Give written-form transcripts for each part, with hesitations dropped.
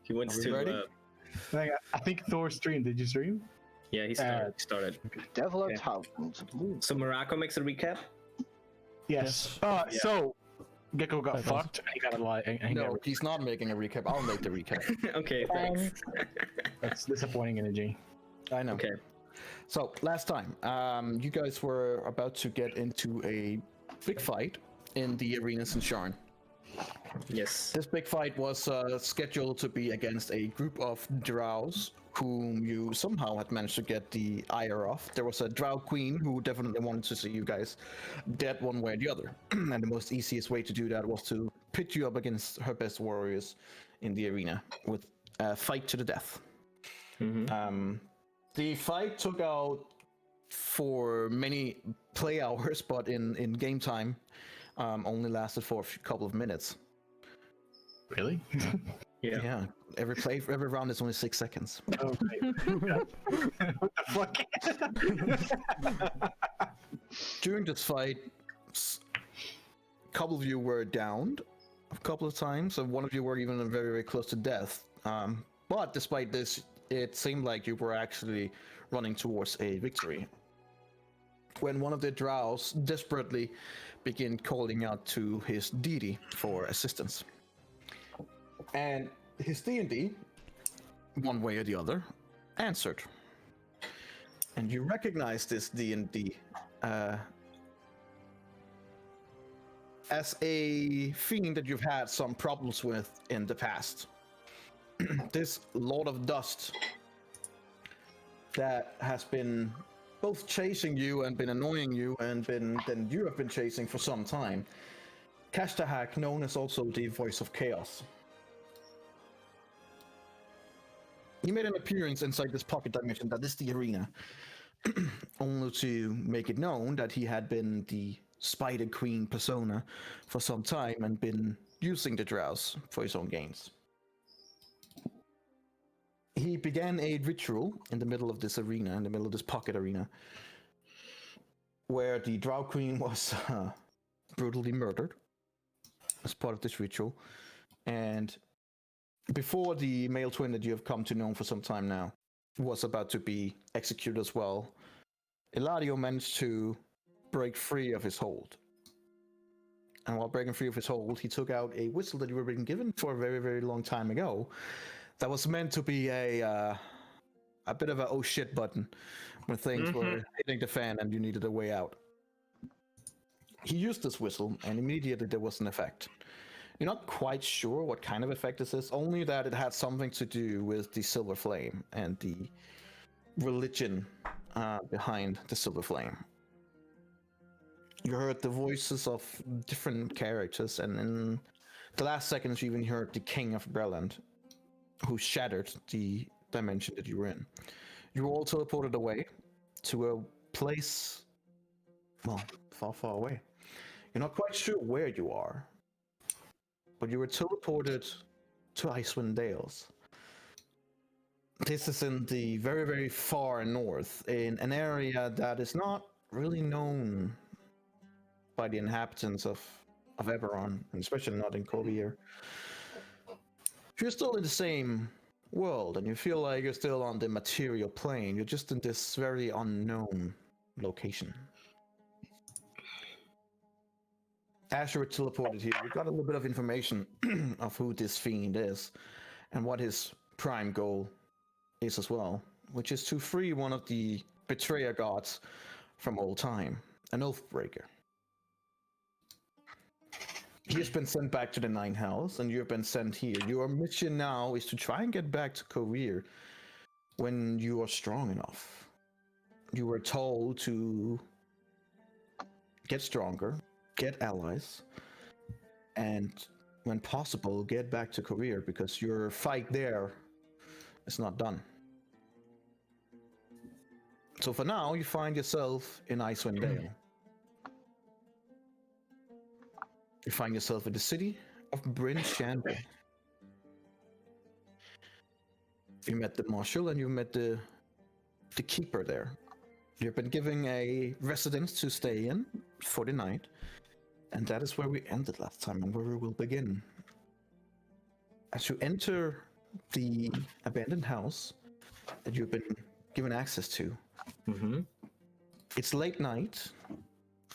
He wants to. ready? I think Thor streamed. Did you stream? Yeah, he started. Developed Households. So Morocco makes a recap. Yes. Yeah. So Gecko got That fucked. And he got a lie. No, he's not making a recap. I'll make the recap. Okay, thanks. That's disappointing energy. I know. Okay. So last time, you guys were about to get into a big fight in the arenas in Sharn. Yes. This big fight was scheduled to be against a group of drows whom you somehow had managed to get the ire off. There was a drow queen who definitely wanted to see you guys dead one way or the other. And the most easiest way to do that was to pit you up against her best warriors in the arena with a fight to the death. Mm-hmm. The fight took out for many play hours, but in game time only lasted for a couple of minutes. Really? Yeah. Every round is only 6 seconds. Okay. What the fuck? During this fight, a couple of you were downed a couple of times, and one of you were even very, very close to death. But despite this, it seemed like you were actually running towards a victory. When one of the drows desperately began calling out to his deity for assistance. And his deity, one way or the other, answered. And you recognize this D&D as a fiend that you've had some problems with in the past. This Lord of Dust that has been both chasing you and been annoying you and then you have been chasing for some time. Kashtahak, known as also the Voice of Chaos. He made an appearance inside this pocket dimension that is the arena, only to make it known that he had been the Spider Queen persona for some time and been using the drows for his own gains. He began a ritual in the middle of this arena, in the middle of this pocket arena, where the Drow Queen was brutally murdered as part of this ritual. And before the male twin that you have come to know for some time now was about to be executed as well, Eladio managed to break free of his hold. And while breaking free of his hold, he took out a whistle that you were being given for a very, very long time ago. That was meant to be a bit of a oh shit button when things were hitting the fan and you needed a way out. He used this whistle and immediately there was an effect. You're not quite sure what kind of effect this is, only that it had something to do with the Silver Flame and the religion behind the Silver Flame. You heard the voices of different characters, and in the last seconds you even heard the King of Breland, who shattered the dimension that you were in. You were all teleported away to a place, well, far, far away. You're not quite sure where you are, but you were teleported to Icewind Dales. This is in the very, very far north, in an area that is not really known by the inhabitants of Eberron, and especially not in Kovir. You're still in the same world, and you feel like you're still on the material plane. You're just in this very unknown location. As you were teleported here, you got a little bit of information of who this fiend is, and what his prime goal is as well, which is to free one of the betrayer gods from old time, an Oathbreaker. He has been sent back to the Nine Hells, and you have been sent here. Your mission now is to try and get back to Kovir when you are strong enough. You were told to get stronger, get allies, and when possible, get back to Kovir, because your fight there is not done. So for now, you find yourself in Icewind Dale. You find yourself in the city of Bryn Shandor. You met the marshal and you met the keeper there. You've been given a residence to stay in for the night, And that is where we ended last time, and where we will begin. As you enter the abandoned house that you've been given access to, it's late night.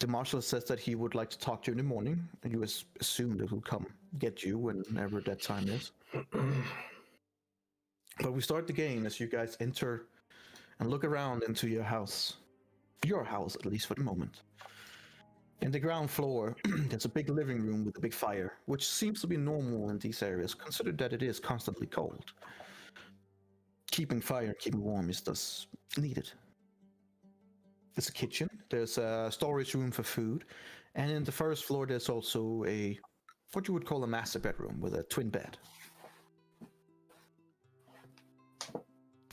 The marshal says that he would like to talk to you in the morning, and you assume that he'll come get you whenever that time is. But we start the game as you guys enter and look around into your house. Your house, at least for the moment. In the ground floor, there's a big living room with a big fire, which seems to be normal in these areas, considering that it is constantly cold. Keeping fire and keeping warm is thus needed. There's a kitchen, there's a storage room for food, and in the first floor there's also what you would call a master bedroom with a twin bed.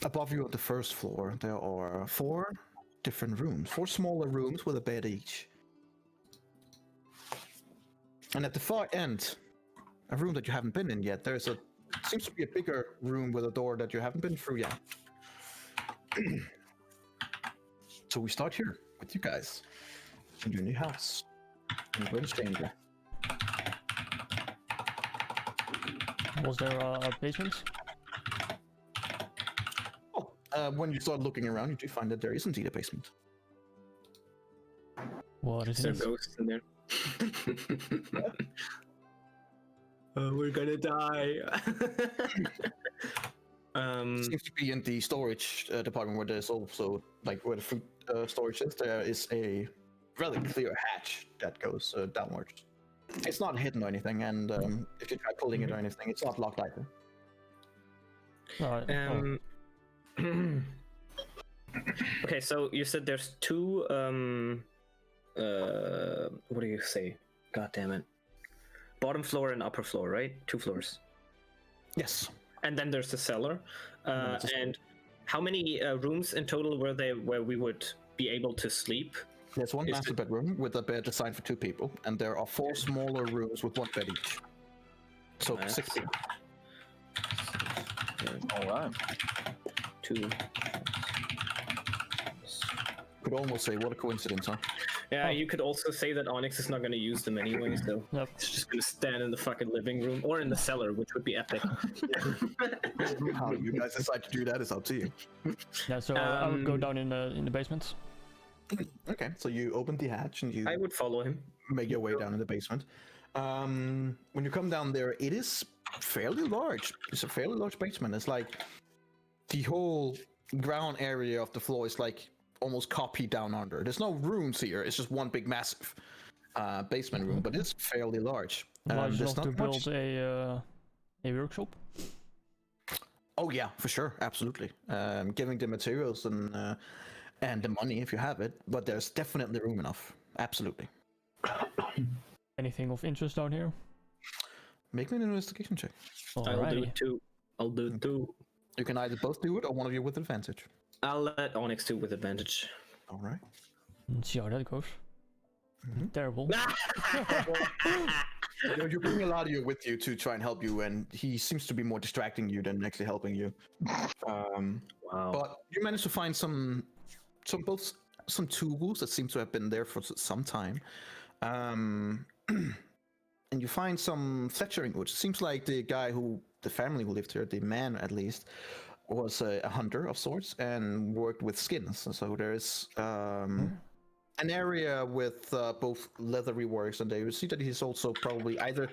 Above you on the first floor, there are 4 different rooms, 4 smaller rooms with a bed each. And at the far end, a room that you haven't been in yet, seems to be a bigger room with a door that you haven't been through yet. So we start here with you guys in your new house in British Danger. Was there a basement? When you start looking around, you do find that there is indeed a basement. What is There it? are ghosts in there. Oh, we're gonna die. Seems to be in the storage department where there's also, like, where the food storage is, there is a really clear hatch that goes downwards. It's not hidden or anything, and if you try pulling it or anything, it's not locked either. Okay, so you said there's 2 what do you say? God damn it. Bottom floor and upper floor, right? 2 floors. Yes. And then there's the cellar. And how many rooms in total were there where we would be able to sleep? There's 1 master bedroom with a bed designed for 2 people, and there are 4 smaller rooms with 1 bed each. So 6 people. All right. 2. Could almost say, what a coincidence, huh? Yeah, you could also say that Onyx is not going to use them anyway, so Yep. it's just going to stand in the fucking living room or in the cellar, which would be epic. How you guys decide to do that is up to you. Yeah, so I would go down in the basement. Okay, so you open the hatch and you I would follow him. make your way down in the basement. When you come down there, it is fairly large. It's a fairly large basement. It's like the whole ground area of the floor is like almost copied down under. There's no rooms here. It's just one big massive basement room, but it's fairly large. Large There's enough to not much. build a workshop. Oh yeah, for sure, absolutely. Giving the materials and the money if you have it, but there's definitely room enough. Absolutely. Anything of interest down here? Make me an investigation check. I'll do Alrighty. it too. I'll do it too. You can either both do it or one of you with advantage. I'll let Onyx do with advantage. All right. Let's see how that goes. Terrible. You bring Eladio with you to try and help you, and he seems to be more distracting you than actually helping you. Wow. But you managed to find some tools that seem to have been there for some time. And you find some fletchering, which seems like the family who lived here, the man at least, was a hunter of sorts and worked with skins. So there's an area with both leathery works, and you see that he's also probably either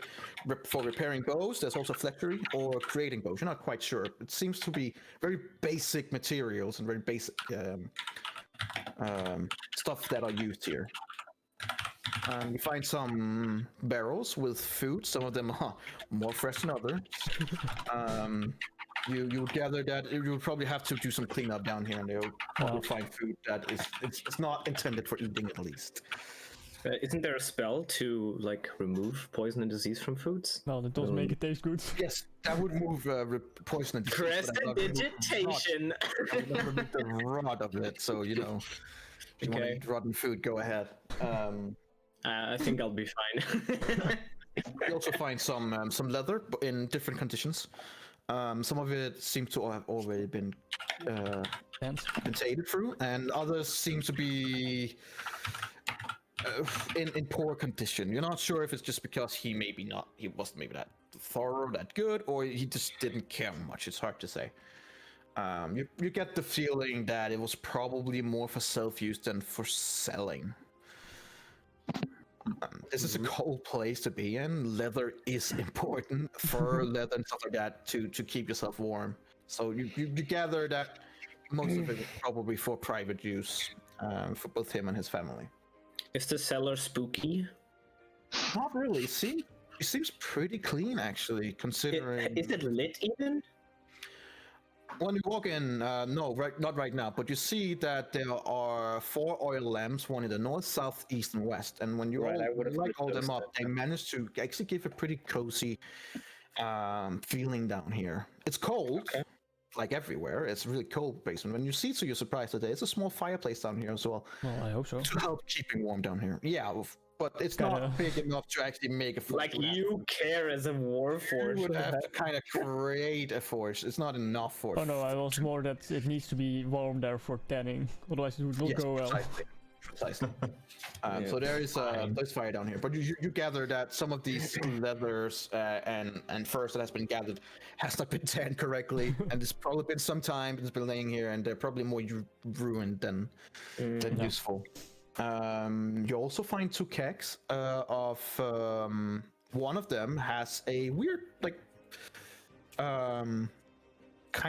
for repairing bows, there's also fletchery, or creating bows. You're not quite sure. It seems to be very basic materials and very basic stuff that are used here. You find some barrels with food. Some of them are more fresh than others. You would gather that you would probably have to do some cleanup down here, and you'll probably find food that it's not intended for eating, at least. Isn't there a spell to like remove poison and disease from foods? Well, that does make it taste good. Yes, that would move poison and disease. Prestidigitation. I would not remove the rod of it, so you know. If you want to eat rotten food, go ahead. I think I'll be fine. You also find some leather in different conditions. Some of it seems to have already been tated through, and others seem to be in poor condition. You're not sure if it's just because he wasn't maybe that thorough, that good, or he just didn't care much. It's hard to say. You get the feeling that it was probably more for self-use than for selling. This is a cold place to be in. Leather is important, fur, leather, and stuff like that to keep yourself warm. So you gather that most of it is probably for private use, for both him and his family. Is the cellar spooky? Not really. See, it seems pretty clean actually, considering. Is it lit even? When you walk in, no, not right now, but you see that there are 4 oil lamps, one in the north, south, east, and west. And when you light all them up, they manage to actually give a pretty cozy feeling down here. It's cold, like everywhere. It's really cold basement. When you see it, so you're surprised that there's a small fireplace down here as well. Well, I hope so. To help keeping warm down here. Yeah, but it's not big enough to actually make a forge. Like you care as a war forge. You would have to kind of create a forge. It's not enough for. Oh no, I was more that it needs to be warm there for tanning. Otherwise it would not go well. Precisely. So there's fire down here, but you gather that some of these leathers and furs that has been gathered has not been tanned correctly, and it's probably been some time it's been laying here, and they're probably more ruined than useful. You also find 2 kegs of one of them has a weird kind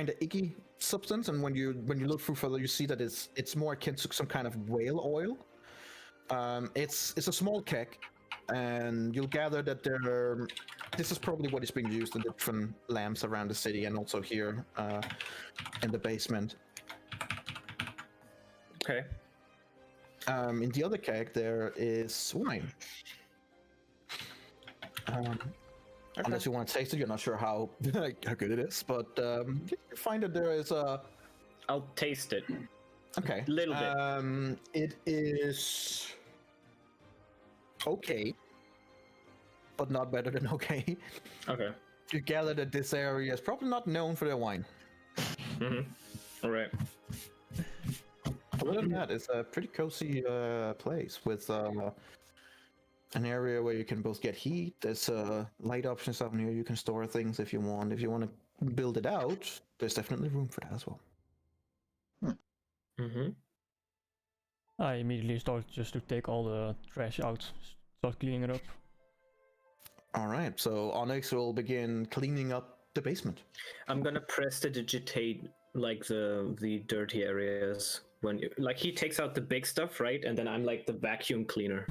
of icky substance, and when you look through further, you see that it's more akin to some kind of whale oil. It's a small keg, and you'll gather that this is probably what is being used in different lamps around the city and also here in the basement. Okay. In the other keg, there is wine. Unless you want to taste it, you're not sure how good it is, but you find that there is a. I'll taste it. Okay. A little bit. It is okay, but not better than okay. Okay. You gather that this area is probably not known for their wine. All right. Other than that, it's a pretty cozy place with an area where you can both get heat. There's light options down here. You can store things if you want. If you want to build it out, there's definitely room for that as well. I immediately start just to take all the trash out, start cleaning it up. All right, so Onyx will begin cleaning up the basement. I'm gonna prestidigitate like the dirty areas when he takes out the big stuff, right? And then I'm like the vacuum cleaner.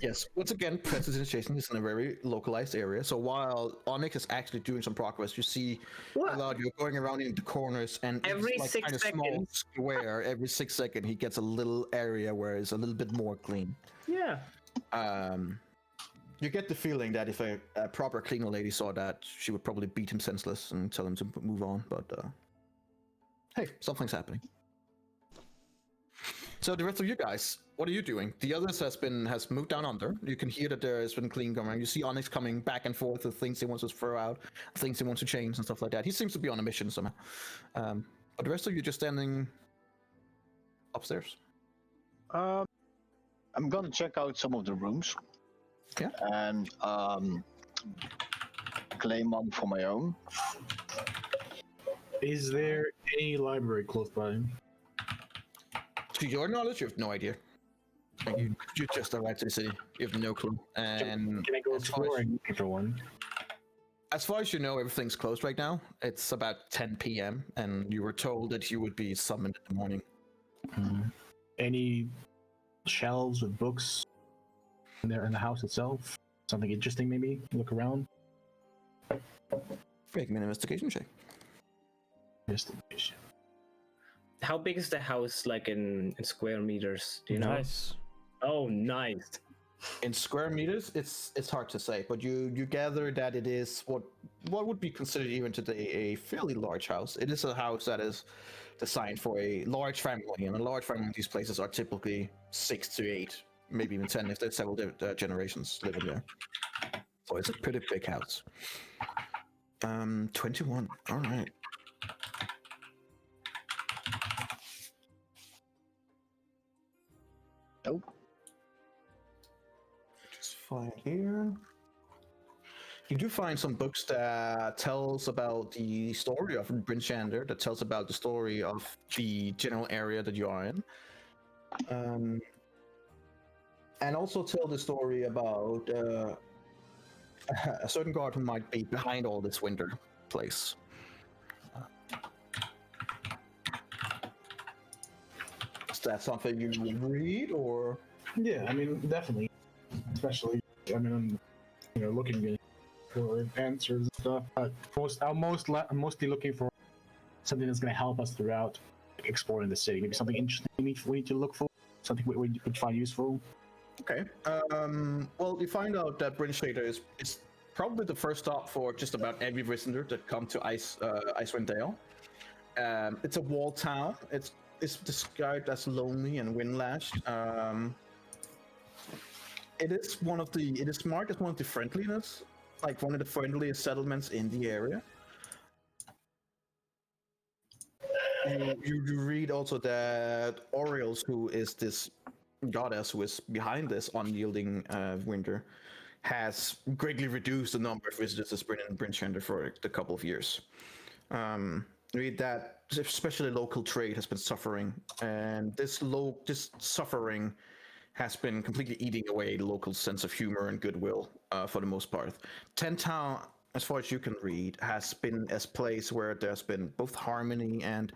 Yes. Once again, prestidigitation is in a very localized area. So while Onyx is actually doing some progress, you see you're going around in the corners, and every it's 6 kind of seconds, small square. Every 6 seconds, he gets a little area where it's a little bit more clean. Yeah. You get the feeling that if a proper cleaner lady saw that, she would probably beat him senseless and tell him to move on. But hey, something's happening. So the rest of you guys, what are you doing? The others has moved down under. You can hear that there has been clean going. You see Onyx coming back and forth with things he wants to throw out, things he wants to change and stuff like that. He seems to be on a mission somehow. But the rest of you just standing upstairs. I'm gonna check out some of the rooms. Yeah. And claim one for my own. Is there any library close by? To your knowledge, you have no idea. You just arrived to the city. You have no clue. And can I go exploring for one? As far as you know, everything's closed right now. It's about 10 p.m. and you were told that you would be summoned in the morning. Any shelves with books in there in the house itself? Something interesting, maybe? Look around. Make me an investigation check. Investigation. How big is the house, like in square meters? Do you know? Nice. Oh, nice. In square meters, it's hard to say, but you gather that it is what would be considered even today a fairly large house. It is a house that is designed for a large family, and a large family, these places are typically 6 to 8, maybe even 10 if there's several generations living there. So it's a pretty big house. 21. All right. Nope. find here. You do find some books that tells about the story of Brinchander, that tells about the story of the general area that you are in. And also tell the story about a certain guard who might be behind all this winter place. Is that something you read, or? Yeah, I mean, definitely. Especially, I mean, I'm looking for answers and stuff. But I'm mostly looking for something that's going to help us throughout exploring the city. Maybe something interesting we need to look for, something we would find useful. Okay. Well, you find out that Brinchander is probably the first stop for just about every visitor that come to Icewind Dale. It's a walled town. It's described as lonely and wind-lashed. It is marked as one of the friendliest, like one of the friendliest settlements in the area. You read also that Orioles, who is this goddess who is behind this unyielding winter, has greatly reduced the number of visitors that's been in Brinchander for a couple of years. Read that especially local trade has been suffering, and this suffering has been completely eating away the local sense of humor and goodwill for the most part. Town, as far as you can read, has been a place where there's been both harmony and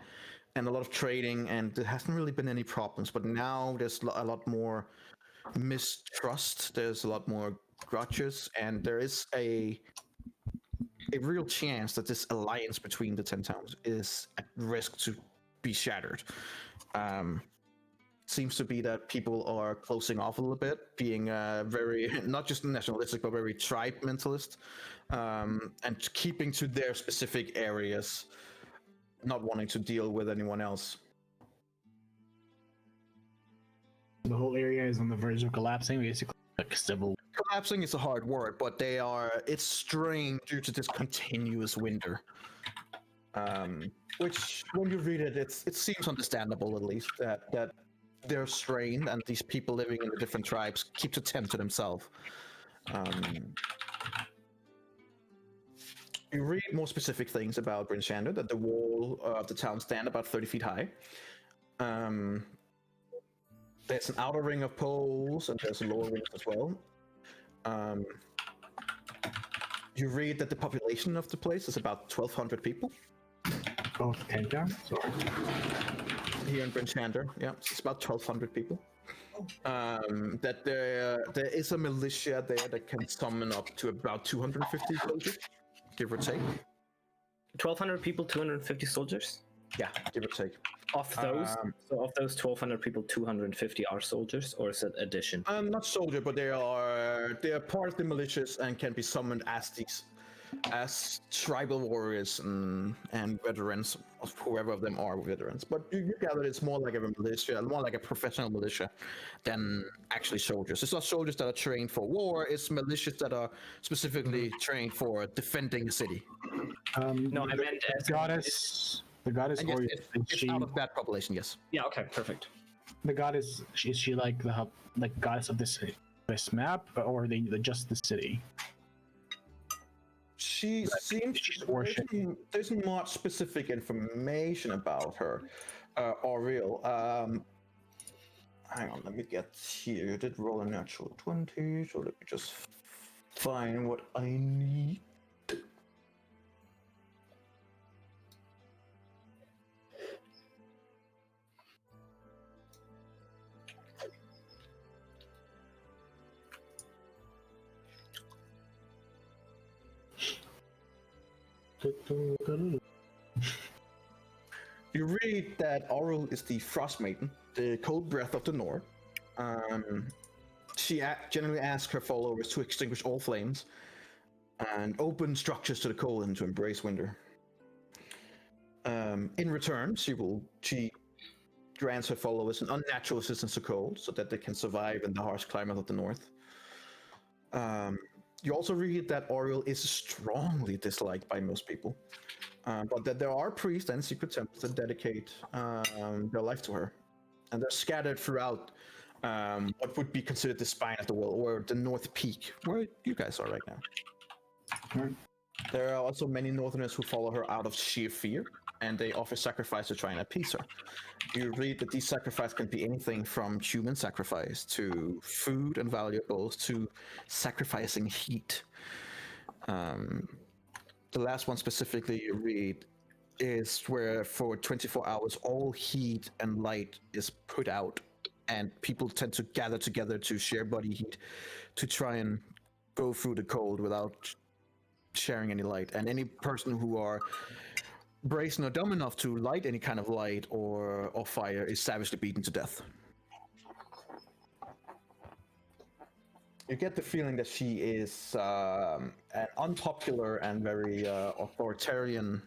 a lot of trading, and there hasn't really been any problems. But now there's a lot more mistrust. There's a lot more grudges, and there is a real chance that this alliance between the 10 towns is at risk to be shattered. Seems to be that people are closing off a little bit, being very, not just nationalistic, but very tribe mentalist, and keeping to their specific areas, not wanting to deal with anyone else. The whole area is on the verge of collapsing, basically, like civil. Collapsing is a hard word, but it's strained due to this continuous winter. Which, when you read it, it seems understandable, at least, that they're strained, and these people living in the different tribes keep to tend to themselves. You read more specific things about Brinchander, that the wall of the town stand about 30 feet high. There's an outer ring of poles, and there's a lower ring as well. You read that the population of the place is about 1,200 people. Oh, 10 down? Sorry. Here in Brinchander, yeah, it's about 1,200 people. That there is a militia there that can summon up to about 250 soldiers, give or take. 1,200 people, 250 soldiers? Yeah, give or take. Of those, so of those 1,200 people, 250 are soldiers, or is it addition? Not soldier, but they are part of the militias and can be summoned as tribal warriors and veterans, of whoever of them are veterans. But you gather it's more like a militia, more like a professional militia than actually soldiers. It's not soldiers that are trained for war, it's militias that are specifically trained for defending the city. No, I meant as the goddess, And yes, or it's she, out of that population, yes. yeah, okay, perfect. the goddess, is she like the goddess of this map, or just the city? She seems there's not specific information about her or real. Hang on, let me get here. You did roll a natural 20, so let me just find what I need. You read that Auril is the Frost Maiden, the cold breath of the North. She generally asks her followers to extinguish all flames and open structures to the cold and to embrace winter. In return, she grants her followers an unnatural resistance to cold so that they can survive in the harsh climate of the North. You also read that Auril is strongly disliked by most people, but that there are priests and secret temples that dedicate their life to her. And they're scattered throughout what would be considered the spine of the wall, or the North Peak, where you guys are right now. Alright. There are also many Northerners who follow her out of sheer fear, and they offer sacrifice to try and appease her. You read that these sacrifices can be anything from human sacrifice to food and valuables to sacrificing heat. The last one specifically you read is where for 24 hours all heat and light is put out, and people tend to gather together to share body heat to try and go through the cold without sharing any light. And any person who are brazen or dumb enough to light any kind of light or fire is savagely beaten to death. You get the feeling that she is an unpopular and very authoritarian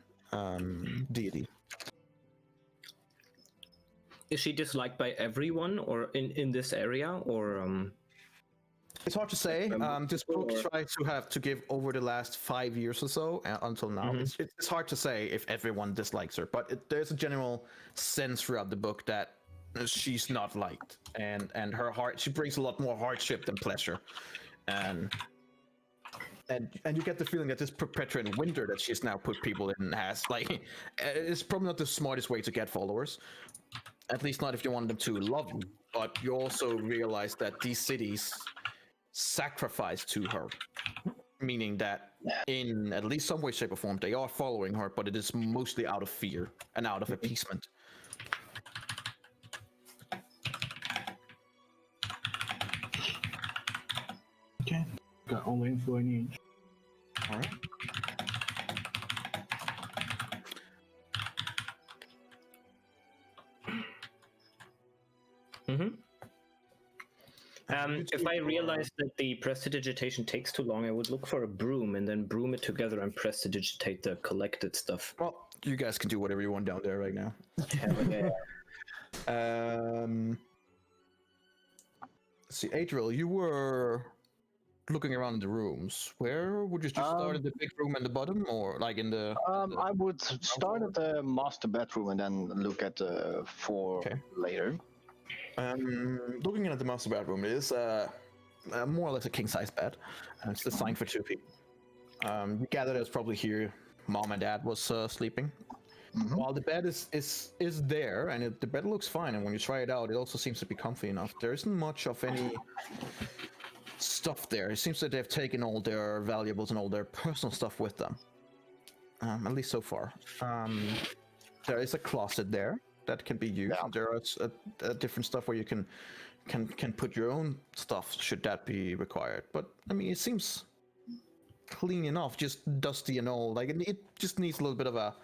deity. Is she disliked by everyone, or in this area, or It's hard to say. This book tries to give over the last 5 years or so until now. It's hard to say if everyone dislikes her, but there's a general sense throughout the book that she's not liked, and her heart, she brings a lot more hardship than pleasure, and you get the feeling that this perpetuating winter that she's now put people in has, like, it's probably not the smartest way to get followers, at least not if you want them to love you. But you also realize that these cities sacrifice to her, meaning that in at least some way, shape, or form they are following her, but it is mostly out of fear and out of appeasement. Okay. Got all the info I need. All right. If I realize that the prestidigitation takes too long, I would look for a broom and then broom it together and prestidigitate the collected stuff. Well, you guys can do whatever you want down there right now. Let's see, Adriel, you were looking around in the rooms. Where would you just start at the big room at the bottom, or like in the? I would start at the master bedroom and then look at the 4 later. Looking at the master bedroom, it is more or less a king-size bed, and it's designed for 2 people. You gather that's probably here mom and dad was sleeping. While the bed is there, and the bed looks fine, and when you try it out, it also seems to be comfy enough. There isn't much of any stuff there. It seems that they've taken all their valuables and all their personal stuff with them, at least so far. There is a closet there that can be used. Yeah. There is a different stuff where you can put your own stuff should that be required. But I mean, it seems clean enough, just dusty and all. Like it just needs a little bit of a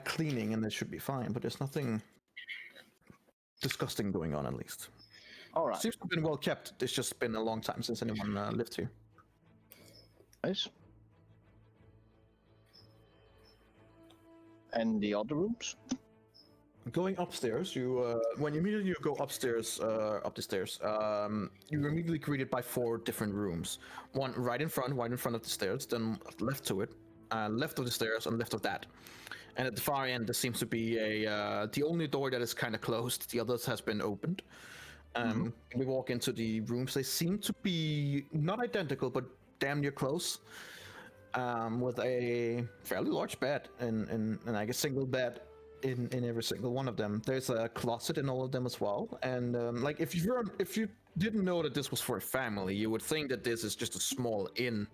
cleaning, and it should be fine. But there's nothing disgusting going on, at least. All right. Seems to have been well kept. It's just been a long time since anyone lived here. Nice. And the other rooms? Going upstairs, you when immediately you go upstairs, up the stairs, you're immediately greeted by 4 different rooms. One right in front of the stairs, then left to it, left of the stairs, and left of that. And at the far end, there seems to be the only door that is kind of closed. The others has been opened. We walk into the rooms. They seem to be not identical, but damn near close. With a fairly large bed and like a single bed in every single one of them. There's a closet in all of them as well. And like if you didn't know that this was for a family, you would think that this is just a small inn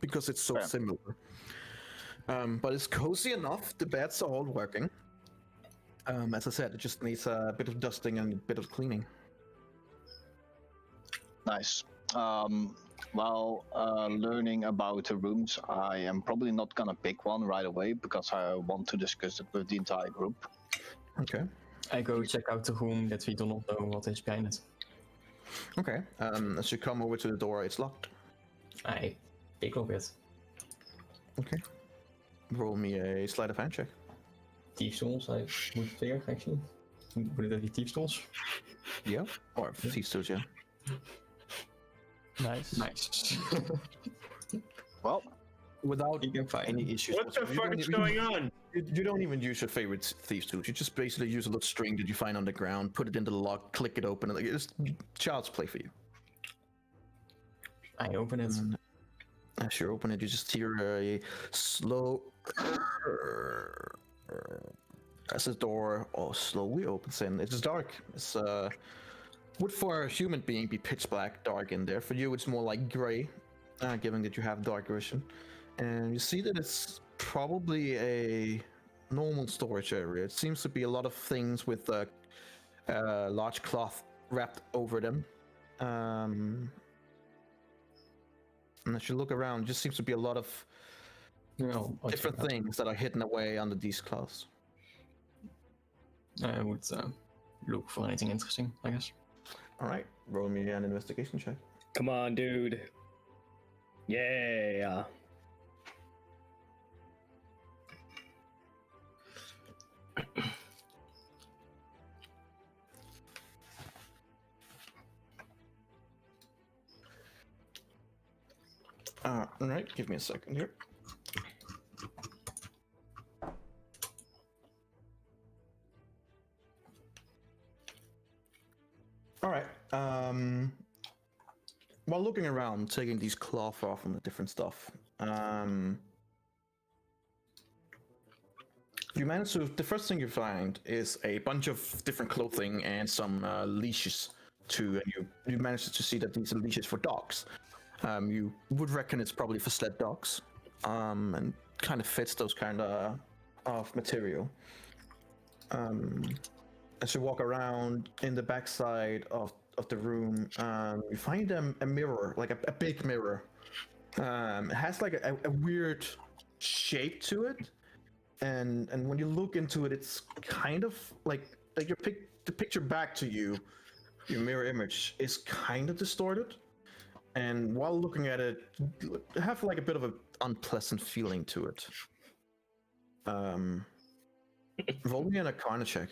because it's so similar. But it's cozy enough. The beds are all working. As I said, it just needs a bit of dusting and a bit of cleaning. Nice. While learning about the rooms, I am probably not gonna pick one right away because I want to discuss it with the entire group. Okay. I go check out the room that we do not know what is behind it. Okay. As you come over to the door, it's locked. I pick up it. Okay. Roll me a sleight of hand check. Thiefstools, I would figure, actually. Would it be thiefstools? Yeah. Or thiefstools, yeah. Nice. Well, without any issues. What the fuck is going on? You don't even use your favorite thieves tools. You just basically use a little string that you find on the ground, put it into the lock, click it open. It's child's play for you. I open it. And as you open it, you just hear a slow as the door slowly opens in. It's dark. It's would for a human being be pitch black dark in there. For you, it's more like gray, given that you have dark vision. And you see that it's probably a normal storage area. It seems to be a lot of things with large cloth wrapped over them. And as you look around, it just seems to be a lot of different things that are hidden away under these cloths. I would look for anything interesting, I guess. All right, roll me an investigation check. Come on, dude. Yeah. All right, give me a second here. All right. While looking around, taking these cloth off and the different stuff, you manage to. The first thing you find is a bunch of different clothing and some leashes too, and you manage to see that these are leashes for dogs. You would reckon it's probably for sled dogs, and kind of fits those kind of material. As you walk around in the backside of the room, you find a mirror, like a big mirror. It has like a weird shape to it, and when you look into it, it's kind of like the picture back to you, your mirror image is kind of distorted. And while looking at it, have like a bit of an unpleasant feeling to it. Roll me an Arcana check.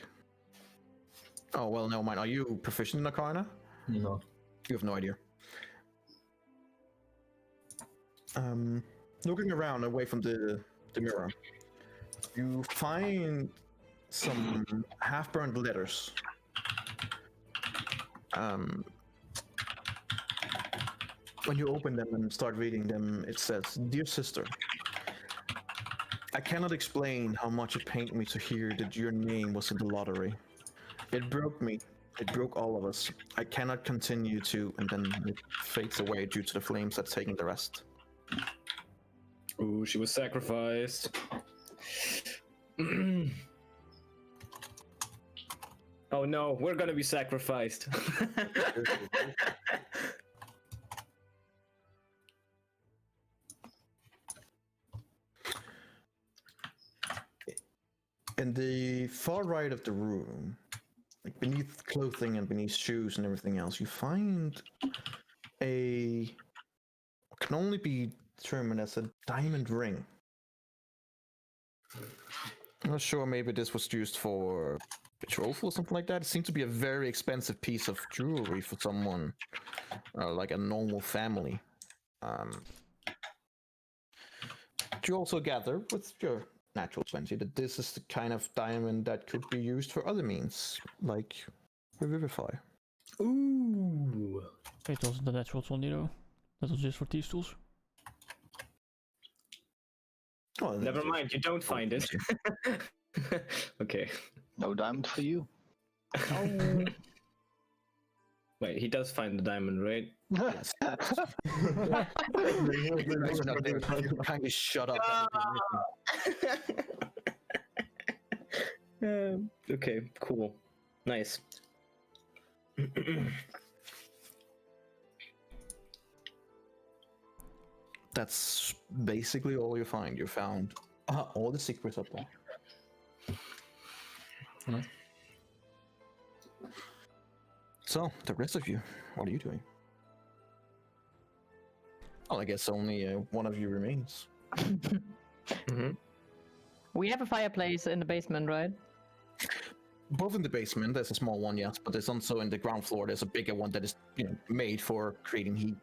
Oh, well, never mind. Are you proficient in Arcana? No. You have no idea. Looking around away from the mirror, you find some half-burned letters. When you open them and start reading them, it says, "Dear sister, I cannot explain how much it pained me to hear that your name was in the lottery. It broke me. It broke all of us. I cannot continue to," and then it fades away due to the flames that's taking the rest. Ooh, she was sacrificed. Oh no, we're gonna be sacrificed. In the far right of the room, like beneath clothing and beneath shoes and everything else, you find can only be determined as a diamond ring. I'm not sure, maybe this was used for betrothal or something like that. It seemed to be a very expensive piece of jewelry for someone, like a normal family. You also gather with your natural 20 that this is the kind of diamond that could be used for other means, like revivify. Ooh. It wasn't the natural 20 though. That was just for thieves tools. Oh, Never mind, you don't find it. Okay. No diamond for you. Wait, he does find the diamond, right? Yes. Kind of shut up. Okay, cool. Nice. That's basically all you find. You found all the secrets up there. Nice. So, the rest of you, what are you doing? Well, I guess only one of you remains. Mm-hmm. We have a fireplace in the basement, right? Both in the basement, there's a small one, yes, but there's also in the ground floor, there's a bigger one that is, made for creating heat.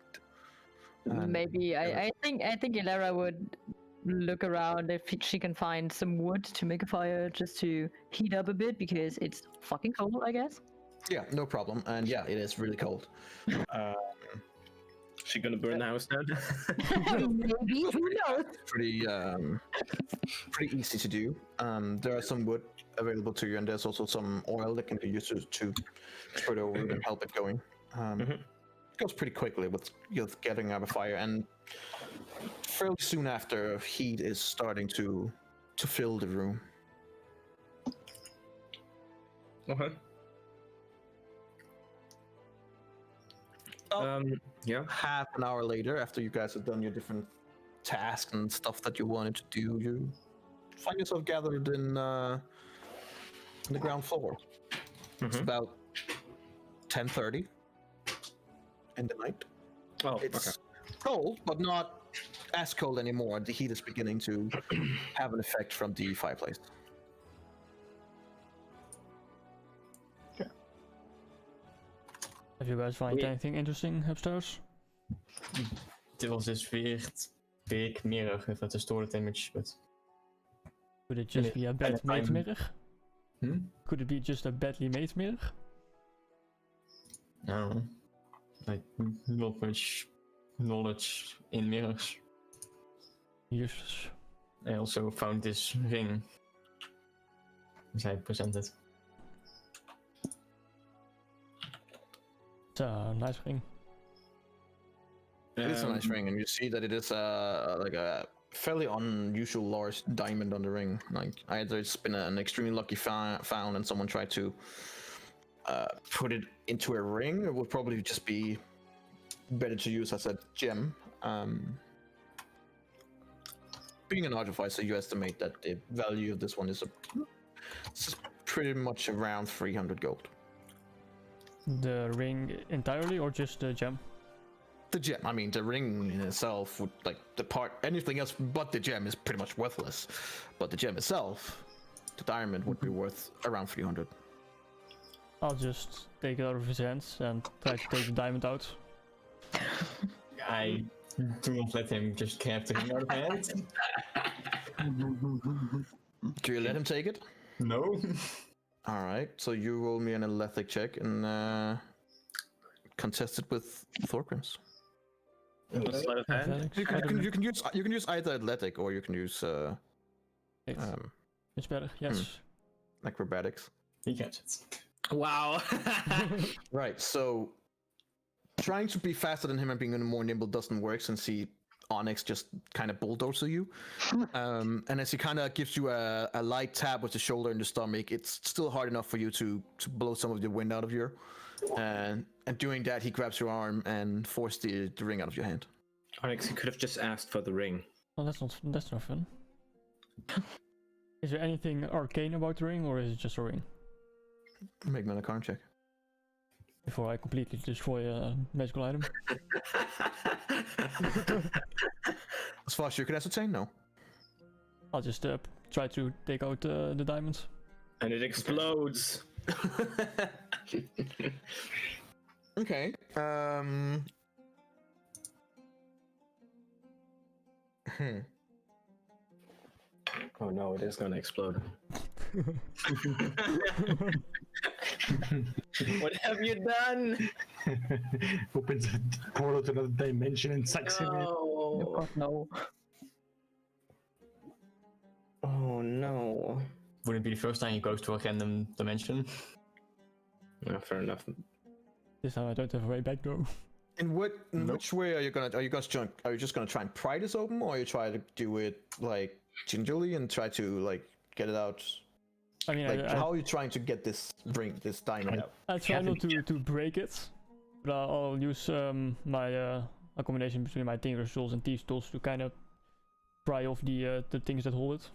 Maybe I think Ilara would look around if she can find some wood to make a fire just to heat up a bit because it's fucking cold, I guess. Yeah, no problem. And yeah, it is really cold. She gonna burn the house down? Maybe, who knows? Pretty easy to do. There are some wood available to you, and there's also some oil that can be used to spread over it and help it going. It goes pretty quickly with getting out a fire, and fairly soon after, heat is starting to fill the room. Okay. Yeah. Half an hour later, after you guys have done your different tasks and stuff that you wanted to do, you find yourself gathered in the ground floor. It's about 10:30 in the night. Oh, It's cold, but not as cold anymore. The heat is beginning to have an effect from the fireplace. Have you guys find anything interesting upstairs? Dit was dus weer middag, if to store the image, but... Could it just be a bad made mirror? Could it be just a badly made mirror? I don't know. Like, not much knowledge in mirrors. Useless. I also found this ring, as I presented. It's a nice ring. It is a nice ring, and you see that it is like a fairly unusual large diamond on the ring. Like either it's been an extremely lucky found, and someone tried to put it into a ring. It would probably just be better to use as a gem. Being an artificer, you estimate that the value of this one is pretty much around 300 gold. The ring entirely, or just the gem? The gem. I mean, the ring in itself would, like, the part, anything else but the gem is pretty much worthless. But the gem itself, the diamond, would be worth around 300. I'll just take it out of his hands and try to take the diamond out. I do not let him just grab the ring out of my hand. Do you let him take it? No. All right. So you roll me an athletic check and contest it with Thorgrim's. Sleight of hand. Athletics? You can use either athletic or you can use It's better, yes. acrobatics. He gets it. Wow. Right. So trying to be faster than him and being more nimble doesn't work since Onyx just kind of bulldozes you. And as he kind of gives you a light tap with the shoulder and the stomach, it's still hard enough for you to blow some of the wind out of you. And doing that, he grabs your arm and forces the ring out of your hand. Onyx, he could have just asked for the ring. Well, that's not fun. Is there anything arcane about the ring, or is it just a ring? Make me an Arcana check. Before I completely destroy a magical item. As far as you can ascertain, no. I'll just try to take out the diamond. And it explodes. Okay. Oh no, it is gonna explode. What have you done? Opens a portal to another dimension and sucks him in. Oh, God, no. Oh no. Wouldn't be the first time he goes to a random dimension. Yeah, fair enough. This time I don't have a way back though. In which way are you just gonna try and pry this open, or are you try to do it like gingerly and try to like get it out? I mean, Like, how are you trying to get this diamond out? I try not to break it, but I'll use my a combination between my Tinker's tools and Thieves' tools to kind of pry off the things that hold it.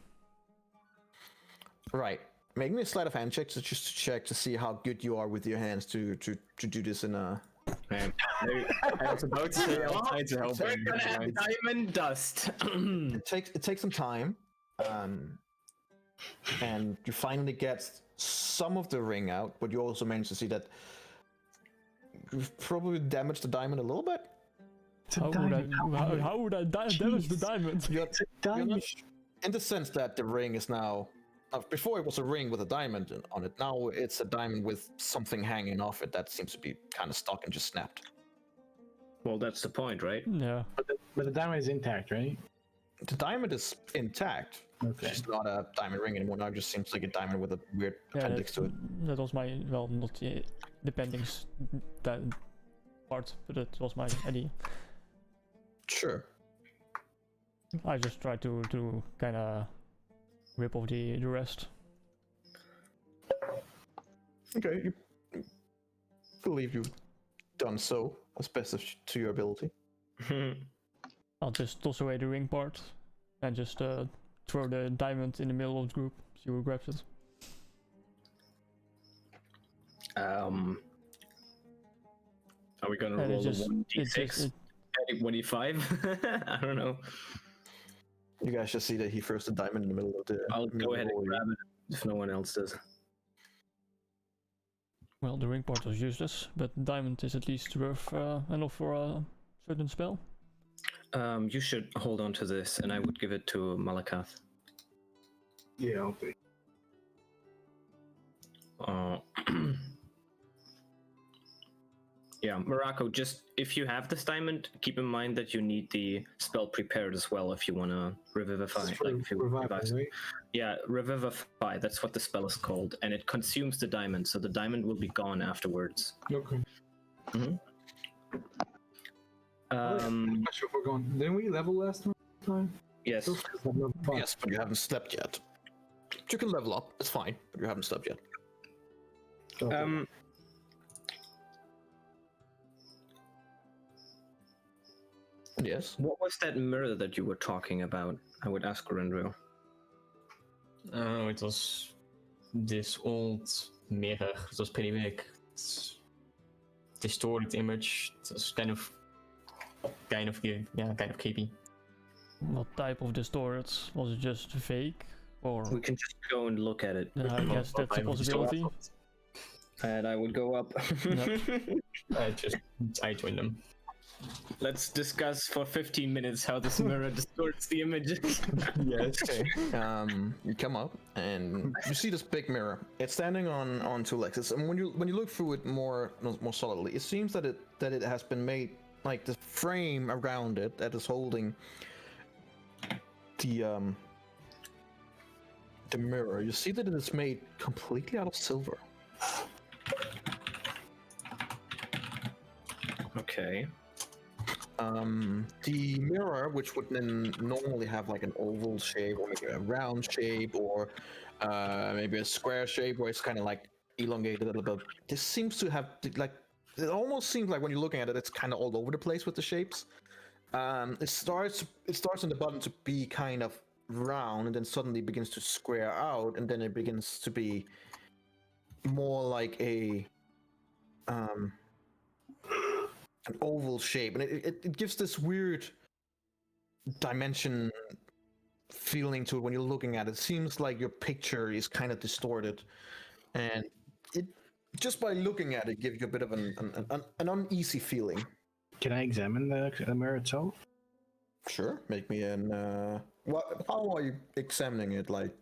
Right. Make me a sleight of hand check just to check to see how good you are with your hands to do this in a. Man, I was about to say I'll try to help him. We're gonna have diamond dust. It takes some time, and you finally get some of the ring out, but you also manage to see that you've probably damaged the diamond a little bit. How would I damage the diamond? You're Diamond. not in the sense that the ring is now. Before it was a ring with a diamond on it. Now it's a diamond with something hanging off it that seems to be kind of stuck and just snapped. Well, that's the point, right? Yeah. But the diamond is intact, right? The diamond is intact. Okay. It's just not a diamond ring anymore. Now it just seems like a diamond with a weird appendix to it. That was my, well, not the appendix that part, but that was my idea. Sure. I just tried to kind of rip off the rest. Okay, you believe you've done so as best as to your ability. I'll just toss away the ring part and just throw the diamond in the middle of the group. See who grabs it. Are we gonna And roll a it 1d6? 1d5? I don't know. You guys just see that he throws the diamond in the middle of the. I'll go ahead and grab it if no one else does. Well, the ring part was useless, but the diamond is at least worth enough for a certain spell. You should hold on to this, and I would give it to Malakath. Yeah, I'll take. Yeah, Morocco, just if you have this diamond, keep in mind that you need the spell prepared as well if you want to revivify. Like if you revive. Right? Yeah, revivify, that's what the spell is called. And it consumes the diamond, so the diamond will be gone afterwards. Okay. Mm-hmm. I'm not sure if we're going. Didn't we level last time? Yes. Yes, but you haven't slept yet. You can level up, it's fine, but you haven't slept yet. Yes. What was that mirror that you were talking about? I would ask Rendril. Oh, it was this old mirror. It was pretty big. It's distorted image. It was kind of creepy. What type of distorted? Was it just fake? Or We can just go and look at it. I guess that's a possibility. And I would go up. I joined them. Let's discuss for 15 minutes how this mirror distorts the images. Yes. Okay. You come up and you see this big mirror. It's standing on two legs. And when you look through it more solidly, it seems that it has been made, like the frame around it that is holding the mirror. You see that it is made completely out of silver. Okay. The mirror, which would then normally have like an oval shape or maybe a round shape or maybe a square shape where it's kind of like elongated a little bit. This seems to have like, it almost seems like when you're looking at it, it's kind of all over the place with the shapes. It starts in the bottom to be kind of round and then suddenly begins to square out and then it begins to be more like an oval shape, and it gives this weird dimension feeling to it when you're looking at it. It seems like your picture is kind of distorted, and it just by looking at it gives you a bit of an uneasy feeling. Can I examine the mirror itself? Sure, make me an. How are you examining it? Like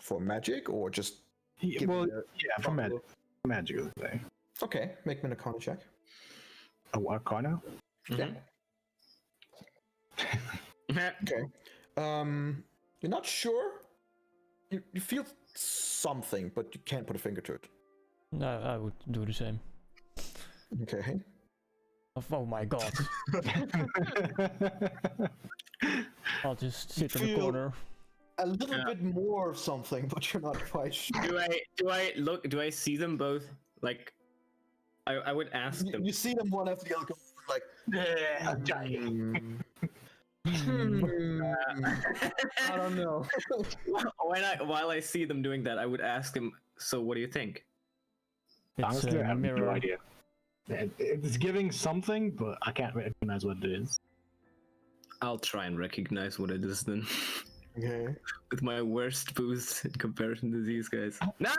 for magic, or just? For magic. Magic, I would say. Okay, make me an Arcana check. Arcana? Yeah. Okay. You're not sure. You feel something, but you can't put a finger to it. No, I would do the same. Okay. Oh my god. I'll just sit in the Feel corner. A little bit more of something, but you're not quite sure. Do I see them both? Like, I would ask them. You see them one after the other, like, I'm dying. I don't know. While I see them doing that, I would ask them. So, what do you think? It's Honestly, I a have mirror. no idea. It's giving something, but I can't recognize what it is. I'll try and recognize what it is then. Okay. With my worst boost in comparison to these guys. No!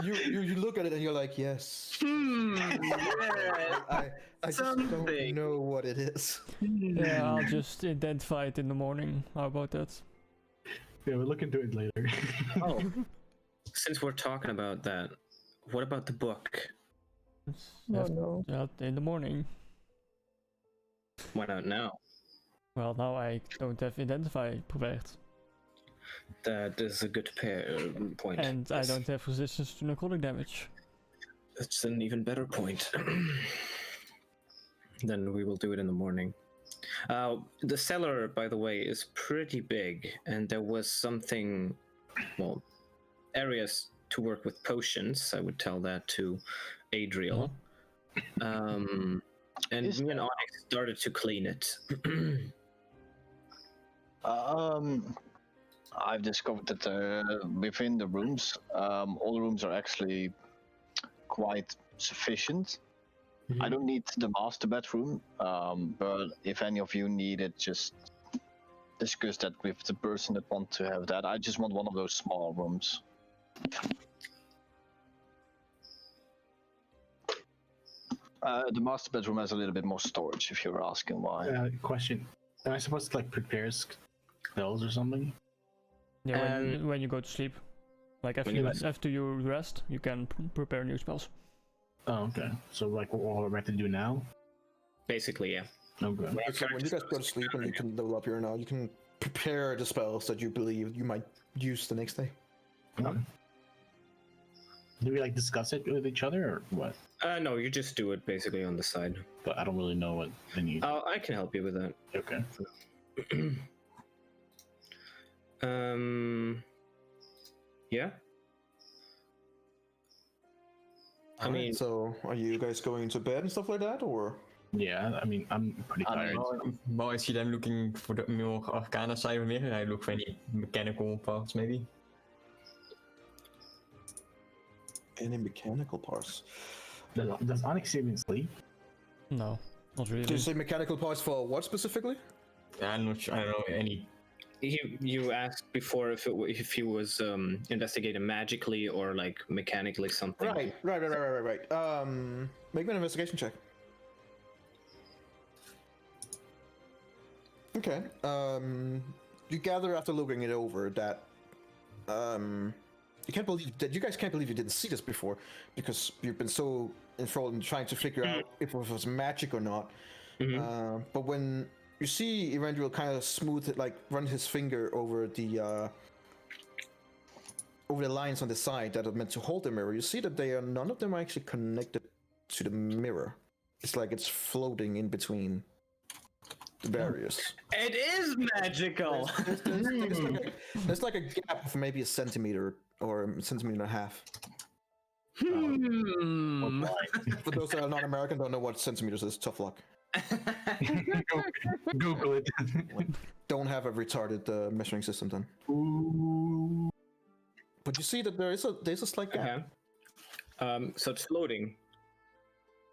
You look at it and you're like, yes. I just don't Something. know what it is. Yeah, I'll just identify it in the morning. How about that? Yeah, we'll look into it later. Oh, since we're talking about that, what about the book? no. Yeah, in the morning. Why not now? Well, now I don't have identify prepared. That is a good point. And I Yes. don't have resistance to necrotic damage. That's an even better point. Then we will do it in the morning. The cellar, by the way, is pretty big, and there was something, well, areas to work with potions. I would tell that to Adriel. And Is me and Onyx started to clean it. I've discovered that within the rooms, all the rooms are actually quite sufficient. I don't need the master bedroom, but if any of you need it, just discuss that with the person that want to have that. I just want one of those small rooms. The master bedroom has a little bit more storage, if you're asking why. Question: am I supposed to like prepare spells or something? Yeah, when you go to sleep. Like after you rest, you can prepare new spells. Oh, okay. So like, what we have to do now? Basically, yeah. Okay. So when you guys go to sleep and you can level up your now, you can prepare the spells that you believe you might use the next day. Okay. Do we like discuss it with each other or what? No, you just do it basically on the side. But I don't really know what they need. I can help you with that. Okay. Yeah. I mean, so are you guys going to bed and stuff like that, or? Yeah, I mean, I'm pretty tired. Well, I see them looking for the more arcana side of it. I look for any mechanical parts, maybe. Any mechanical parts? Does Onyx even sleep? No, not Did you really. say mechanical parts for what specifically? I'm not sure. I don't know any. you asked before if he was investigating magically or like mechanically something. Right. Make me an investigation check. Okay. You gather after looking it over that you can't believe that you guys can't believe you didn't see this before because you've been so enthralled in trying to figure out if it was magic or not. But when you see Eberron kind of smooth it, like run his finger over the lines on the side that are meant to hold the mirror, you see that none of them are actually connected to the mirror. It's like it's floating in between the barriers. It is magical. There's like a gap of maybe a centimeter or a centimeter and a half. For those that are not American, don't know what centimeters is. Tough luck. Google it. Don't have a retarded measuring system then. Ooh. But you see that there's a slight gap. Okay. So it's floating.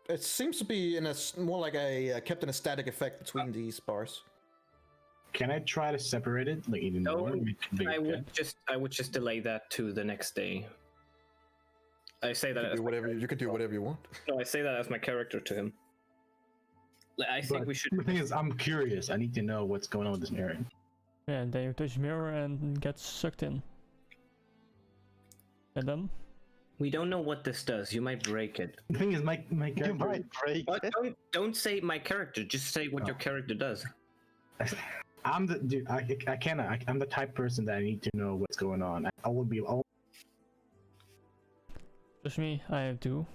It seems to be more like kept in a static effect between these bars. Can I try to separate it, like even No, more? I would just delay that to the next day. I say that as You can do whatever you want. no, I say that as my character to him. I think But we should. The thing is, I'm curious. I need to know what's going on with this mirror. Yeah, and then you touch the mirror and get sucked in. And then? We don't know what this does. You might break it. The thing is, my character. You might break But it. don't say my character. Just say what your character does. I'm the dude. I cannot. I'm the type of person that I need to know what's going on. I will be. Just me, I have two.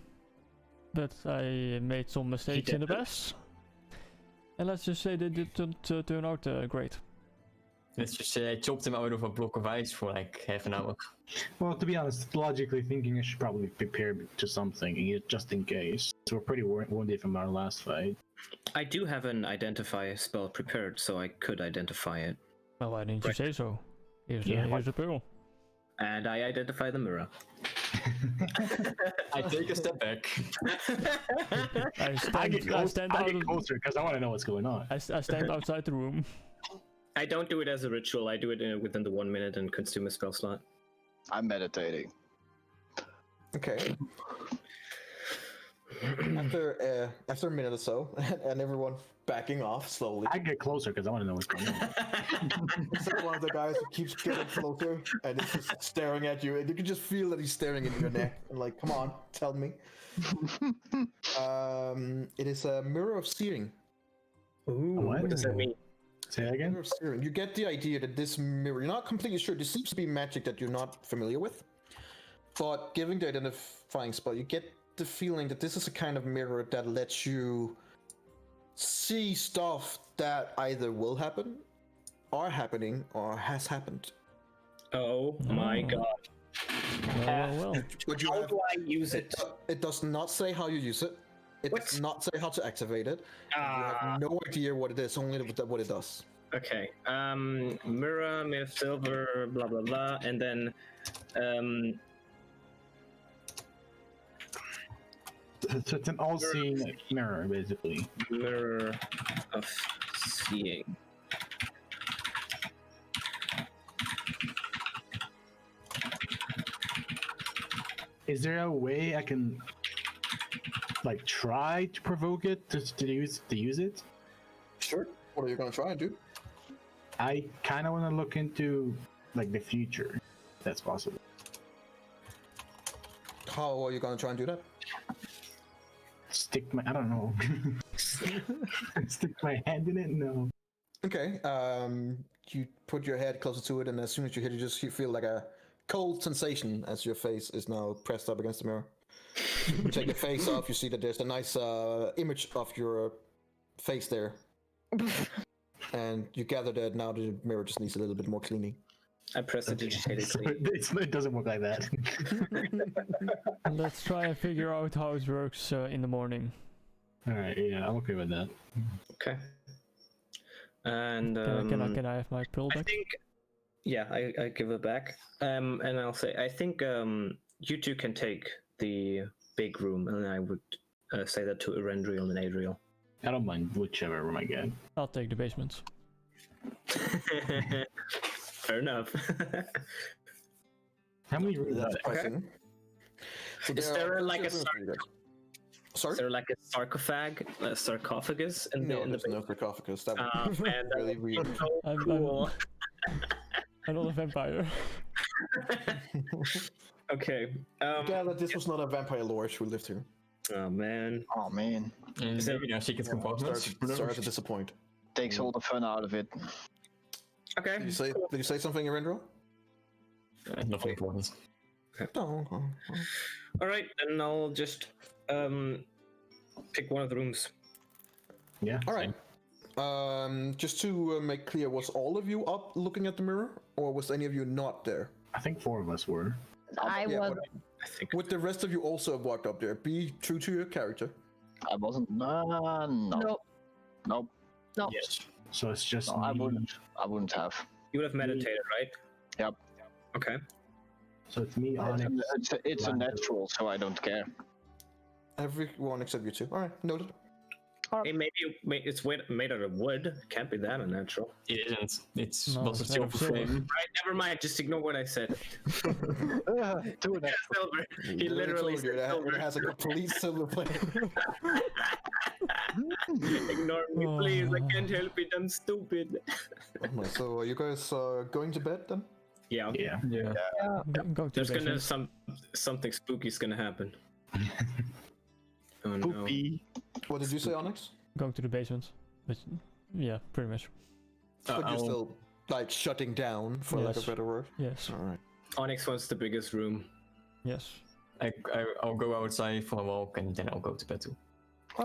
But I made some mistakes in the past. And let's just say they didn't turn out great. Let's just say I chopped him out of a block of ice for like half an hour. Well, to be honest, logically thinking, I should probably prepare to something just in case. So we're pretty wounded from our last fight. I do have an identify spell prepared, so I could identify it. Well, why didn't you say so? Here's the pearl. And I identify the mirror. I take a step back. I get closer because I want to know what's going on. I stand outside the room. I don't do it as a ritual. I do it within the 1 minute and consume a spell slot. I'm meditating. Okay. After a minute or so, and everyone backing off slowly, I get closer because I want to know what's going on. except one of the guys who keeps getting closer and is just staring at you, and you can just feel that he's staring into your neck and like, come on, tell me. It is a mirror of seeing. Ooh, What? what does that mean? Say that again. Mirror of seeing. You get the idea that this mirror, you're not completely sure. This seems to be magic that you're not familiar with, but given the identifying spell, you get the feeling that this is a kind of mirror that lets you see stuff that either will happen, are happening, or has happened. Oh my god. Well. But you How have, do I use it? it does not say how you use it. It What? does not say how to activate it. You have no idea what it is, only what it does. Okay. Mirror made of silver, blah blah blah, and then So it's an all-seeing mirror, basically. mirror of seeing. Is there a way I can, like, try to provoke it to use it? Sure. What are you gonna try and do? I kind of want to look into, like, the future, if that's possible. How are you gonna try and do that? I don't know. Stick my hand in it? No. Okay. You put your head closer to it, and as soon as you hit it, you feel like a cold sensation as your face is now pressed up against the mirror. You take your face off, you see that there's a nice image of your face there. And you gather that now the mirror just needs a little bit more cleaning. I press it digitally. So it doesn't work like that. Let's try and figure out how it works in the morning. Alright, yeah, I'm okay with that. Okay. And Can I have my pill I back? think, yeah, I give it back. And I'll say, I think you two can take the big room, and I would say that to Erendriel and Adriel. I don't mind whichever room I get. I'll take the basements. Fair enough. How many rooms That's are pressing. So Is there like a Sorry? Is there like a sarcophagus in the No, in the there's no sarcophagus. That would Oh man, be really weird. so I'm- cool. I'm not a vampire. Okay. Yeah, that this was not a vampire lord who lived here. Oh man. Oh man, And there- maybe now secret compartments. Sorry to disappoint. takes all the fun out of it. Okay. Did you say something, Erendriel? Nothing important. No. All right, then I'll just pick one of the rooms. Yeah. All right. Just to make clear, was all of you up looking at the mirror, or was any of you not there? I think 4 of us were. I Yeah, was. but I think. would the rest of you also have walked up there? Be true to your character. I wasn't. No. No. Nope. No. Yes. So it's just No, I me. wouldn't. I wouldn't have. You would have meditated, right? Yep. Okay. So it's me, Onyx. It's a Lando. natural, so I don't care. Everyone except you two. All right, noted. Hey, maybe it's made out of wood. It can't be that unnatural. It isn't. It's No, lots of it's made of silver silver. flame. Right, never mind. Just ignore what I said. Do it. Silver. He literally said it silver. has a complete silver plate. Ignore me, please. I can't help it. I'm stupid. So are you guys going to bed then? Yeah. Yeah. Yeah. I'm going to There's the gonna basement. something spooky's gonna happen. Oh no. Poopy. What did you say, Onyx? Going to the basement. But yeah, pretty much. But you're I'll- still like shutting down, for lack of Yes. a better word. Yes. All right. Onyx wants the biggest room. Yes. I'll go outside for a walk and then I'll go to bed too.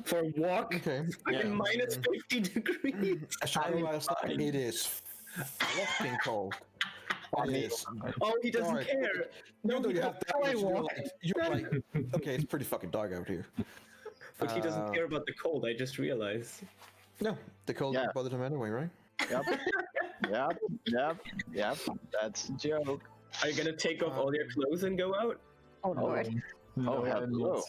For a walk? Okay. Fucking minus 50 degrees. I shot you last night. It is fucking cold. It is. Oh, he doesn't Dark. care. No, he you have doesn't that much care. light. You're like, okay, it's pretty fucking dark out here. But he doesn't care about the cold. I just realized. No, the cold Yeah. bothered him anyway, right? Yep. Yep. That's a joke. Are you gonna take off all your clothes and go out? Oh lord. Oh, hell no.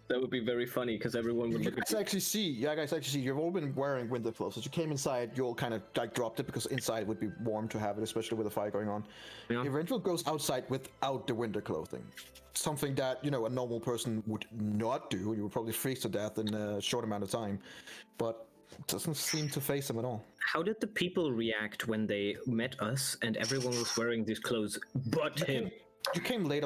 That would be very funny because everyone would You look at guys actually see, you've all been wearing winter clothes. As you came inside, you all kind of like dropped it because inside it would be warm to have it, especially with the fire going on. Yeah. Eventually goes outside without the winter clothing. Something that, you know, a normal person would not do. You would probably freeze to death in a short amount of time. But it doesn't seem to face them at all. How did the people react when they met us and everyone was wearing these clothes but him? You came late.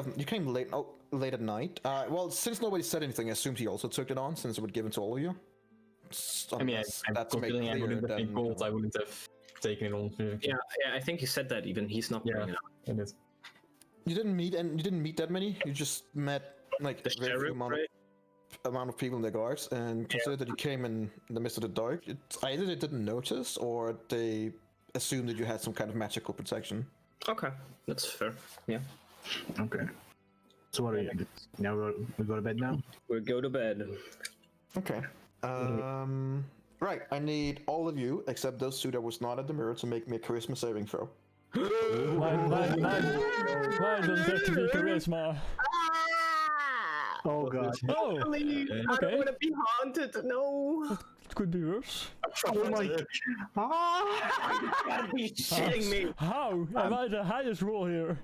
Late at night. Well, since nobody said anything, I assumed he also took it on, since it would give it to all of you. I mean, I'm considering I wouldn't have been cold. I wouldn't have taken it on. Yeah, I think he said that even. He's not bringing it up. It is. You didn't meet that many. You just met like The a very sheriff, few right? amount of people in the guards, and consider that you came in the midst of the dark. Either they didn't notice, or they assumed that you had some kind of magical protection. Okay, that's fair. Yeah. Okay. So what are you? Now we go to bed now. We'll go to bed. Okay. Right. I need all of you, except those two that was not at the mirror, to make me a charisma saving throw. Mine doesn't have to be charisma. Oh god. Oh, I don't okay. want to be haunted. No. It could be worse. Oh my. Ah! You gotta be shitting me. How? Am I the highest roll here?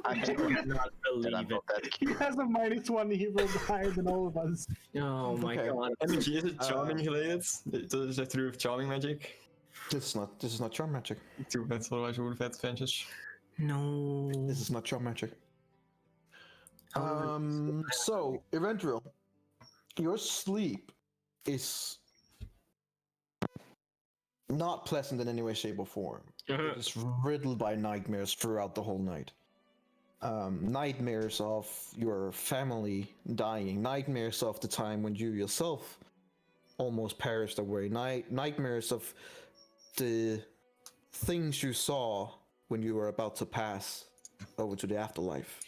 I did Not that believe I'm it. not that He cute. has a -1. He rolled higher than all of us. Oh my Okay. god. Energy, is it charming related? Does it have to do with charming magic? This is not charm magic. Too bad, otherwise we would have had advantage. No. This is not charm magic. Oh, So, Eventual, your sleep is not pleasant in any way, shape, or form. It's riddled by nightmares throughout the whole night. Nightmares of your family dying, nightmares of the time when you yourself almost perished away, nightmares of the things you saw when you were about to pass over to the afterlife.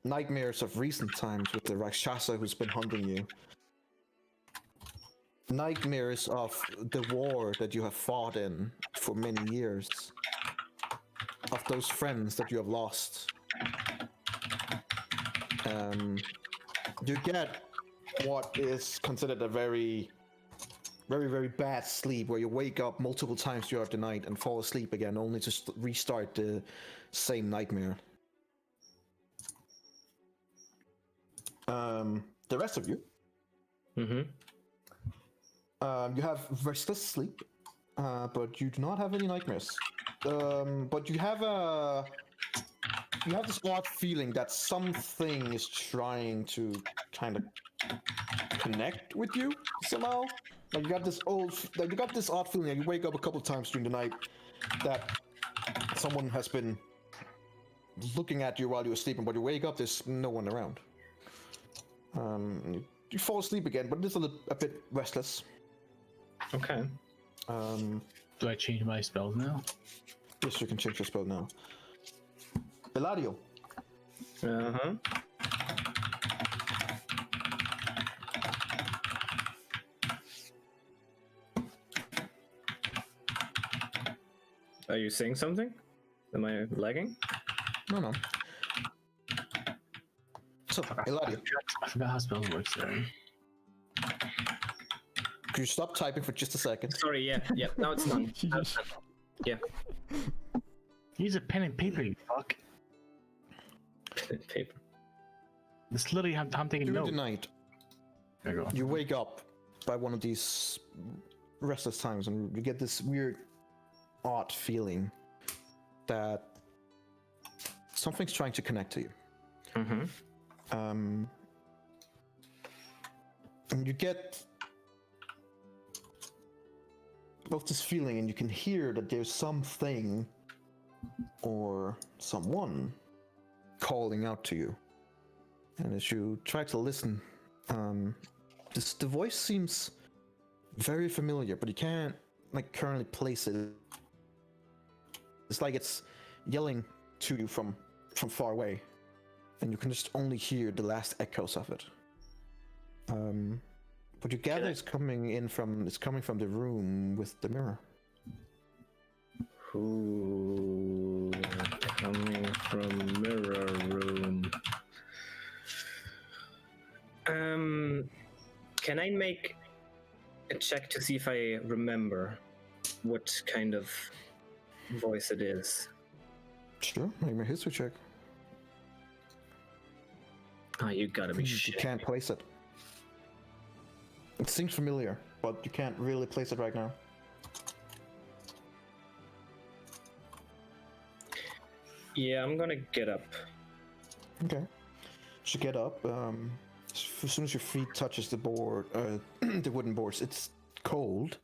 Nightmares of recent times with the Rakshasa who's been hunting you. Nightmares of the war that you have fought in for many years. Of those friends that you have lost. You get what is considered a very, very, very bad sleep, where you wake up multiple times throughout the night and fall asleep again, only to restart the same nightmare. The rest of you, you have restless sleep, but you do not have any nightmares. But you have this odd feeling that something is trying to kind of connect with you somehow. Like you got this odd feeling that you wake up a couple of times during the night that someone has been looking at you while you were sleeping, but you wake up, there's no one around. You fall asleep again, but it's a bit restless. Okay. Do I change my spells now? Yes, you can change your spell now. Eladio. Uh-huh. Are you saying something? Am I lagging? No. So, Eladio, I forgot how spells work. Sorry. could you stop typing for just a second? Sorry, yeah. Now it's done. Now it's done. Yeah. Use a pen and paper, you fuck. Paper. It's literally I'm taking During notes. the night, There you go. you wake up by one of these restless times, and you get this weird, odd feeling that something's trying to connect to you. And you get both this feeling, and you can hear that there's something or someone calling out to you. And as you try to listen, the voice seems very familiar, but you can't currently place it. It's like it's yelling to you from far away, and you can just only hear the last echoes of it. But you gather it's coming from the room with the mirror. Ooh, coming from mirror room. Can I make a check to see if I remember what kind of voice it is? Sure, make me a history check. Oh, you gotta be You shitting. can't place it. It seems familiar, but you can't really place it right now. Yeah, I'm gonna get up. Okay. You get up. As soon as your feet touches the board, the wooden boards, it's cold,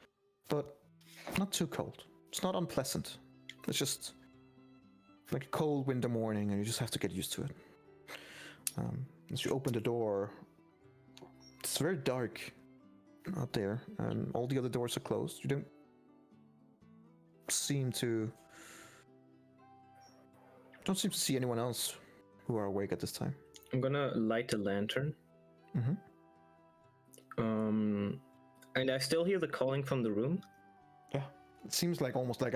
but not too cold. It's not unpleasant. It's just like a cold winter morning, and you just have to get used to it. As you open the door, it's very dark out there, and all the other doors are closed. You don't seem to see anyone else who are awake at this time. I'm gonna light a lantern. Mm-hmm. And I still hear the calling from the room. Yeah, it seems like almost like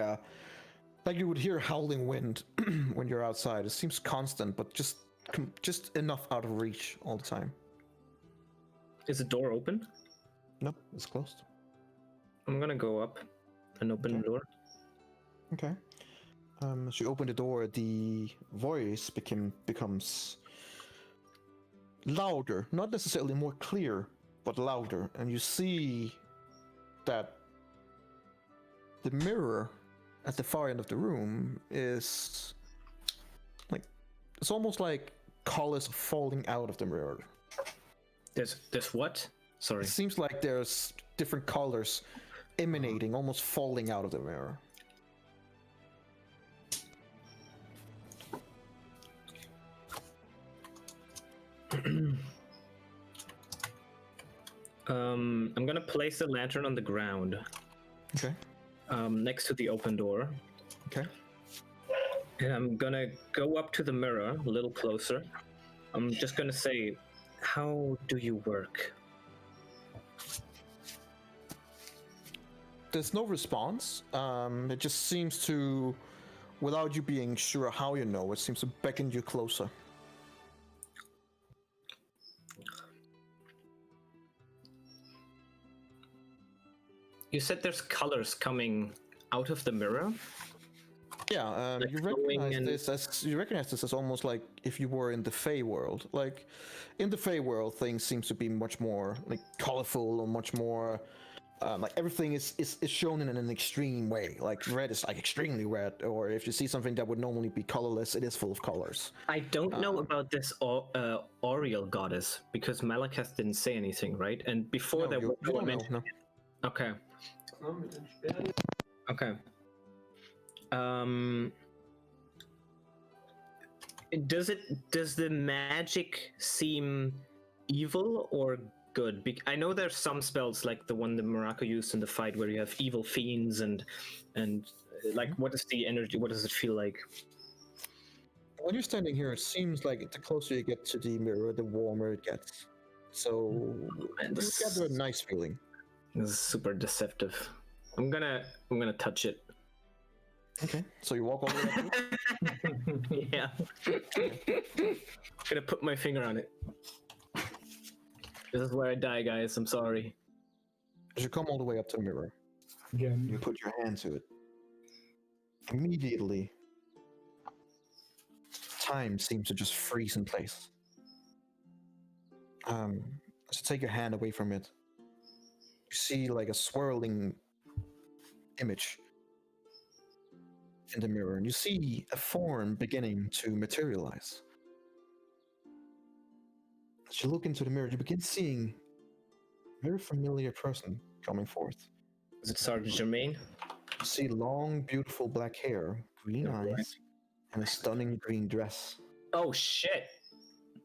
you would hear howling wind when you're outside. It seems constant, but just enough out of reach all the time. Is the door open? Nope, it's closed. I'm gonna go up and open the door. Okay. As you open the door, the voice becomes louder, not necessarily more clear, but louder, and you see that the mirror at the far end of the room is like, it's almost like colors falling out of the mirror. There's what? Sorry. It seems like there's different colors emanating, almost falling out of the mirror. I'm gonna place the lantern on the ground. Okay. Next to the open door. Okay. And I'm gonna go up to the mirror a little closer. I'm just gonna say, how do you work? There's no response. It just seems to, without you being sure how you know, it seems to beckon you closer. You said there's colors coming out of the mirror? Yeah, Like you glowing recognize this as almost like if you were in the Fey world. Like in the Fey world, things seems to be much more like colorful or much more like everything is shown in an extreme way. Like red is like extremely red, or if you see something that would normally be colorless, it is full of colors. I don't know about this Oriel goddess because Malakath didn't say anything, right? And before there was you no don't know. mention. No. Okay. Okay. Does the magic seem evil or good? I know there's some spells like the one that Morocco used in the fight where you have evil fiends and like what is the energy? What does it feel like? When you're standing here, it seems like the closer you get to the mirror, the warmer it gets. So And you gather a nice feeling. This is super deceptive. I'm gonna touch it. Okay. So you walk all the way up to it? Yeah. Gonna put my finger on it. This is where I die, guys. I'm sorry. As you come all the way up to the mirror, Again, you put your hand to it. Immediately, time seems to just freeze in place. As you take your hand away from it, you see like a swirling image in the mirror, and you see a form beginning to materialize. As you look into the mirror, you begin seeing a very familiar person coming forth. Is it Sergeant Germain? You see long, beautiful black hair, green Oh, boy. eyes, and a stunning green dress. Oh shit!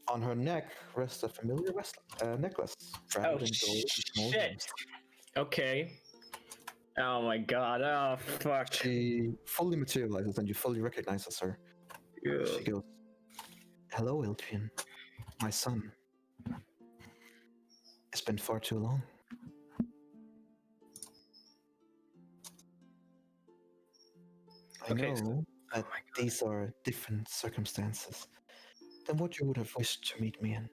On her neck rests a familiar necklace. Oh wrapped in gold and small shit! gems. Okay. Oh my god! Oh fuck! She fully materializes, and you fully recognize her. Yeah. She goes, "Hello, Iltrian, my son. It's been far too long." I Okay, know that my these are different circumstances than what you would have wished to meet me in.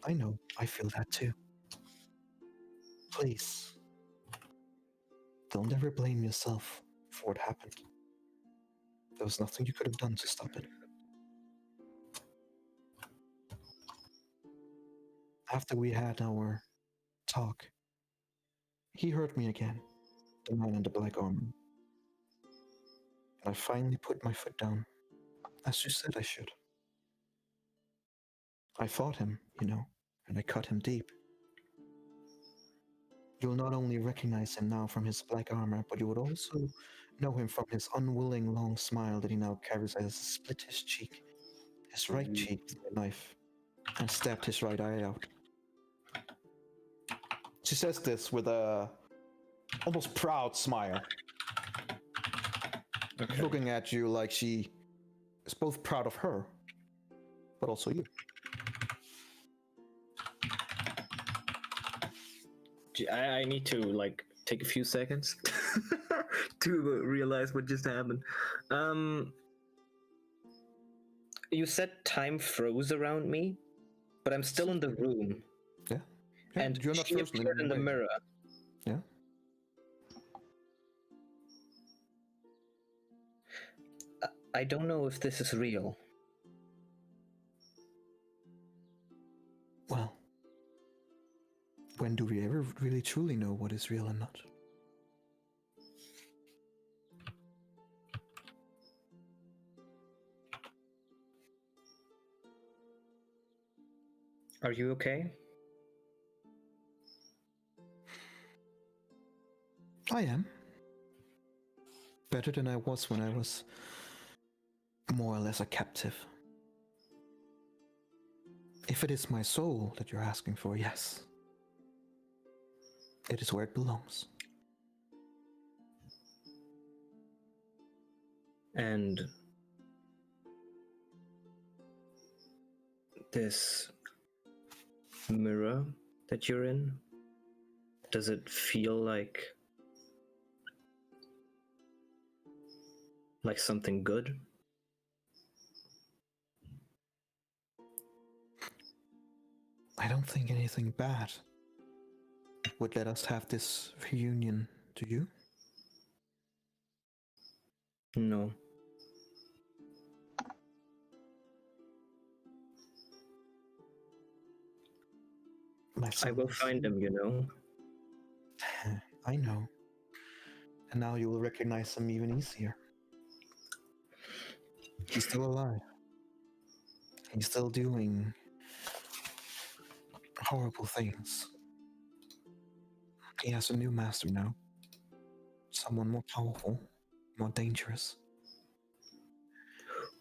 I know, I feel that too. Please, don't ever blame yourself for what happened. There was nothing you could have done to stop it. After we had our talk, he hurt me again, the man in the black armor. I finally put my foot down, as you said I should. I fought him, you know, and I cut him deep. You'll not only recognize him now from his black armor, but you would also know him from his unwilling long smile that he now carries as he split his cheek, his right cheek with a knife, and stabbed his right eye out. She says this with a almost proud smile, looking at you like she is both proud of her, but also you. I need to like take a few seconds to realize what just happened. You said time froze around me, but I'm still in the room. Yeah. And you're not she frozen appeared in the way. mirror. Yeah. I don't know if this is real. Well, when do we ever really truly know what is real and not? Are you okay? I am. Better than I was when I was more or less a captive. If it is my soul that you're asking for, yes. It is where it belongs. And this mirror that you're in, does it feel like something good? I don't think anything bad would let us have this reunion, do you? No. I will find him, you know. I know. And now you will recognize him even easier. He's still alive. He's still doing horrible things. He has a new master now. Someone more powerful, more dangerous.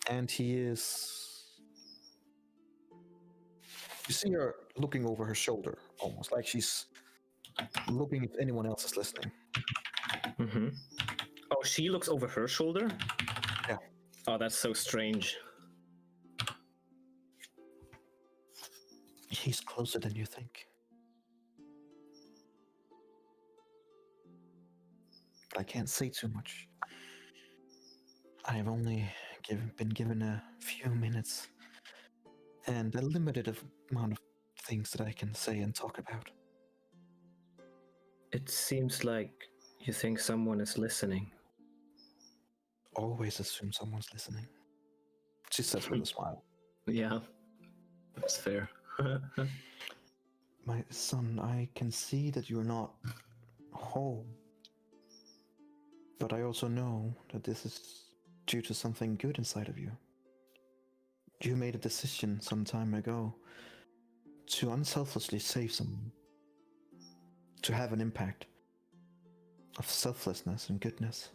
And he is... You see her looking over her shoulder, almost like she's looking if anyone else is listening. Mm-hmm. Oh, she looks over her shoulder? Yeah. Oh, that's so strange. He's closer than you think. But I can't say too much. I have only been given a few minutes and a limited amount of things that I can say and talk about. It seems like you think someone is listening. Always assume someone's listening. She says with a smile. Yeah, that's fair. My son, I can see that you're not whole. But I also know that this is due to something good inside of you. You made a decision some time ago to unselfishly save someone. To have an impact of selflessness and goodness.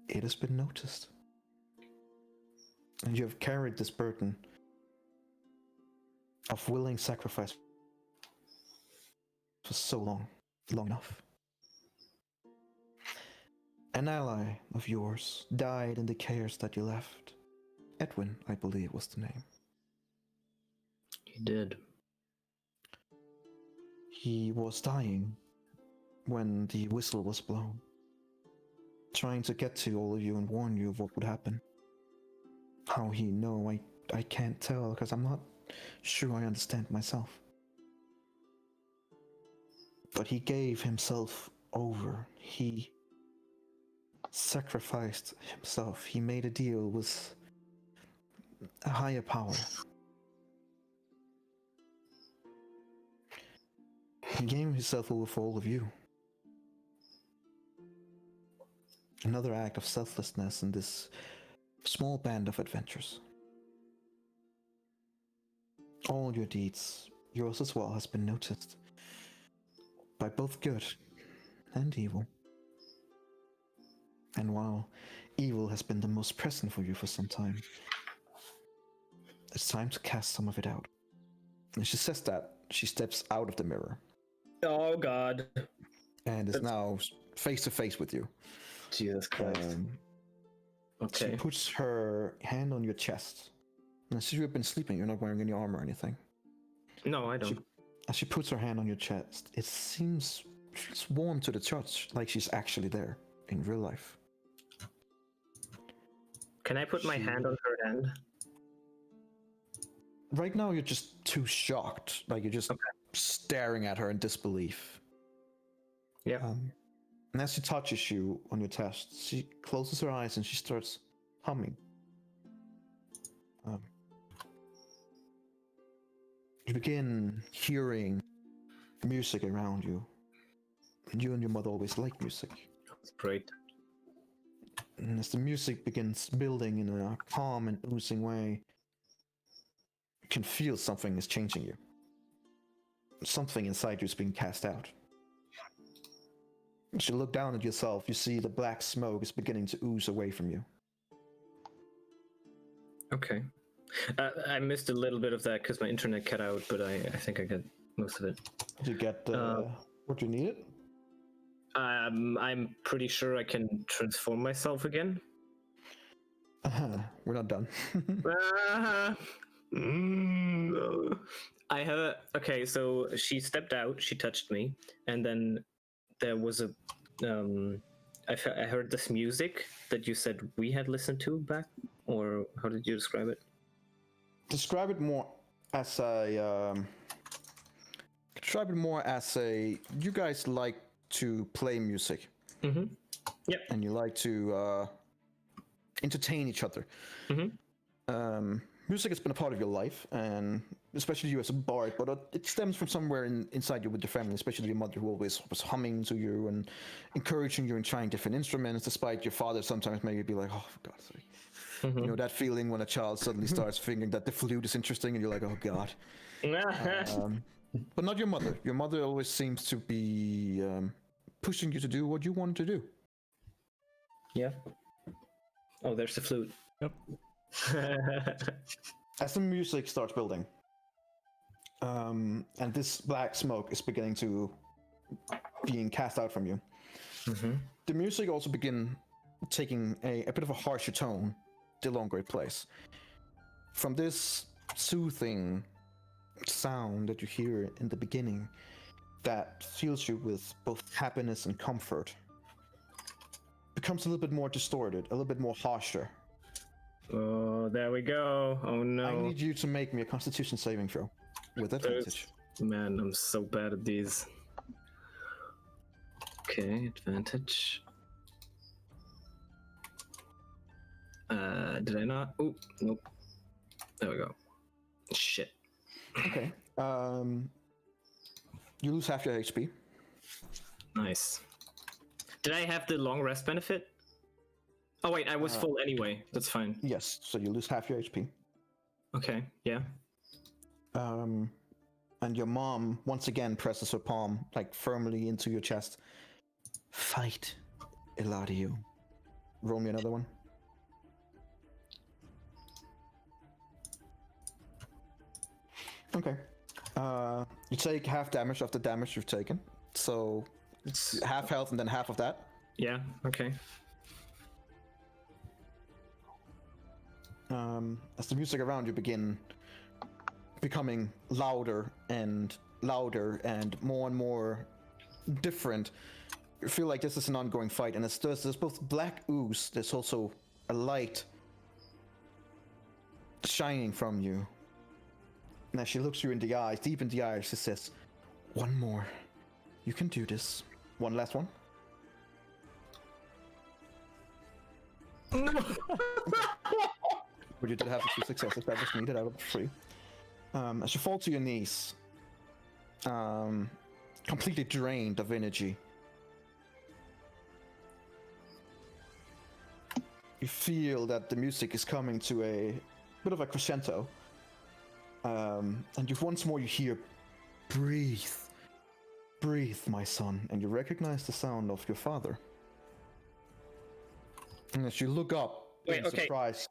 It has been noticed. And you have carried this burden of willing sacrifice for so long enough. An ally of yours died in the chaos that you left. Edwin, I believe, was the name. He did. He was dying when the whistle was blown. Trying to get to all of you and warn you of what would happen. How he know, I can't tell because I'm not sure I understand myself. But he gave himself over. He sacrificed himself. He made a deal with a higher power. He gave himself over for all of you. Another act of selflessness in this small band of adventurers. All your deeds, yours as well, has been noticed by both good and evil. And while evil has been the most present for you for some time, it's time to cast some of it out. And she says that, she steps out of the mirror. Oh God. And is now face to face with you. Jesus Christ. She Okay. puts her hand on your chest. And since you've been sleeping, you're not wearing any armor or anything. No, I don't. As she puts her hand on your chest, it seems she's warm to the touch, like she's actually there in real life. Can I put my hand on her hand? Right now, you're just too shocked. Like, you're just staring at her in disbelief. Yeah. And as she touches you on your chest, she closes her eyes and she starts humming. You begin hearing music around you. And you and your mother always liked music. That's great. And as the music begins building in a calm and oozing way, you can feel something is changing you. Something inside you is being cast out. As you look down at yourself, you see the black smoke is beginning to ooze away from you. Okay. I missed a little bit of that because my internet cut out, but I think I got most of it. Did you get what you needed? I'm pretty sure I can transform myself again. We're not done. I heard. Okay, so she stepped out. She touched me, and then there was a. I heard this music that you said we had listened to back, or how did you describe it? Describe it more as a. Describe it more as a. You guys like to play music. Mm-hmm. Yep. And you like to entertain each other. Mm-hmm. Music has been a part of your life, and especially you as a bard, but it stems from somewhere inside you with your family, especially your mother who always was humming to you and encouraging you in trying different instruments, despite your father sometimes maybe be like, oh, for God's sake. Mm-hmm. You know, that feeling when a child suddenly starts thinking that the flute is interesting and you're like, oh, God. But not your mother. Your mother always seems to be pushing you to do what you want to do. Yeah. Oh, there's the flute. Yep. As the music starts building, and this black smoke is beginning to being cast out from you, the music also begin taking a bit of a harsher tone the longer it plays. From this soothing sound that you hear in the beginning that fills you with both happiness and comfort becomes a little bit more distorted, a little bit more harsher. Oh, there we go. Oh no. I need you to make me a Constitution saving throw with advantage. Man, I'm so bad at these. Okay, advantage. Did I not? Oh, nope. There we go. Shit. Okay. You lose half your HP. Nice. Did I have the long rest benefit? Oh wait, I was full anyway. That's fine. Yes, so you lose half your HP. Okay, yeah. And your mom once again presses her palm like firmly into your chest. Fight, Eladio. Roll me another one. Okay. You take half damage of the damage you've taken. So it's half health and then half of that. Yeah, okay. As the music around you begin becoming louder and more and more different, you feel like this is an ongoing fight, and there's both black ooze, there's also a light shining from you. And as she looks you in the eyes, deep in the eyes, she says, one more You can do this. One last one. No. But you did have the 2 successes. That was needed out of the 3. As you fall to your knees, completely drained of energy, you feel that the music is coming to a bit of a crescendo, and once more you hear, "Breathe, breathe, my son," and you recognize the sound of your father. And as you look up, Wait, in okay. surprise,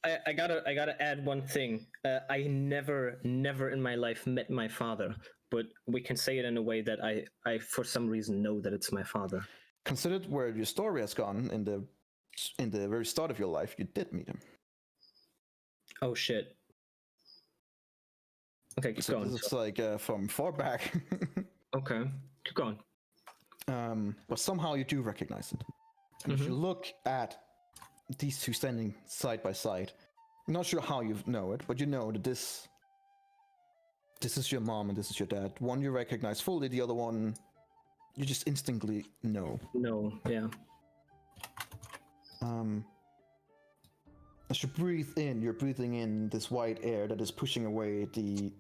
I gotta add one thing. I never in my life met my father, but we can say it in a way that I for some reason know that it's my father. considered where your story has gone in the very start of your life, you did meet him. Oh shit. Okay, keep So going. this is like from far back. Okay, keep going. But somehow you do recognize it. And if you look at these two standing side by side, I'm not sure how you know it, but you know that this is your mom and this is your dad. One you recognize fully, the other one you just instinctively know. No, yeah. As you breathe in, you're breathing in this white air that is pushing away the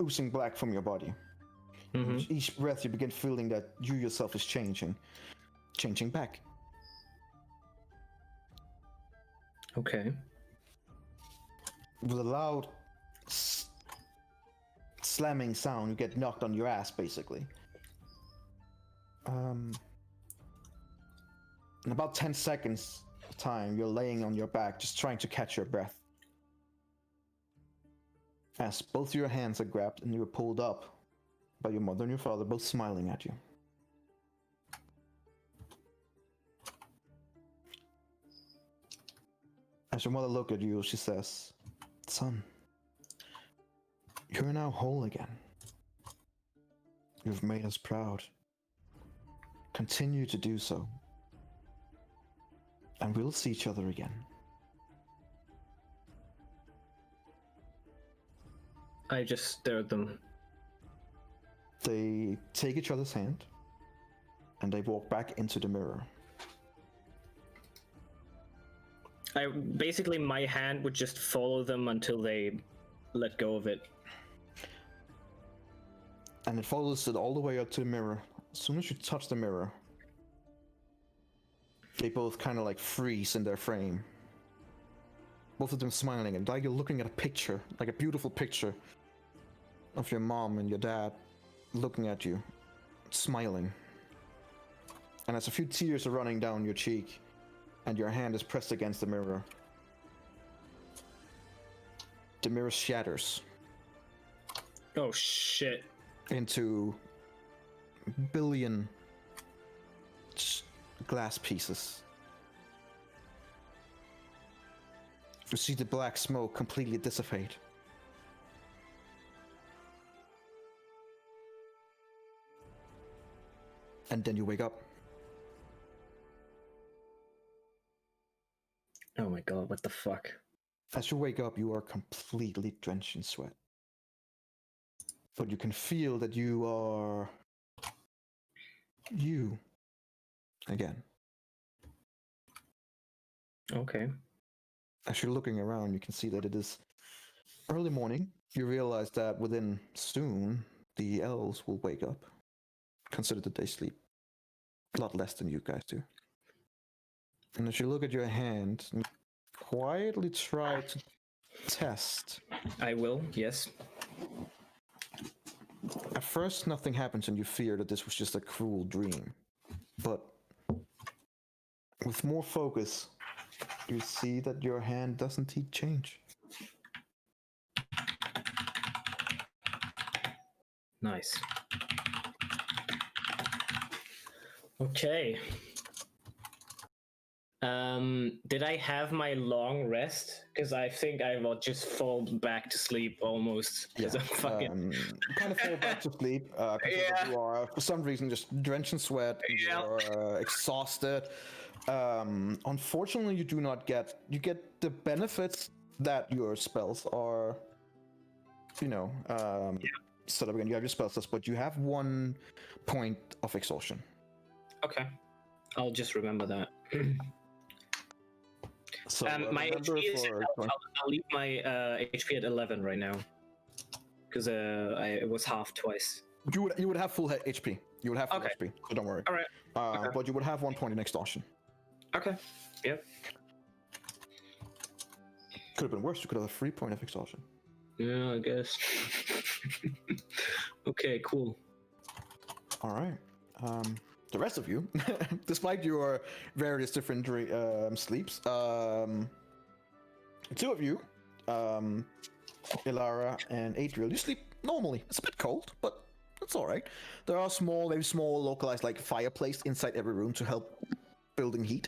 oozing black from your body. With each breath, you begin feeling that you yourself is changing back. Okay. With a loud slamming sound, you get knocked on your ass, basically. In about 10 seconds of time, you're laying on your back, just trying to catch your breath. As both your hands are grabbed and you're pulled up by your mother and your father, both smiling at you. As your mother looks at you, she says, "Son, you're now whole again. You've made us proud. Continue to do so. And we'll see each other again." I just stare at them. They take each other's hand and they walk back into the mirror. Basically my hand would just follow them until they let go of it. And it follows it all the way up to the mirror. As soon as you touch the mirror, they both kind of like freeze in their frame. Both of them smiling, and like you're looking at a picture, like a beautiful picture of your mom and your dad looking at you, smiling. And as a few tears are running down your cheek, and your hand is pressed against the mirror shatters Oh shit. into billion glass pieces. You see the black smoke completely dissipate. And then you wake up. Oh my god, what the fuck? As you wake up, you are completely drenched in sweat. But you can feel that you are you again. Okay. As you're looking around, you can see that it is early morning. You realize that within soon, the elves will wake up. Consider that they sleep a lot less than you guys do. And as you look at your hand, and quietly try to test. I will, yes. At first, nothing happens and you fear that this was just a cruel dream. But with more focus, you see that your hand does indeed change. Nice. Okay. Did I have my long rest? Because I think I will just fall back to sleep almost. Because I'm fucking. Kind of fall back to sleep. Yeah. You are, for some reason, just drenched in sweat. Yeah. You're exhausted. Unfortunately, you do not get. You get the benefits that your spells are, set up again. You have your spell slots, but you have 1 point of exhaustion. Okay. I'll just remember that. So my remember HP is. for I'll leave my HP at 11 right now. Because it was half twice. you would have full HP. You would have full Okay. HP, so don't worry. All right. Okay. But you would have 1 point in exhaustion. Okay. Yep. Could have been worse. You could have 3 point of exhaustion. Yeah, I guess. Okay, cool. All right. The rest of you, despite your various different sleeps, 2 of you, Ilara and Adriel, you sleep normally. It's a bit cold, but it's all right. There are very small localized like fireplace inside every room to help building heat.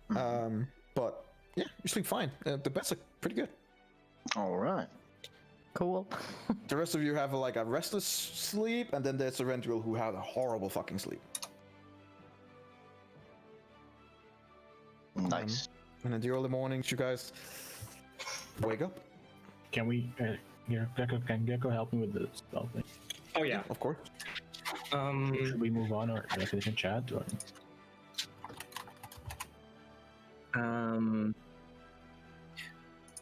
But yeah, you sleep fine. The beds are pretty good. All right. Cool. The rest of you have like a restless sleep, and then there's Erendriel who had a horrible fucking sleep. Nice. And in the early mornings, you guys wake up. Can we? Can Gecko help me with the spell thing? Oh yeah. Of course. Should we move on, or like in chat, or?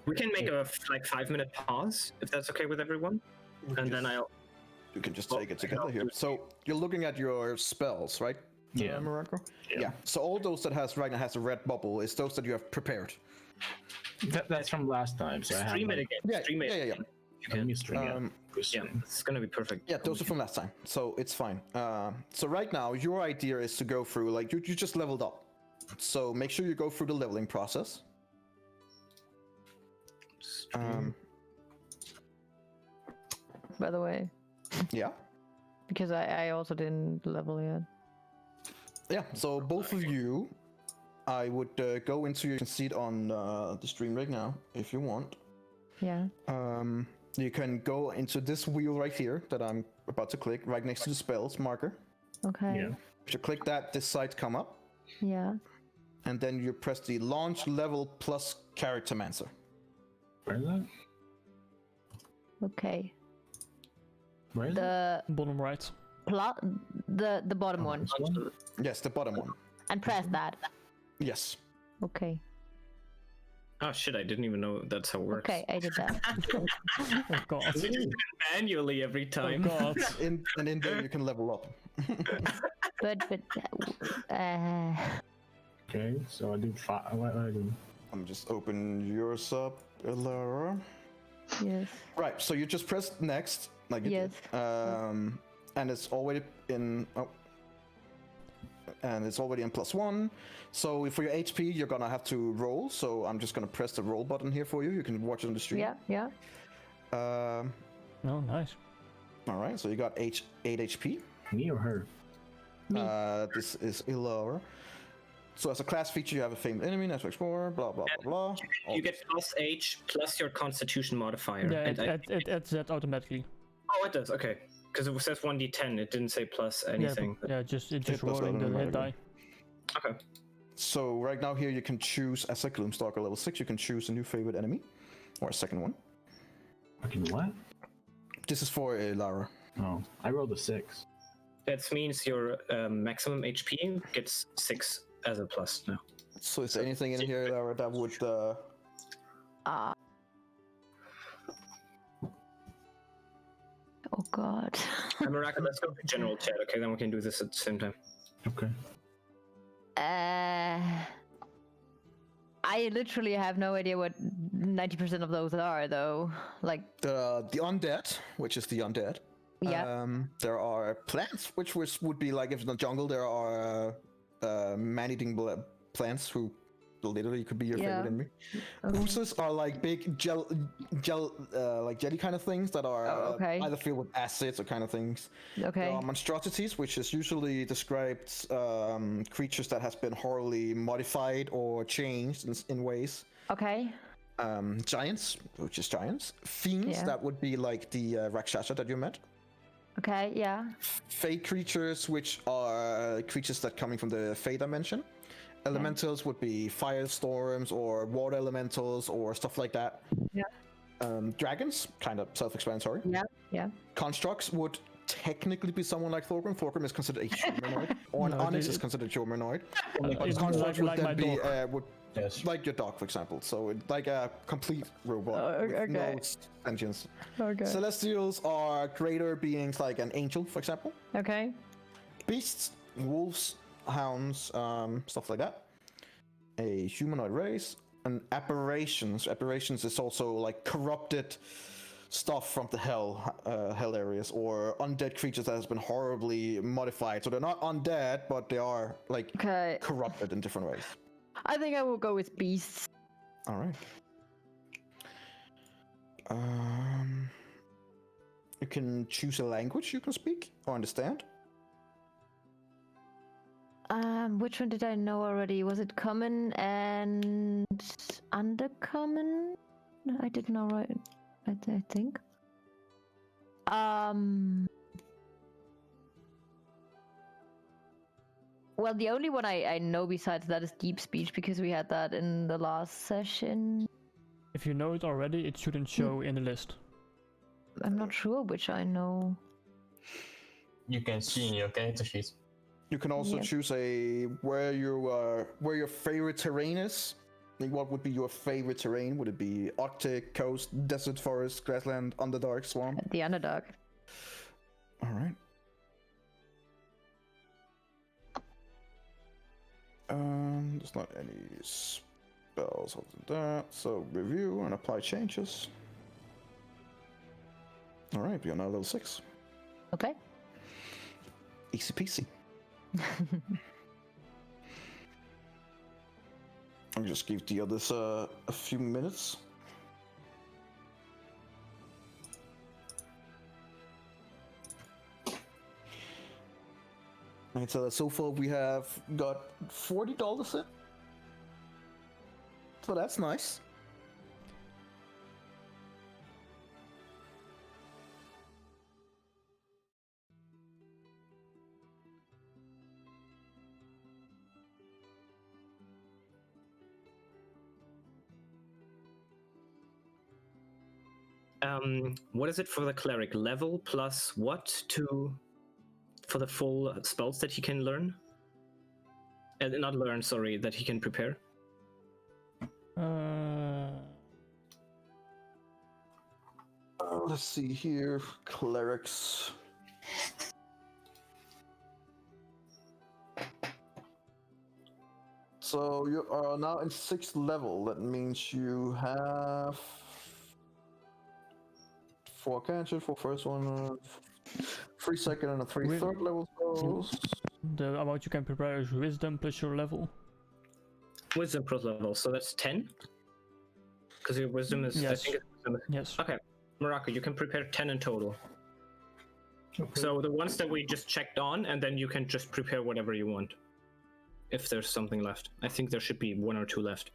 We can make a 5-minute pause if that's okay with everyone, and then I'll. You can just take it together here. So you're looking at your spells, right? Yeah. Marako? Yeah. So all those that has right now has a red bubble is those that you have prepared. That's from last time. So Stream I it have, again. Yeah, Stream it. yeah. Let me stream it. Yeah, it's gonna be perfect. Yeah, those are from last time, so it's fine. So right now, your idea is to go through, like, you just leveled up. So make sure you go through the leveling process. By the way, Yeah. because I also didn't level yet. Yeah, so both of you, I would go into, you can see it on the stream right now, if you want. Yeah. You can go into this wheel right here that I'm about to click, right next to the spells marker. Okay. Yeah. If you click that, this site come up, Yeah. and then you press the launch level plus charactermancer. Where is that? Okay. Where is it? The Bottom right. the bottom one, This one? Yes, the bottom one. and press that. Yes. Okay. Oh shit! I didn't even know that's how it works. Okay, I did that. Oh god. We just do it manually every Oh time. god. And in there you can level up. but Okay, so I do 5. What do I do? I'm just open yours up, Ilara. yes. Right, so you just press next, like you Yes. did. And it's already in. Oh. And it's already in +1. So for your HP, you're gonna have to roll. So I'm just gonna press the roll button here for you. You can watch it on the stream. Yeah. Yeah. Oh, nice. All right, so you got 8 HP. Me or her? Me. This is Ilara. So as a class feature, you have a famed enemy, natural explorer, blah blah blah blah. You get +H plus your Constitution modifier. Yeah, and it adds that automatically. Oh, it does. Okay, because it says 1d10. It didn't say plus anything. Yeah, it's just plus rolling the hit die. Okay. So right now here you can choose, as a Gloomstalker level 6, you can choose a new favorite enemy, or a second one. Fucking what? This is for Ilara. Oh, I rolled a 6. That means your maximum HP gets 6 as a plus now. So is there anything in here, Ilara, that would... Oh god. Maraka, let's go to general chat, okay? Then we can do this at the same time. Okay. I literally have no idea what 90% of those are, though. Like, The undead, which is the undead. yeah. There are plants, which would be like, if in the jungle, there are man-eating plants who literally could be your favorite enemy. Okay. Oozes are like big like jelly kind of things that are okay. either filled with acids or kind of things. Okay. There are monstrosities, which is usually described creatures that has been horribly modified or changed in ways. Okay. Giants, which is giants. Fiends, Yeah. that would be like the Rakshasa that you met. Okay. Yeah. Fey creatures, which are creatures that coming from the Fey dimension. Elementals would be firestorms or water elementals or stuff like that. Yeah. Dragons, kind of self-explanatory. Yeah. Constructs would technically be someone like Thorgrim. Thorgrim is considered a humanoid, or an No, Onyx it- is considered a humanoid. It's But constructs would like then my be dog. Yes. like your dog, for example. So like a complete robot with no okay. sentience. Okay. Celestials are greater beings like an angel, for example. Okay. Beasts, wolves, hounds, stuff like that. A humanoid race. And aberrations. Aberrations is also like corrupted stuff from the hell areas, or undead creatures that has been horribly modified. So they're not undead, but they are like Okay. corrupted in different ways. I think I will go with beasts. All right. You can choose a language you can speak or understand. Which one did I know already? Was it common and undercommon? I didn't know, right? I think. Well, the only one I know besides that is deep speech, because we had that in the last session. If you know it already, it shouldn't show in the list. I'm not sure which I know. You can see in your character sheet. You can also Yep. choose where your favorite terrain is. Like, what would be your favorite terrain? Would it be Arctic, coast, desert, forest, grassland, underdark, swamp? The Underdog. All right. There's not any spells other than that. So review and apply changes. All right, you're now level 6. Okay. Easy peasy. I'll just give the others a few minutes. Right, so far we have got $40 in. So that's nice. What is it for the cleric? Level plus what for the full spells that he can learn? Not learn, sorry, that he can prepare. Let's see here, clerics. So you are now in 6th level. That means you have 4 cantrips, 4 first one, 3 second, and a 3 Really? third level spells. The amount you can prepare is wisdom plus your level. Wisdom plus level, so that's 10? Because your wisdom is, I Yes. think it's wisdom. Yes. Okay, Morocco, you can prepare 10 in total. Okay. So the ones that we just checked on, and then you can just prepare whatever you want. If there's something left. I think there should be 1 or 2 left.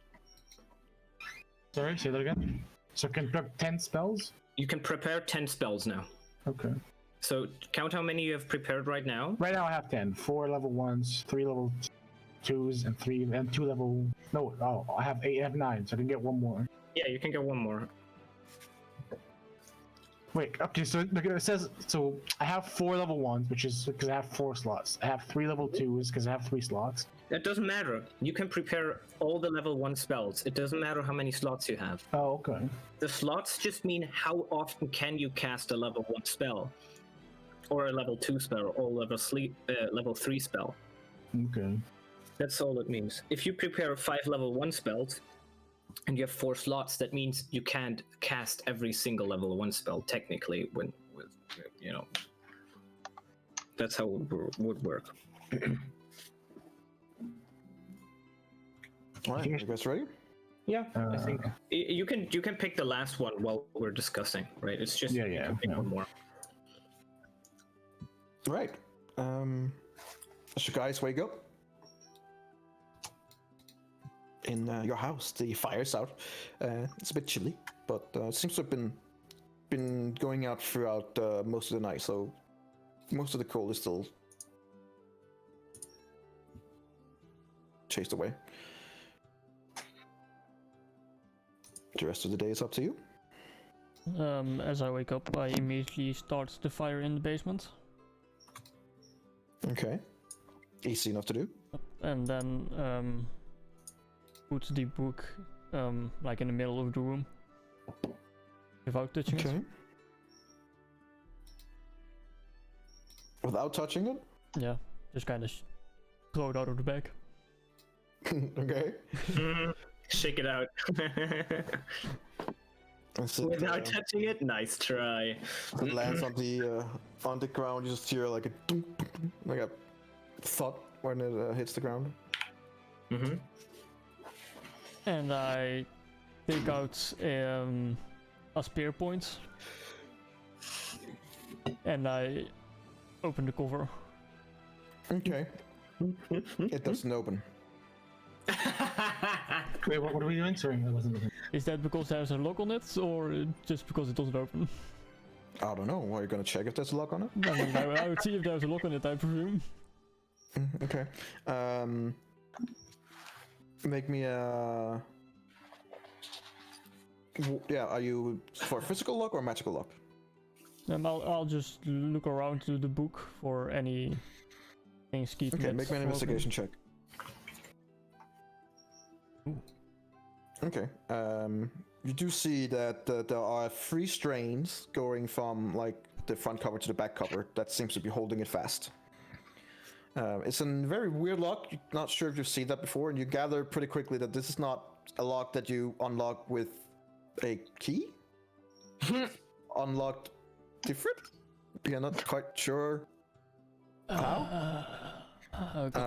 Sorry, say that again. So can prep 10 spells? You can prepare 10 spells now. Okay. So count how many you have prepared right now. Right now I have 10. 4 level 1s, 3 level 2s, and 2 level... No, I have 8, I have 9, so I can get 1 more. Yeah, you can get 1 more. Wait, okay, so look, it says... So I have 4 level 1s, which is because I have 4 slots. I have 3 level 2s, because I have 3 slots. That doesn't matter. You can prepare all the level 1 spells. It doesn't matter how many slots you have. Oh, okay. The slots just mean how often can you cast a level 1 spell. Or a level 2 spell, or level 3 spell. Okay. That's all it means. If you prepare 5 level 1 spells, and you have 4 slots, that means you can't cast every single level 1 spell, technically, That's how it would work. Alright, you guys ready? Yeah, I think you can pick the last one while we're discussing, right? It's just Yeah, you yeah, can pick yeah. one more. Right. As you guys wake up in your house, the fire's out. It's a bit chilly, but it seems to have been going out throughout most of the night, so most of the cold is still chased away. The rest of the day is up to you. As I wake up, I immediately start the fire in the basement. Okay. Easy enough to do. And then put the book like in the middle of the room without touching Okay. it. Without touching it? Yeah, just kind of throw it out of the bag. Okay. Shake it out. That's it, Without touching it? Nice try. it lands on the ground. You just hear like a dunk, like a thud when it hits the ground. Mm-hmm. And I take out a spear point. And I open the cover. Okay. It doesn't open. Wait, what are we answering? That wasn't. Is that because there's a lock on it, or just because it doesn't open? I don't know. Are you gonna check if there's a lock on it? I mean, I would see if there's a lock on it, I presume. Okay. Make me a. Yeah. Are you for a physical lock or a magical lock? I'll just look around to the book for any things keeping Okay. it Make me an from investigation check. Ooh. Okay. You do see that there are 3 strains going from like the front cover to the back cover that seems to be holding it fast. It's a very weird lock. You're not sure if you've seen that before, and you gather pretty quickly that this is not a lock that you unlock with a key. Unlocked different. You're not quite sure how. Okay.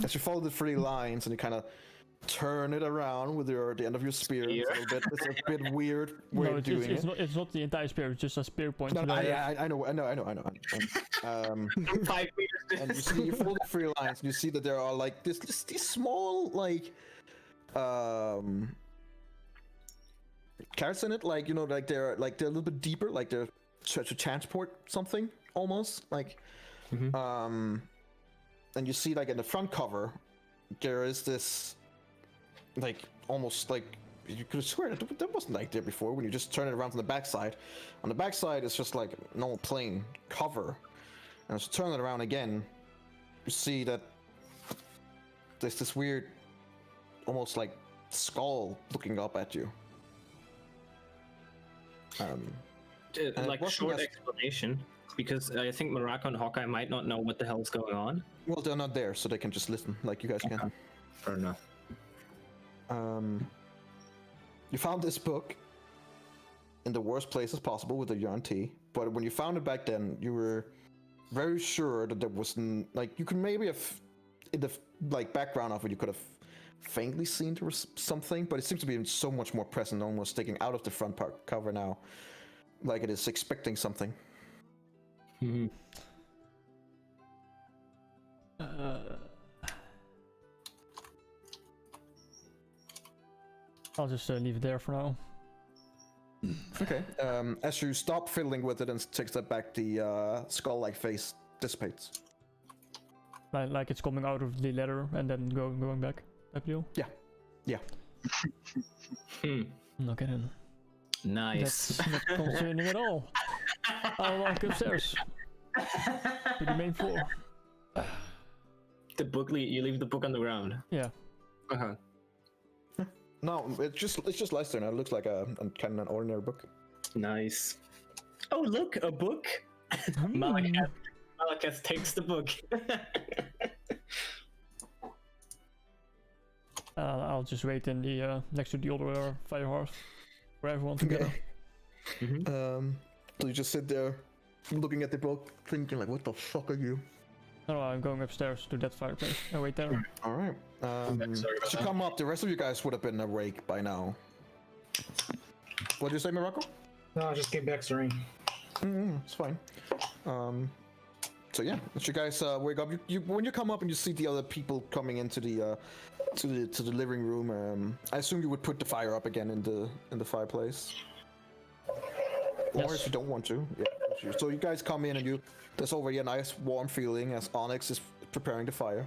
As you follow the 3 lines and you kind of turn it around with the end of your spear. It's a bit weird way of doing it. It's not the entire spear, it's just a spear point. No, I know. 5 meters. And you follow the 3 lines and you see that there are like these small like carrots in it, like like they're a little bit deeper, like they're to transport something almost like and you see like in the front cover there is this like almost like you could swear that wasn't like there before when you just turn it around on the backside. On the backside it's just like normal plain cover, and as you turn it around again you see that there's this weird almost like skull looking up at you. Like short explanation, because I think Marako and Hawkeye might not know what the hell's going on. Well, they're not there, so they can just listen like you guys can. Fair enough. You found this book in the worst places possible with the UNT, but when you found it back then, you were very sure that there wasn't like you could maybe have in the like background of it you could have faintly seen there was something, but it seems to be so much more present, almost sticking out of the front part cover now, like it is expecting something. I'll just leave it there for now. Okay. As you stop fiddling with it and take a step back, the skull-like face dissipates. Like it's coming out of the letter and then going back. That deal? Yeah. Okay then. Nice. That's not concerning at all. I'll walk upstairs to the main floor. The book, you leave the book on the ground. Yeah. Uh-huh. No, it just lies there now. It looks like a kind of an ordinary book. Nice. Oh look, a book. Malakas takes the book. I'll just wait in the next to the other fire hearth for everyone to gather. So you just sit there, looking at the book, thinking like, "What the fuck are you?" No, I'm going upstairs to that fireplace. I wait there. All right. As you come up, the rest of you guys would have been awake by now. What did you say, Morocco? No, I just came back, sorry. It's fine. So yeah, as you guys wake up, you when you come up and you see the other people coming into the to the living room, I assume you would put the fire up again in the fireplace. Or if you don't want to, yeah. Sure. So you guys come in and there's already a nice warm feeling as Onyx is preparing the fire.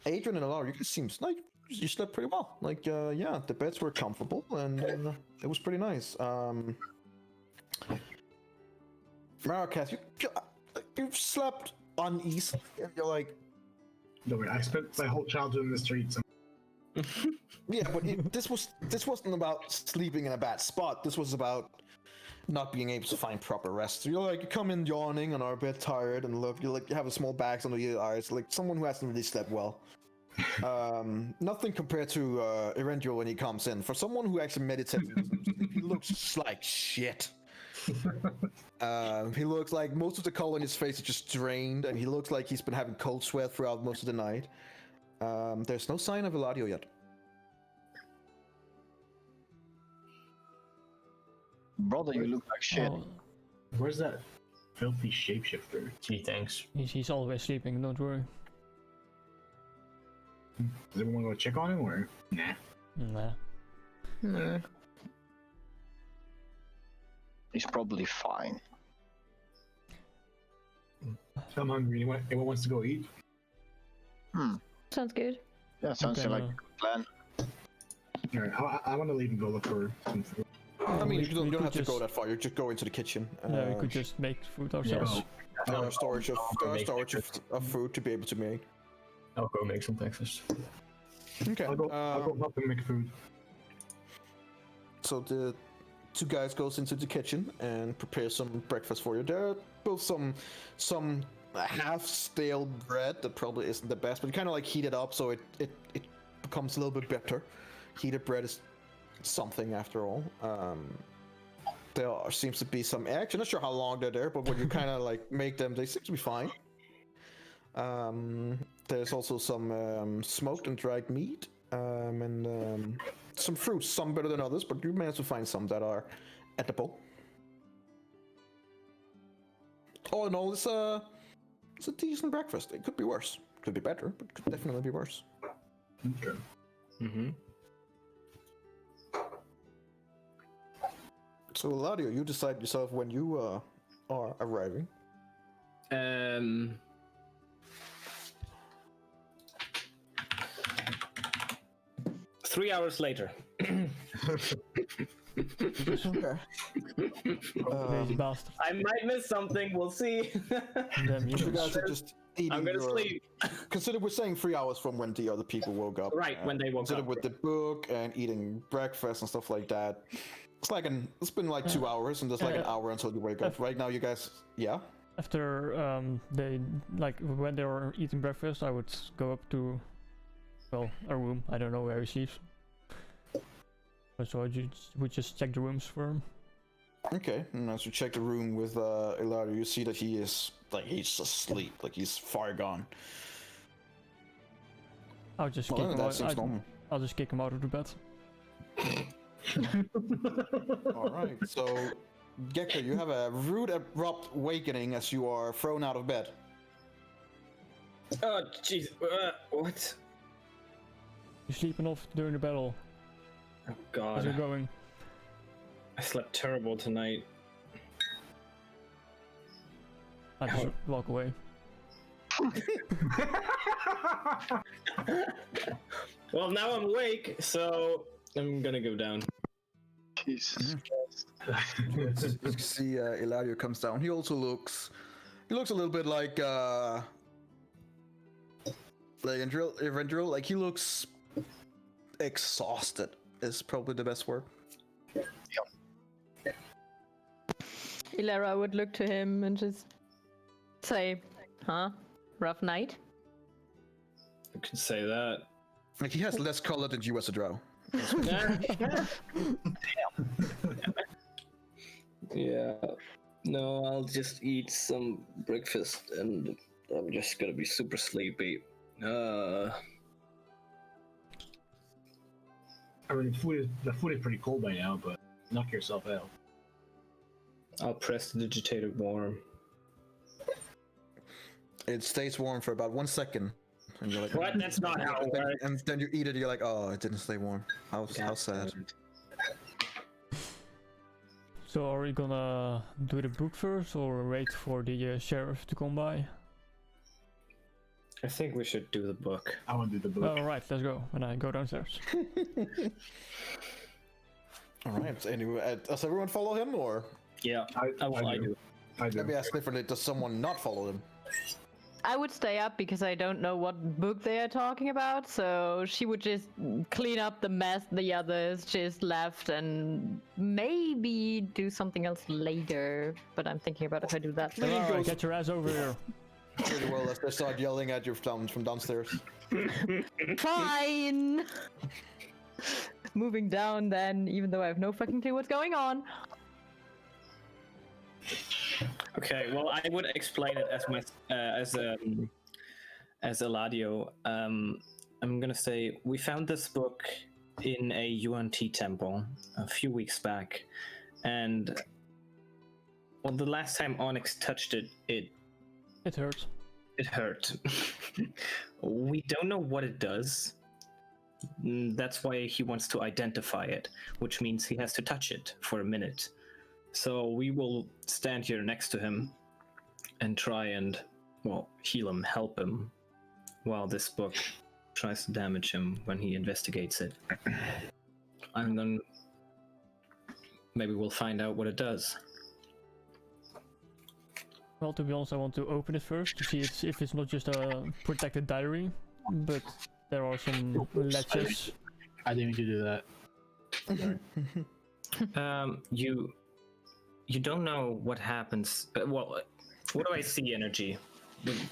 Adrian and Alara, you guys seem like you slept pretty well. Like, yeah, the beds were comfortable and it was pretty nice. Maracas, you've slept uneasily, and you're like, No, wait, I spent my whole childhood in the streets. yeah, but this wasn't about sleeping in a bad spot. This was about not being able to find proper rest. So you're like, you come in yawning and are a bit tired, and look, you have a small bags under your eyes, like someone who hasn't really slept well. Nothing compared to Erendil when he comes in. For someone who actually meditates, he looks like shit. He looks like most of the color in his face is just drained, and he looks like he's been having cold sweat throughout most of the night. There's no sign of Eladio yet. Brother, you look like shit. Oh, Where's that filthy shapeshifter? Gee, thanks. he's always sleeping, don't worry. Does everyone go check on him or nah? Nah. Hmm. He's probably fine. I'm hungry. Anyone wants to go eat? Sounds good. Yeah, sounds Okay, like a good plan. Alright, I want to leave and go look for some food. I mean, you don't could have to go just- that far. You just go into the kitchen. Yeah, we could just make food ourselves. Storage of food to be able to make. I'll go make some breakfast. Okay. I'll go help him make food. So the two guys goes into the kitchen and prepare some breakfast for you. There are both some half stale bread that probably isn't the best, but you kind of like heat it up so it becomes a little bit better. Heated bread is something after all. There seems to be some eggs. I'm not sure how long they're there, but when you kind of like make them, they seem to be fine. There's also some smoked and dried meat, and some fruits, some better than others, but you managed to find some that are edible. All in all, it's a decent breakfast. It could be worse. Could be better, but could definitely be worse. Okay. Mm-hmm. So, Eladio, you decide yourself when you are arriving. 3 hours later. Okay. Lazy bastard. I might miss something. We'll see. Damn You humans. guys are just eating. I'm gonna your- sleep. Consider we're saying 3 hours from when the other people woke up. Right, when they woke Consider up. with the book and eating breakfast and stuff like that. It's been like 2 hours, and there's like an hour until you wake up. Right now, you guys, yeah. After they when they were eating breakfast, I would go up to, well, a room. I don't know where he sleeps. So I would just check the rooms for him. Okay, and as you check the room with Eladio, you see that he's asleep, like he's far gone. I'll just Well, kick him that out. seems normal. I'll just kick him out of the bed. All right, so Gekka, you have a rude abrupt awakening as you are thrown out of bed. Oh, jeez. What? You sleeping off during the battle? Oh, How's it God. going? I slept terrible tonight. I just walk away. Well, now I'm awake, so I'm gonna go down. Jesus You see Eladio comes down. He also looks a little bit like Erendil. Like he looks exhausted is probably the best word. Ilara would look to him and just say, huh? Rough night? You can say that. Like he has less color than you as a drow. Yeah. No, I'll just eat some breakfast and I'm just gonna be super sleepy. I mean, the food is pretty cold by now, but knock yourself out. I'll press the digitator warm. It stays warm for about 1 second, and you're like, What? That's not how it works. and then you eat it. You're like, oh, it didn't stay warm. How sad. So are we gonna do the book first or wait for the sheriff to come by? I think we should do the book. I want to do the book. All right, let's go. And I go downstairs. All right. Anyway, does everyone follow him, or Yeah, I do. let me ask differently? Does someone not follow him? I would stay up because I don't know what book they are talking about, so she would just clean up the mess the others just left and maybe do something else later. But I'm thinking about if I do that. Really All right, goes get your ass over here. pretty well as they start yelling at you from downstairs. Fine! Moving down then, even though I have no fucking clue what's going on. Okay, well, I would explain it as my as Eladio. I'm gonna say we found this book in a UNT temple a few weeks back, and well, the last time Onyx touched it, It hurts. it hurt. We don't know what it does. That's why he wants to identify it, which means he has to touch it for a minute. So we will stand here next to him and try and, well, heal him, help him, while this book tries to damage him when he investigates it. And then maybe we'll find out what it does. Well, to be honest, I want to open it first to see if it's not just a protected diary, but there are some latches. I didn't mean to do that. Sorry. You don't know what happens. Well, what do I see? Energy.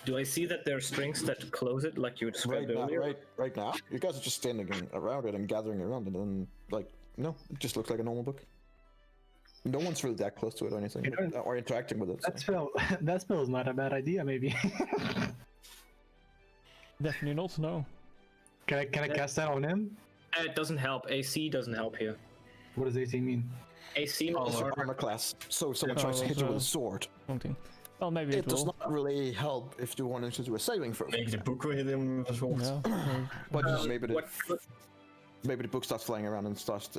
Do I see that there are strings that close it, like you described earlier? Right now, you guys are just standing around it and gathering around it, and no, it just looks like a normal book. No one's really that close to it or anything, or interacting with it. So. That spell is not a bad idea, maybe. Definitely not, no. Can I cast that on him? It doesn't help. AC doesn't help here. What does AC mean? AC Also armor class. So if someone tries to hit you with a sword, Something. Well, maybe it does will. not really help if you want to do a saving throw. Maybe the book will hit him as well. Yeah. But maybe what- maybe the book starts flying around and starts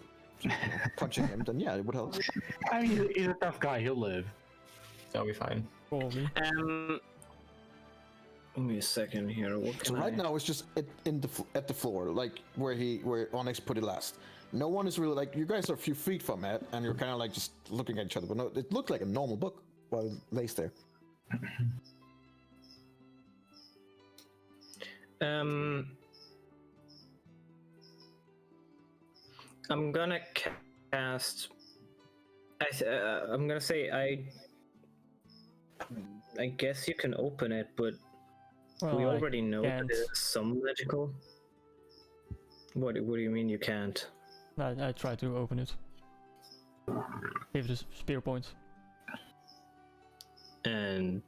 punching him. Then yeah, it would help. I mean, he's a tough guy. He'll live. That'll be fine. Probably. Give me a second here. What So can right I... now it's just at the floor, like where Onyx put it last. No one is really like, you guys are a few feet from it, and you're kind of like just looking at each other. But no, it looked like a normal book while it lays there. I'm gonna cast. I'm gonna say I guess you can open it, but Well, we I already know that can't. it's some magical. What do you mean you can't? I try to open it. Give it a spear point. And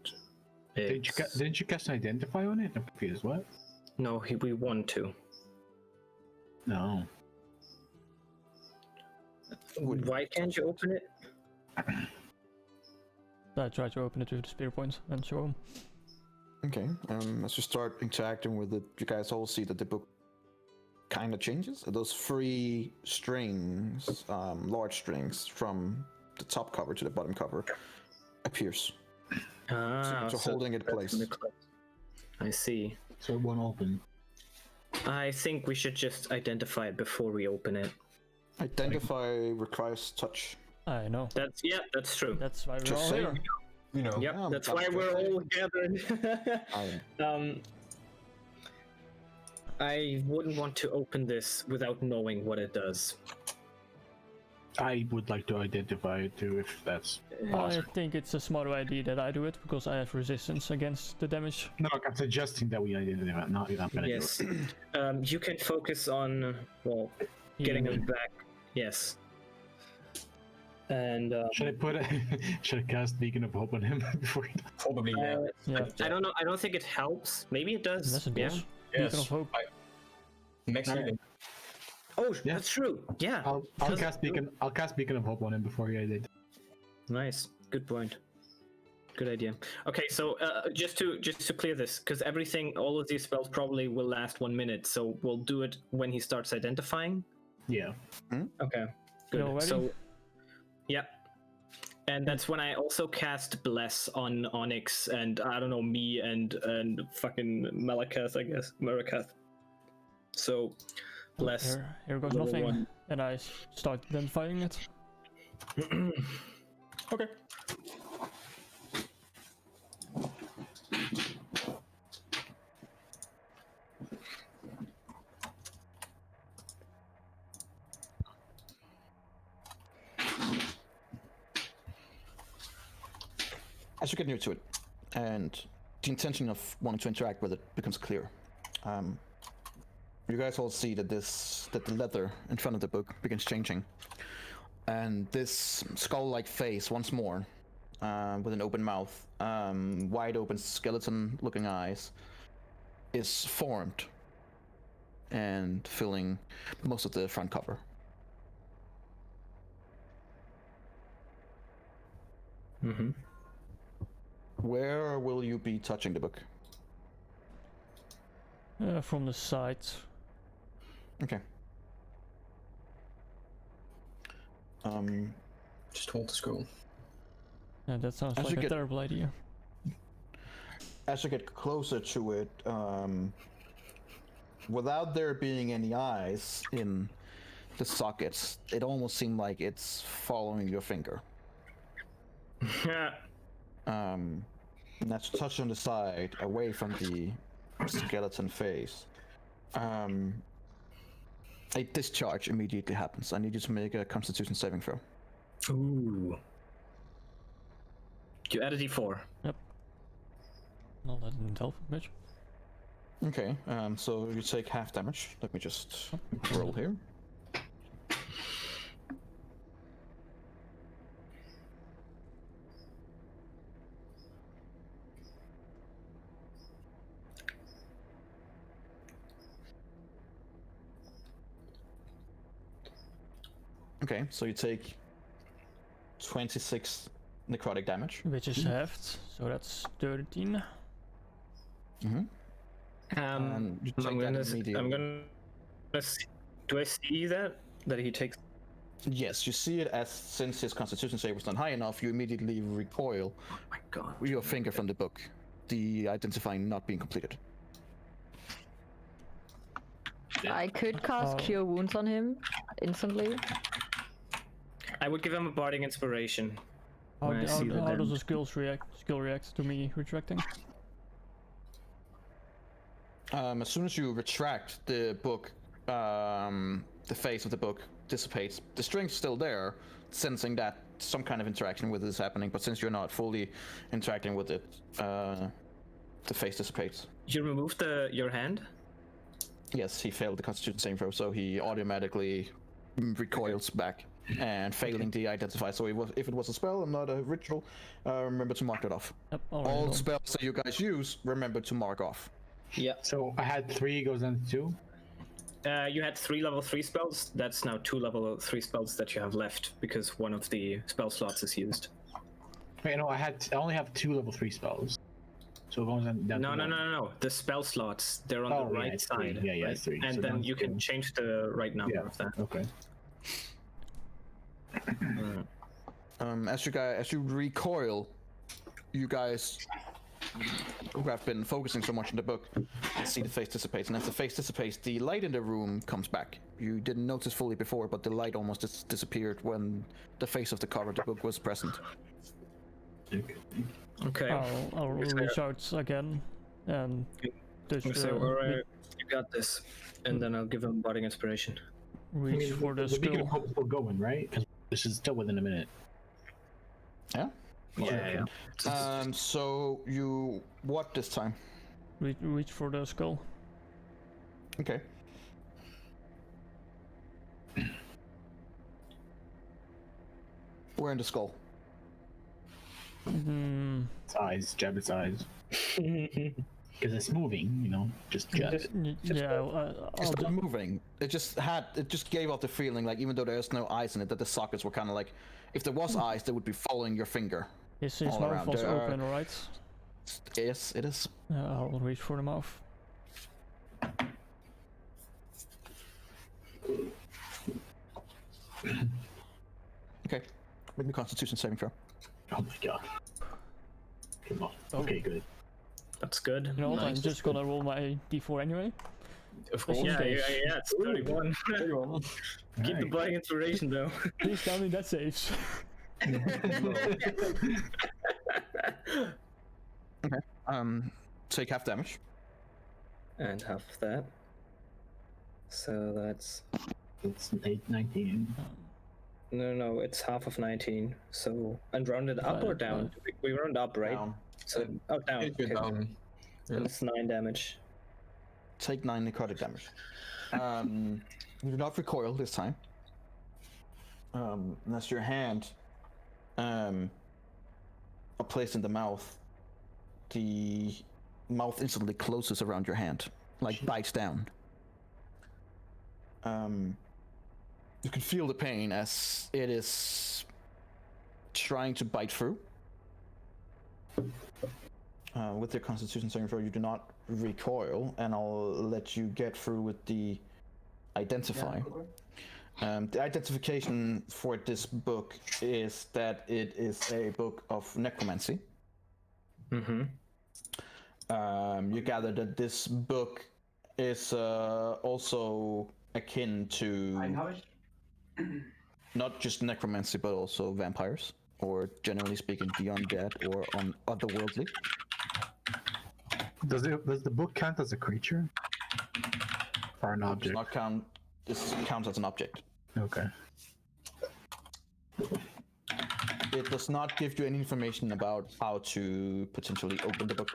Didn't you cast an identify on it? I'm confused. What? no, we want to. No. Why can't you open it? I try to open it with the spear point and show him. Okay. As you start interacting with it, you guys all see that the book kind of changes. Those 3 strings, large strings, from the top cover to the bottom cover, appears. So holding it in place. I see. So it won't open. I think we should just identify it before we open it. Identify requires touch. I know. That's true. That's why we're Just all saying. here. You know. Yep, Yeah, that's but why just we're saying. all gathered. I wouldn't want to open this without knowing what it does. I would like to identify it too, if that's I possible. think it's a smarter idea that I do it because I have resistance against the damage. No, I'm suggesting that we identify it. Not you're not gonna Yes. do it. You can focus on, well, getting him back. Yes. And Should I put should I cast Beacon of Hope on him before he dies? Probably, yeah. Yeah. I don't know. I don't think it helps. Maybe it does. Yes, it yeah. does. Yes. Beacon of hope. Max healing. Oh, Yeah. that's true. Yeah. I'll Does it cast do- Beacon. I'll cast Beacon of Hope on him before he identifies. Nice. Good point. Good idea. Okay, so just to clear this, because all of these spells probably will last 1 minute, so we'll do it when he starts identifying. Yeah. Okay. Good. You all ready? So, yeah. And that's when I also cast Bless on Onyx and I don't know, me and fucking Malakath, I guess. Marakath. So Bless. Here goes level nothing. 1. And I start identifying it. Okay. As you get near to it, and the intention of wanting to interact with it becomes clear, you guys all see that the leather in front of the book begins changing, and this skull-like face once more, with an open mouth, wide open skeleton-looking eyes, is formed and filling most of the front cover. Mm-hmm. Where will you be touching the book? From the side. Okay. Just hold the scroll. Yeah, that sounds As like you a get- terrible idea. As you get closer to it, without there being any eyes in the sockets, it almost seemed like it's following your finger. And that's touched on the side, away from the skeleton face. A discharge immediately happens. I need you to make a Constitution saving throw. Ooh. You add a d4. No, that didn't help much. Okay, so you take half damage. Let me just roll here. Okay, so you take 26 necrotic damage. Which is halved, so that's 13. Mm-hmm. And you take I'm that gonna immediately. see, do I see that he takes? Yes, you see it as, since his Constitution save was not high enough, you immediately recoil Oh my god. your finger from the book, the identifying not being completed. I could cast Oh. Cure Wounds on him instantly. I would give him a bardic inspiration. How, When I see the how does the damage. skill react to me retracting? As soon as you retract the book, the face of the book dissipates. The string's still there, sensing that some kind of interaction with it is happening, but since you're not fully interacting with it, the face dissipates. You removed your hand? Yes, he failed the Constitution saving throw, so he automatically recoils back and failing the identify. So if it was a spell and not a ritual, remember to mark that off. Yep, already All done. spells that you guys use, remember to mark off. Yeah. So I had 3, goes down to 2. You had 3 level 3 spells. That's now 2 level 3 spells that you have left because one of the spell slots is used. Wait, no, I only have 2 level 3 spells. So it goes down No, to no, 1. no. The spell slots, they're on Oh, the yeah, right it's 3. side. Yeah, right? it's 3. And So then down you to can 2. change the right number Yeah. of that. Okay. As you recoil, you guys who have been focusing so much on the book see the face dissipates, and as the face dissipates, the light in the room comes back. You didn't notice fully before, but the light almost disappeared when the face of the cover of the book was present. Okay. I'll reach out again and just So, alright, you got this. And then I'll give him bardic inspiration. reach for the beacon of skull. hope's still going, right? Because this is still within a minute. Yeah? Yeah. So you what this time? Reach for the skull. Okay. Where in the skull? Hmm. Its eyes, jab its eyes. Because it's moving, just jab it. Yeah, It's I'll not moving. It just gave off the feeling like even though there's no eyes in it, that the sockets were kind of like, if there was eyes, they would be following your finger. his all mouth around. was There are- open, right? Yes, it is. I'll reach for the mouth. Okay. Make me Constitution saving throw. Oh my god. Come on. Oh. Okay, good. That's good. You know what, I'm Nice. just gonna roll my d4 anyway. Of course. Yeah, Okay. it's 31. Keep the bloody inspiration though. Please tell me that saves. Take half damage. And half of that. So that's It's 19. no, it's half of 19. So and rounded up or Divided down? by- We round up, right? Down. So down. If you're Okay. down. And it's 9 damage. Take 9 necrotic damage. You do not recoil this time. Unless your hand are placed in the mouth, the mouth instantly closes around your hand, like bites down. You can feel the pain as it is trying to bite through. With your Constitution saving throw, you do not recoil, and I'll let you get through with the identify. The identification for this book is that it is a book of necromancy. Mm-hmm. You gather that this book is also akin to not just necromancy, but also vampires, or generally speaking, the undead or otherworldly. Does the book count as a creature? Or an Does object? not count. This counts as an object. Okay. It does not give you any information about how to potentially open the book.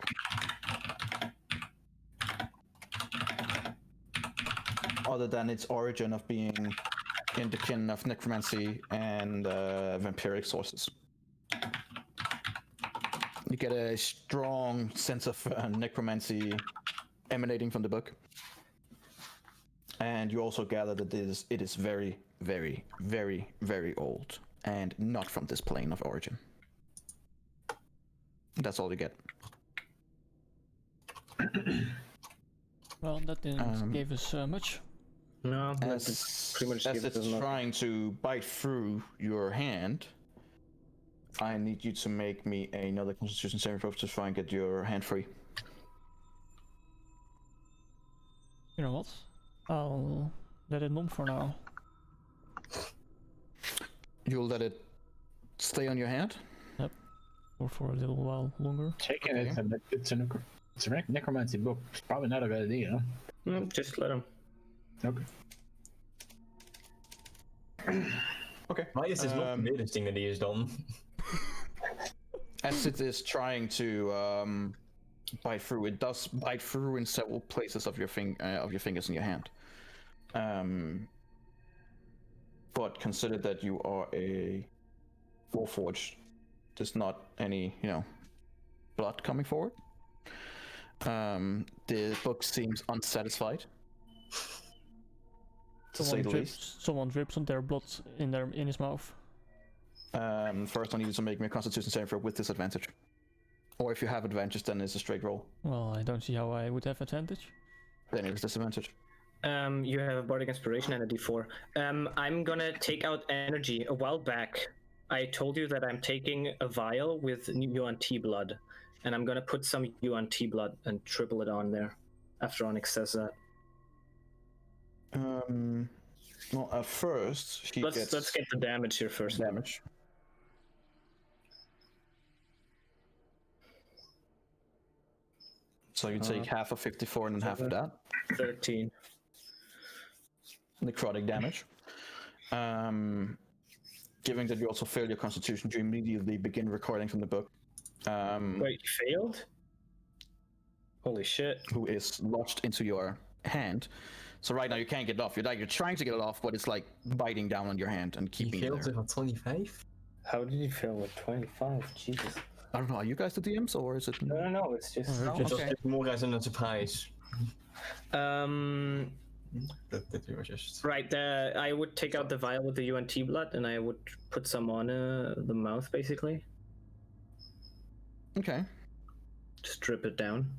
Other than its origin of being in the kin of necromancy and vampiric sources. You get a strong sense of necromancy emanating from the book. And you also gather that it is very, very, very, very old and not from this plane of origin. That's all you get. Well, that didn't give us much. No, As, pretty much as gives it's us nothing. trying to bite through your hand, I need you to make me another Constitution saving throw to try and get your hand free. You know what? I'll let it numb for now. You'll let it stay on your hand? Or for a little while longer. Taking it, it's a necromancy book. It's probably not a bad idea. No, just let him. Okay. Okay. Why is this not the latest thing that he has done? As it is trying to bite through, it does bite through in several places of your fingers in your hand. But consider that you are a warforged. There's not any, blood coming forward. The book seems unsatisfied. To say the least. Someone drips on their blood in his mouth. First, I need you to make me a Constitution saving throw with disadvantage. Or if you have advantage, then it's a straight roll. Well, I don't see how I would have advantage. Then it's disadvantage. You have a bardic inspiration and a d4. I'm gonna take out energy. A while back, I told you that I'm taking a vial with UNT blood, and I'm gonna put some UNT blood and triple it on there after Onyx says that. Well, at first, he gets Let's get the damage here first. damage. So you take half of 54 and then half of that. 13. Necrotic damage. Given that you also fail your Constitution, you immediately begin recording from the book. Wait, you failed? Holy shit. Who is lodged into your hand. So right now you can't get it off. You're trying to get it off, but it's like biting down on your hand and He keeping it failed there. it on 25? How did you fail with 25? Jesus. I don't know, are you guys the DMs or is it... No, it's just... Oh, It was okay. just more as a surprise. Um, That you were just... right, I would take out the vial with the UNT blood and I would put some on the mouth, basically. Okay. Just drip it down.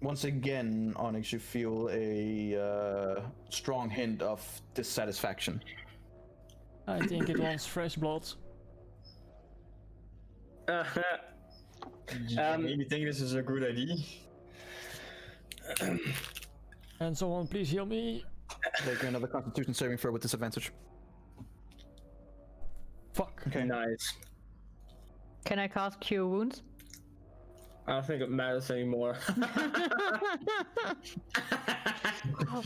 Once again, Onyx, you feel a strong hint of dissatisfaction. I think it wants fresh blood. Maybe think this is a good idea. And someone please heal me. Make another Constitution saving throw with disadvantage. Fuck. Okay. Nice. Can I cast Cure Wounds? I don't think it matters anymore.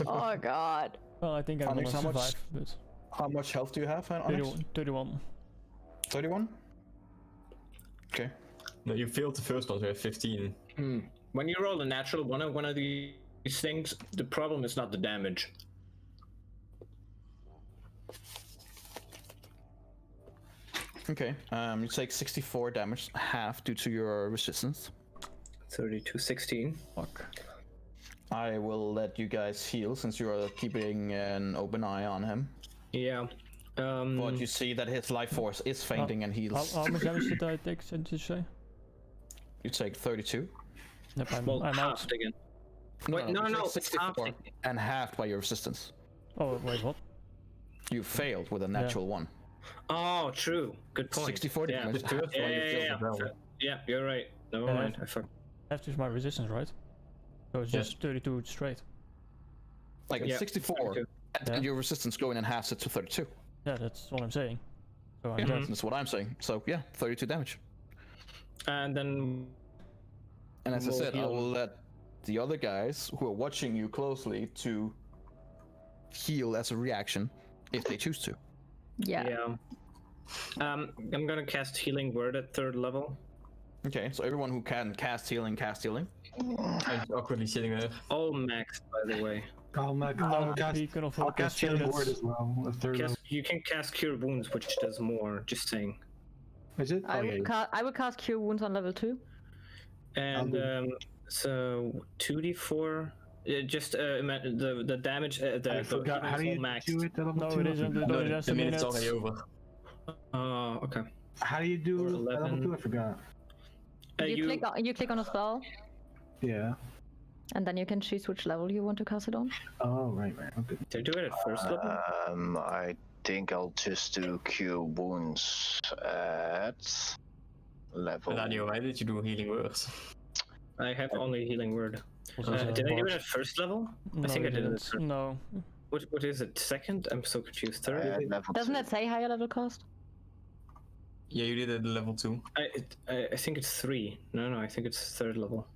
Oh god. Well, I think I'm gonna Onyx, how much- survive, but How much health do you have, Onyx? 31. 31? Okay. No, you failed the first one, so you have 15. When you roll a natural one of these things, the problem is not the damage. Okay. You take 64 damage, half due to your resistance. 32, 16. Fuck. I will let you guys heal since you are keeping an open eye on him. Yeah. But you see that his life force is fainting and heals. How much damage did I take, did you say? You take 32. Yep, I'm Well, out. halved again. Wait, no, you no, take it's 64 halved. and halved by your resistance. Oh, wait, what? You failed with a natural one. Oh, true. Good point. 64 Yeah. damage. The first one you failed as well. Yeah, you're right. Never Yeah. mind. I fucked. That's just my resistance, right? So it's Yeah. just 32 straight. Like Yeah, 64, 32. and Yeah. your resistance going and halves it to 32. Yeah, that's what I'm saying. So I'm Yeah, dead. that's what I'm saying. So yeah, 32 damage. And then And as I We'll said, I heal. will let the other guys who are watching you closely to heal as a reaction if they choose to. Yeah. I'm gonna cast Healing Word at 3rd level. Okay, so everyone who can cast healing, cast healing. I'm awkwardly sitting there. All maxed, by the way. I'll cast Beacon of I'll Hope cast is Healing units. Word as well. A third level. You can cast Cure Wounds, which does more. Just saying. Is it? I would cast Cure Wounds on level 2. And do so 2d4. The damage. I The forgot. How do you maxed. do it? At level No, 2? it isn't. It No, only has the a minute's minute. already over. Oh, okay. How do you do Or at level 11. 2? I forgot. You click on a spell, Yeah. and then you can choose which level you want to cast it on. Oh, right. Okay. Did I do it at 1st level? I think I'll just do Cure Wounds at level. Radio, why did you do healing words? I have only Healing Word. Also, it's a Did I do bard. it at 1st level? No, I think you I did it at didn't. first. No. What is it? 2nd? I'm so confused. 3rd? At level Doesn't 2. it say higher level cost? Yeah, you did it at level 2. I think it's 3. No, I think it's 3rd level.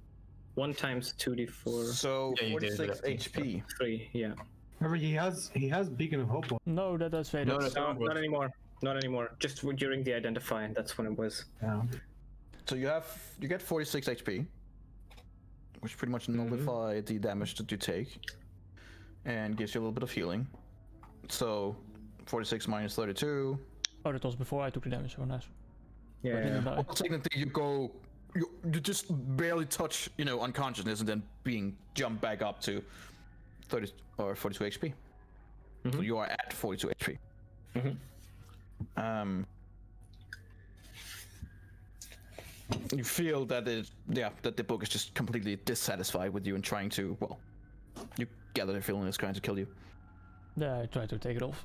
1 times 2d4. So Yeah, you did it 46 at least, HP. 3, yeah. Remember, he has Beacon of Hope on. No, that has faded. No, that's No, not good. not anymore. Not anymore. Just during the identify. That's when it was. Yeah. So you get 46 HP, which pretty much nullify the damage that you take, and gives you a little bit of healing. So 46 minus 32. Oh, that was before I took the damage. Oh, nice. I Yeah. didn't die. Well, technically, you just barely touch, unconsciousness, and then being jumped back up to 30 or 42 HP. So you are at 42 HP. You feel that that the book is just completely dissatisfied with you and trying to, well, you gather the feeling it's trying to kill you. Yeah, I tried to take it off.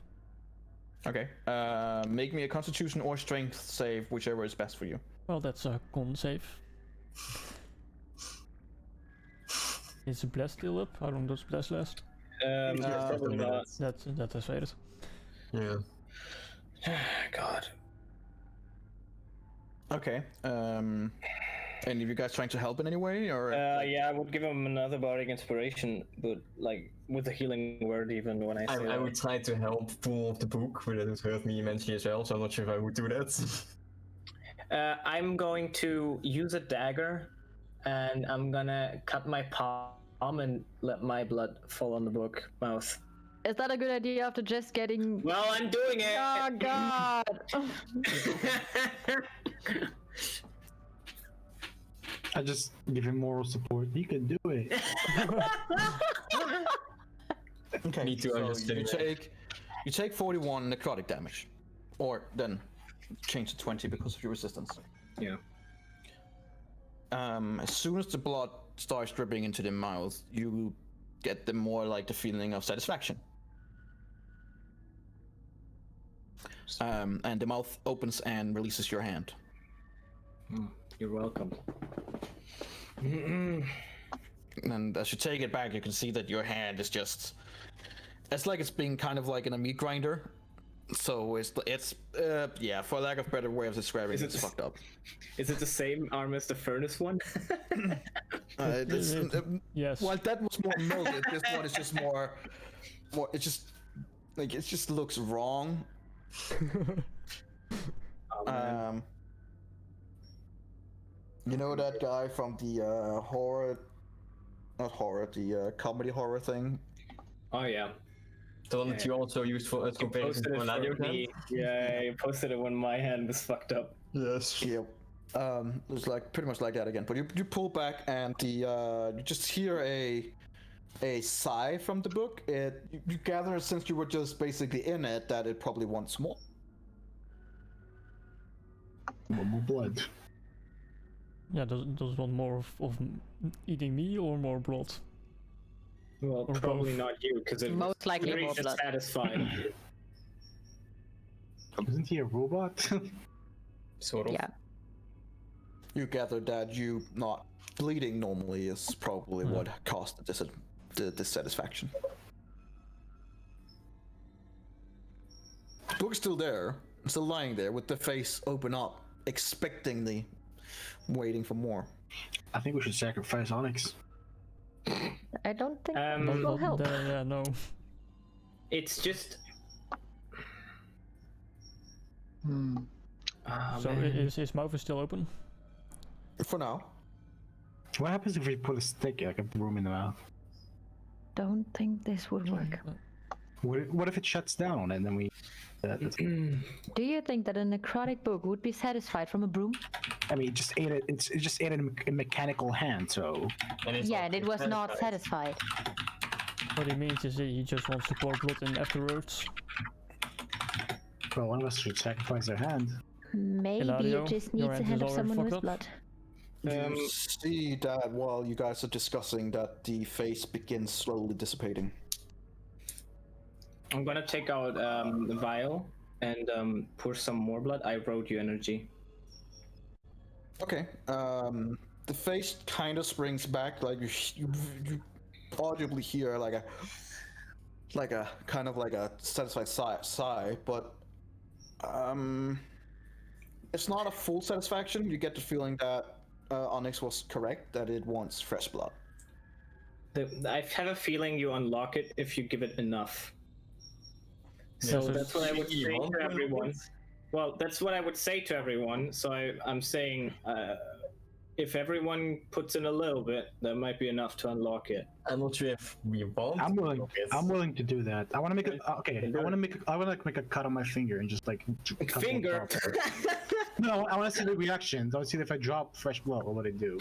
Okay. Make me a Constitution or Strength save, whichever is best for you. Well, that's a con save. Is the blast still up? How long does blast last? Probably not. That has faded. Yeah. God. Okay. Any of you guys trying to help in any way, or? Yeah, I would give him another bardic inspiration, but like with the Healing Word, even when I say I would try to help pull off the book, but that would hurt me immensely as well, so I'm not sure if I would do that. I'm going to use a dagger, and I'm gonna cut my palm and let my blood fall on the book mouth. Is that a good idea after just getting? Well, I'm doing it. Oh god! I just give him moral support. You can do it. Okay. Me too, I'm just you kidding. take 41 necrotic damage, or then change to 20 because of your resistance. Yeah. As soon as the blood starts dripping into the mouth, you get the more like the feeling of satisfaction. And the mouth opens and releases your hand. You're welcome. And as you take it back, you can see that your hand is just... It's like it's being kind of like in a meat grinder. So it's yeah, for lack of a better way of describing it, it's fucked up. Is it the same arm as the furnace one? Yes. Well, that was more molded. This one is just more. It just like it just looks wrong. You know that guy from the the comedy horror thing? Oh yeah. The one that you also used for as comparison to an audio hand? Yeah, you posted it when my hand was fucked up. Yes. Yep. It's like pretty much like that again. But you pull back and the you just hear a sigh from the book. You gather since you were just basically in it that it probably wants more. More blood. Yeah, does it want more of eating me or more blood? Well, Or probably both. not you, because it Most likely really more just blood. satisfied. Isn't he a robot? Sort of. Yeah. You gather that you not bleeding normally is probably what caused the dissatisfaction. The book's still there, still lying there with the face open up, expectingly waiting for more. I think we should sacrifice Onyx. I don't think Um, this will help. Yeah, no. It's just. So man. his mouth is still open? For now. What happens if we put a stick, like a broom, in the mouth? Don't think this would work. What if it shuts down and then we? Do you think that a necrotic book would be satisfied from a broom? I mean, it just ate it. It just ate a mechanical hand. So And it's Yeah, not and it was not satisfied. satisfied. What he means is that he just wants to pour blood in afterwards. well, one of us should sacrifice their hand. Maybe Eladio, it just your needs a hand hand is of already someone fucked with up? blood. You see that while you guys are discussing that the face begins slowly dissipating. I'm gonna take out the vial and pour some more blood. I wrote you energy. Okay. The face kind of springs back, like you audibly hear like a kind of like a satisfied sigh, but it's not a full satisfaction. You get the feeling that Onyx was correct, that it wants fresh blood. I have a feeling you unlock it if you give it enough. So so that's what I would you say want to one of everyone. these? Well, that's what I would say to everyone. So I'm saying, if everyone puts in a little bit, that might be enough to unlock it. I'm not sure if we want. I'm to willing. look at- I'm willing to do that. I want to make a. Okay. I want to make a cut on my finger and just like. cut Finger. the top of it. No, I want to see the reactions. I want to see if I drop fresh blood, what would it do?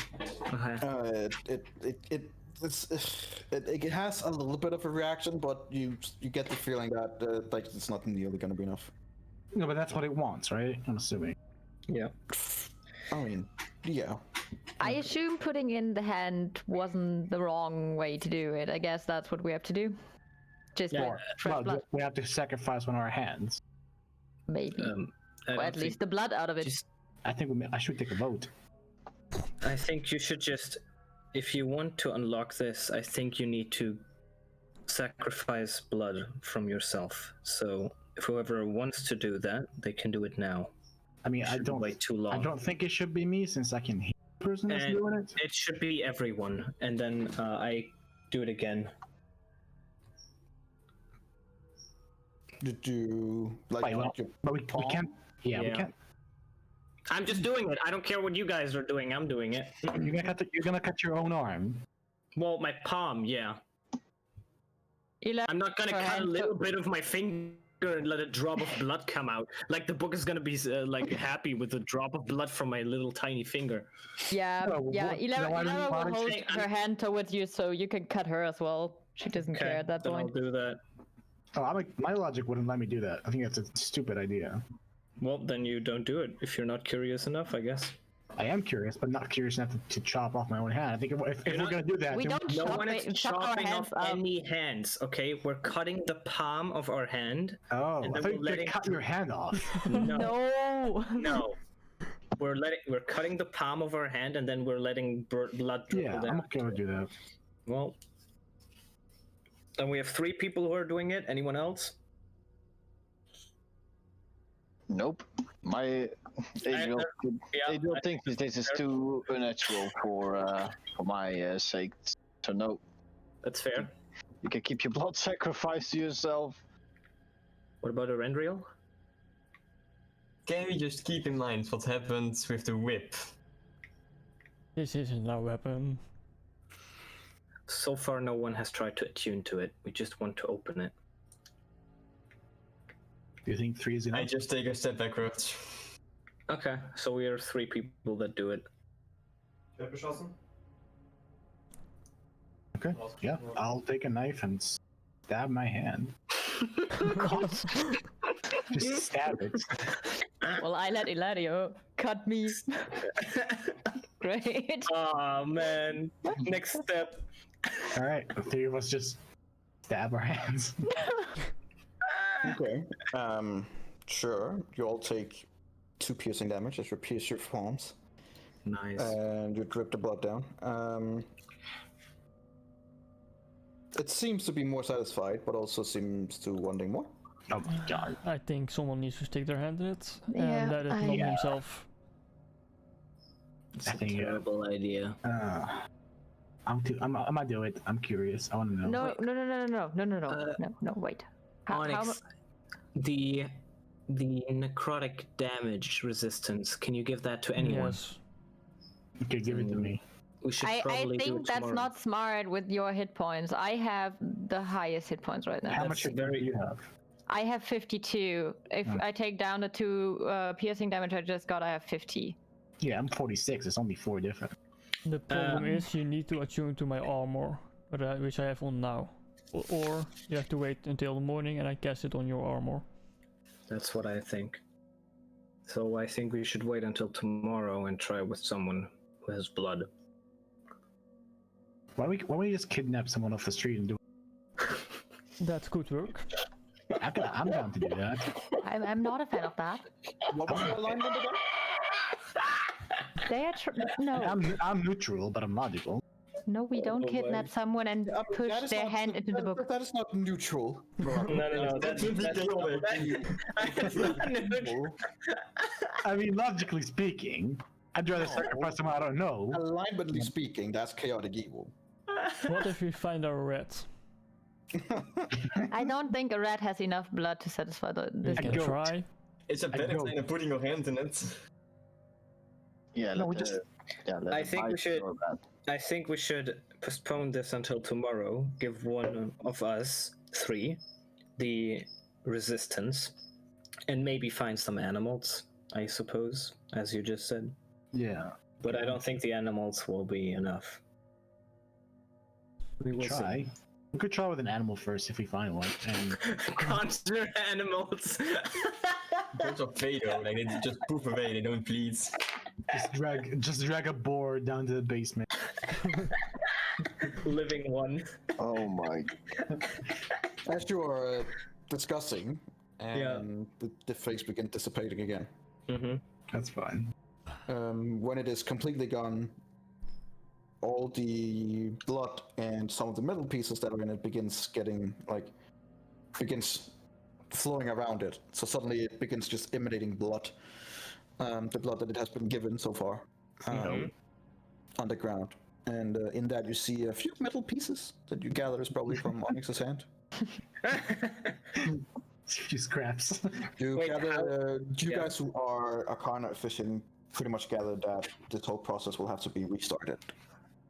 It has a little bit of a reaction, but you get the feeling that like it's not nearly gonna be enough. No, but that's what it wants, right? I'm assuming. Yeah. I mean, yeah. I assume putting in the hand wasn't the wrong way to do it. I guess that's what we have to do. Just Yeah, more fresh Well, blood. we have to sacrifice one of our hands. Maybe. I Or don't at think- least the blood out of it. just- I think I should take a vote. I think you should just, if you want to unlock this, I think you need to sacrifice blood from yourself. So if whoever wants to do that, they can do it now. I mean, I Shouldn't don't. wait too long. I don't think it should be me since I can hear the person that's And doing it. it should be everyone, and then I do it again. Did you like? Wait, well, your but we palm? can't. Yeah, we Yeah. can't. I'm just doing it. I don't care what you guys are doing. I'm doing it. You're gonna cut your own arm. Well, my palm, yeah. I'm not gonna Her cut a hand little to- bit of my finger and let a drop of blood come out. Like the book is gonna be like happy with a drop of blood from my little tiny finger. Yeah, No, yeah. what- Ilera, no, I don't- Ilera why will don't hold you- her hand towards you so you can cut her as well. She doesn't care at that then point. I'll do that. Oh, my logic wouldn't let me do that. I think that's a stupid idea. Well, then you don't do it if you're not curious enough, I guess. I am curious, but not curious enough to chop off my own hand. I think if we're gonna do that, We then don't No chop one is chop our chopping hands off up. any hands. Okay, we're cutting the palm of our hand. Oh, and I then thought we're you letting cut your hand off. No, No. no. We're cutting the palm of our hand, and then we're letting blood dribble Yeah, down. I'm okay to do that. Well, then we have 3 people who are doing it. Anyone else? Nope. My Adriel thinks this is too unnatural for my sake. So no, That's fair. you can keep your blood sacrifice to yourself. What about Arendriel? Can we just keep in mind what happened with the whip? This isn't our weapon. So far, no one has tried to attune to it. We just want to open it. Do you think 3 is I enough? just take a step backwards. Okay, so we are 3 people that do it. Okay. Yeah, I'll take a knife and stab my hand. Just stab it. Well, I let Ilario cut me. Great. Oh man! Next step. All right, the 3 of us just stab our hands. Okay. Sure. You all take 2 piercing damage as you pierce your palms, Nice. and you drip the blood down. It seems to be more satisfied, but also seems to wanting more. Oh my god. I think someone needs to stick their hand in it Yeah, and let it numb Yeah. himself. It's I a think, terrible idea. I'm gonna do it. I'm curious. I want to know. No, wait. How Onyx, the necrotic damage resistance. Can you give that to anyone? Yes. Okay, give it to me. We should I probably do think it that's tomorrow. not smart with your hit points. I have the highest hit points right now. How much That's do you have? I have 52. If I take down the 2 piercing damage I just got, I have 50. Yeah, I'm 46. It's only 4 different. The problem is you need to attune to my armor, which I have on now. Or you have to wait until the morning and I cast it on your armor. That's what I think. So I think we should wait until tomorrow and try with someone who has blood. Why don't we just kidnap someone off the street and do That could work. it? I'm down to do that. I'm not a fan of that. What was your alignment again? They are no, I'm neutral, but I'm logical. no, we don't kidnap someone and push That is their not- hand into the book. That is not neutral. No, that's not neutral. I mean, logically speaking, I'd rather sacrifice someone I don't know. Alignmently speaking, that's chaotic evil. What if we find our rat? I don't think a rat has enough blood to satisfy We this. can goat. try. It's a better go. thing than putting your hand in it. Yeah, No, let we the- just- let I the think we bite should- go bad. I think we should postpone this until tomorrow. Give one of us 3 the resistance, and maybe find some animals. I suppose, as you just said. Yeah, But I don't think the animals will be enough. We will try. see. We could try with an animal first if we find one. And Conjure animals. Those are Fado, like they just poof away, they don't bleed. just drag a boar down to the basement. Living one. Oh my. As you are discussing, and the face begins dissipating again. Mm-hmm. That's fine. When it is completely gone, all the blood and some of the metal pieces that are in it begins flowing around it. So suddenly it begins just emanating blood, the blood that it has been given so far, on the ground. And in that you see a few metal pieces that you gather is probably from Onyx's hand. Few scraps. You Wait, gather, you yeah. guys who are Arcana fishing pretty much gather that this whole process will have to be restarted.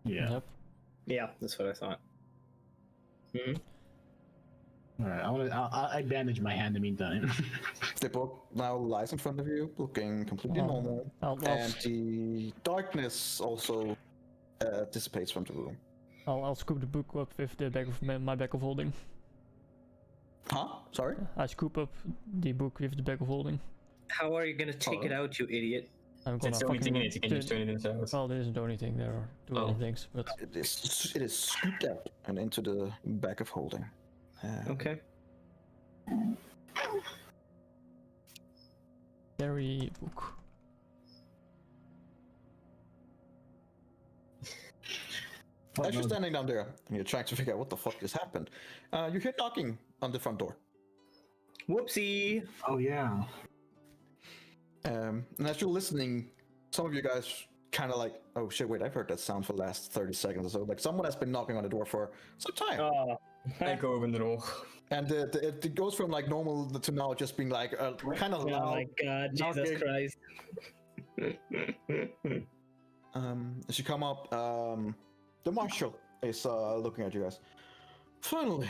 Yeah. Yep. Yeah, that's what I thought. Mm-hmm. All right. I bandage my hand in the meantime. The book now lies in front of you, looking completely Oh. normal, I'll and the darkness also dissipates from the room. I'll scoop the book up with the back of my bag of holding. Huh? Sorry? I scoop up the book with the bag of holding. How are you gonna take it out, you idiot? I'm gonna It's the only thing in it. You can just turn- turn it inside. Well, there isn't anything. There are two Oh. other things, but It is scooped out and into the bag of holding. Okay. carry book. As you're standing down there and you're trying to figure out what the fuck just happened, you hear knocking on the front door. Whoopsie. Oh yeah. And as you're listening, some of you guys kind of like, oh shit, wait, I've heard that sound for the last 30 seconds or so. Like someone has been knocking on the door for some time. Oh. I go open the door. And it goes from like normal to now just being like kind of Oh loud. my god, Jesus knocking. Christ. As you come up, the marshal is looking at you guys. Finally,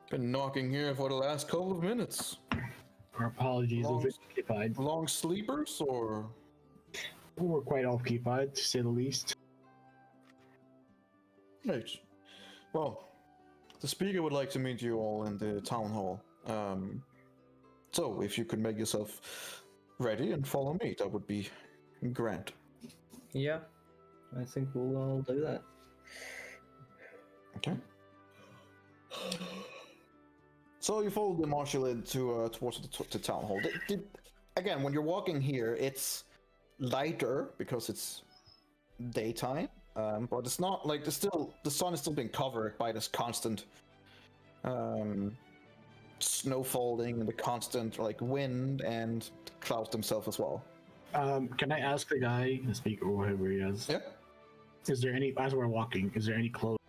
been knocking here for the last couple of minutes. Our apologies, Long- we're occupied. Long sleepers or? We're quite occupied, to say the least. Right. Well, the speaker would like to meet you all in the town hall. So if you could make yourself ready and follow me, that would be grand. Yeah, I think we'll all do that. Okay. So you follow the marshal into towards the town hall. Again, when you're walking here, it's lighter because it's daytime, but it's not like the sun is still being covered by this constant snow falling and the constant like wind and clouds themselves as well. Can I ask the guy, the speaker, or whoever he is? Yeah. Is there any, as we're walking, is there any closed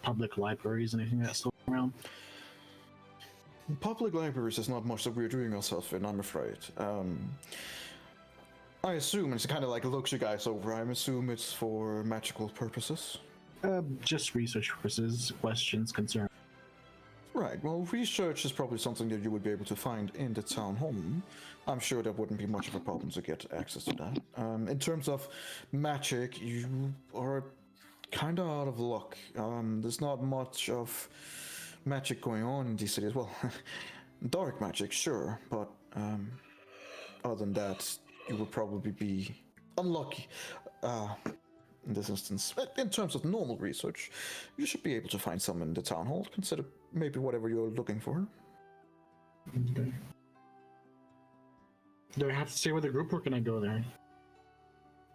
public libraries, anything that's still around? Public libraries is not much that we're doing ourselves in, I'm afraid. I assume, it's kind of like looks you guys over, I assume it's for magical purposes. Just research purposes, questions, concerns. Right, well, research is probably something that you would be able to find in the town hall. I'm sure that wouldn't be much of a problem to get access to that. In terms of magic, you are kind of out of luck. There's not much of magic going on in these cities. Well, dark magic, sure, but other than that, you would probably be unlucky in this instance. In terms of normal research, you should be able to find some in the town hall. Consider maybe whatever you're looking for. Okay. Do I have to stay with the group, or can I go there?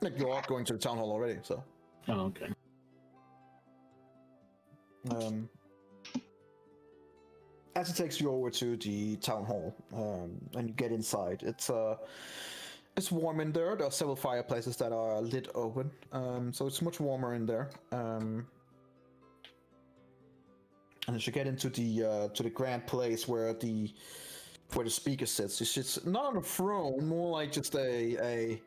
Like, you are going to the town hall already, so. Oh, okay. As it takes you over to the town hall, and you get inside, it's warm in there. There are several fireplaces that are lit open, so it's much warmer in there. And as you get into the grand place where the speaker sits, he sits not on a throne, more like just a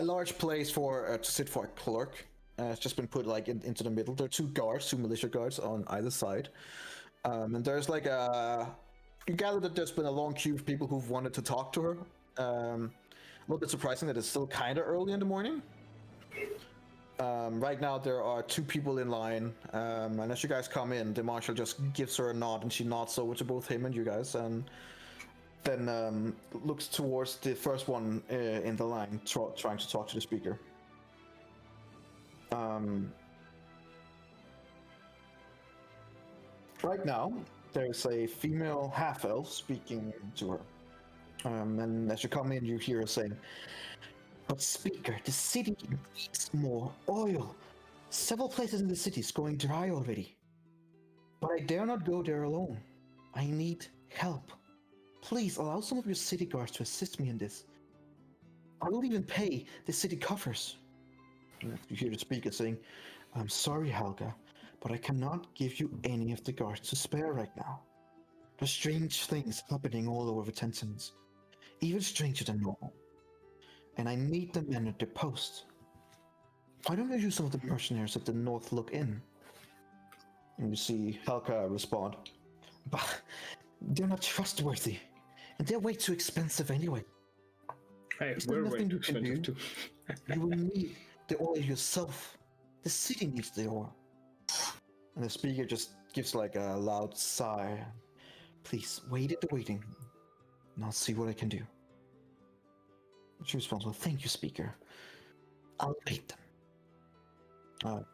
large place for to sit for a clerk. It's just been put like into the middle. There are two militia guards on either side, and there's like you gather that there's been a long queue of people who've wanted to talk to her. A little bit surprising that it's still kind of early in the morning. Right now there are two people in line, and as you guys come in, the marshal just gives her a nod, and she nods over to both him and you guys, and then looks towards the first one in the line, trying to talk to the speaker. Right now, there's a female half-elf speaking to her. And as you come in, you hear her saying, "But speaker, the city needs more oil. Several places in the city is going dry already. But I dare not go there alone. I need help. Please allow some of your city guards to assist me in this. I will even pay the city coffers." You hear the speaker saying, "I'm sorry, Helga, but I cannot give you any of the guards to spare right now. There's strange things happening all over Tensons, even stranger than normal. And I need the men at their post. Why don't I use some of the mercenaries at the North Look Inn?" And you see Helga respond, "But they're not trustworthy, and they're way too expensive anyway. Hey, Is there we're way nothing too you can expensive do? too. You will need the oil yourself. The city needs the oil." And the speaker just gives like a loud sigh. "Please, wait at the waiting, and I'll see what I can do." She responds, well, thank you, Speaker. I'll wait them.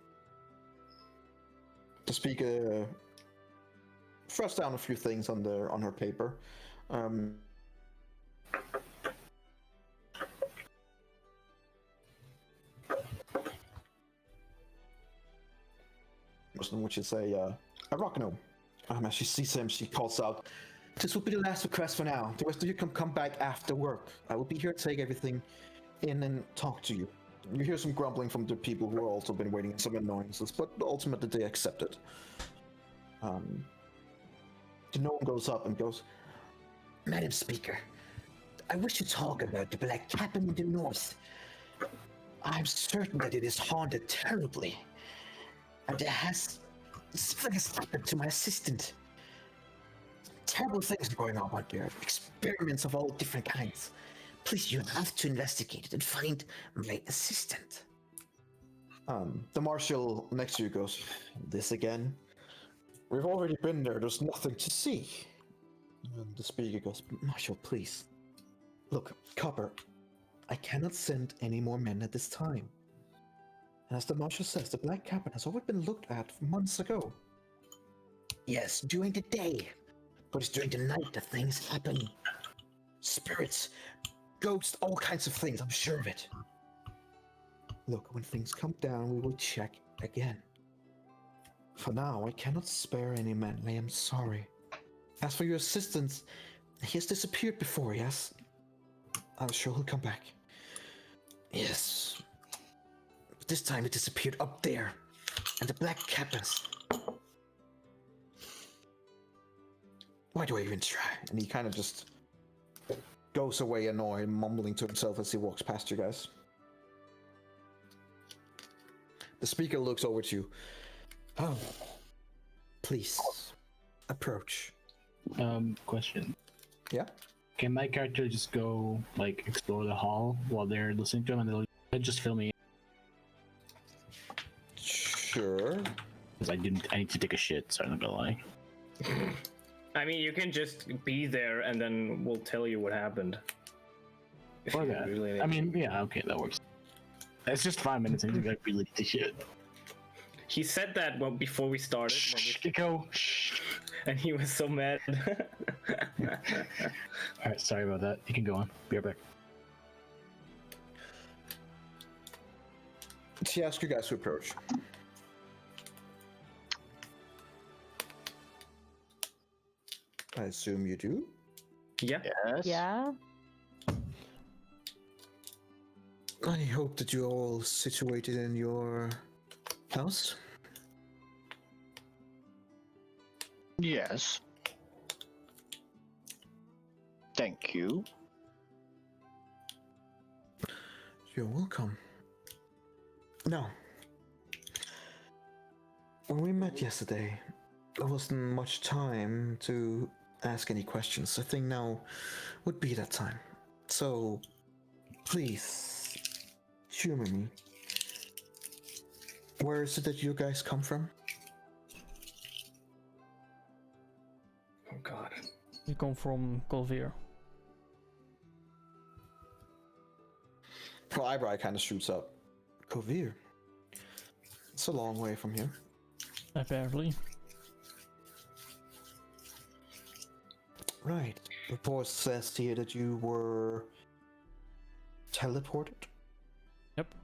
The Speaker throws down a few things on her paper. Which is a Rockno. As she sees him, she calls out, "This will be the last request for now. The rest of you can come back after work. I will be here to take everything in and talk to you." You hear some grumbling from the people who have also been waiting, and some annoyances, but ultimately they accept it. The gnome goes up and goes, "Madam Speaker, I wish to talk about the Black Cabin in the north. I'm certain that it is haunted terribly. And something has happened to my assistant. Terrible things are going on out there. Experiments of all different kinds. Please, you have to investigate it and find my assistant." The marshal next to you goes, "This again? We've already been there. There's nothing to see." And the Speaker goes, "Marshal, please. Look, Copper, I cannot send any more men at this time. As the Marshal says, the Black Cabin has already been looked at months ago. Yes, during the day, but it's during the night that things happen. Spirits, ghosts, all kinds of things, I'm sure of it. Look, when things come down, we will check again. For now, I cannot spare any men, I am sorry. As for your assistant, he has disappeared before, yes? I'm sure he'll come back. Yes. But this time it disappeared up there, and the Black Cabins. Why do I even try?" And he kind of just goes away annoyed, mumbling to himself as he walks past you guys. The Speaker looks over to you. "Oh, please, approach." Question. Yeah? Can my character just go, like, explore the hall while they're listening to him, and they'll just film me? Sure. Because I need to take a shit, so I'm not gonna lie. I mean, you can just be there and then we'll tell you what happened. If Or you that. really I mean, yeah, okay, that works. It's just 5 minutes, I think I really need to shit. He said that before we started, Shh, Gekko. Shh. and he was so mad. Alright, sorry about that. You can go on. Be right back. She asks you guys to approach. I assume you do? Yeah. Yes. Yeah. I hope that you're all situated in your house. Yes. Thank you. You're welcome. Now, when we met yesterday, there wasn't much time to ask any questions. I think now would be that time. So, please, humor me. Where is it that you guys come from? Oh God. We come from Colvir. Her eyebrow kind of shoots up. Kovir. It's a long way from here. Apparently. Right. Report says here that you were teleported Yep.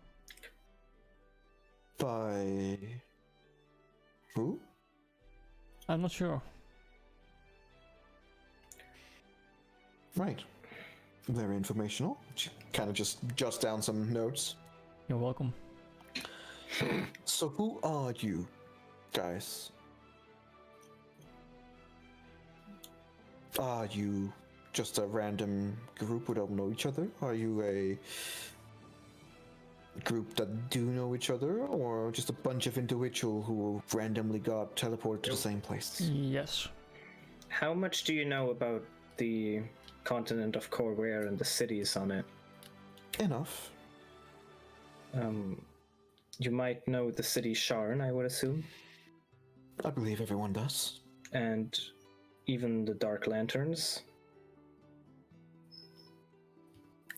by who? I'm not sure. Right. Very informational. She kind of just jots down some notes. You're welcome. So who are you guys? Are you just a random group who don't know each other? Are you a group that do know each other, or just a bunch of individuals who randomly got teleported to the same place? Yes. How much do you know about the continent of Corware and the cities on it? Enough. You might know the city Sharn, I would assume, I believe everyone does. and even the Dark Lanterns.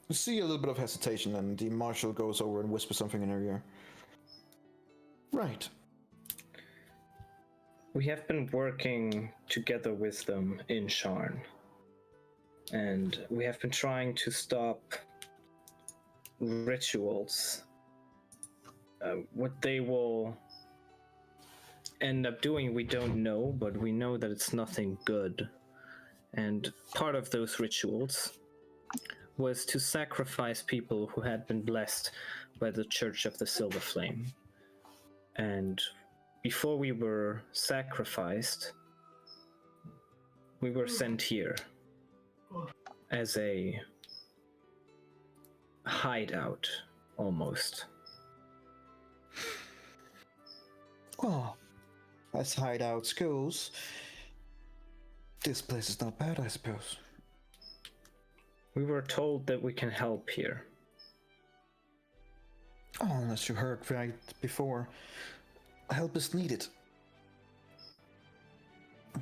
You see a little bit of hesitation, and the marshal goes over and whispers something in her ear. Right. We have been working together with them in Sharn. And we have been trying to stop rituals. What they will end up doing, we don't know, but we know that it's nothing good. And part of those rituals was to sacrifice people who had been blessed by the Church of the Silver Flame. And before we were sacrificed, we were sent here as a hideout, almost. Well, as hideouts goes, this place is not bad, I suppose. We were told that we can help here. Oh, unless you heard right before, help is needed.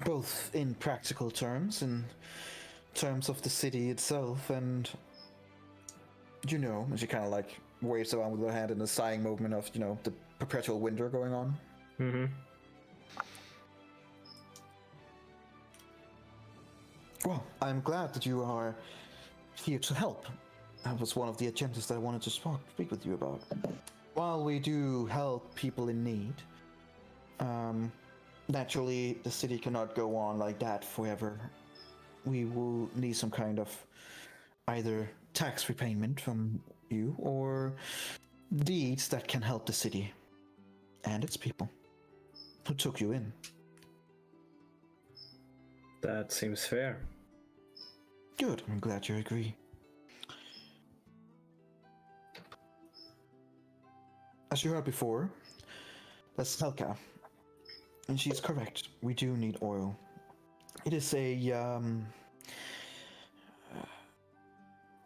Both in practical terms, in terms of the city itself, and, you know, as she kind of like waves around with her hand in a sighing movement of, you know, the perpetual winter going on. Mm-hmm. Well, I'm glad that you are here to help. That was one of the agendas that I wanted to speak with you about. While we do help people in need, naturally the city cannot go on like that forever. We will need some kind of either tax repayment from you or deeds that can help the city and its people who took you in. That seems fair. Good, I'm glad you agree. As you heard before, that's Helka. And she's correct. We do need oil. It is a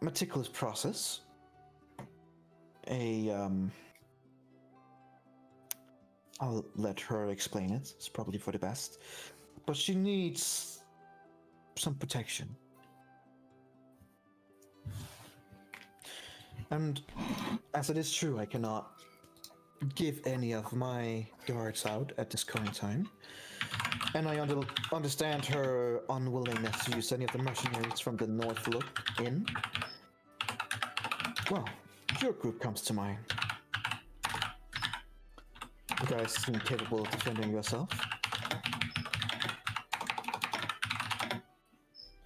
meticulous process. I'll let her explain it. It's probably for the best. But she needs some protection. And as it is true, I cannot give any of my guards out at this current time. And I understand her unwillingness to use any of the mercenaries from the North Look Inn. Well, your group comes to mind. You guys seem capable of defending yourself.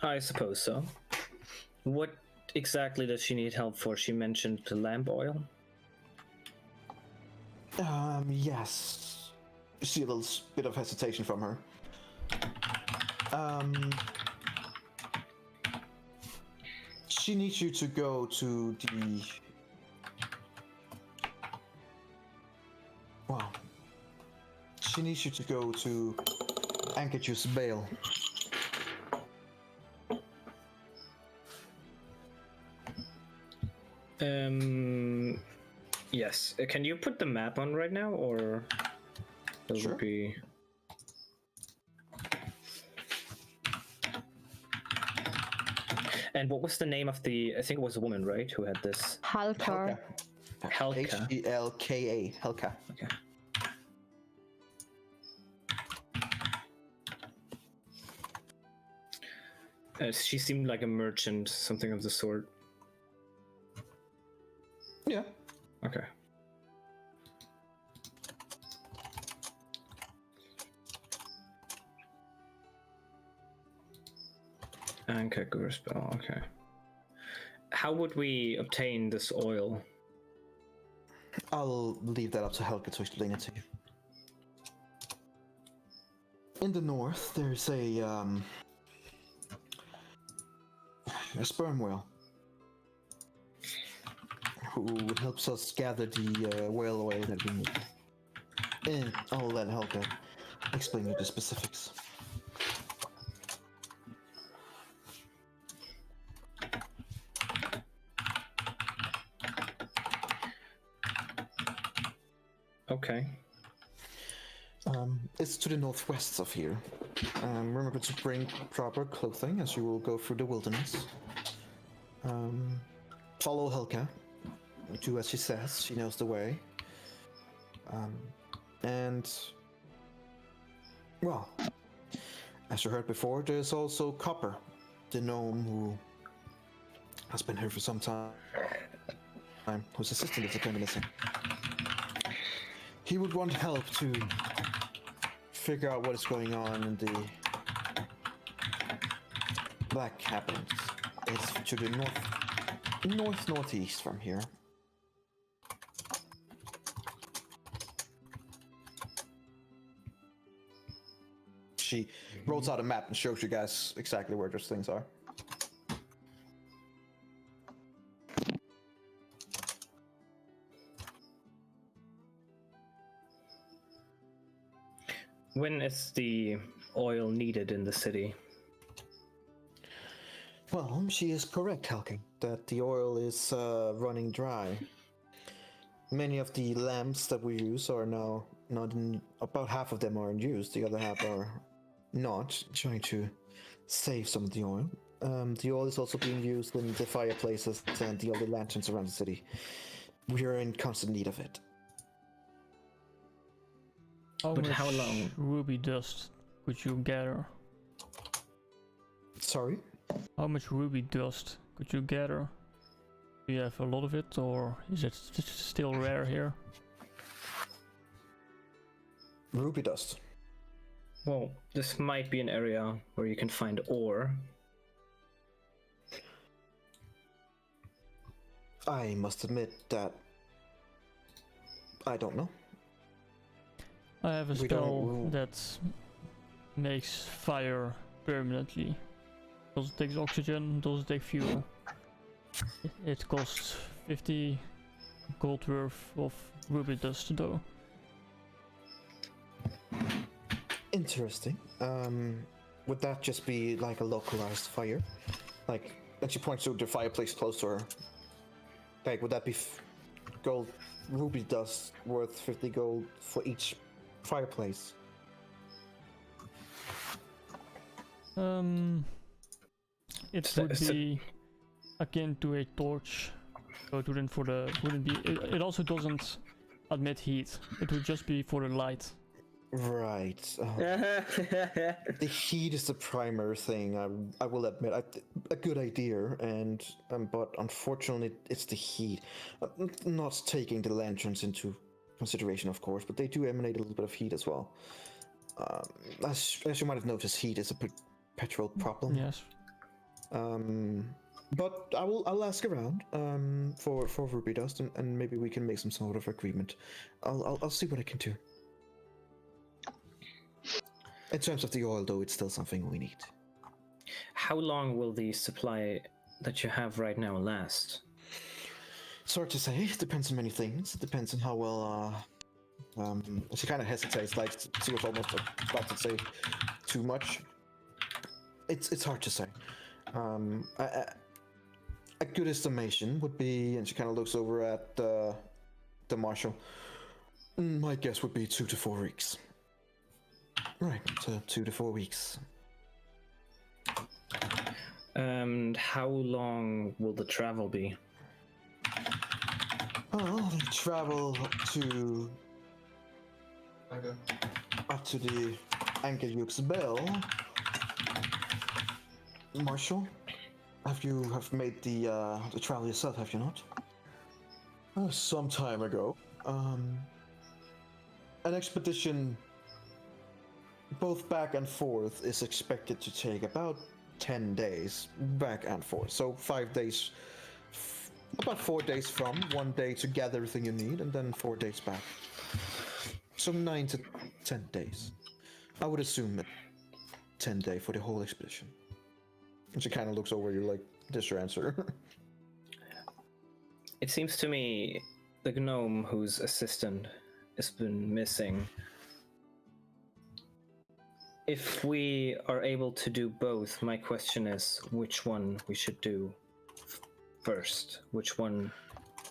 I suppose so. What exactly does she need help for? She mentioned the lamp oil. Yes. You see a little bit of hesitation from her. She needs you to go to the... Wow. She needs you to go to Ankaju's Bale. Yes. Can you put the map on right now, or that Sure. would be? And what was the name of the? I think it was a woman, right, who had this? Halkar. Helka. Helka. Helka. Okay. She seemed like a merchant, something of the sort. Yeah. Okay. Anka Gurspell, okay. How would we obtain this oil? I'll leave that up to Helka to explain it to you. In the north, there's a sperm whale who helps us gather the whale oil that we need. And I'll let Helka explain you the specifics. Okay. It's to the northwest of here. Remember to bring proper clothing as you will go through the wilderness. follow Helka. Do as she says. She knows the way. And well, as you heard before, there's also Copper, the gnome who has been here for some time, whose assistant is apparently missing. He would want help to figure out what is going on in the Black Caverns. It's to the northeast from here. She rolls out a map and shows you guys exactly where those things are. When is the oil needed in the city? Well, she is correct, Halking, that the oil is running dry. Many of the lamps that we use are now not in, about half of them are in use, the other half are not, trying to save some of the oil. The oil is also being used in the fireplaces and the other lanterns around the city. We are in constant need of it. But how long? Ruby dust could you gather? Sorry? How much ruby dust could you gather? Do you have a lot of it, or is it still rare here? Ruby dust. Well, this might be an area where you can find ore. I must admit that I don't know. I have a spell that makes fire permanently. Doesn't take oxygen, doesn't take fuel. It costs 50 gold worth of ruby dust though. Interesting. Would that just be like a localized fire? Like, and she points to the fireplace close to her. Like, would that be gold ruby dust worth 50 gold for each fireplace? It would be akin to a torch, so it wouldn't be. It also doesn't admit heat. It would just be for the light. Right. The heat is the primary thing. I will admit, a good idea, and but unfortunately, it's the heat. Not taking the lanterns into consideration, of course, but they do emanate a little bit of heat as well. As you might have noticed, heat is a perpetual problem. Yes. But I'll ask around for ruby dust, and maybe we can make some sort of agreement. I'll see what I can do. In terms of the oil, though, it's still something we need. How long will the supply that you have right now last? It's hard to say. It depends on many things. It depends on how well. She kind of hesitates, like she was almost about to say too much. It's hard to say. A good estimation would be, and she kind of looks over at the marshal. My guess would be 2 to 4 weeks. Right, so 2 to 4 weeks. And how long will the travel be? Well, they travel to up to the Angeluke's Bell. Marshal, you have made the travel yourself, have you not? Some time ago. An expedition both back and forth is expected to take about 10 days back and forth. So 5 days, about 4 days from, 1 day to gather everything you need, and then 4 days back. So 9 to 10 days. I would assume a 10-day for the whole expedition. And she kind of looks over you like, this your answer. It seems to me the gnome whose assistant has been missing. If we are able to do both, my question is which one we should do first? Which one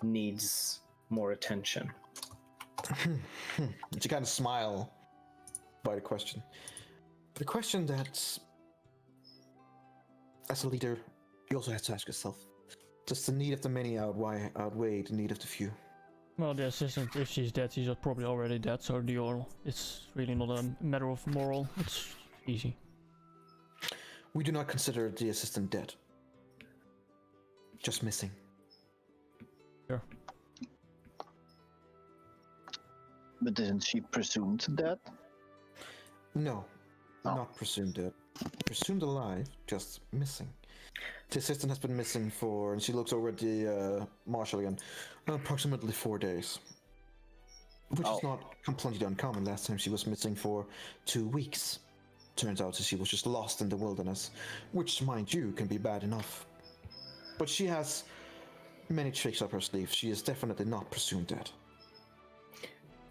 needs more attention? She kind of smile by the question. The question that, as a leader, you also have to ask yourself. Does the need of the many outweigh the need of the few? Well, the assistant, if she's dead, she's probably already dead, so it's really not a matter of moral, it's easy. We do not consider the assistant dead. Just missing. Sure. But isn't she presumed dead? No, Oh. not presumed dead. Presumed alive, just missing. The assistant has been missing for, and she looks over at the marshal again, approximately 4 days. Which is not completely uncommon. Last time she was missing for 2 weeks. Turns out that she was just lost in the wilderness, which, mind you, can be bad enough. But she has many tricks up her sleeve. She is definitely not presumed dead.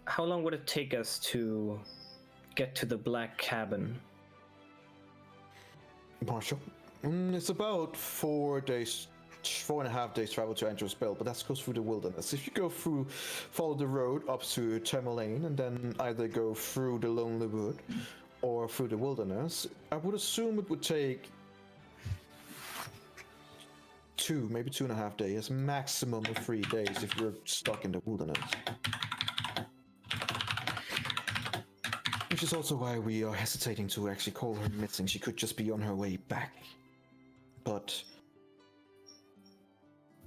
How long would it take us to get to the Black Cabin? Marshal? It's about 4 days, 4.5 days travel to enter a spell, but that goes through the wilderness. If you follow the road up to Tamerlane and then either go through the Lonely Wood or through the wilderness, I would assume it would take 2, maybe 2.5 days, maximum of 3 days if you're stuck in the wilderness. Which is also why we are hesitating to actually call her missing. She could just be on her way back. But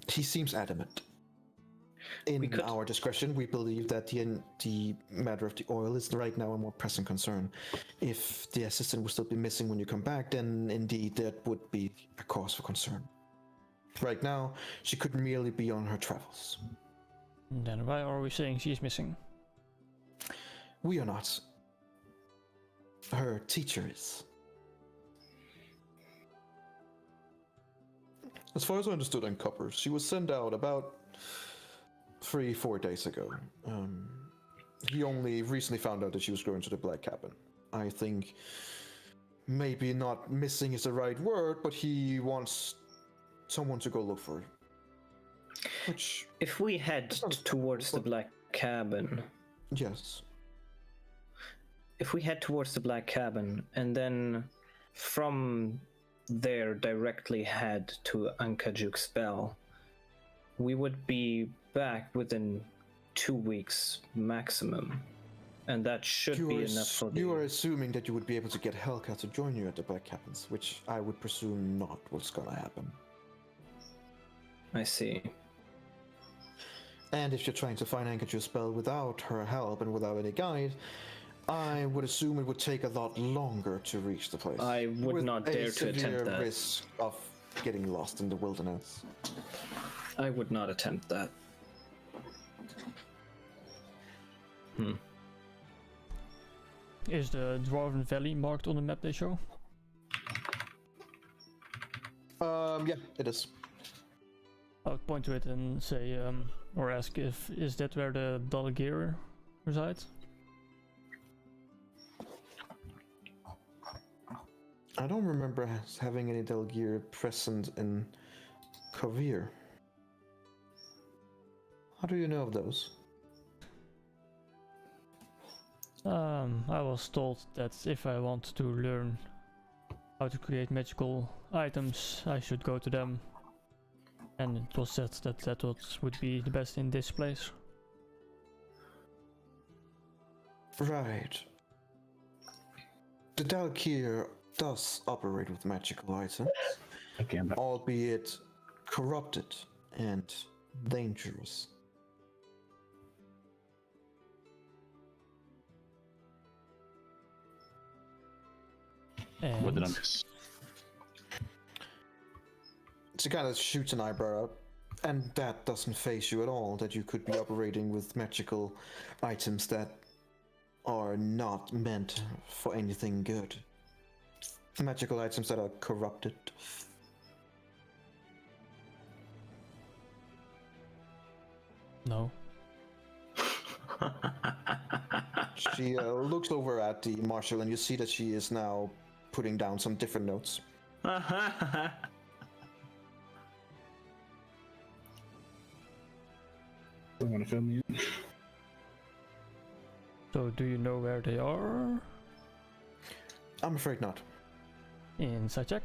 he seems adamant. In our discretion, we believe that the matter of the oil is right now a more pressing concern. If the assistant will still be missing when you come back, then indeed that would be a cause for concern. Right now, she could merely be on her travels. Then why are we saying she's missing? We are not. Her teacher is. As far as I understood on Copper, she was sent out about 3-4 days ago. He only recently found out that she was going to the Black Cabin. I think maybe not missing is the right word, but he wants someone to go look for her. Which... If we head towards the Black Cabin... Yes. If we head towards the Black Cabin and then from there directly head to Ankajuk's Bell, we would be back within 2 weeks maximum. And that should be enough for the... You are assuming that you would be able to get Helka to join you at the Black Cabins, which I would presume not what's gonna happen. I see. And if you're trying to find Ankajuk's Bell without her help and without any guide, I would assume it would take a lot longer to reach the place. I would not dare to attempt that. Risk of getting lost in the wilderness. I would not attempt that. Is the Dwarven Valley marked on the map they show? Yeah, it is. I would point to it and say, or ask if, is that where the Dalgir resides? I don't remember having any Dalgir present in Kovir. How do you know of those? I was told that if I want to learn how to create magical items, I should go to them. And it was said that that would be the best in this place. Right. The Dalgir does operate with magical items, albeit corrupted and dangerous. And What did I miss? She kind of shoots an eyebrow up, and that doesn't faze you at all, that you could be operating with magical items that are not meant for anything good. Magical items that are corrupted. No. She looks over at the marshal, and you see that she is now putting down some different notes. Don't want to film you. So do you know where they are? I'm afraid not. Inside check.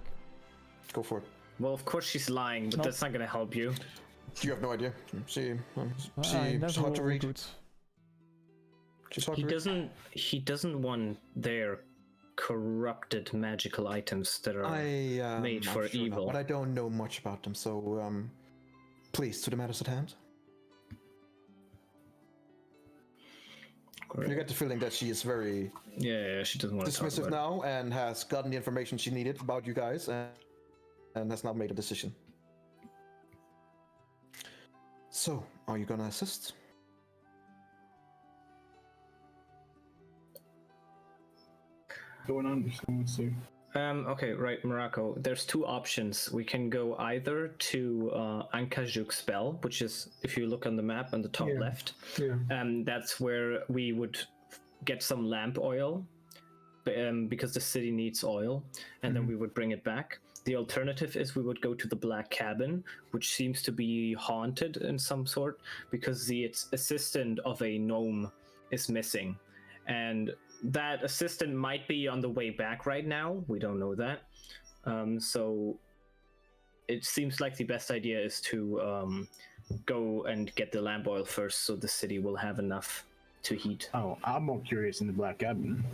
Go for it. Well, of course she's lying, but No. that's not gonna help you. You have no idea. She's never hard to roll read. good. She's hard to read. He doesn't want their corrupted magical items that are made I'm for sure not, evil. but I don't know much about them, so please, to the matters at hand. You get the feeling that she is very Yeah, she doesn't want to talk dismissive about it. now and has gotten the information she needed about you guys and has now made a decision. So, are you gonna assist? Going on, let's see. Okay, right, Morocco. There's two options. We can go either to Ankajuk spell, which is, if you look on the map on the top Yeah. left, Yeah. that's where we would get some lamp oil, because the city needs oil, and then we would bring it back. The alternative is we would go to the Black Cabin, which seems to be haunted in some sort, because the assistant of a gnome is missing. And that assistant might be on the way back right now. We don't know that. So it seems like the best idea is to go and get the lamp oil first, so the city will have enough to heat. Oh, I'm more curious in the Black Cabin.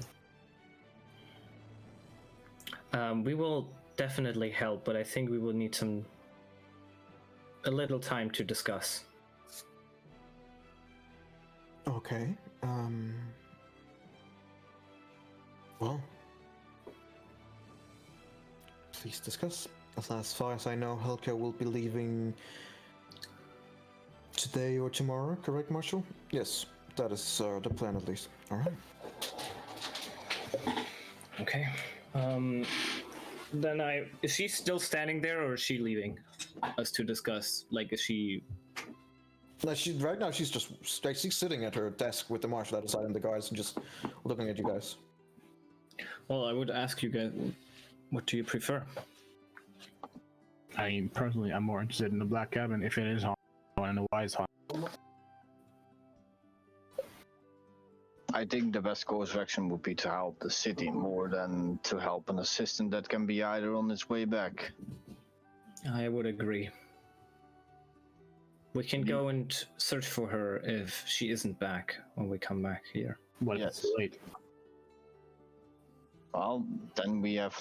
We will definitely help, but I think we will need a little time to discuss. Okay. Well, please discuss. As far as I know, Helka will be leaving today or tomorrow, correct, Marshall? Yes, that is the plan at least. All right. Okay. Then is she still standing there, or is she leaving us to discuss? Like, is she? No, right now she's she's sitting at her desk with the marshal outside and the guards and just looking at you guys. Well, I would ask you guys, what do you prefer? I mean, personally, I'm more interested in the Black Cabin if it is haunted. I want to know why it's haunted. I think the best course of action would be to help the city more than to help an assistant that can be either on its way back. I would agree. We can go and search for her if she isn't back when we come back here. What if Yes. it's too late? Well, then we have.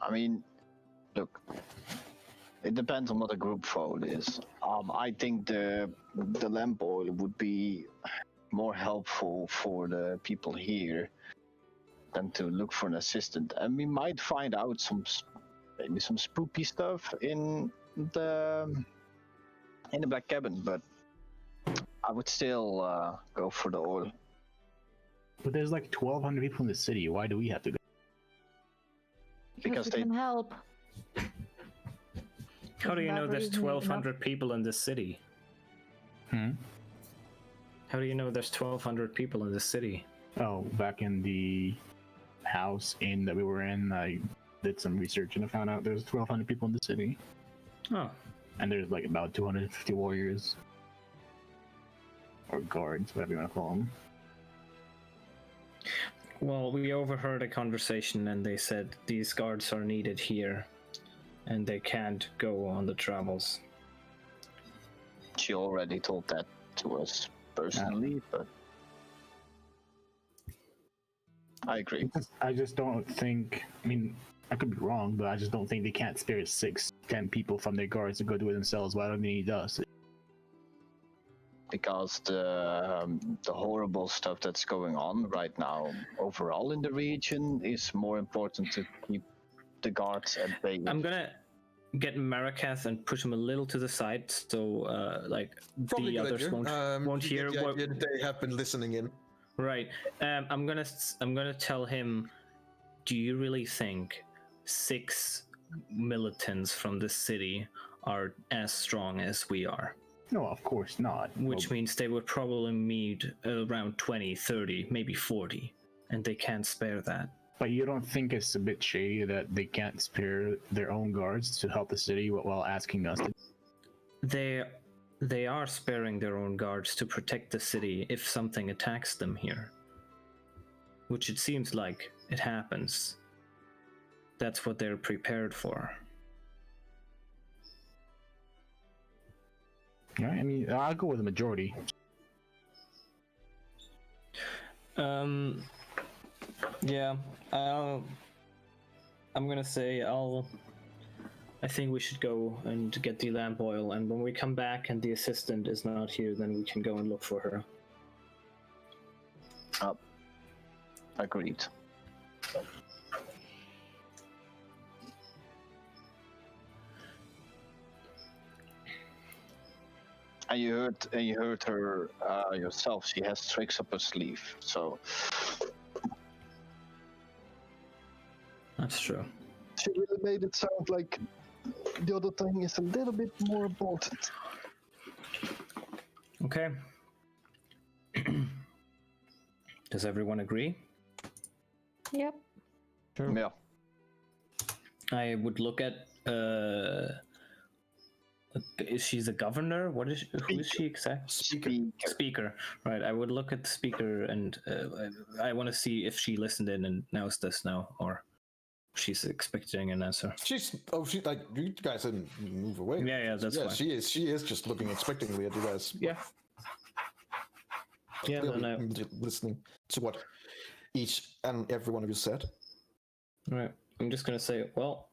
I mean, look, it depends on what the group vote is. I think the lamp oil would be more helpful for the people here than to look for an assistant, and we might find out maybe some spooky stuff in the Black Cabin, but I would still go for the oil. But there's like 1,200 people in the city. Why do we have to go? Because we they- can help. How do you Isn't know that there's reason enough? 1,200 people in this city? How do you know there's 1,200 people in this city? Oh, back in the house inn that we were in, I did some research and I found out there's 1,200 people in the city. Oh, And there's like about 250 warriors. Or guards, whatever you want to call them. well, we overheard a conversation and they said these guards are needed here and they can't go on the travels. She already told that to us personally, but I agree. I just don't think, I mean, I could be wrong, but I just don't think they can't spare 6-10 people from their guards to go do it themselves. Why don't they need us? Because the horrible stuff that's going on right now overall in the region is more important to keep the guards at bay. I'm gonna get Marakath and push him a little to the side so Probably the a good others idea. won't You hear get the what idea that they have been listening in. Right. I'm gonna tell him, do you really think 6 militants from the city are as strong as we are? No, of course not. Which means they would probably need around 20, 30, maybe 40. And they can't spare that. But you don't think it's a bit shady that they can't spare their own guards to help the city while asking us to? They are sparing their own guards to protect the city if something attacks them here. Which it seems like it happens. That's what they're prepared for. All right. I mean, I'll go with the majority. Yeah. I'm gonna say I think we should go and get the lamp oil, and when we come back and the assistant is not here, then we can go and look for her. Agreed. And you heard her yourself. She has tricks up her sleeve. So That's true. she really made it sound like the other thing is a little bit more important. Okay. Does everyone agree? Yep. Sure. Yeah. I would look at. Is she the governor? What is she, who is she exactly? Speaker. Right. I would look at the speaker, and I want to see if she listened in and knows this now, or she's expecting an answer. She like you guys didn't move away. Yeah, that's fine. She is just looking expectingly at you guys. Yeah. Yeah, Clearly listening to what each and every one of you said. Right. I'm just gonna say, well,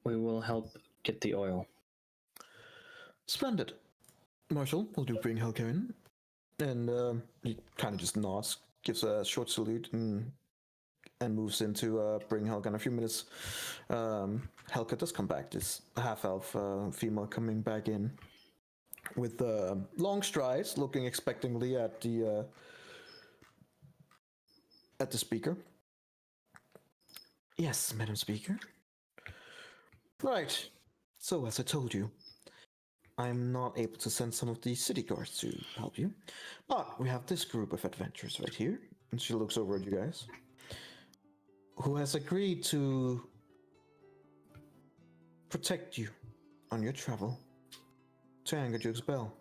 we will help get the oil. Splendid. Marshall, will you bring Helga in? And he kind of just nods, gives a short salute, and moves in to bring Helga in a few minutes. Helga does come back, this half-elf female coming back in with long strides, looking expectantly at the speaker. Yes, Madam Speaker. Right. So, as I told you, I'm not able to send some of the city guards to help you, but we have this group of adventurers right here, and she looks over at you guys, who has agreed to protect you on your travel to Angerjuke's Bell.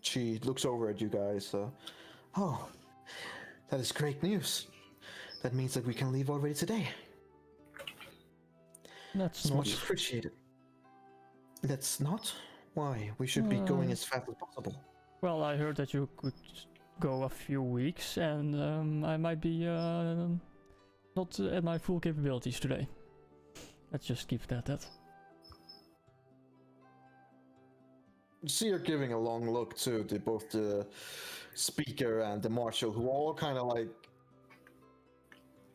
She looks over at you guys. Oh, that is great news. That means that we can leave already today. That's It's not... much appreciated. That's not? Why? We should be going as fast as possible. Well, I heard that you could go a few weeks, and I might be not at my full capabilities today. Let's just keep it at that. You see her giving a long look to both the speaker and the marshal, who are all kind of like...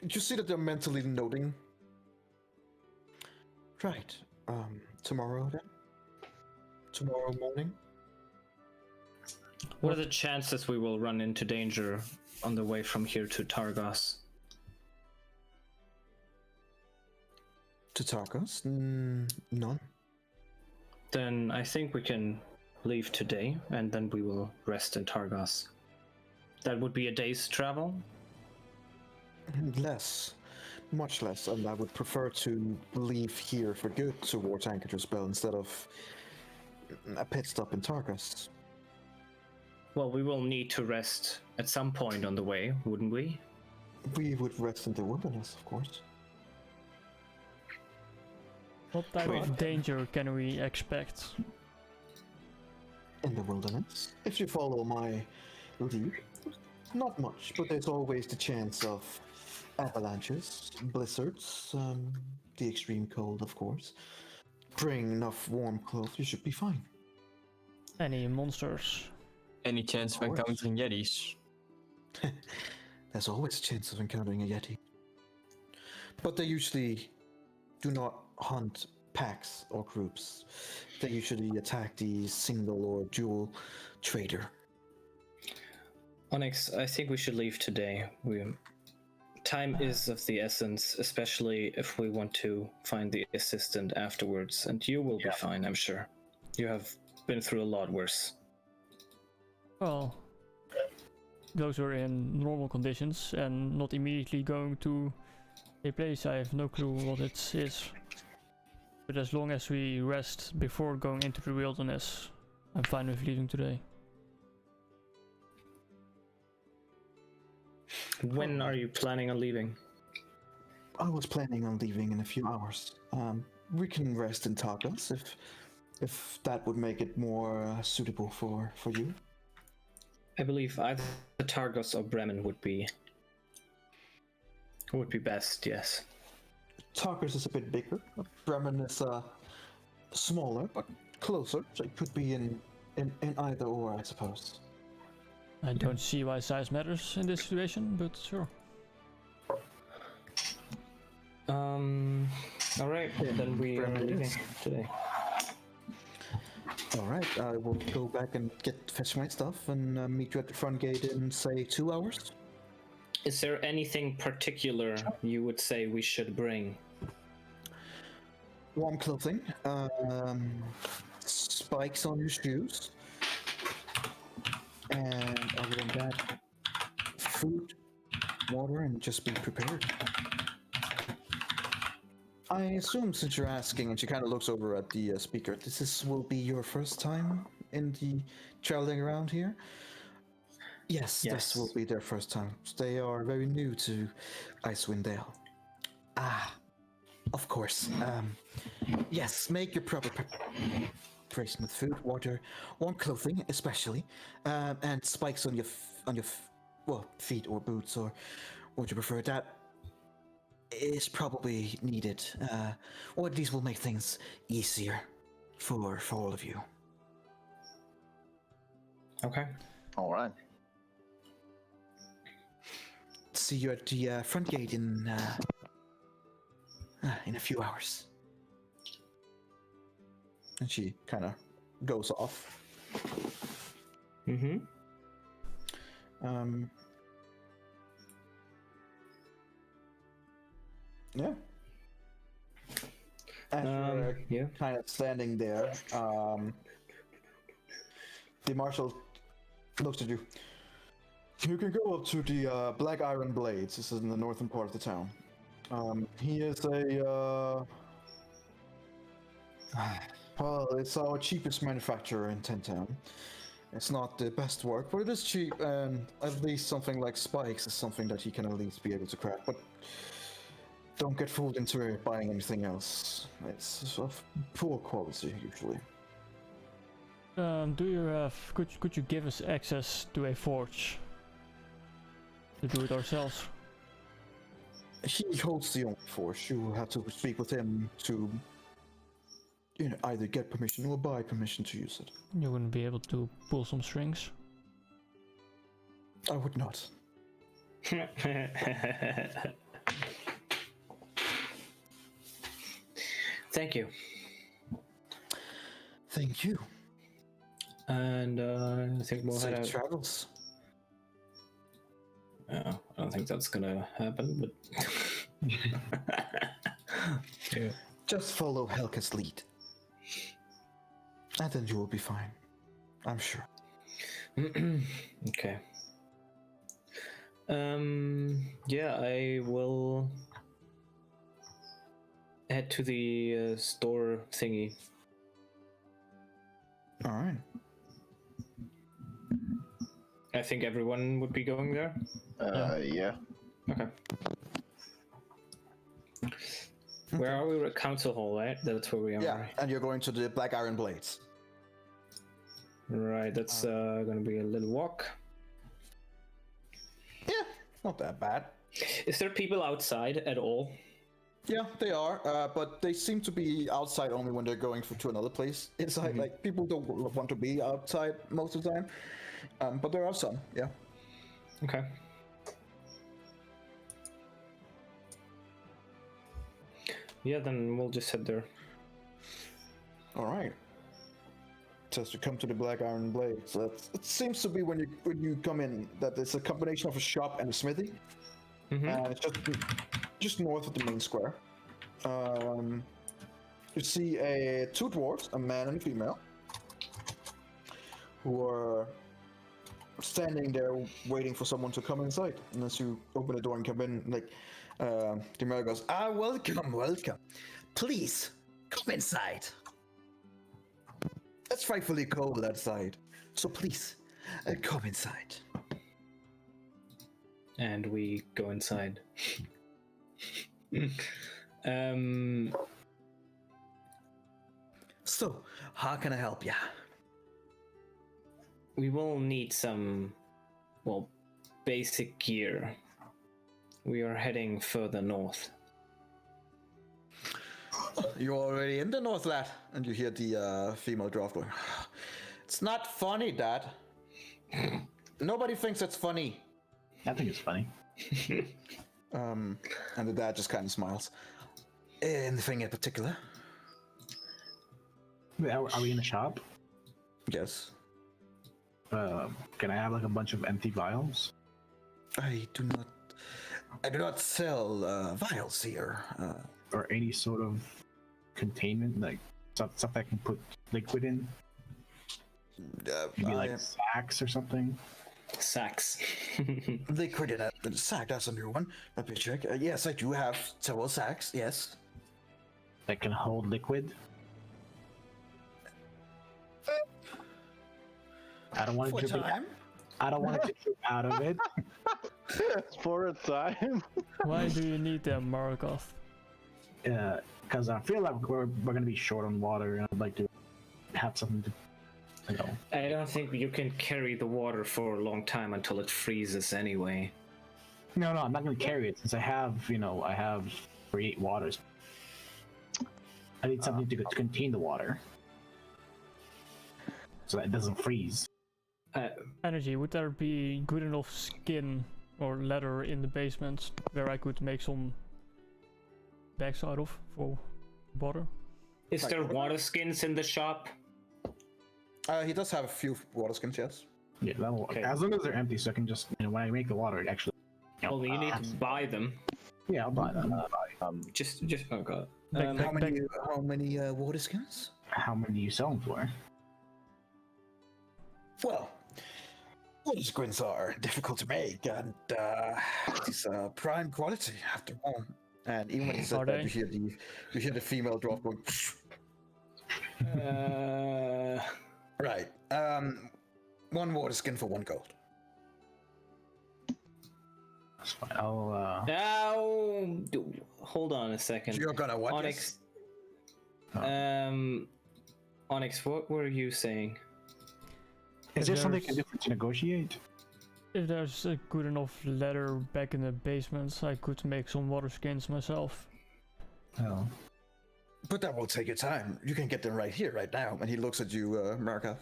You see that they're mentally noting. Right. Tomorrow then? Tomorrow morning? What are the chances we will run into danger on the way from here to Targos? To Targos? None. Then I think we can leave today, and then we will rest in Targos. That would be a day's travel? Less. Much less, and I would prefer to leave here for good towards Anchorage Bell instead of a pit stop in Targos. Well, we will need to rest at some point on the way, wouldn't we? We would rest in the wilderness, of course. What type of danger can we expect? In the wilderness? If you follow my lead, not much, but there's always the chance of avalanches, blizzards, the extreme cold, of course. Bring enough warm clothes, you should be fine. Any monsters? Any chance of encountering Yetis? There's always a chance of encountering a Yeti. But they usually do not hunt packs or groups. They usually attack the single or dual trader. Onyx, I think we should leave today. Time is of the essence, especially if we want to find the assistant afterwards, and you will be fine, I'm sure. You have been through a lot worse. Well, those were in normal conditions and not immediately going to a place I have no clue what it is. But as long as we rest before going into the wilderness, I'm fine with leaving today. When are you planning on leaving? I was planning on leaving in a few hours. we can rest in Targos if that would make it more suitable for you. I believe either Targos or Bremen would be best. Yes. Targos is a bit bigger. Bremen is smaller but closer, so it could be in either or, I suppose. I don't see why size matters in this situation, but sure. All right. Then we are leaving today. All right. I will go back and fetch my stuff and meet you at the front gate in say 2 hours. Is there anything particular you would say we should bring? Warm clothing, spikes on your shoes, and other than that, food, water, and just be prepared. I assume, since you're asking, and she kind of looks over at the speaker, will be your first time in the traveling around here? Yes, this will be their first time. They are very new to Icewind Dale. Ah, of course. Yes, make your proper preparation with food, water, warm clothing, especially, and spikes on your feet or boots, or what you prefer. That is probably needed, or at least will make things easier for all of you. Okay. All right. See you at the front gate in a few hours. And she kind of goes off. Mm-hmm. Yeah. As you're kind of standing there, the marshal looks at you. You can go up to the Black Iron Blades. This is in the northern part of the town. He is a well, it's our cheapest manufacturer in Tentown. It's not the best work, but it is cheap, and at least something like spikes is something that he can at least be able to crack. But don't get fooled into buying anything else. It's of poor quality usually. Do you have? Could you give us access to a forge to do it ourselves? He holds the only forge. You will have to speak with him to, either get permission or buy permission to use it. You wouldn't be able to pull some strings? I would not. Thank you. Thank you. And I think we'll head out. Safe travels. I don't think that's gonna happen, but yeah. Just follow Helga's lead. And then you will be fine. I'm sure. Okay. Yeah, I will head to the store thingy. All right. I think everyone would be going there. Yeah. Okay. Where are we? We're at Council Hall, right? That's where we are. Yeah, and you're going to the Black Iron Blades. Right, that's gonna be a little walk. Yeah, not that bad. Is there people outside at all? Yeah, they are, but they seem to be outside only when they're going to another place. Inside, like, people don't want to be outside most of the time. But there are some, yeah. Okay. Yeah, then we'll just head there. All right. Just to come to the Black Iron Blade. So it seems to be when you come in that it's a combination of a shop and a smithy. And it's just north of the main square. You see two dwarves, a man and a female, who are standing there waiting for someone to come inside. And as you open the door and come in, like, the man goes, welcome. Please, come inside. It's frightfully cold outside, so please, come inside. And we go inside. So, how can I help ya? We will need some, well, basic gear. We are heading further north. You're already in the north, lad. And you hear the female dwarf going, "It's not funny, Dad. Nobody thinks it's funny." I think it's funny. And the dad just kind of smiles. Anything in particular? Wait, are we in the shop? Yes. Can I have like a bunch of empty vials? I do not sell vials here. Or any sort of containment, like stuff that can put liquid in? Maybe like sacks or something? Sacks. Liquid in a sack, that's a new one. Let me check. Yes, I do have several sacks, yes. That can hold liquid? I don't want to drip it. I don't want to drip out of it. For a time. Why do you need them, Markov? Because I feel like we're going to be short on water, and I'd like to have something to, you know. I don't think you can carry the water for a long time until it freezes anyway. No, I'm not going to carry it since I have 3 waters. I need something to contain the water so that it doesn't freeze. Energy, would there be good enough skin or leather in the basement where I could make some bags out of for water? Is there water skins in the shop? He does have a few water skins, yes. Yeah, that'll Okay. as long as they're empty, so I can just, when I make the water, it actually. Well, you need to buy them. Yeah, I'll buy them. Just oh god. How many water skins? How many do you sell them for? Well, water skins are difficult to make, and it's prime quality after all. And even when he said that, you hear the female dwarf going. Right. 1 water skin for 1 gold. That's fine. I'll. Now, hold on a second. You're gonna what? Onyx. Onyx, what were you saying? Is there something different to negotiate? If there's a good enough leather back in the basement, I could make some water skins myself. Oh. But that will take your time. You can get them right here, right now. And he looks at you, Markov.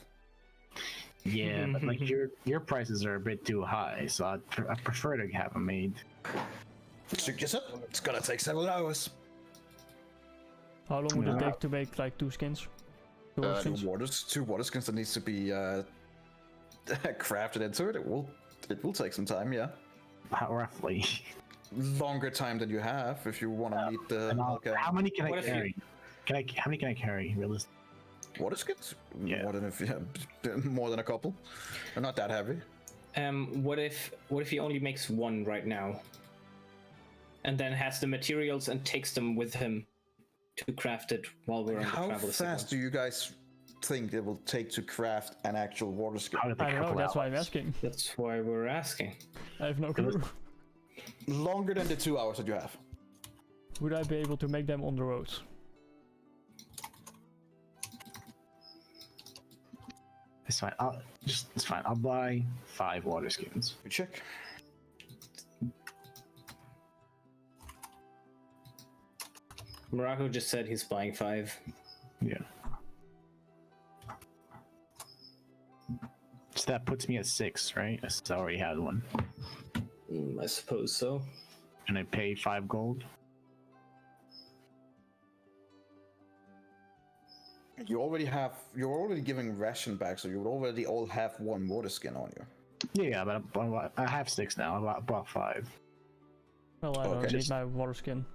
Yeah, but like your prices are a bit too high, so I prefer to have them made. Suggest it? It's gonna take several hours. How long would it take to make like 2 skins? 2 water skins? 2 water skins that needs to be crafted into it. It will take some time, yeah. Roughly. Longer time than you have if you want to meet the. How many can I carry? How many can I carry? Realistically? Water skins? Yeah. More than a couple. They're not that heavy. What if he only makes 1 right now, and then has the materials and takes them with him to craft it while we're on the travel? How fast do you guys think it will take to craft an actual water skin? I don't know. That's why I'm asking. That's why we're asking. I have no clue. Longer than the 2 hours that you have. Would I be able to make them on the road? It's fine. It's fine. I'll buy 5 water skins. You check. Morocco just said he's buying 5. Yeah. So that puts me at 6, right? I already had 1. I suppose so. And I pay 5 gold. You're already giving ration back, so you would already all have 1 water skin on you. Yeah, but I have 6 now. I bought 5. Well, I don't need my water skin.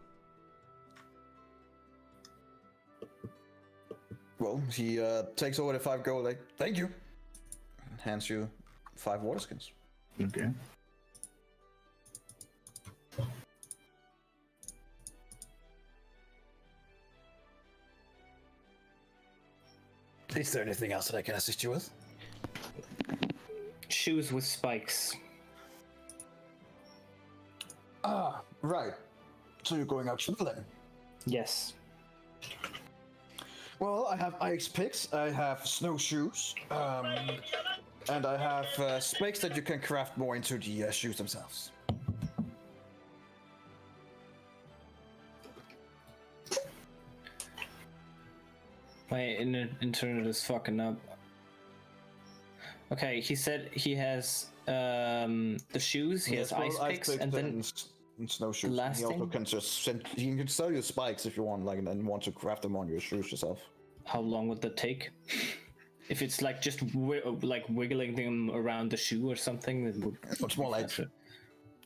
Well, he takes over the 5 gold, like, thank you. And hands you 5 water skins. Okay. Is there anything else that I can assist you with? Shoes with spikes. Ah, right. So you're going out traveling? Yes. Well, I have ice picks, I have snowshoes, and I have spikes that you can craft more into the shoes themselves. My internet is fucking up. Okay, he said he has the shoes, he has ice picks, and then snowshoes. last He also thing? can just he can sell you spikes if you want, like, and want to craft them on your shoes yourself. How long would that take? If it's like just like wiggling them around the shoe or something, it would. It's more like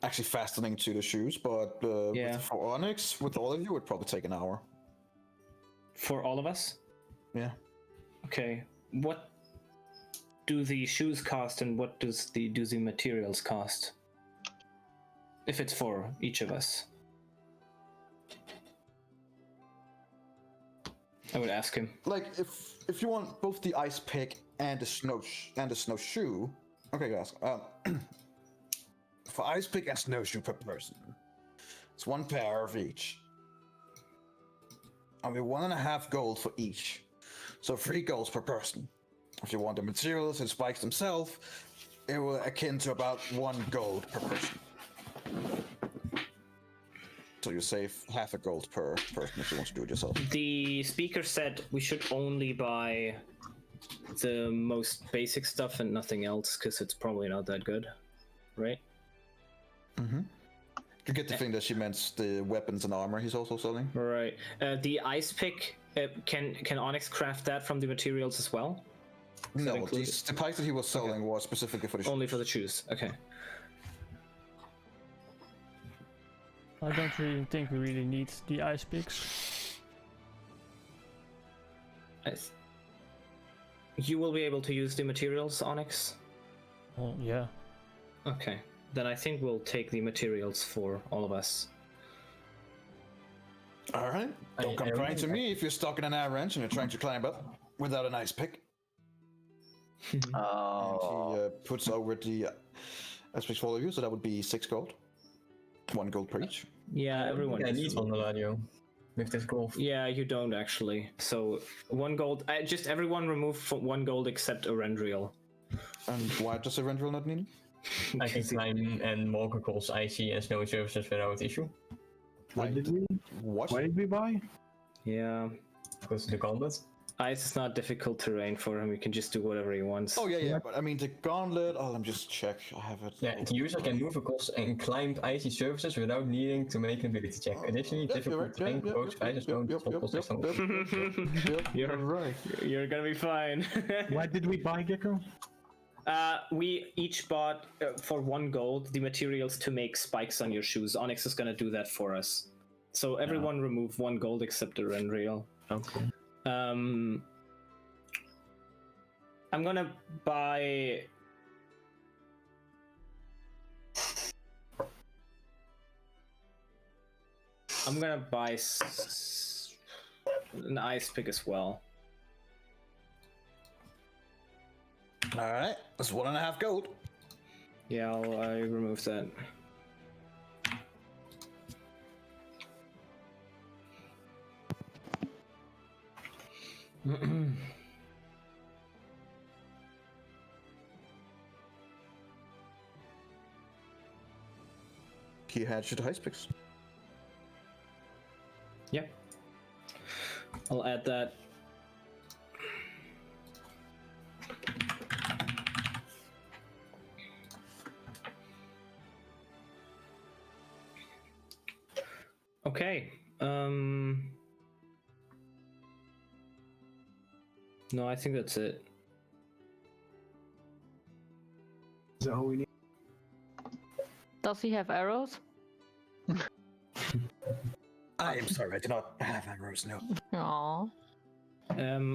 actually fastening to the shoes, but for Onyx, with all of you, it would probably take an hour. For all of us? Yeah. Okay. What do the shoes cost, and what do the materials cost? If it's for each of us. I would ask him. Like if you want both the ice pick and the snowshoe. Okay, guys. For ice pick and snowshoe per person, it's 1 pair of each. And we're 1.5 gold for each, so 3 golds per person. If you want the materials and spikes themselves, it will akin to about 1 gold per person. So you save half a gold per person if you want to do it yourself. The speaker said we should only buy the most basic stuff and nothing else, because it's probably not that good, right? Mm-hmm. You get the thing that she meant, the weapons and armor he's also selling. Right. The ice pick, can Onyx craft that from the materials as well? No, the pikes that he was selling was specifically for the shoes. Only for the shoes. Okay. I don't really think we really need the ice picks. Nice. You will be able to use the materials, Onyx? Well, yeah. Okay. Then I think we'll take the materials for all of us. Alright. Don't come crying to me if you're stuck in an air wrench and you're trying to climb up without an ice pick. And he puts over the ice picks for all of you, so that would be 6 gold. 1 gold per each. Yeah, everyone needs on the radio with this gold. Yeah, you don't actually. So 1 gold. Just everyone remove 1 gold except Arendriel. And why does Arendriel not need it? I can climb and Morgan calls icy and snowy surfaces without issue. What did we? What? Why did we buy? Yeah. Because of the gauntlet. Ice is not difficult terrain for him. He can just do whatever he wants. Oh yeah, but I mean the gauntlet. Oh, let me just check. I have it. Yeah, the user can move across and climb icy surfaces without needing to make an ability check. Additionally, difficult terrain provokes ice and stone. You're right. You're gonna be fine. Why did we buy Gecko? We each bought for 1 gold the materials to make spikes on your shoes. Onyx is gonna do that for us. So everyone remove 1 gold except Arendriel. Okay. I'm gonna buy. I'm gonna buy an ice pick as well. All right, that's 1.5 gold. Yeah, I remove that. He had you the ice picks. Yeah. I'll add that. Okay. No, I think that's it. Is that all we need? Does he have arrows? I am sorry, I do not have arrows, no. Aww.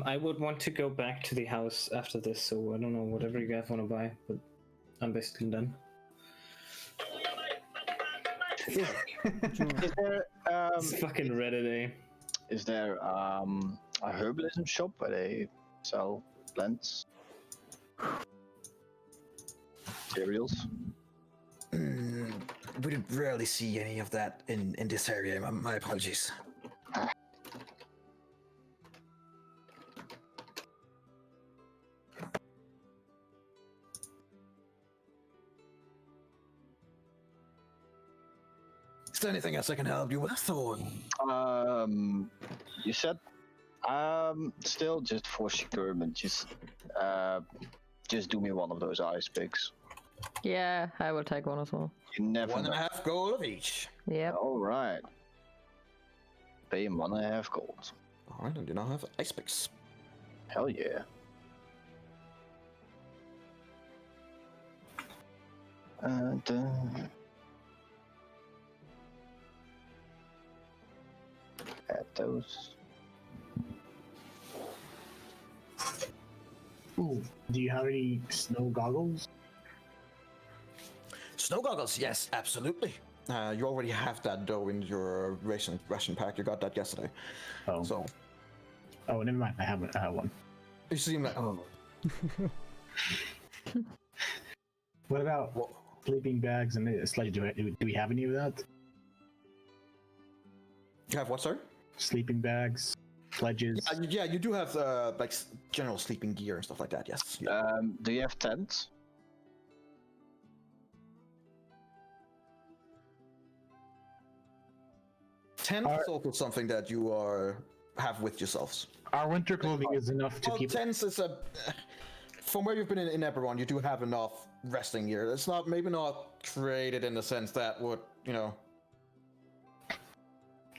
I would want to go back to the house after this, so I don't know, whatever you guys want to buy, but I'm basically done. Is there It's fucking Reddit, eh? is there a herbalism shop where they sell plants, materials? We rarely see any of that in this area. My apologies. Is there anything else I can help you with, or? You said, still just for securement, just do me one of those ice picks. Yeah, I will take one as well. You never know. 1.5 gold of each. Yep. All right. Pay him 1.5 gold. All right, and you now have ice picks. Hell yeah. And add those. Ooh, do you have any snow goggles? Snow goggles, yes, absolutely. You already have that though in your ration pack. You got that yesterday. Oh. So Oh, never mind. I have one. you seem like What about sleeping bags and sledge? Do we have any of that? you have what, sir? Sleeping bags, sledges. Yeah, you do have like general sleeping gear and stuff like that. Yes. Do you have tents? Tent is also something that you have with yourselves. Our winter clothing is enough to Well, keep. tents is from where you've been in Eberron, you do have enough resting gear. It's maybe not created in the sense that would,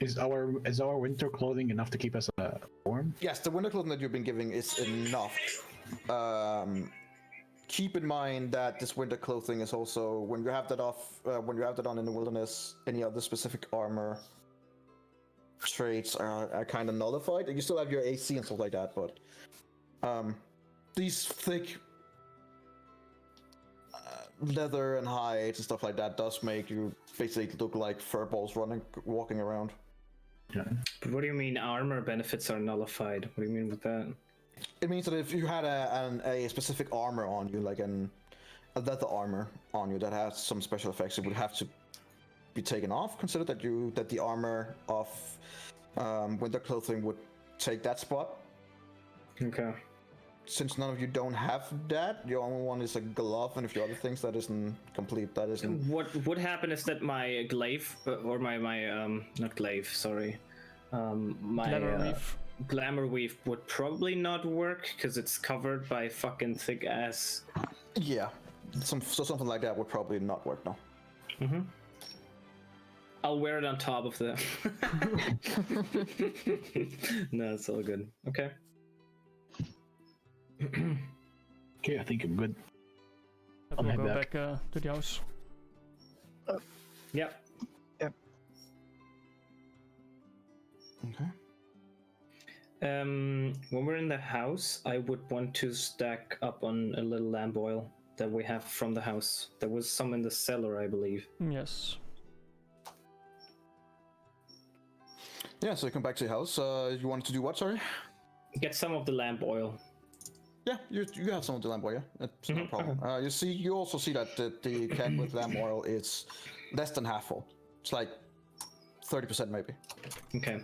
Is our winter clothing enough to keep us warm? Yes, the winter clothing that you've been giving is enough. Keep in mind that this winter clothing is also when you have that on in the wilderness. Any other specific armor traits are kind of nullified. You still have your AC and stuff like that, but these thick leather and hides and stuff like that does make you basically look like furballs walking around. Yeah. But what do you mean armor benefits are nullified? What do you mean with that? It means that if you had a specific armor on you, like a leather armor on you that has some special effects, it would have to be taken off. Consider that the armor of winter clothing would take that spot. Okay. Since none of you don't have that, your only one is a glove and a few other things that isn't complete. That isn't. What would happen is that my glaive, or my not glaive, sorry, my Glamour weave. glamour weave would probably not work because it's covered by fucking thick ass. Yeah, something like that would probably not work now. Mm-hmm. I'll wear it on top of the. No, it's all good. Okay. Okay, I think I'm good. We'll head go back. back to the house. Yep. Okay. When we're in the house, I would want to stack up on a little lamp oil that we have from the house. There was some in the cellar, I believe. Yes. Yeah, so you come back to your house. You wanted to do what? Sorry. Get some of the lamp oil. Yeah, you have some of the lamp oil. Yeah, that's no problem. You also see that the can with lamp oil is less than half full. It's like 30% maybe. Okay.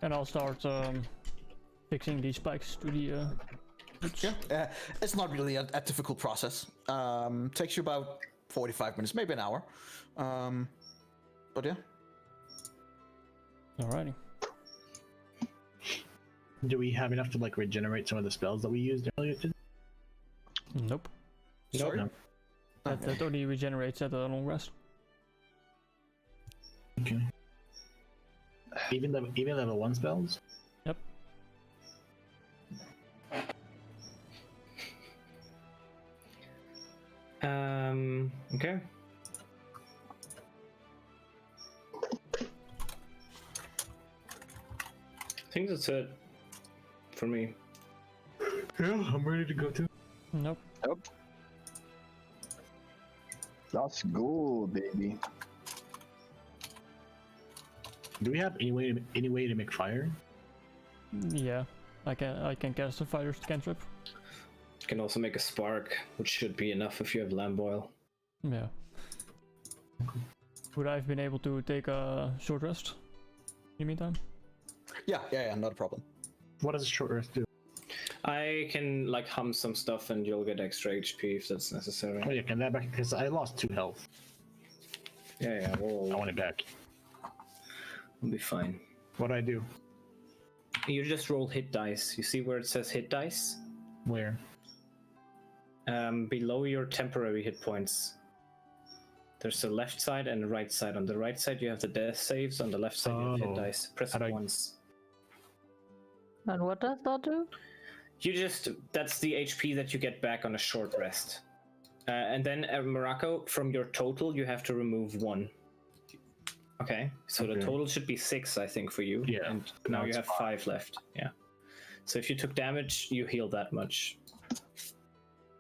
And I'll start fixing these spikes to the. Yeah, it's not really a difficult process. Takes you about 45 minutes, maybe an hour. But yeah. Alrighty. Do we have enough to regenerate some of the spells that we used earlier today? Nope. Sorry. No. That only regenerates at a long rest. Okay. Even level 1 spells? Yep. Okay. I think that's it for me. Yeah, I'm ready to go too. Nope. Let's go, baby. Do we have any way to make fire? Yeah. I can cast a fire cantrip. You can also make a spark, which should be enough if you have lamp oil. Yeah. Would I have been able to take a short rest in the meantime? Yeah, not a problem. What does a short rest do? I can hum some stuff and you'll get extra HP if that's necessary. Oh yeah, can that back? Because I lost 2 health. Yeah, I want it back. we'll be fine. What do I do? You just roll hit dice. You see where it says hit dice? Where? Below your temporary hit points. There's a left side and a right side. On the right side you have the death saves, on the left side you have hit dice. Press it once. And what does that do? That's the HP that you get back on a short rest. And then Morocco, from your total you have to remove 1. Okay, so the total should be 6, I think, for you. Yeah. And now you have 5 left. Yeah. So if you took damage, you heal that much.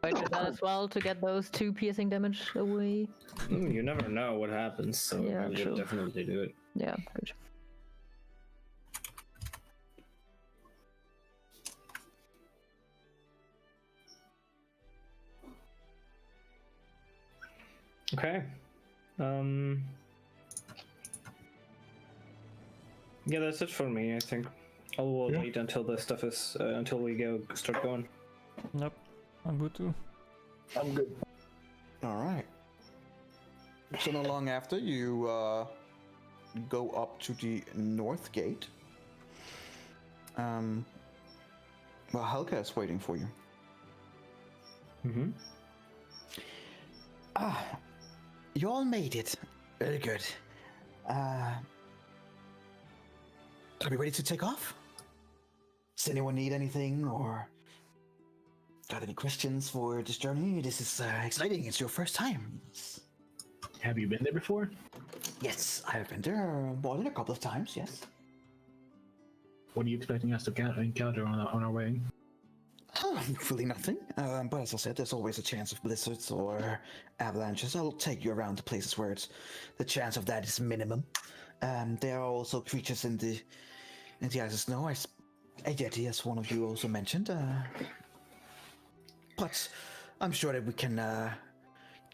I do that as well to get those 2 piercing damage away. You never know what happens, so Yeah, I would true. definitely do it. Yeah, good. Okay. Yeah, that's it for me, I think. I'll wait until the stuff is until we start going. Nope, I'm good too. I'm good. All right. So not long after, you go up to the north gate. Well, Helga is waiting for you. Mm-hmm. You all made it. Very good. Are we ready to take off? Does anyone need anything or got any questions for this journey? This is exciting. It's your first time. Have you been there before? Yes, I have been there more than a couple of times, yes. What are you expecting us to encounter on our way? Hopefully nothing. But as I said, there's always a chance of blizzards or avalanches. I'll take you around to places where the chance of that is minimum. There are also creatures in the ice and snow. A yeti, as one of you also mentioned. But I'm sure that we can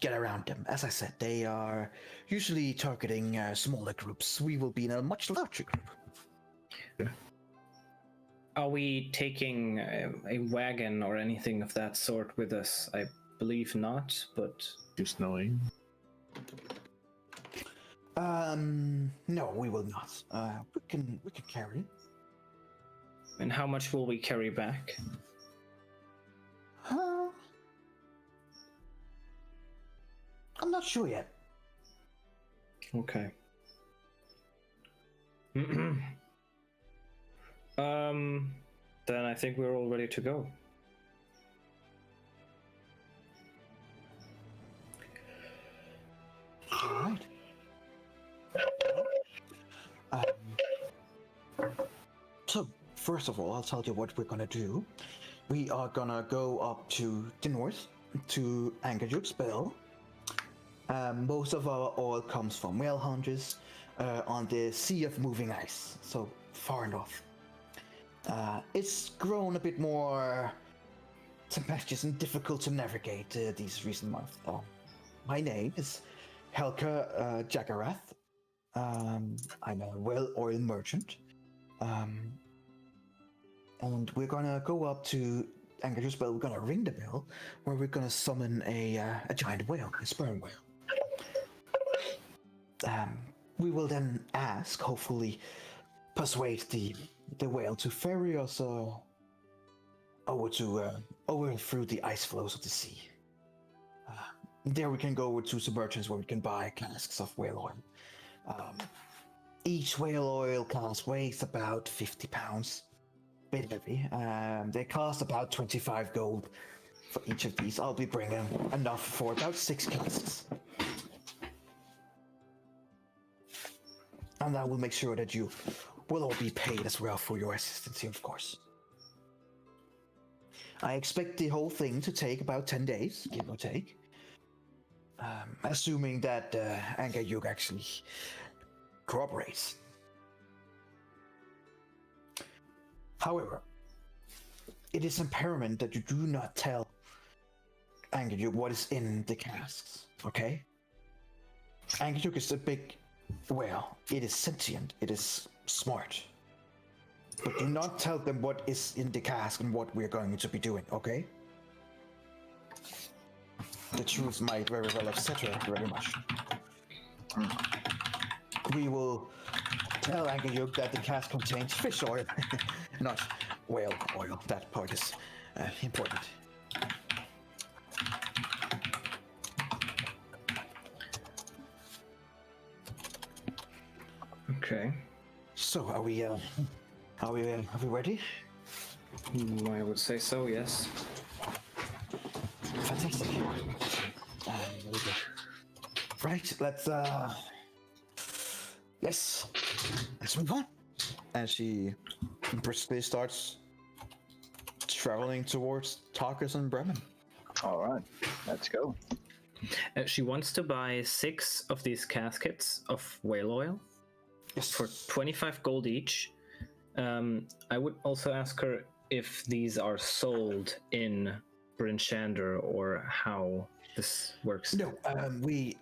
get around them. As I said, they are usually targeting smaller groups. We will be in a much larger group. Yeah. Are we taking a wagon or anything of that sort with us? I believe not, but... Just knowing. No, we will not. We can carry. And how much will we carry back? I'm not sure yet. Okay. Then I think we're all ready to go. All right. So, first of all, I'll tell you what we're gonna do. We are gonna go up to the north, to Angerjuk's Bell. Most of our oil comes from whale hunters on the Sea of Moving Ice, so far north. It's grown a bit more tempestuous and difficult to navigate these recent months. My name is Helka Jagarath. I'm a well-oil merchant. And we're gonna go up to Angerjuk's Bell. We're gonna ring the bell, where we're gonna summon a giant whale, a sperm whale. We will then ask, hopefully, persuade the whale to ferry us over through the ice flows of the sea. There we can go over to some merchants where we can buy casks of whale oil. Each whale oil cask weighs about 50 pounds. Bit heavy. They cost about 25 gold for each of these. I'll be bringing enough for about 6 casks. And I will make sure that you will all be paid as well for your assistance here, of course. I expect the whole thing to take about 10 days, give or take. Assuming that Angerjuk actually cooperates. However, it is imperative that you do not tell Angerjuk what is in the casks, okay? Angerjuk is a big whale. It is sentient. It is smart. But do not tell them what is in the cask and what we're going to be doing, okay? The truth might very well upset her very much. we will tell Angerjuk that the cask contains fish oil, not whale oil. That part is important. Okay. So, are we ready? I would say so, yes. Fantastic. Right, let's move on. And she briskly starts traveling towards Tarkus and Bremen. All right, let's go. She wants to buy 6 of these caskets of whale oil Yes. for 25 gold each. I would also ask her if these are sold in Bryn Shander or how this works. No, we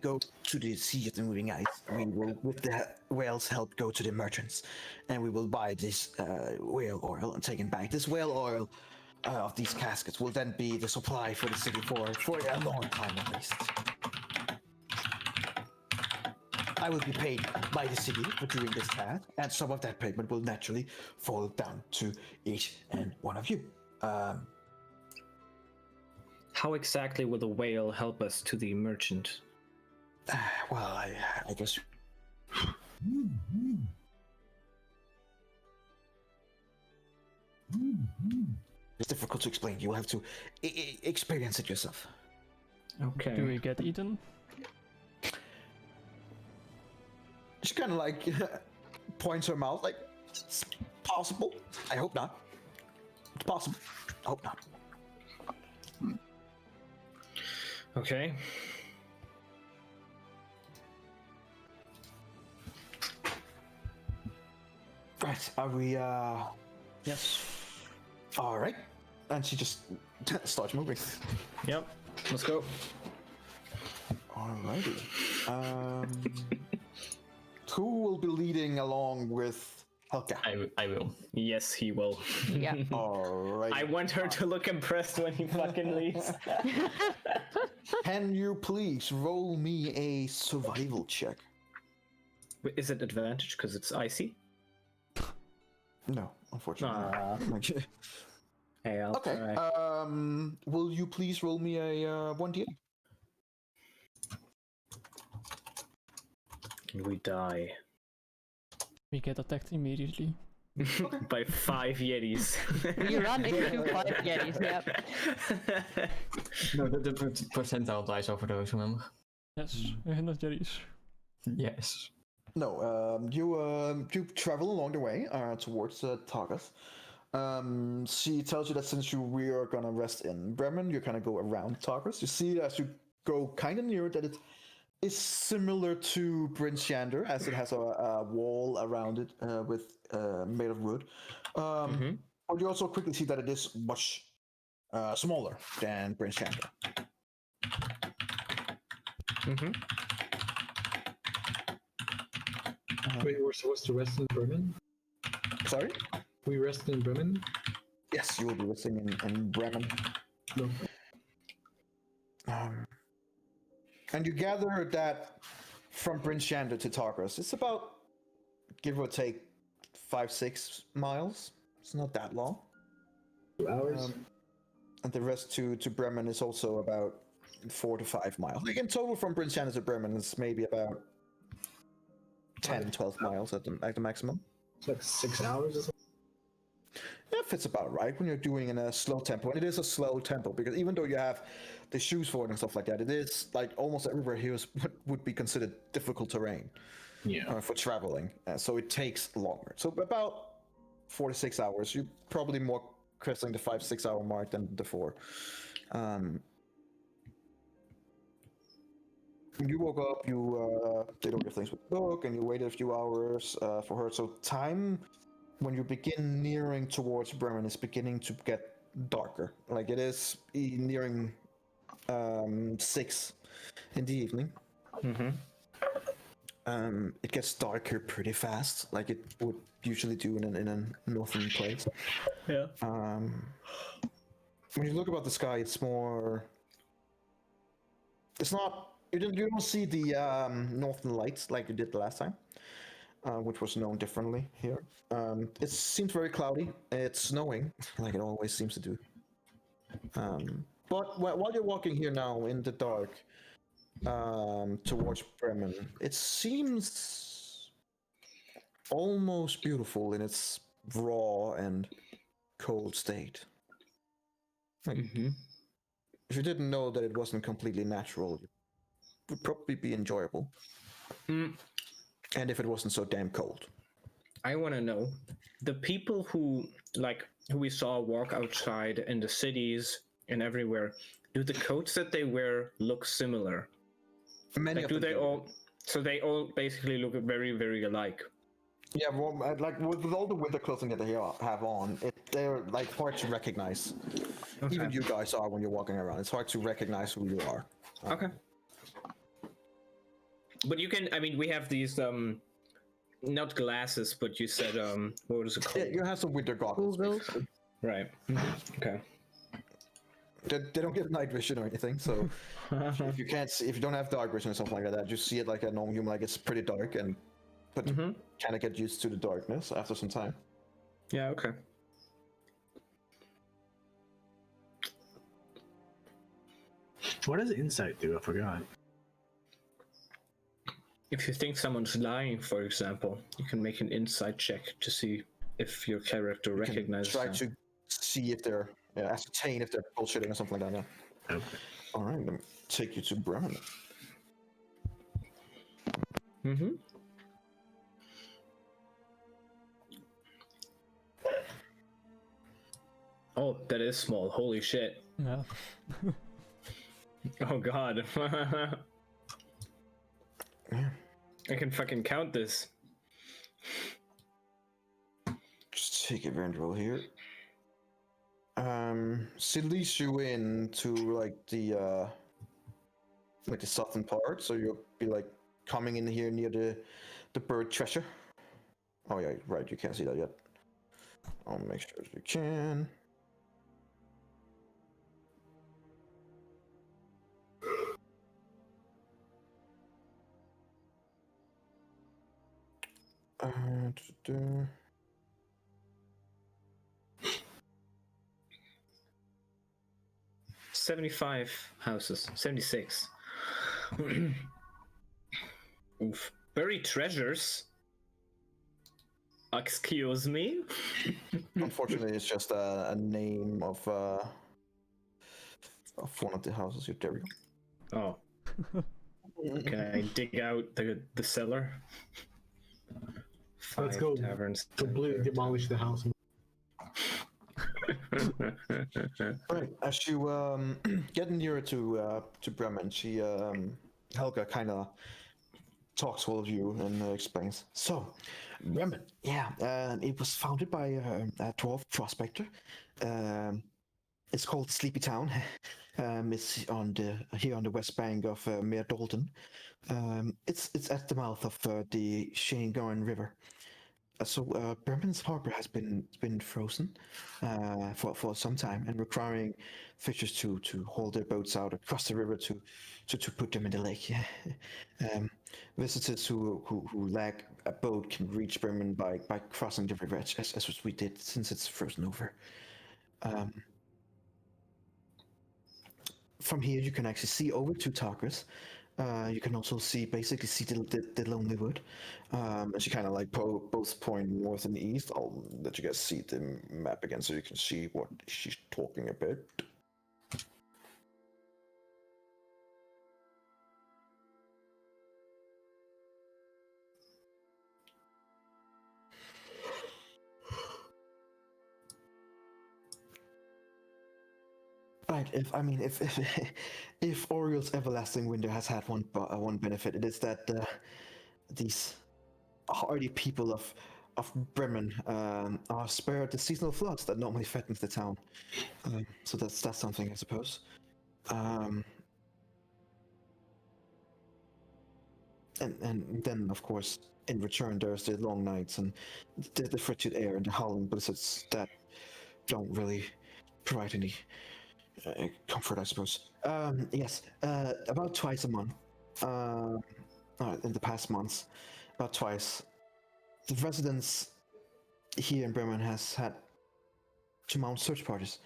go to the sea of the moving ice. We will, with the whale's help, go to the merchants, and we will buy this whale oil and take it back. This whale oil of these caskets will then be the supply for the city for a long time at least. I will be paid by the city for doing this task, and some of that payment will naturally fall down to each and one of you. How exactly will the whale help us to the merchant? Well, I guess. It's difficult to explain. You will have to experience it yourself. Okay. Do we get eaten? She kind of like points her mouth, like it's possible. I hope not. It's possible. I hope not. Okay. Right. Are we? Yes. All right. And she just starts moving. Yep. Let's go. Alrighty. Who will be leading along with Helga? I will. Yes, he will. Yeah. Alright. I want her to look impressed when he fucking leaves. Can you please roll me a survival check? Wait, is it advantage because it's icy? No, unfortunately. Okay. Hey, I'll Okay. try. Will you please roll me a 1d8? We die. We get attacked immediately. By 5 Yetis. We run into 5 Yetis, yep. No, the percentile dice over those, remember? Yes, not Jerry's. Yes. No, you travel along the way towards Targus. She tells you that since we are gonna rest in Bremen, you kind of go around Targus. You see as you go kind of near that it is similar to Bryn Shander, as it has a wall around it with made of wood. But you also quickly see that it is much smaller than Bryn Shander. Wait, we're supposed to rest in Bremen? Sorry? We rest in Bremen? Yes, you will be resting in Bremen. No. And you gather that from Bryn Shander to Tarkus, it's about, give or take, 5-6 miles. It's not that long. 2 hours? And the rest to Bremen is also about 4 to 5 miles. Like in total from Bryn Shander to Bremen is maybe about 10, 12 miles at the maximum. It's like 6 hours or something? That fits about right when you're doing in a slow tempo. And it is a slow tempo because even though you have the shoes for it and stuff like that, it is like almost everywhere here is what would be considered difficult terrain for traveling. So it takes longer. So about 4 to 6 hours. You're probably more cresting the 5-6 hour mark than the 4. When you woke up, you did all your things with the book, and you waited a few hours for her. So time, when you begin nearing towards Bremen, is beginning to get darker. Like it is nearing 6 in the evening. It gets darker pretty fast, like it would usually do in a northern place. Yeah. When you look about the sky, it's more. It's not You don't see the northern lights like you did the last time, which was known differently here. It seems very cloudy. It's snowing, like it always seems to do. But while you're walking here now in the dark towards Bremen, it seems almost beautiful in its raw and cold state. Like, if you didn't know that it wasn't completely natural, it would probably be enjoyable. And if it wasn't so damn cold. I want to know, the people who we saw walk outside in the cities and everywhere, do the coats that they wear look similar? Many like, of do them they all? So they all basically look very, very alike. Yeah, well, like with all the winter clothing that they have on, they're like hard to recognize. Okay. Even you guys are when you're walking around. It's hard to recognize who you are. Okay. But you can. I mean, we have these not glasses, but you said what was it called? Yeah, you have some winter goggles. Googles. Right. Okay. They don't get night vision or anything, so if you can't see, if you don't have dark vision or something like that, just see it like a normal human. Like it's pretty dark, but kind of get used to the darkness after some time. Yeah. Okay. What does insight do? I forgot. If you think someone's lying, for example, you can make an insight check to see if your character recognizes Try them. to see if they're ascertain if they're bullshitting or something like that. Yeah. Okay. All right, let me take you to Bremen. Oh, that is small. Holy shit. Yeah. Oh god. I can fucking count this. Just take advantage roll here. She leads you in to like the southern part, so you'll be like coming in here near the bird treasure. Oh yeah, right, you can't see that yet. I'll make sure you can. Da-da-da. 75 houses. 76. Oof. Buried treasures? Excuse me? Unfortunately, it's just a name of one of the houses here. There we go. Oh. Can I dig out the cellar? Let's Five go taverns. completely demolish the house. Right, as you get nearer to Bremen, Helga kind of talks to all of you and explains. So, Bremen, yeah, it was founded by a dwarf prospector. It's called Sleepy Town. It's here on the west bank of Mere Dalton. It's at the mouth of the Shangoran River. So Bremen's harbor has been frozen for some time and requiring fishers to haul their boats out across the river to put them in the lake. Visitors who lack a boat can reach Bremen by crossing the river as we did since it's frozen over. From here you can actually see over to Tarkus. You can also basically see the Lonely Wood. And she kind of like both point north and east. I'll let you guys see the map again so you can see what she's talking about. Right. If Oriel's everlasting winter has had one benefit, it is that these hardy people of Bremen are spared the seasonal floods that normally threatens the town. So that's something, I suppose. And then, of course, in return, there's the long nights and the frigid air and the howling blizzards that don't really provide any comfort, I suppose. Yes, about twice a month, in the past months, about twice, the residents here in Bremen has had to mount search parties.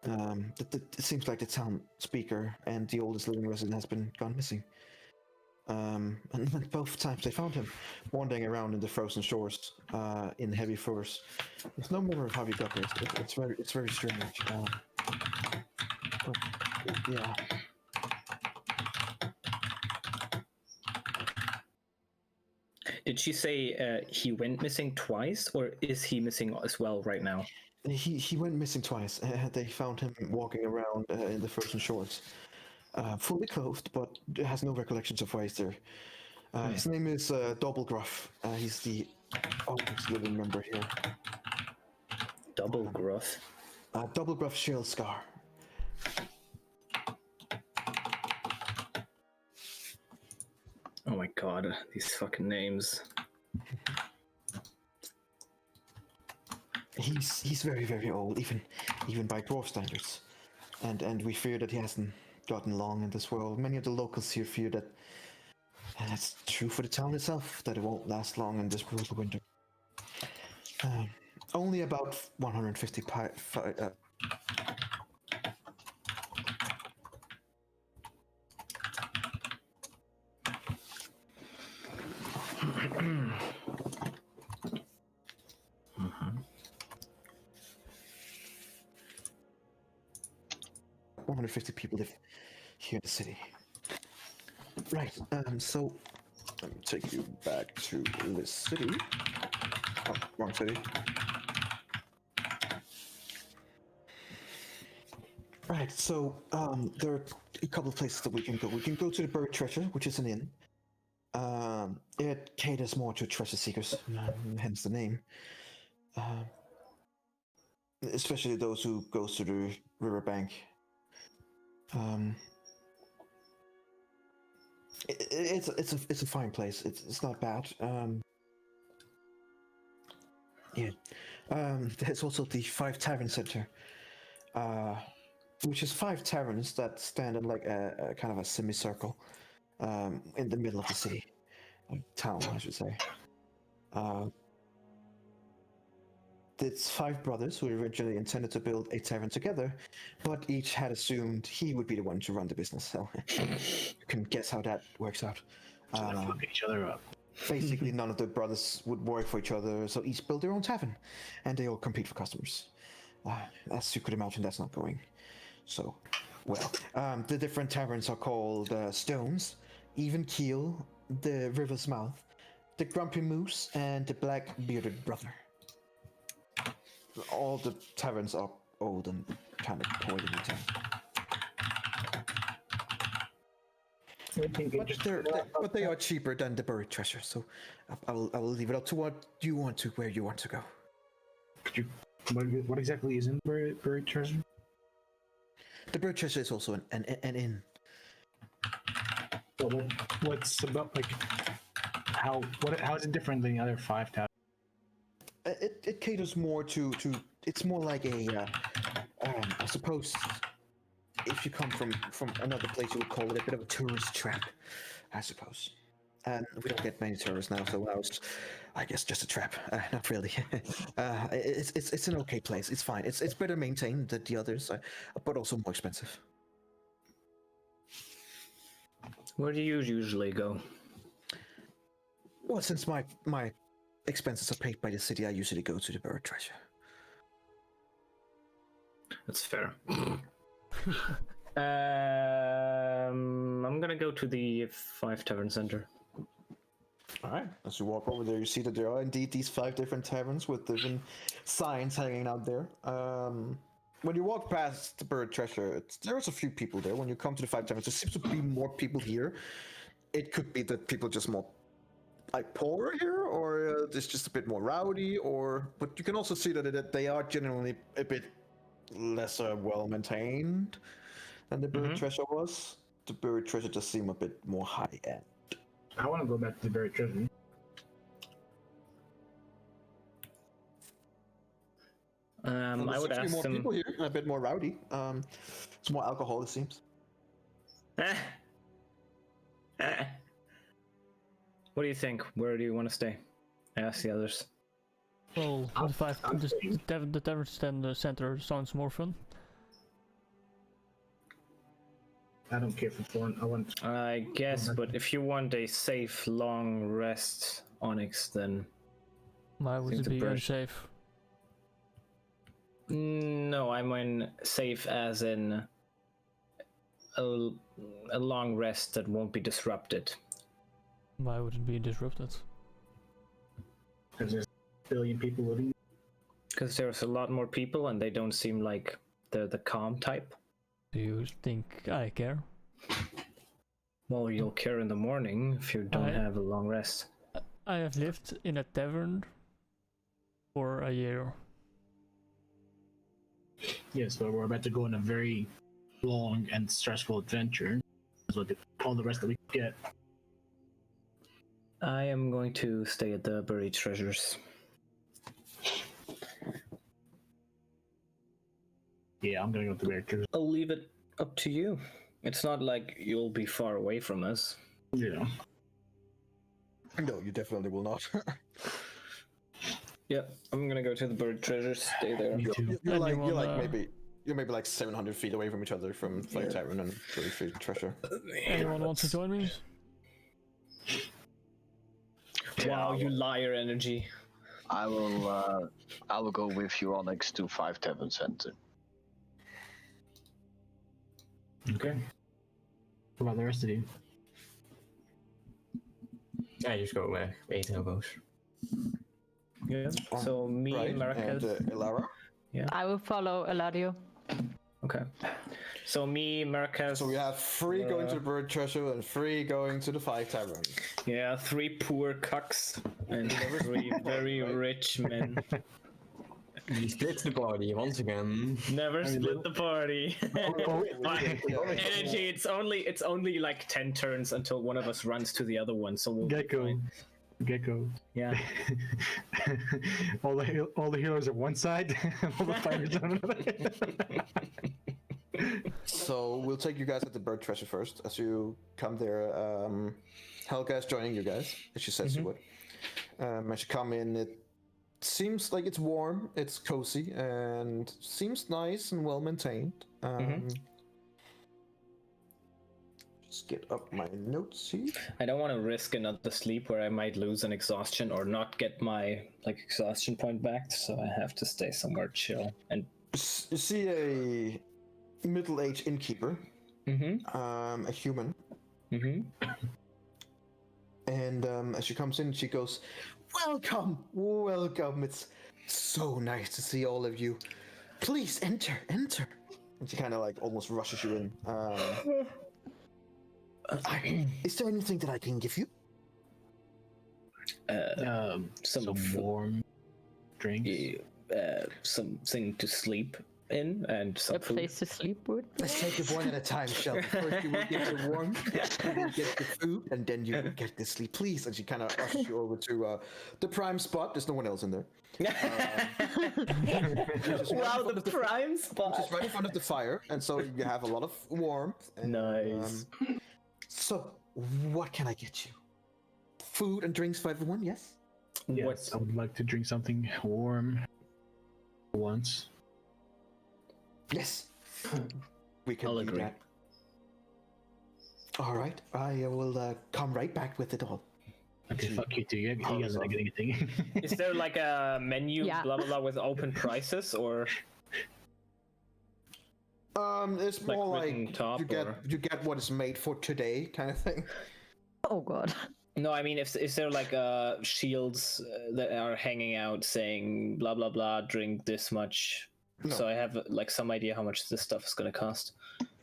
It seems like the town speaker and the oldest living resident has been gone missing. And both times they found him wandering around in the frozen shores in heavy furs. There's no memory of how he got there. It's very strange. But, yeah. Did she say he went missing twice, or is he missing as well right now? He went missing twice. They found him walking around in the frozen shores, fully clothed, but has no recollections of why he's there. His name is Doppelgruff. He's the oldest living member here. Doppelgruff? Doppelgruff Shellscar. Oh my god, these fucking names. He's very, very old, even by dwarf standards. And we fear that he hasn't gotten long in this world. Many of the locals here fear that, and it's true for the town itself, that it won't last long in this brutal winter. Only about 150 150 people live here in the city. Right, so let me take you back to this city. Oh, wrong city. Right, so there are a couple of places that we can go. We can go to the Buried Treasure, which is an inn. It caters more to treasure seekers, hence the name. Especially those who go to the riverbank. It's a fine place. It's not bad. Yeah. There's also the 5 Tavern Center, which is 5 taverns that stand in like a kind of a semicircle in the middle of the city, town, I should say. It's 5 brothers who originally intended to build a tavern together, but each had assumed he would be the one to run the business. So you can guess how that works out. So they fuck each other up. Basically, none of the brothers would work for each other, so each built their own tavern, and they all compete for customers. As you could imagine, that's not going so well. The different taverns are called Stones, Even Keel, the River's Mouth, the Grumpy Moose, and the Black Bearded Brother. All the taverns are old and kind of poorly maintained. But they are cheaper than the Buried Treasure, so I will leave it up to where you want to go. Could you? What exactly is in the Buried Treasure? The Buried Treasure is also an inn. Well, what's about like how is it different than the other 5 taverns? It caters more to it's more like a I suppose if you come from another place you would call it a bit of a tourist trap, I suppose. And we don't get many tourists now, so I guess just a trap. Not really. It's an okay place. It's fine. It's better maintained than the others, but also more expensive. Where do you usually go? Well, since my expenses are paid by the city, I usually go to the Buried Treasure. That's fair. I'm gonna go to the 5 Tavern Center. All right. As you walk over there, you see that there are indeed these 5 different taverns with different signs hanging out there. When you walk past the Buried Treasure, there's a few people there. When you come to the 5 taverns, there seems to be more people here. It could be that people are just more like poorer here, or it's just a bit more rowdy, but you can also see that they are generally a bit lesser well maintained than the Buried Treasure was. The Buried Treasure just seem a bit more high end. I want to go back to the Buried Treasure. I would ask more people here, a bit more rowdy. It's more alcohol, it seems. What do you think? Where do you want to stay? I asked the others. Well, the tavern stand center sounds more fun. I don't care for foreign. I want. I guess, but if you want a safe, long rest, Onyx, then... Why would it be unsafe? No, I mean safe as in a long rest that won't be disrupted. Why would it be disrupted? Because there's a billion people living. Because there's a lot more people and they don't seem like they're the calm type. Do you think I care? Well, you'll care in the morning if you don't have a long rest. I have lived in a tavern for a year. Yes, but we're about to go on a very long and stressful adventure. That's what all the rest that we get. I am going to stay at the buried treasures. Yeah, I'm gonna go to buried treasures. I'll leave it up to you. It's not like you'll be far away from us. Yeah. No, you definitely will not. Yep, I'm gonna go to the buried treasures. Stay there. Me too. You're maybe like 700 feet away from each other from Flight Tavern and Buried Treasure. Anyone wants to join me? Wow, you liar energy. I will go with you, Onyx, to 5 Tavern Center. Okay. What about the rest of you? Ja, just go weg. Eten elbo's. Yeah. So me, Right, Marcus. and Ilara. Yeah. I will follow Eladio. Okay. So me, Marcus. So we have 3 going to the Buried Treasure and 3 going to the 5 Tavern. Yeah, 3 poor cucks and 3 very rich men. He splits the party once again. Never split the party. Fine. Energy. It's only like 10 turns until one of us runs to the other one. So we'll Gecko. Yeah. all the heroes are one side, all the fighters on another. So we'll take you guys at the Buried Treasure first. As you come there, Helga is joining you guys, as she says she would. As you come in, it seems like it's warm, it's cozy, and seems nice and well maintained. Just get up my notes here. I don't want to risk another sleep where I might lose an exhaustion or not get my exhaustion point back, so I have to stay somewhere chill. And You see a middle-aged innkeeper, a human, and as she comes in, she goes, "Welcome, welcome! It's so nice to see all of you. Please enter." And she kind of almost rushes you in. Is there anything that I can give you? some warm drinks. something to sleep in and some A food. place to sleep would. Let's take it one at a time, shall we? First you will get the warmth, you will get the food, and then you will get the sleep. Please. And she kind of ushers you over to the prime spot. There's no one else in there. Wow, the prime spot. Just right in front of the fire, and so you have a lot of warmth. And, Nice. So, what can I get you? Food and drinks for everyone, yes? Yes, I would like to drink something warm once. Yes. We can I'll do agree. that. All right, I will come right back with it all. Okay, fuck you too. He doesn't get anything. Is there a menu, Yeah. blah blah blah, with open prices, or It's more written top, you get what is made for today kind of thing. Oh god. no? I mean, is there shields that are hanging out saying blah blah blah, drink this much? No. So I have some idea how much this stuff is gonna cost.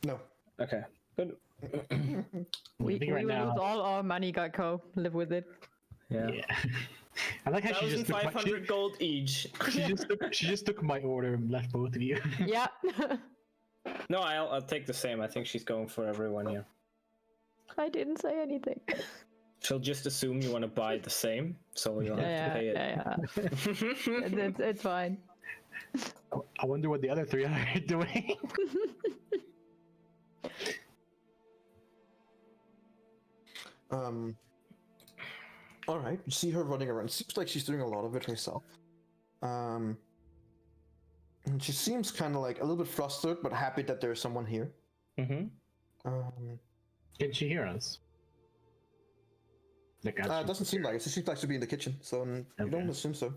No. Okay, good. We think right will now- lose all our money, Gecko. Live with it. Yeah. Yeah. I like how she just took 1,500 gold each. she just took my order and left both of you. Yeah. No, I'll take the same. I think she's going for everyone here. I didn't say anything. She'll just assume you want to buy the same, so you'll have to pay it. Yeah. It's fine. I wonder what the other 3 are doing. All right. You see her running around. Seems like she's doing a lot of it herself. And she seems kind of like a little bit flustered, but happy that there's someone here. Mm-hmm. Can she hear us? Like, It doesn't seem like it. She seems like to be in the kitchen, so I don't assume so.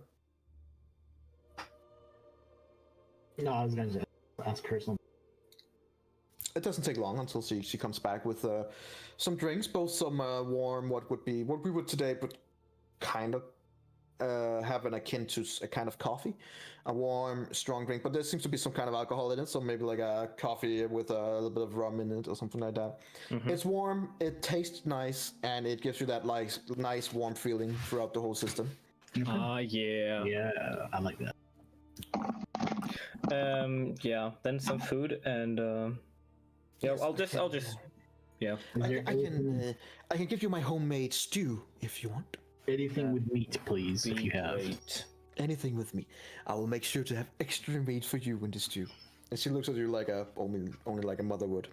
No, I was gonna just ask her something. It doesn't take long until she comes back with some drinks, both some warm, what we would today, but kind of have an akin to a kind of coffee, a warm, strong drink. But there seems to be some kind of alcohol in it, so maybe like a coffee with a little bit of rum in it or something like that. Mm-hmm. It's warm, it tastes nice, and it gives you that like nice warm feeling throughout the whole system. Ah, yeah. Yeah, I like that. Yeah. Then some food and yeah. Yes, I'll just. Yeah. I can give you my homemade stew if you want. Anything with meat, please, if you have. Great. Anything with me. I will make sure to have extra meat for you in the stew. And she looks at you like only like a mother would.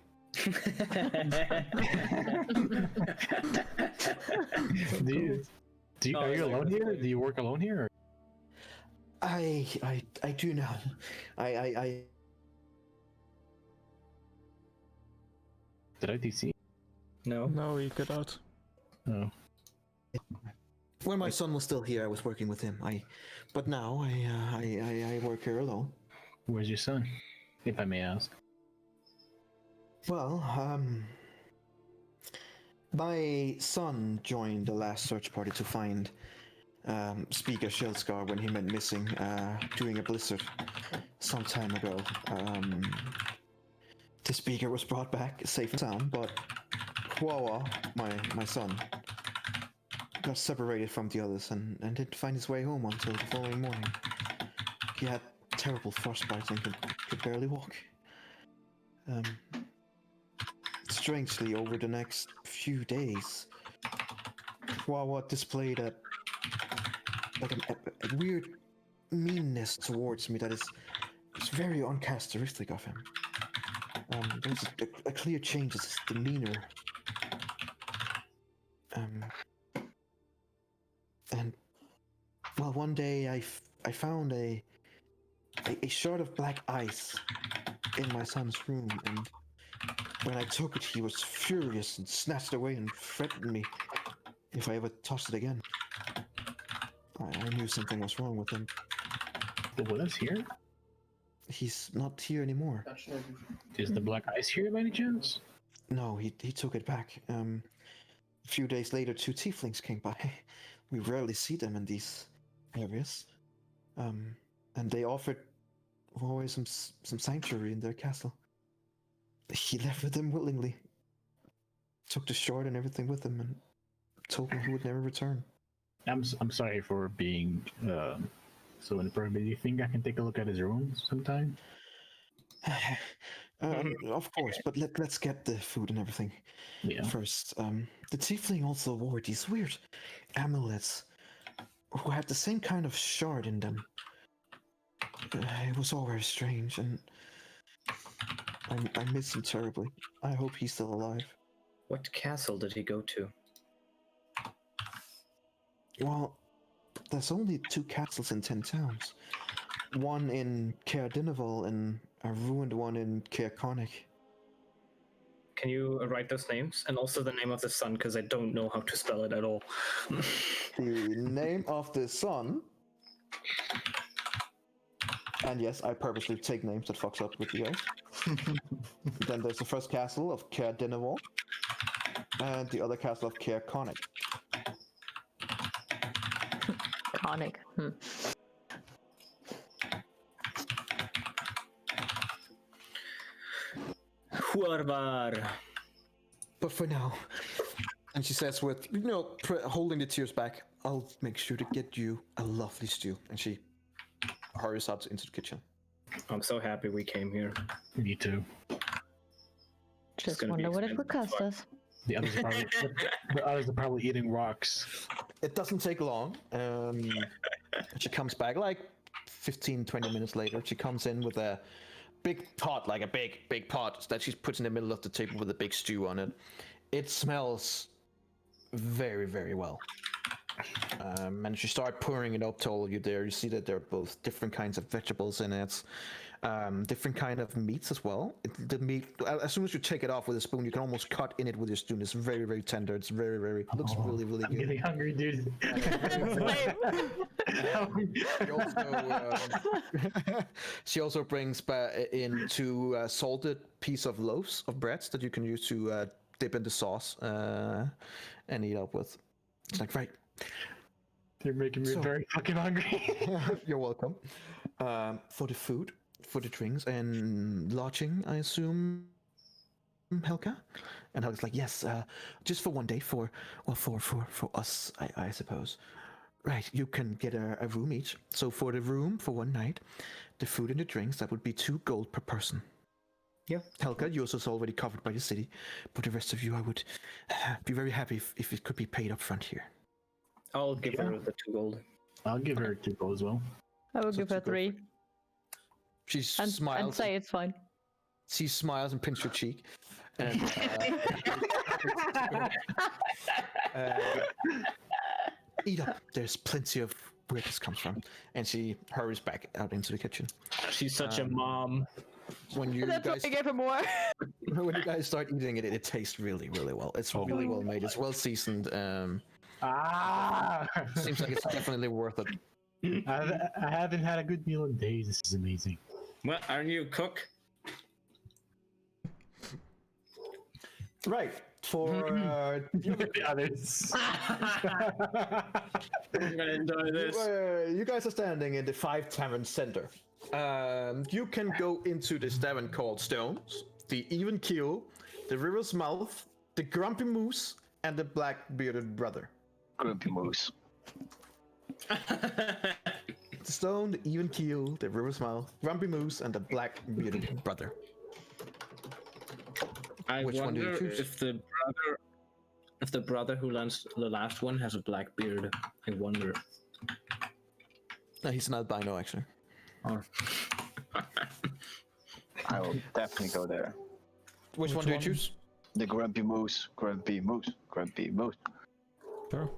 Are you alone here? Do you work alone here? Or? I do now. I Did I DC? No. No, he got out. Oh. When my son was still here, I was working with him. But now I work here alone. Where's your son, if I may ask? Well, my son joined the last search party to find Speaker Shellscar when he went missing during a blizzard some time ago. The speaker was brought back safe and sound, but Huawa, my son, got separated from the others and didn't find his way home until the following morning. He had terrible frostbite and could barely walk. Strangely, over the next few days, Huawa displayed a weird meanness towards me that is very uncharacteristic of him. There's a clear change in his demeanor. And well, one day I found a shard of black ice in my son's room, and when I took it, he was furious and snatched it away and threatened me if I ever touched it again. I knew something was wrong with him. The Willis here? He's not here anymore. Is the black ice here by any chance? No, he took it back. A few days later, 2 tieflings came by. We rarely see them in these areas. And they offered Huawei some sanctuary in their castle. He left with them willingly. Took the shard and everything with him and told me he would never return. I'm sorry for being so inappropriate. Do you think I can take a look at his room sometime? Of course, but let's get the food and everything first. The tiefling also wore these weird amulets who had the same kind of shard in them. It was all very strange, and I miss him terribly. I hope he's still alive. What castle did he go to? Well, there's only 2 castles in 10 towns. One in Caer Dineval and a ruined one in Caer Konig. Can you write those names? And also the name of the son, because I don't know how to spell it at all. The name of the son... And yes, I purposely take names that fucks up with you guys. Then there's the first castle of Caer Dineval, and the other castle of Caer Konig. Konig. Huarvar. But for now, and she says with, holding the tears back, I'll make sure to get you a lovely stew. And she hurries out into the kitchen. I'm so happy we came here. Me too. Just wonder what it would cost us. The others are probably eating rocks. It doesn't take long. She comes back like 15-20 minutes later. She comes in with a big pot, like a big pot that she puts in the middle of the table with a big stew on it. It smells very, very well. And as you start pouring it up to all of you there, you see that there are both different kinds of vegetables in it, different kind of meats as well. The meat, as soon as you take it off with a spoon, you can almost cut in it with your spoon. It's very, very tender. It's very, very, looks really, really I'm good. getting hungry, dude. She also brings in two salted piece of loaves of breads that you can use to dip into sauce and eat up with. It's like, right. You're making me very fucking hungry. You're welcome. For the food, for the drinks, and lodging, I assume, Helga? And Helga's like, yes, just for one day, for us, I suppose. Right, you can get a room each. So for the room, for one night, the food and the drinks, that would be 2 gold per person. Yeah. Helga, yours is already covered by the city, but the rest of you, I would be very happy if it could be paid up front here. I'll give her the 2 gold. I'll give her 2 gold as well. I will give her 3. She smiles. And say it's fine. She smiles and pinches your cheek. And, eat up. There's plenty of where this comes from. And she hurries back out into the kitchen. She's such a mom. When you That's guys why I gave her more. when you guys start eating it, it tastes really, really well. It's really well made. It's well seasoned. Seems like it's definitely worth it. I haven't had a good meal in days. This is amazing. Well, aren't you a cook? Right. For The others. I'm gonna enjoy this. you guys are standing in the 5 Tavern Center. You can go into this tavern called Stones, the Even Keel, the River's Mouth, the Grumpy Moose, and the Black Bearded Brother. Grumpy Moose. The Stone, the Even Keel, the River's Mouth, Grumpy Moose, and the Black Bearded Brother. I Which one do you wonder choose? if the brother who lands the last one has a black beard. I wonder. No, he's an albino, actually. Oh. I will definitely go there. Which one do you choose? The Grumpy Moose. Grumpy Moose. Grumpy Moose. Sure.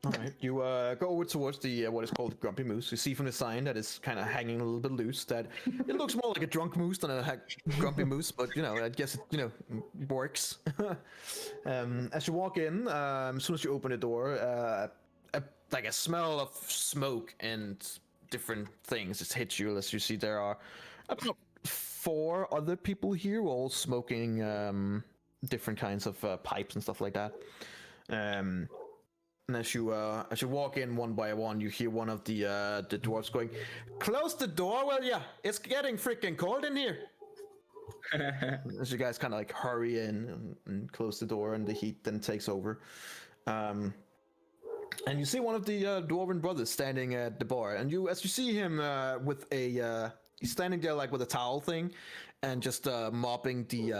All right, you go over towards the what is called the Grumpy Moose. You see from the sign that it's kind of hanging a little bit loose. That it looks more like a drunk moose than a grumpy moose, but I guess it works. As you walk in, as soon as you open the door, like a smell of smoke and different things just hits you. As you see, there are about 4 other people here, all smoking different kinds of pipes and stuff like that. And as you walk in one by one, you hear one of the dwarves going, "Close the door, will ya? It's getting freaking cold in here." As you guys kind of like hurry in and close the door, and the heat then takes over. And you see one of the dwarven brothers standing at the bar, and as you see him with he's standing there like with a towel thing, and just mopping the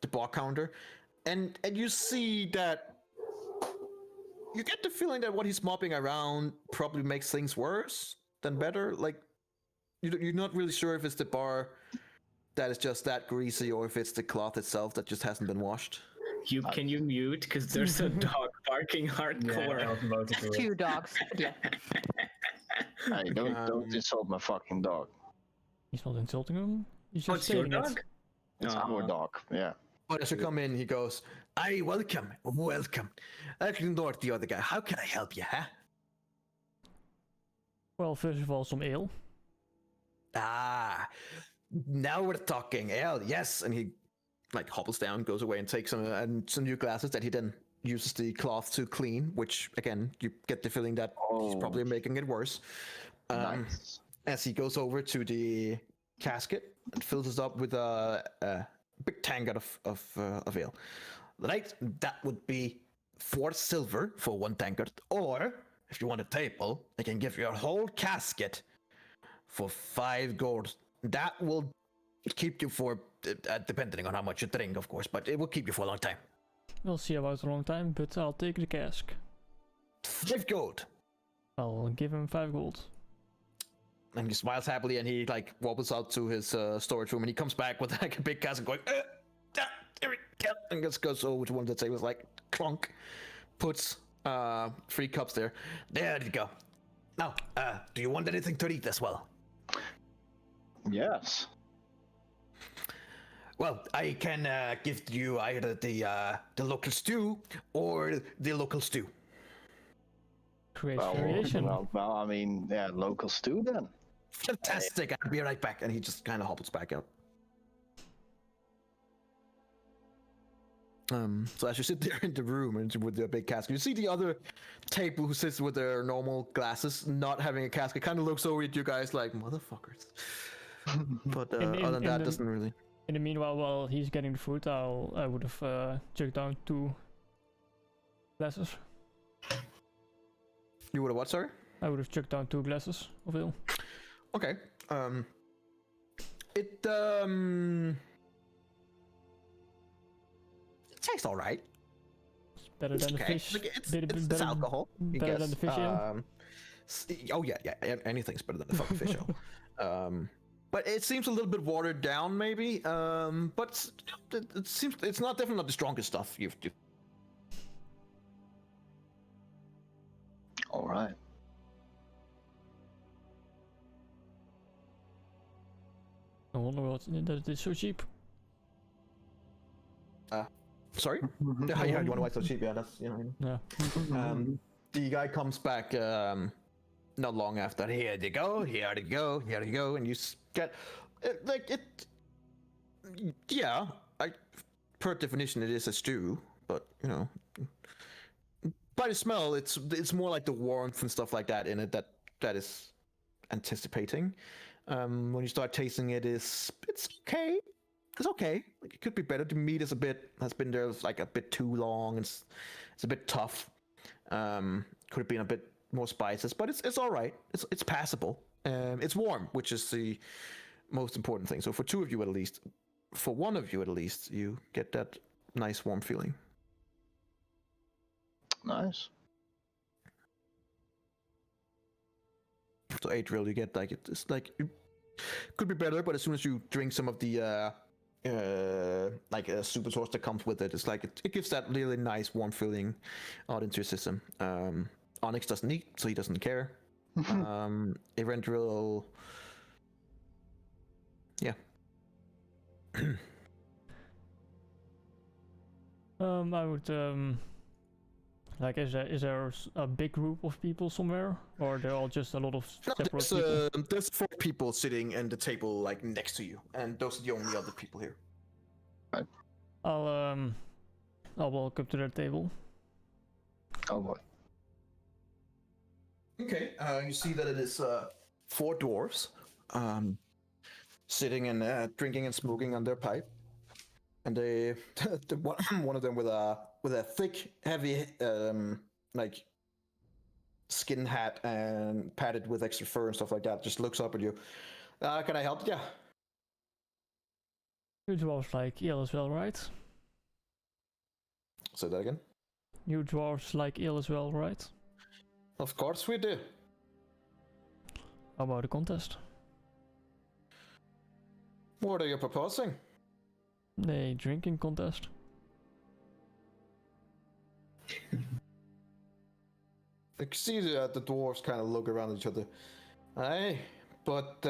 bar counter, and you see that. You get the feeling that what he's mopping around probably makes things worse than better. Like, you're not really sure if it's the bar that is just that greasy or if it's the cloth itself that just hasn't been washed. Can you mute? Because there's a dog barking hardcore. Yeah, I was about to do it. 2 dogs. Yeah. Hey, don't insult my fucking dog. He's not insulting him. He's Oh, just it's your saying dog? It's our dog. Yeah. But as you come in, he goes, "Aye, welcome. I can ignore the other guy. How can I help you, huh?" Well, first of all, some ale. Ah, now we're talking. Ale, yes. And he like hobbles down, goes away, and takes some new glasses that he then uses the cloth to clean. Which again, you get the feeling that he's probably making it worse. Nice. As he goes over to the casket and fills it up with a big tankard of ale. Right, that would be 4 silver for 1 tankard, or if you want a table, I can give you a whole casket for 5 gold. That will keep you for, depending on how much you drink, of course, but it will keep you for a long time. We'll see about a long time, but I'll take the cask. 5 gold. I'll give him 5 gold. And he smiles happily, and he like wobbles out to his storage room, and he comes back with like a big casket, going, here we go. and just goes over to one of the tables, like clunk, puts 3 cups there. There you go. Now, do you want anything to eat as well? Yes. Well, I can give you either the local stew or the local stew. Create variation. Well, I mean, yeah, local stew then. Fantastic! I'll be right back. And he just kind of hobbles back out. So as you sit there in the room and with the big cask, you see the other table who sits with their normal glasses, not having a cask. It kind of looks over at you guys like motherfuckers. But other than that, doesn't really. In the meanwhile, while he's getting the food, I would have chucked down 2 glasses. You would have what? Sorry. I would have chucked down 2 glasses of ale. Okay. It tastes all right. It's better than the fish. Like it's alcohol. Better than the fish ale. Oh yeah. Anything's better than the fucking fish ale. But it seems a little bit watered down, maybe. But it seems it's definitely not the strongest stuff you've. All right. I wonder that it is so cheap. Sorry? Yeah, you want to watch so cheap? Yeah, that's Yeah. The guy comes back not long after. Here you go, and you get it. Yeah, per definition, it is a stew, but by the smell, it's more like the warmth and stuff like that in it that is anticipating. When you start tasting it, it's okay. It's okay. Like, it could be better. The meat has been there like a bit too long. It's a bit tough. Could have been a bit more spices, but it's all right. It's passable. It's warm, which is the most important thing. So for 2 of you at least, for 1 of you at least, you get that nice warm feeling. Nice. So Adriel, you get like it's like it could be better, but as soon as you drink some of the like a super source that comes with it, it's like it gives that really nice warm feeling out into your system. Onyx doesn't eat, so he doesn't care. Eventual, yeah. I would like, is there a big group of people somewhere, or they're all just a lot of separate people? There's 4 people sitting at the table like next to you, and those are the only other people here. Right. I'll walk up to their table. Oh boy. Okay, you see that it is 4 dwarves sitting and drinking and smoking on their pipe, and they one of them with a thick, heavy like skin hat and padded with extra fur and stuff like that, just looks up at you. Can I help you? You dwarves like ale as well, right? Say that again. You dwarves like ale as well, right? Of course we do. How about a contest? What are you proposing? A drinking contest. You see the dwarves kind of look around at each other. Aye, but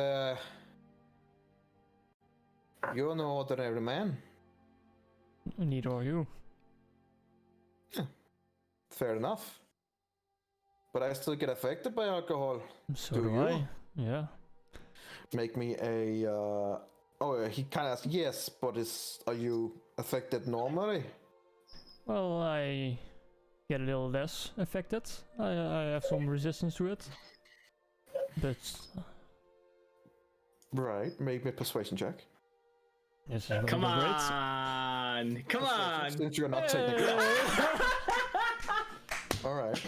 you're no ordinary man. Neither are you. Fair enough. But I still get affected by alcohol. So do I. Yeah. Make me a. Oh, he kind of asks, yes, but are you affected normally? Well, I get a little less affected. I have some resistance to it. But. Right, make me a persuasion check. Yes, Come on! Come on! Since you're not technically. Alright.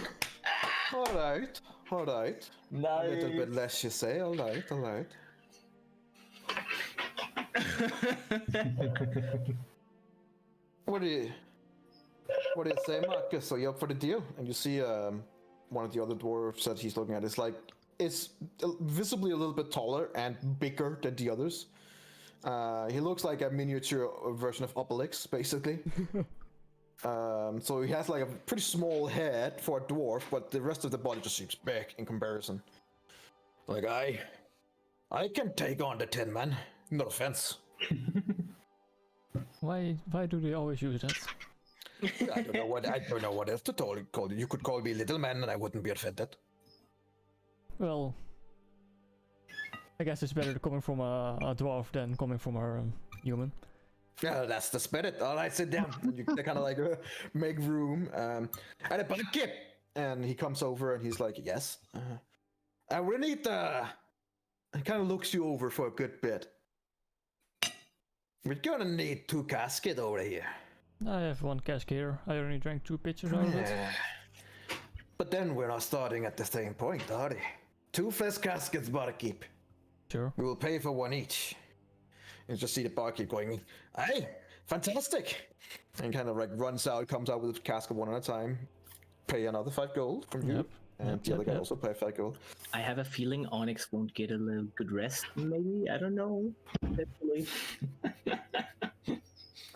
Alright. Nice. A little bit less, you say. Alright. What do you say, Marcus? Are you up for the deal? And you see one of the other dwarves that he's looking at is like, it's visibly a little bit taller and bigger than the others. He looks like a miniature version of Obelix, basically. So he has like a pretty small head for a dwarf, but the rest of the body just seems big in comparison. Like I can take on the Tin Man. No offense. Why do they always use that? I don't know what else to call you. You could call me Little Man, and I wouldn't be offended. Well, I guess it's better coming from a dwarf than coming from a human. Yeah, that's the spirit. All right, sit down. And you kind of like make room. And a barkeep. And he comes over and he's like, yes. We need and kind of looks you over for a good bit. We're gonna need 2 caskets over here. I have 1 cask here. I only drank 2 pitchers out of it. But then we're not starting at the same point, are they? 2 fresh caskets, barkeep. Sure. We will pay for 1 each. You just see the barkeep going, hey, fantastic! And kind of like runs out, comes out with a casket 1 at a time. Pay another 5 gold from you. Yep. And the other guy also pay 5 gold. I have a feeling Onyx won't get a little good rest, maybe? I don't know. Definitely.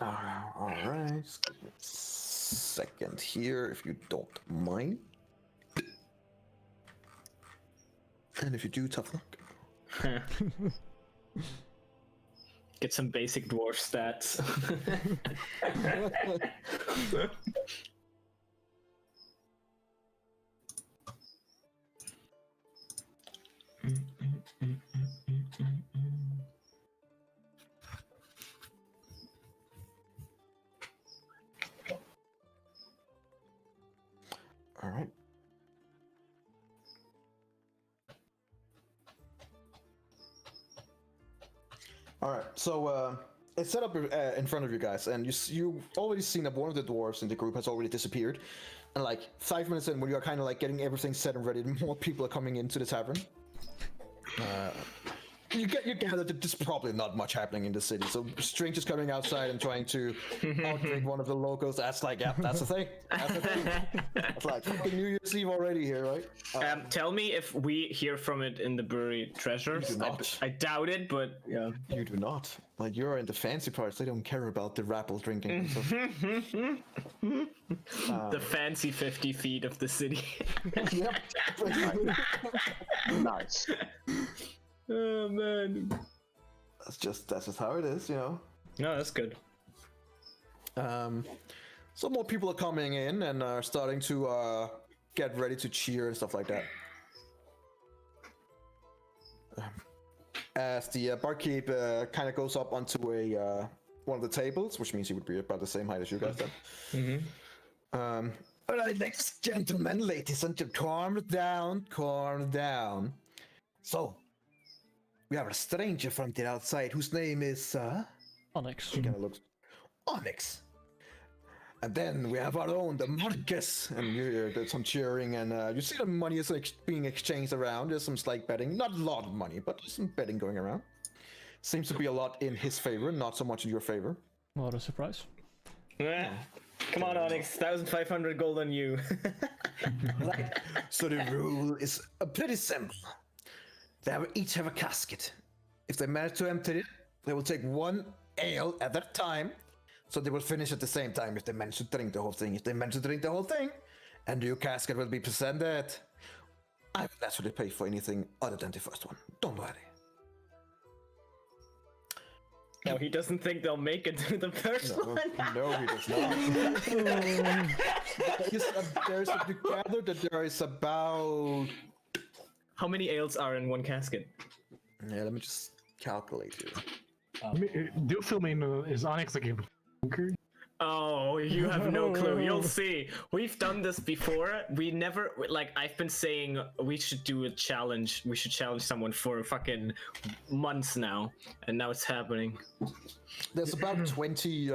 Alright. Just give me a second here, if you don't mind. And if you do, tough luck. Get some basic dwarf stats. All right. All right. So it's set up in front of you guys, and you've already seen that one of the dwarves in the group has already disappeared. And like 5 minutes in, when you're kind of like getting everything set and ready, more people are coming into the tavern. You gather that there's probably not much happening in the city. So strangers coming outside and trying to outdrink one of the locals. That's like, yeah, that's the thing. That's the thing. It's like fucking New Year's Eve already here, right? Tell me if we hear from it in the brewery treasures. You do not. I doubt it, but yeah. You do not. Like, you're in the fancy parts. They don't care about the rabble drinking and stuff. The fancy 50 feet of the city. Yep. Nice. Oh man. That's just how it is, you know. No, that's good. So more people are coming in and are starting to get ready to cheer and stuff like that. As the barkeep kind of goes up onto one of the tables, which means he would be about the same height as you guys then. All right, ladies and gentlemen, calm down. So, we have a stranger from the outside whose name is Onyx. He kind of looks Onyx. And then we have our own, the Marcus, and you hear there's some cheering, and you see the money is being exchanged around. There's some slight betting, not a lot of money, but there's some betting going around. Seems to be a lot in his favor, not so much in your favor. What a surprise. Yeah. Come on, Onyx, 1,500 gold on you. Right. So the rule is pretty simple. They each have a casket. If they manage to empty it, they will take 1 ale at that time. So they will finish at the same time if they manage to drink the whole thing. If they manage to drink the whole thing, a new casket will be presented. I will actually pay for anything other than the first one. Don't worry. No, he doesn't think they'll make it to the first one. No, he does not. There's you gather that there is about... How many ales are in 1 casket? Yeah, let me just calculate here. Do fill me in. Is Onyx like a bunker? Oh, you have no clue. You'll see. We've done this before. We never, like, I've been saying we should do a challenge. We should challenge someone for fucking months now. And now it's happening. There's about 20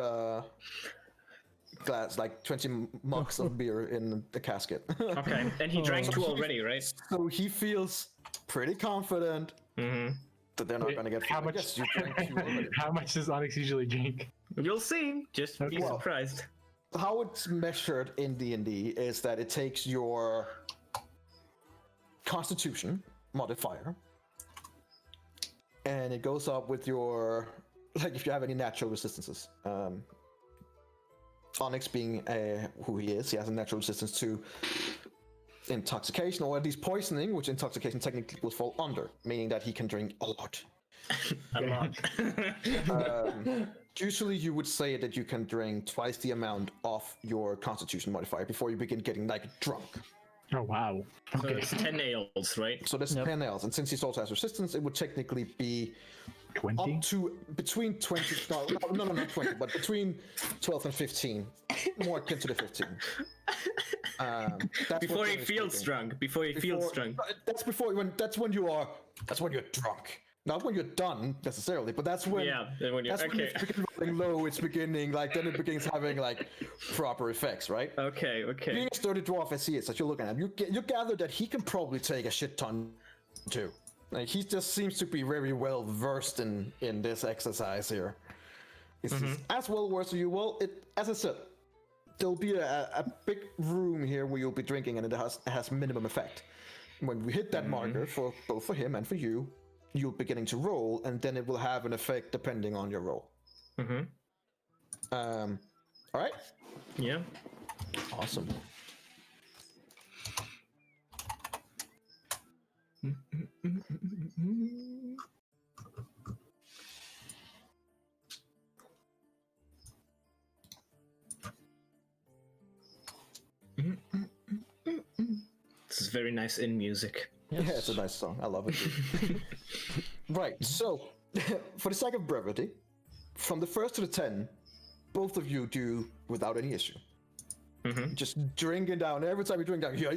glass, like 20 mugs of beer in the casket. Okay, and he drank 2 already, right? So he feels pretty confident that they're not going to get How much? Yes, you drank 2 already. How much does Onyx usually drink? You'll see. Just be Well, surprised. How it's measured in D&D is that it takes your Constitution modifier, and it goes up with your like if you have any natural resistances. Onyx being who he is, he has a natural resistance to intoxication, or at least poisoning, which intoxication technically would fall under, meaning that he can drink a lot. A lot. Usually you would say that you can drink twice the amount of your constitution modifier before you begin getting like drunk. Oh wow. So Okay. it's 10 ales, right? So this is 10 ales, and since he also has resistance, it would technically be 20? up to between 20, no, not 20, but between 12 and 15, more akin to the 15. That's Before he feels drunk. Before he feels drunk. That's when you're drunk. Not when you're done necessarily, but that's when. Yeah, then when you're That's when it's beginning rolling low. It's beginning then it begins having like proper effects, right? Okay. Being a sturdy dwarf as he is, as you're looking at him, you gather that he can probably take a shit ton too. Like he just seems to be very well versed in this exercise here. It's as well versed as you. Well, as I said, there'll be a big room here where you'll be drinking, and it has minimum effect. When we hit that marker for both for him and for you, you'll be beginning to roll, and then it will have an effect depending on your roll. All right. Yeah. Awesome. This is very nice in music. Yes. Yeah, it's a nice song. I love it. Right, so for the sake of brevity, from the 1st to the 10, both of you do without any issue. Just drinking down. Every time you drink down, yeah.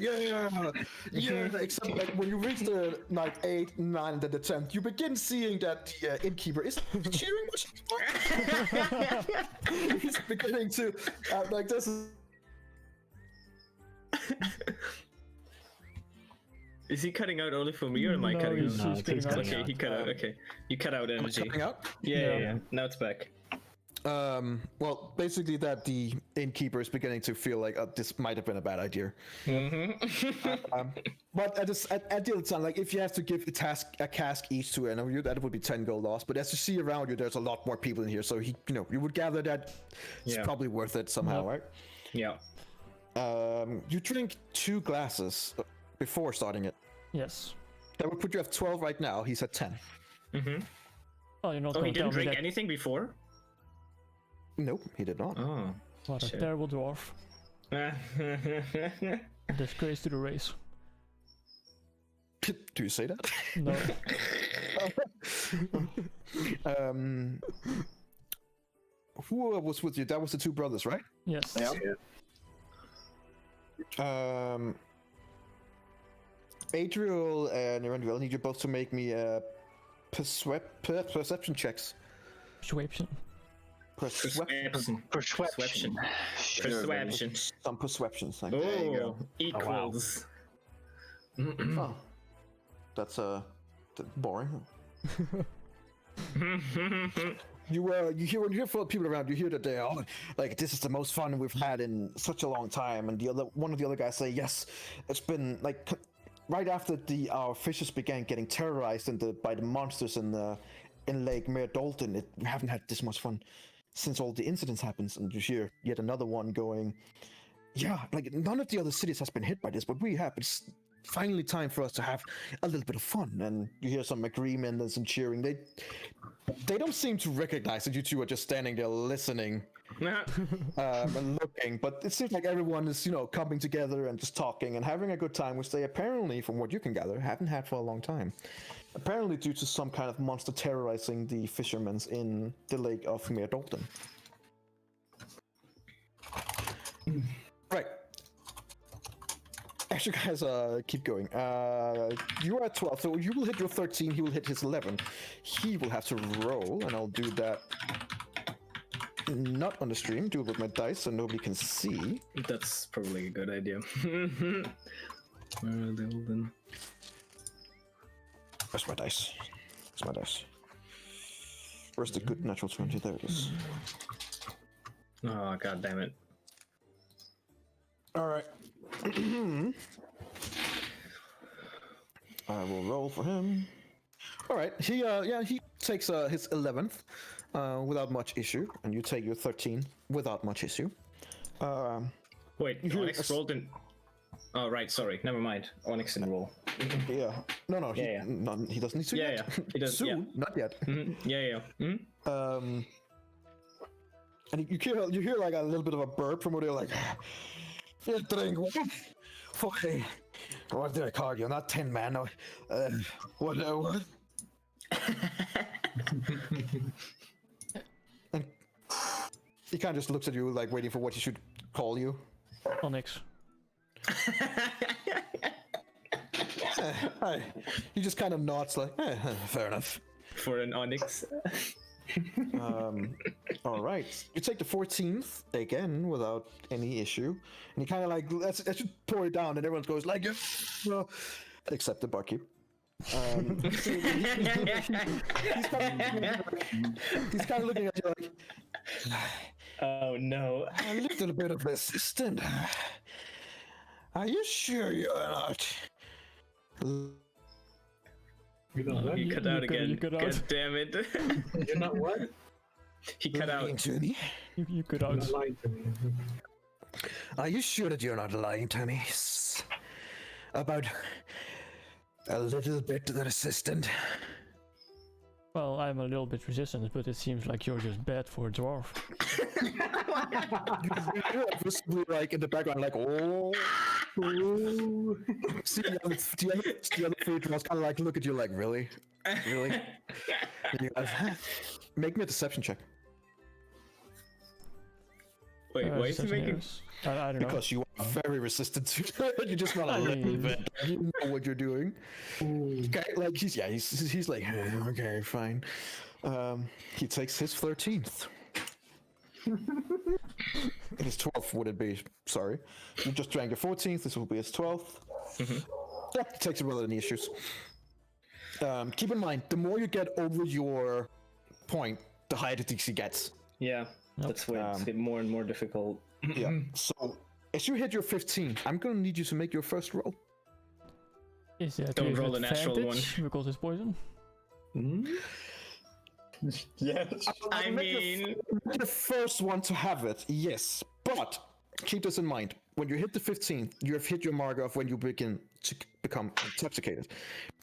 Except like when you reach the night 8, 9, and then the 10th, you begin seeing that the innkeeper isn't cheering much anymore. He's beginning to like this. Is he cutting out only for me, or am I cutting he's out? cutting out. Okay, he cut out. Okay, you cut out energy. Coming out? Yeah. Now it's back. Well, basically that the innkeeper is beginning to feel like this might have been a bad idea. But at the other time, like if you have to give a cask each to any of you, that would be 10 gold lost. But as you see around you, there's a lot more people in here, so you would gather that it's probably worth it somehow, right? Yeah. You drink 2 glasses before starting it. Yes. That would put you at 12 right now. He's at 10. Oh, you're not Oh, he going to tell didn't me drink that. anything before? Nope, he did not. Oh. What a shit. terrible dwarf. Disgrace to the race. Do you say that? No. Who was with you? That was the 2 brothers, right? Yes. Adriel and Erenduel, I need you both to make me perception checks. Persuasion. Persuasion. Persuasion. Persuasion. Some perceptions. Like. Oh, equals. Oh, that's boring. You hear when you hear people around, you hear that they are like, this is the most fun we've had in such a long time, and one of the other guys say, yes, it's been like right after our fishes began getting terrorized by the monsters in Lake Mare Dalton. We haven't had this much fun since all the incidents happened. And you hear yet another one going, yeah, like none of the other cities has been hit by this, but we have. It's finally time for us to have a little bit of fun. And you hear some agreement and some cheering. They don't seem to recognize that you two are just standing there listening and looking, but it seems like everyone is, coming together and just talking and having a good time, which they apparently, from what you can gather, haven't had for a long time. Apparently due to some kind of monster terrorizing the fishermen in the lake of Mare Dalton. Right. As you guys keep going, you are at 12, so you will hit your 13, he will hit his 11. He will have to roll, and I'll do that not on the stream, do it with my dice so nobody can see. That's probably a good idea. Where's my dice? Where's the good natural 20? There it is. Oh, god damn it. Alright. I will roll for him. Alright, he takes his 11th without much issue, and you take your 13 without much issue. Wait, hear Onyx rolled in. Oh, right, sorry, never mind. Onyx didn't roll. Yeah. No, he, Yeah. he doesn't need to Yeah, yet. yeah. He does, Soon, yeah. not yet. Yeah. And you hear like a little bit of a burp from where they're like, drink. Fucking, what did I call you? Not 10 man. No. What? And he kind of just looks at you like waiting for what he should call you. Onyx. He just kind of nods like, fair enough. For an Onyx. All right, you take the 14th again without any issue, and he kind of like let's pour it down, and everyone goes like, except the barkeep. He's kind of looking at you like, oh no. a little bit of resistance. Are you sure you're not? You know what? He cut out again. cut out. God damn it. You're not what? He cut out. Lying to me? You could You're out. not lying to me. Are you sure that you're not lying to me? About a little bit resistant? Well, I'm a little bit resistant, but it seems like you're just bad for a dwarf. You're visibly like in the background, like, oh. See the other three dwarves kind of like look at you like, really? Really? And you guys, make me a deception check. Wait, why is he making? I don't know. Because you are very resistant to it. You just want a little bit. You know what you're doing. Okay, like he's like, okay, fine. He takes his 13th. His 12th would it be? Sorry, you just drank your 14th. This will be his 12th. Yeah, he takes it without any issues. Keep in mind, the more you get over your point, the higher the DC gets. Yeah, that's where it's more and more difficult. Yeah. So as you hit your 15, I'm gonna need you to make your first roll. Is that Don't with roll a natural advantage because it's poison? Yes. I mean, The first one to have it, yes. But keep this in mind. When you hit the 15, you have hit your marker of when you begin to become intoxicated.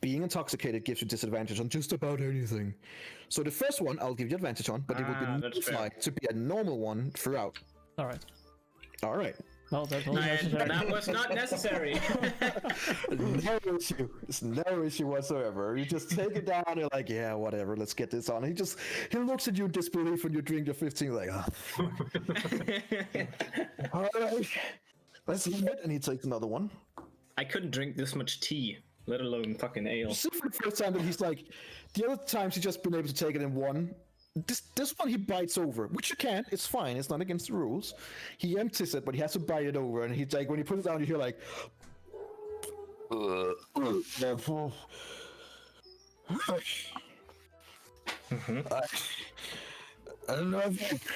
Being intoxicated gives you disadvantage on just about anything. So the first one, I'll give you advantage on, but it will be that's fair. modified to be a normal one throughout. Alright. All right. Well, that was and necessary. that was not necessary. No issue. It's no issue whatsoever. You just take it down. You're like, yeah, whatever. Let's get this on. He looks at you in disbelief when you drink your 15. Like, oh, fuck. All right. Let's leave it. And he takes another one. I couldn't drink this much tea, let alone fucking ale. You see for the first time that he's like, the other times he's just been able to take it in one. This one he bites over, which you can. It's fine. It's not against the rules. He empties it, but he has to bite it over. And he's like, when he puts it down, you hear like, another.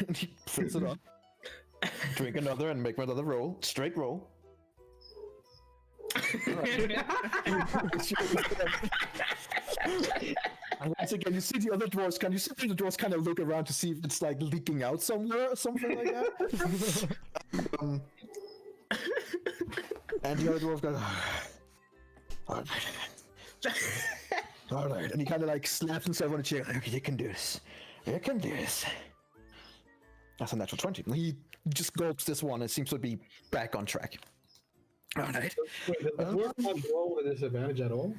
And he puts it on. Drink another and make another roll. Straight roll. And once again, you see the other dwarves. Can you see the dwarves kind of look around to see if it's like leaking out somewhere or something like that? And the other dwarf goes, all right. And he kind of like slaps himself on the chair. Okay, you can do this. You can do this. That's a natural 20. He just gulps this one and seems to be back on track. All right. Wait, does the dwarf not roll with disadvantage at all?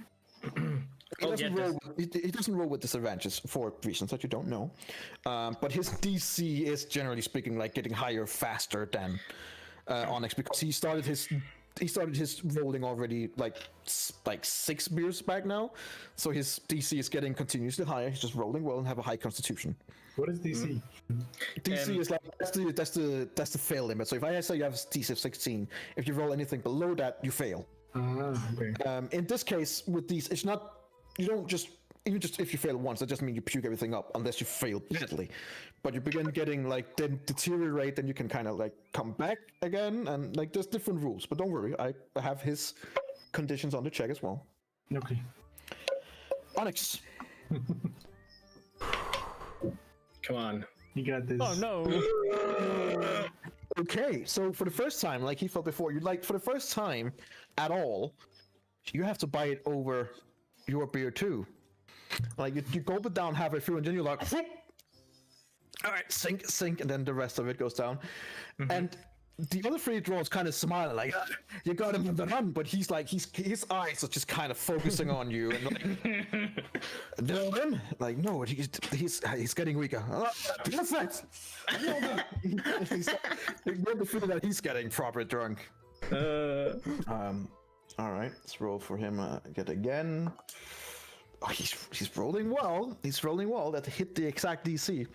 He doesn't roll with disadvantages for reasons that you don't know. But his DC is generally speaking like getting higher faster than Onyx because he started his rolling already like 6 beers back now. So his DC is getting continuously higher. He's just rolling well and have a high constitution. What is DC? DC is like that's the fail limit. So if I say you have a DC of 16, if you roll anything below that, you fail. Okay. In this case, with these, it's not. You don't just if you fail once, that doesn't mean you puke everything up unless you fail badly. But you begin getting like then deteriorate, then you can kind of like come back again, and like there's different rules. But don't worry, I have his conditions on the check as well. Okay. Onyx. Come on. You got this. Oh no! Okay, so for the first time, like he felt before, you like for the first time at all, you have to buy it over your beer too. Like you gulp it down halfway through, and then you're like, all right, sink, and then the rest of it goes down. And the other three dwarves kind of smiling, like, you got him on the run, but he's like, his eyes are just kind of focusing on you, and like, Dylan, like, no, he's getting weaker. Perfect. You get the feeling that he's getting proper drunk. All right, let's roll for him again. Oh, he's rolling well. He's rolling well. That hit the exact DC.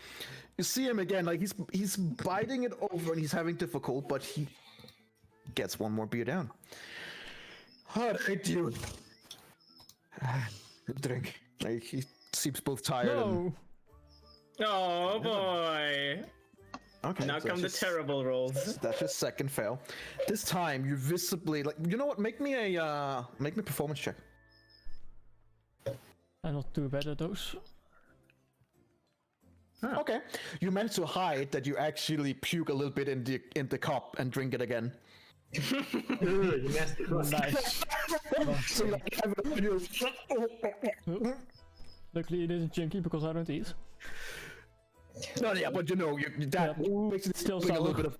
You see him again, like he's biting it over and he's having difficult, but he gets one more beer down. All right, dude. Drink. Like he seems both tired. No! Oh boy. Okay. Now so come the terrible rolls. That's your second fail. This time you visibly like. You know what? Make me a performance check. I'm not too bad at those. Oh. Okay. You managed to hide that you actually puke a little bit in the cup and drink it again. You messed it up. Nice. So you like have it on your... Luckily it isn't junky because I don't eat. No, yeah, but you know, that makes it Still bring a little sour. bit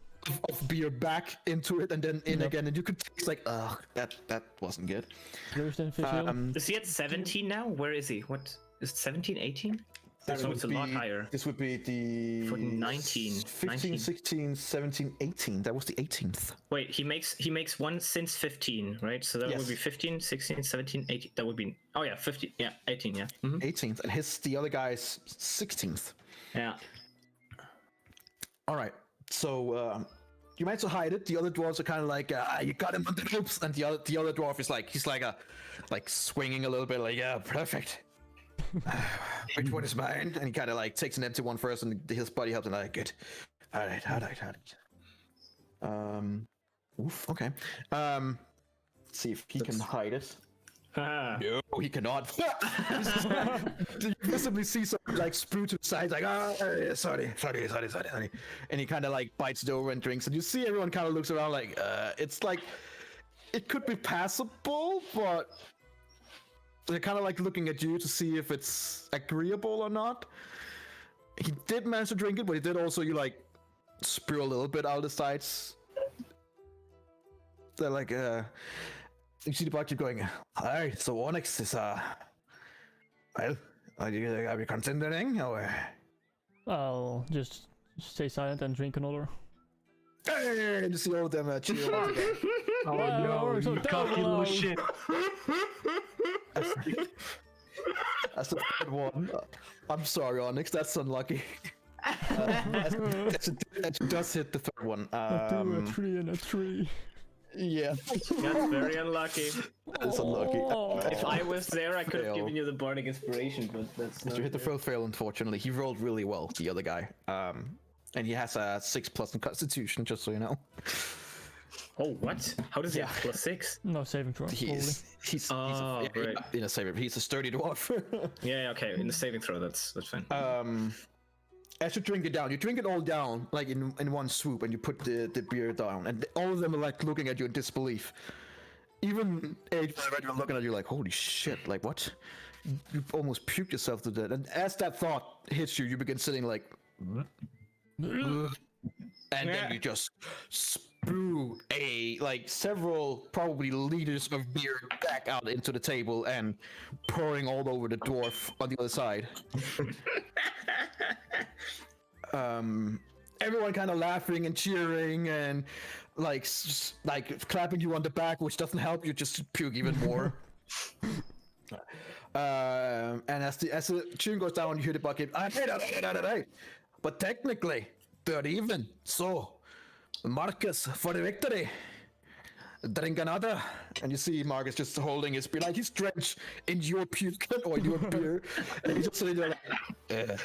of beer back into it and then in again, and you could taste like, ugh, that wasn't good. Worse than fish ale. Is he at 17 now? Where is he? What is it, 17, 18? So it's a lot higher. This would be the... For 19. 15, 19. 16, 17, 18. That was the 18th. Wait, he makes one since 15, right? So that Yes. would be 15, 16, 17, 18. That would be... Oh yeah, 15. Yeah, 18, yeah. 18th, and the other guy's 16th. Yeah. All right, so you managed to hide it. The other dwarves are kind of like, you got him on the ropes, and the other dwarf is like, he's like swinging a little bit, like, yeah, perfect. Which one is mine? And he kind of like takes an empty one first, and his buddy helps him. Like, good. All right. Oof. Okay. Let's see if he can hide it. No, he cannot. You visibly see something like sprue to the side, like, sorry. And he kind of like bites it over and drinks, and you see everyone kind of looks around like, it's like, it could be passable, but they're kind of like looking at you to see if it's agreeable or not. He did manage to drink it, but he did also, you like, spew a little bit out of the sides. They're like, you see the barkeep going, alright, so Onyx is, well, are you considering, or? I'll just stay silent and drink another. Hey, and you see all of them cheer once again. Oh Wow, no, we're so you cocky little down. shit. That's the third one. I'm sorry, Onyx, that's unlucky. That does hit the third one. A 3 and a 3. Yeah. That's very unlucky. That's unlucky. If I was there, I could have Fail. given you the bardic inspiration, but that's not. You hit the first fail, unfortunately. He rolled really well, the other guy. And he has a 6+ in Constitution, just so you know. Oh, what? How does he have +6? No saving throw. He's right. in a saver. He's a sturdy dwarf. Yeah, okay. In the saving throw, that's fine. As you drink it down, you drink it all down, like in one swoop, and you put the beer down, and all of them are like looking at you in disbelief. Even Eberron looking at you like, holy shit, like what? You almost puked yourself to death. And as that thought hits you, you begin sitting like, and then you just spew several probably liters of beer back out into the table and pouring all over the dwarf on the other side. Everyone kind of laughing and cheering and like clapping you on the back, which doesn't help you just puke even more. And as the tune goes down, you hear the bucket. But technically, they're even. So, Marcus for the victory. Drink another. And you see Marcus just holding his beer, like he's drenched in your puke or your beer. And he's just sitting there like,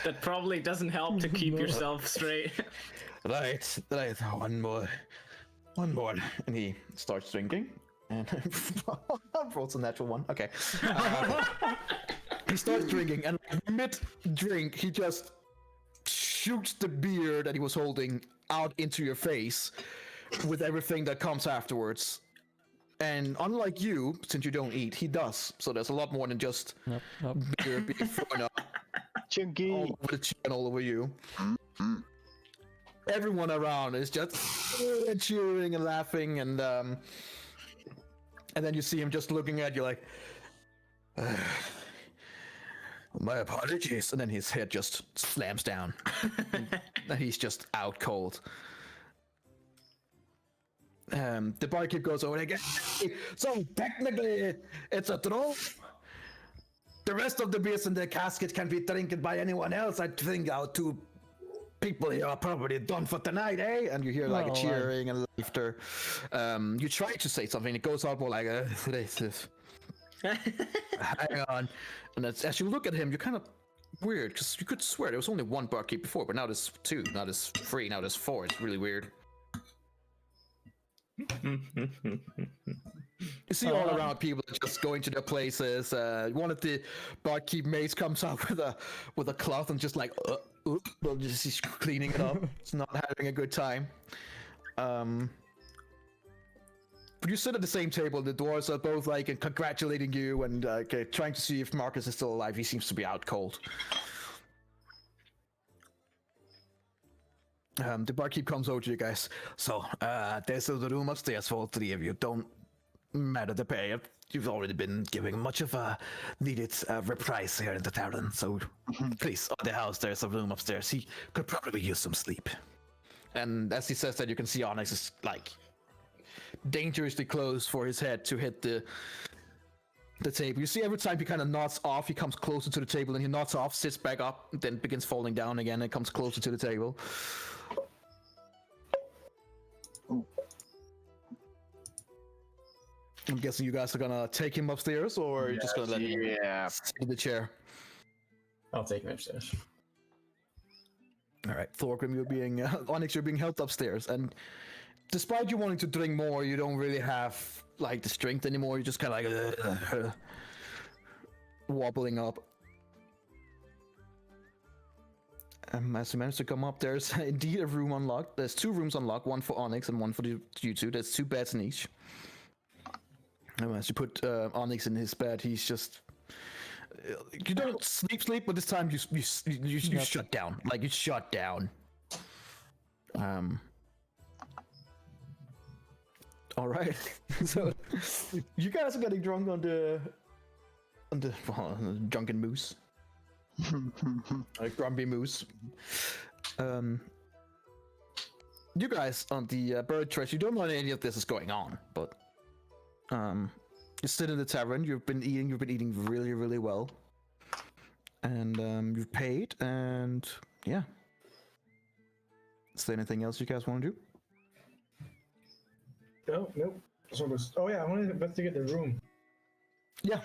That probably doesn't help to keep yourself straight. Right. One more. And he starts drinking. And rolls a natural one. Okay. He starts drinking, and mid-drink, he just shoots the beer that he was holding out into your face with everything that comes afterwards. And unlike you, since you don't eat, he does. So there's a lot more than just beer being thrown up Chunky. all over the chair and all over you. Everyone around is just cheering and laughing, and then you see him just looking at you like, my apologies, and then his head just slams down, and he's just out cold. The barkeep goes over again. So technically, it's a draw. The rest of the beers in the casket can be drinking by anyone else. I think our 2 people here are probably done for tonight, eh? And you hear like a cheering and laughter. You try to say something. It goes out more like, hang on. And as you look at him, you're kind of weird, because you could swear there was only 1 barkeep before, but now there's 2, now there's 3, now there's 4. It's really weird. You see all around people just going to their places. One of the barkeep mates comes out with a cloth and just like, just cleaning it up. It's not having a good time. But you sit at the same table. The dwarves are both like congratulating you and trying to see if Marcus is still alive. He seems to be out cold. The barkeep comes over to you guys. So, there's the room upstairs for all 3 of you. Don't matter the pay. You've already been giving much of a needed reprise here in the tavern. So, please, on the house, there's a room upstairs. He could probably use some sleep. And as he says that, you can see Onyx is like dangerously close for his head to hit the table. You see every time he kind of nods off, he comes closer to the table, and he nods off, sits back up, then begins falling down again, and comes closer to the table. I'm guessing you guys are gonna take him upstairs, or you're just gonna let him sit in the chair? I'll take him upstairs. All right, Thorgrim, you're being Onyx, you're being helped upstairs, and despite you wanting to drink more, you don't really have like the strength anymore. You're just kind of like wobbling up. As you manage to come up, there's indeed a room unlocked. There's 2 rooms unlocked, one for Onyx and one for you 2. There's 2 beds in each. And as you put Onyx in his bed, he's just you don't sleep, but this time you shut down. Like you shut down. All right. So you guys are getting drunk on the drunken moose. Like grumpy moose. You guys on the bird trash, you don't know any of this is going on, but you sit in the tavern. You've been eating really, really well, and you've paid, and yeah. Is there anything else you guys want to do? Nope. Oh yeah, I want to investigate the room. Yeah.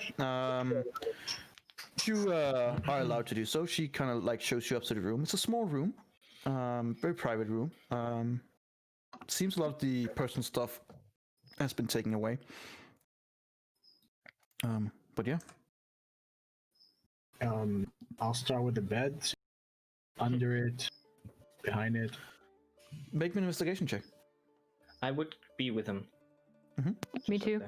You are allowed to do so. She kind of like shows you up to the room. It's a small room, very private room. Seems a lot of the personal stuff has been taken away. But yeah. I'll start with the bed. Under it, behind it. Make me an investigation check. I would be with him. Me too.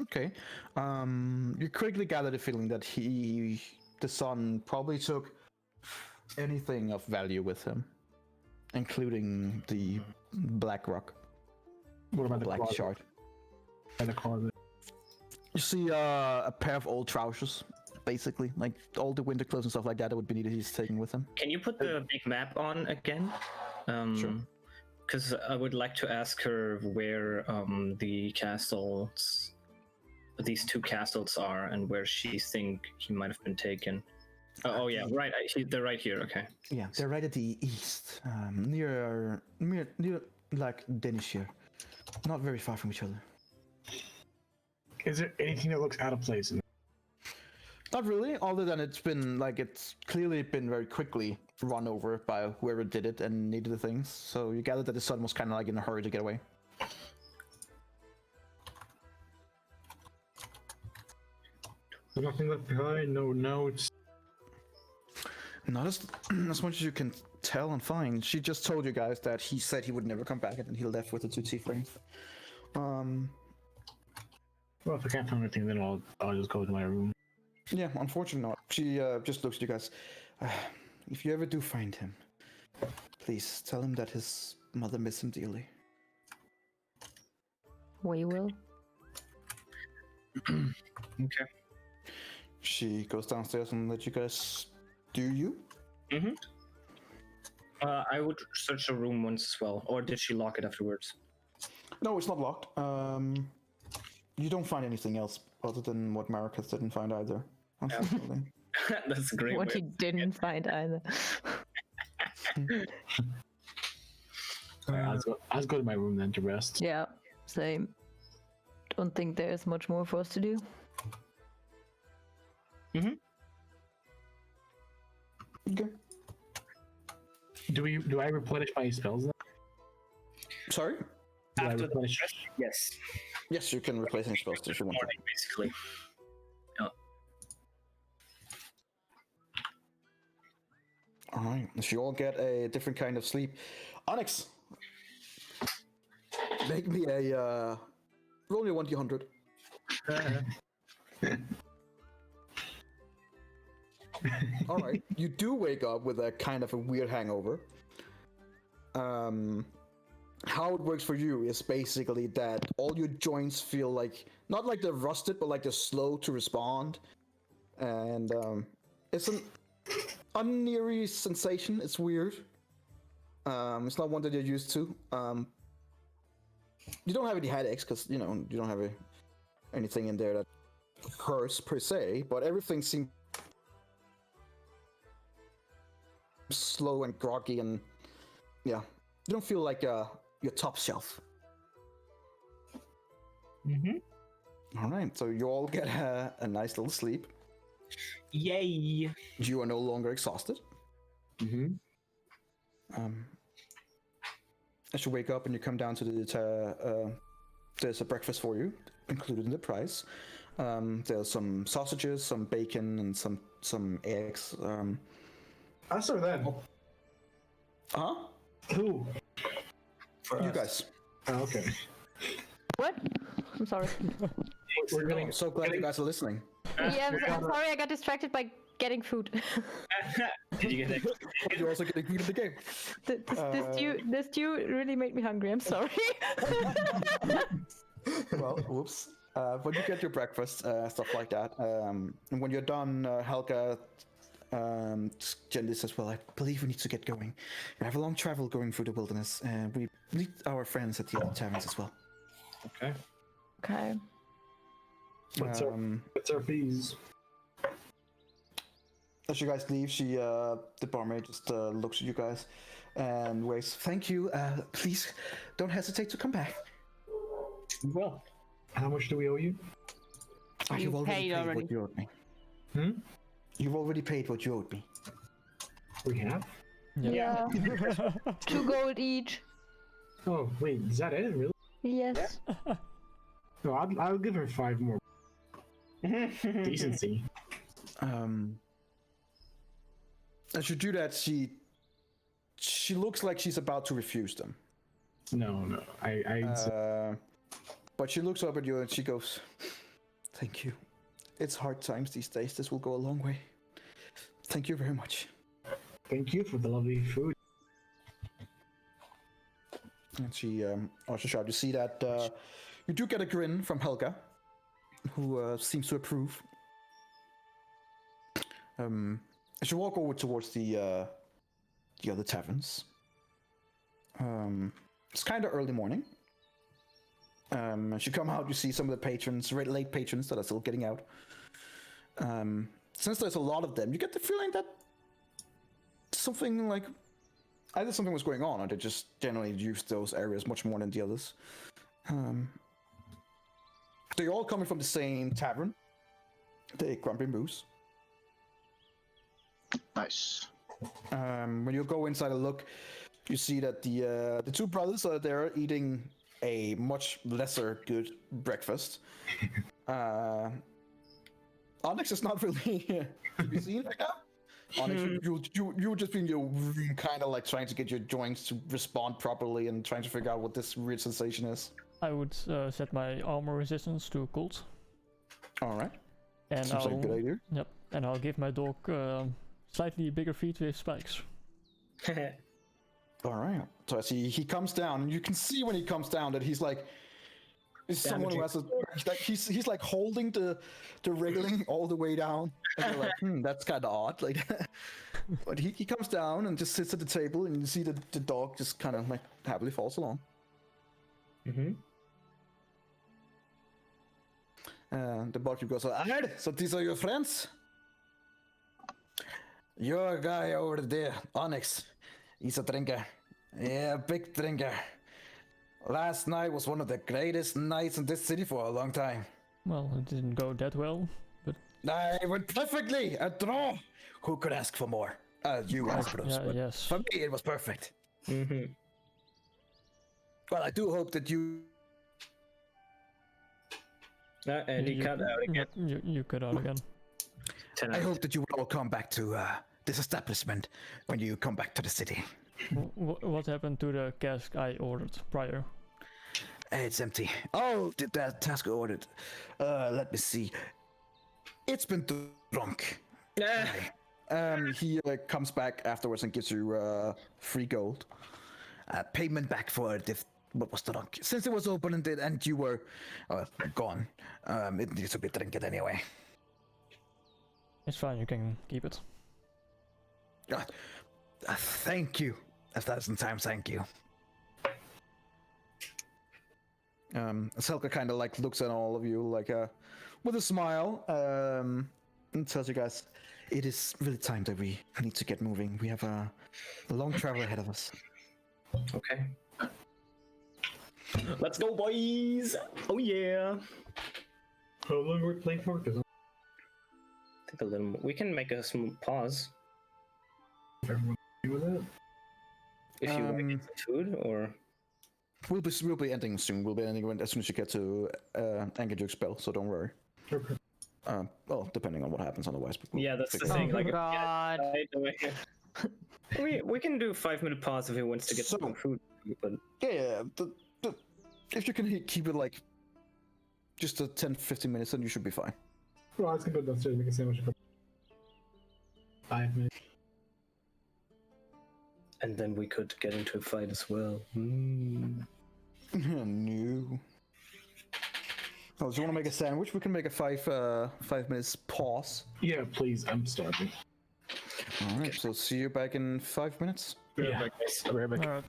Okay. You quickly gather the feeling that the son probably took anything of value with him, including the black rock. What about the black closet? shard? And the closet. You see a pair of old trousers, basically, like all the winter clothes and stuff like that would be needed. He's taking with him. Can you put the big map on again? Sure. Because I would like to ask her where the castles, these 2 castles are, and where she think he might have been taken. Oh yeah, right. They're right here. Okay. Yeah, they're right at the east, near like Denishire, not very far from each other. Is there anything that looks out of place? Not really, other than it's clearly been very quickly run over by whoever did it and needed the things. So you gather that the son was kind of like in a hurry to get away. Nothing left behind. No notes. Not as much as you can tell and find. She just told you guys that he said he would never come back, and then he left with the 2 tieflings. Well, if I can't find anything, then I'll just go to my room. Yeah, unfortunately not. She just looks at you guys. If you ever do find him, please tell him that his mother missed him dearly. We will. Okay. She goes downstairs and lets you guys do you. Mm-hmm. I would search the room once as well, or did she lock it afterwards? No, it's not locked. You don't find anything else other than what Marcus didn't find either, unfortunately. That's a great. What he didn't find either. I'll go to my room then to rest. Yeah, same. Don't think there's much more for us to do. Mm-hmm. Okay. Do I replenish my spells then? Sorry? Do I After the replenish? Yes. Yes, you can replace any spells if you want. Morning, basically. Alright, so you all get a different kind of sleep. Onyx! Make me a, roll me a 1d100. Alright, you do wake up with a kind of a weird hangover. How it works for you is basically that all your joints feel like, not like they're rusted, but like they're slow to respond. And it's an uneary sensation. It's weird. It's not one that you're used to. You don't have any headaches because you don't have anything in there that hurts per se, but everything seems slow and groggy, and yeah, you don't feel like your top shelf. Mm-hmm. All right, so you all get a nice little sleep. Yay! You are no longer exhausted. Mm-hmm. As you wake up and you come down to the there's a breakfast for you included in the price. There's some sausages, some bacon, and some eggs. Us or them? Huh? Who? You guys. Oh, okay. What? I'm sorry. We're getting I'm so glad you guys are listening. Yeah, I'm sorry, I got distracted by getting food. Did you get it? You're also getting food in the game. The stew really made me hungry. I'm sorry. Well, whoops. But you get your breakfast, stuff like that. And when you're done, Helga gently says, well, I believe we need to get going. We have a long travel going through the wilderness, and we meet our friends at the other taverns as well. Okay. Okay. What's our fees? As you guys leave, the barmaid just looks at you guys and waves, thank you, please don't hesitate to come back. Well, How much do we owe you? You've already paid paid already. what you owed me. Hmm? You've already paid what you owed me. We have? Yeah. 2 gold each. Oh, wait, is that it? Really? Yes. No, I'll give her 5 more. Decency. As you do that, she looks like she's about to refuse them. No, But she looks up at you and she goes, thank you. It's hard times these days. This will go a long way. Thank you very much. Thank you for the lovely food. And she also shouts, you see that you do get a grin from Helga, who seems to approve. As you walk over towards the other taverns, it's kind of early morning. As you come out, you see some of the patrons, late patrons that are still getting out. Since there's a lot of them, you get the feeling that something like either something was going on, or they just generally used those areas much more than the others. They're all coming from the same tavern, the Grumpy Moose. Nice. When you go inside and look, you see that the 2 brothers are there eating a much lesser good breakfast. Onyx is not really to be seen right now. Onyx, you just been kind of like trying to get your joints to respond properly and trying to figure out what this weird sensation is. I would set my armor resistance to cold. All right. And Seems like a good idea. Yep. And I'll give my dog slightly bigger feet with spikes. All right. So I see he comes down, and you can see when he comes down that he's like, someone who has a he's like holding the railing all the way down, and you're like, that's kind of odd. Like, but he comes down and just sits at the table, and you see the dog just kind of like happily falls along. Mm-hmm. The barkeep goes, alright, so these are your friends? Your guy over there, Onyx, he's a drinker. Yeah, big drinker. Last night was one of the greatest nights in this city for a long time. Well, it didn't go that well, but... It went perfectly! A draw! Who could ask for more? You, I suppose. Yeah, yes. For me, it was perfect. Mm-hmm. Well, I do hope that you... And he cut out again. You cut out again. I hope that you will all come back to this establishment when you come back to the city. What happened to the cask I ordered prior? It's empty. Oh, did that task ordered? Let me see. It's been drunk. He comes back afterwards and gives you free gold. Payment back for it. What was the drunk? Since it was open and you were gone, it needs to be drinking anyway. It's fine. You can keep it. Thank you. 1,000 times thank you. Selka kind of like looks at all of you like with a smile and tells you guys it is really time that we need to get moving. We have a long travel ahead of us. Okay. Let's go, boys! Oh yeah! How long we're playing for? I think a little more. We can make a small pause. Everyone agree with it? If you want to get some food, or... We'll be ending soon. We'll be ending as soon as you get to Angerjuke's spell, so don't worry. Okay. Well, depending on what happens otherwise. Yeah, that's the figure it thing. Oh Like, God. we can do a 5-minute pause if he wants to get some food, but... Yeah, if you can keep it like just 10-15 minutes, then you should be fine. Well, I was gonna go downstairs and make a sandwich. 5 minutes. And then we could get into a fight as well. No. Oh, do you want to make a sandwich? We can make a 5 minutes pause. Yeah, please. I'm starving. All right. So see you back in 5 minutes. Yeah. I'll be right back. All right.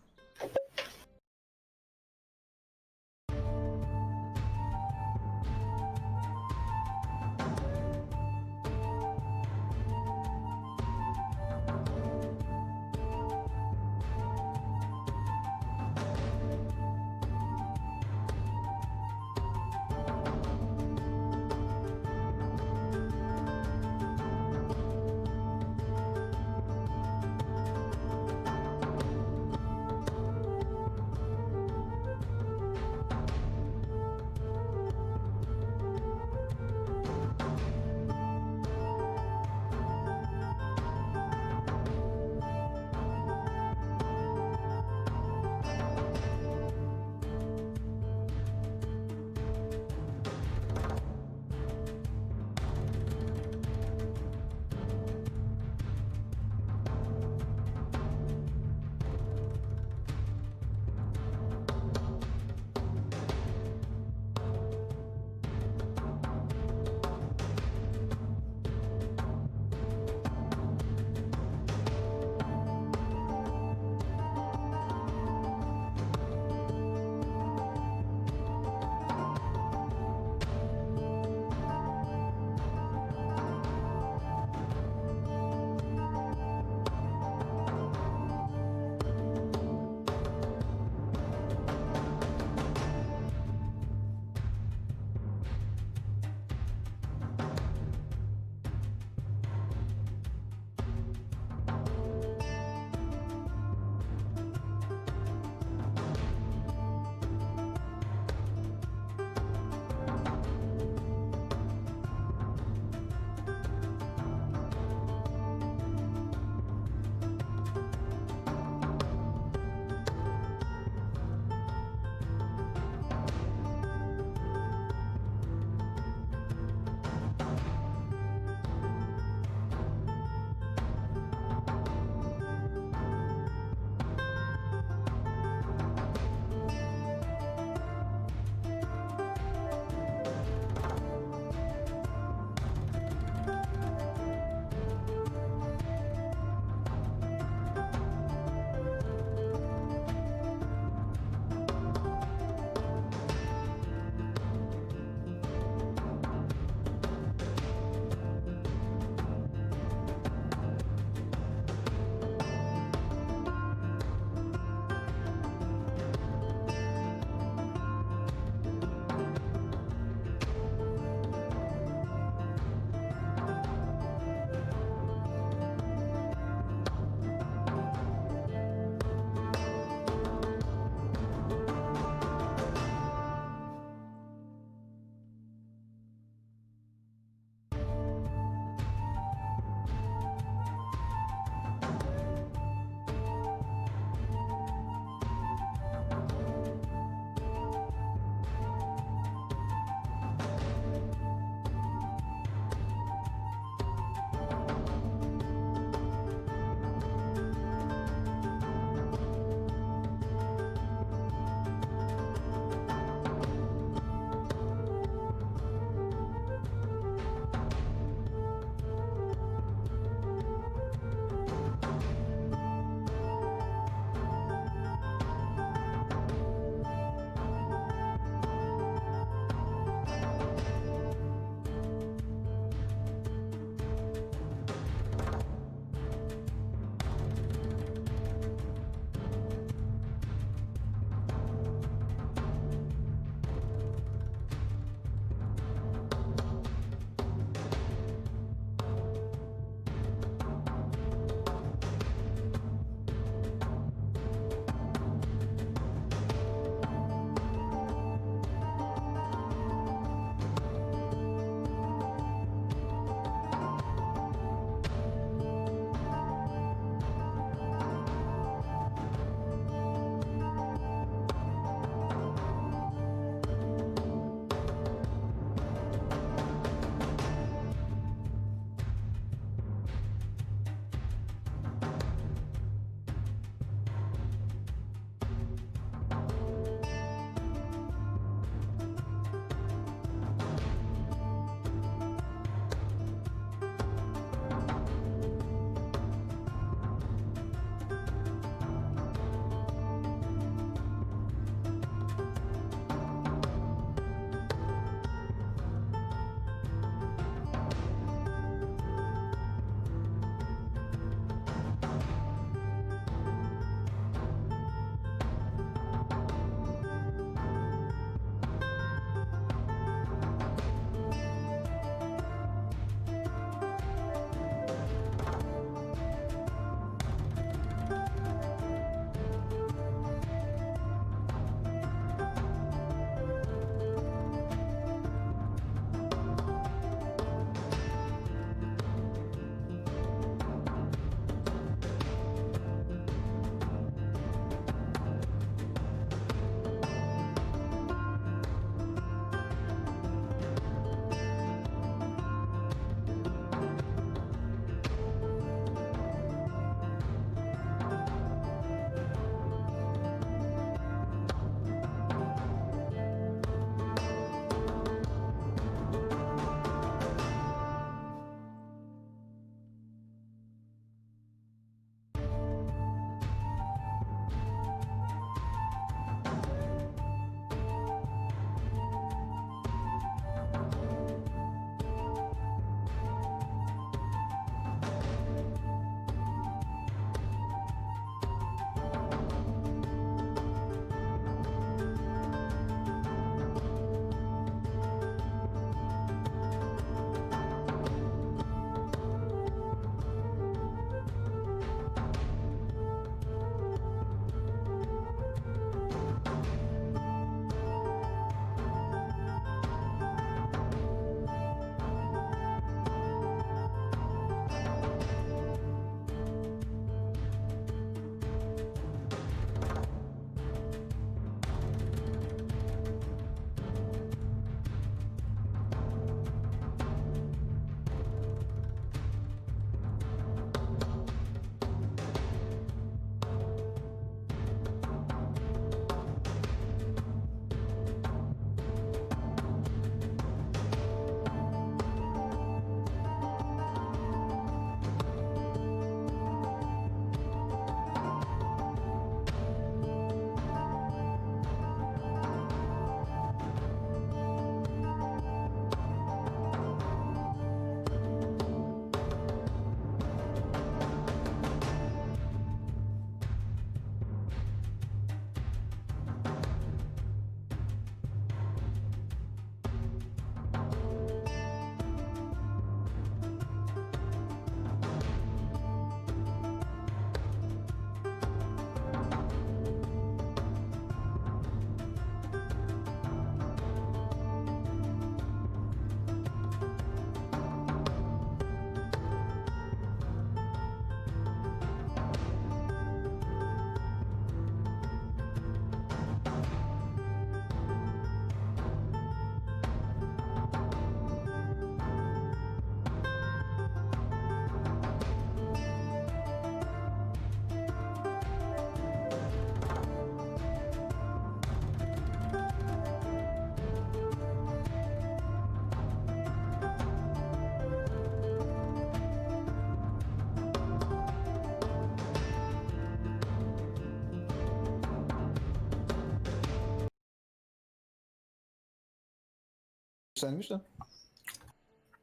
sandwich then?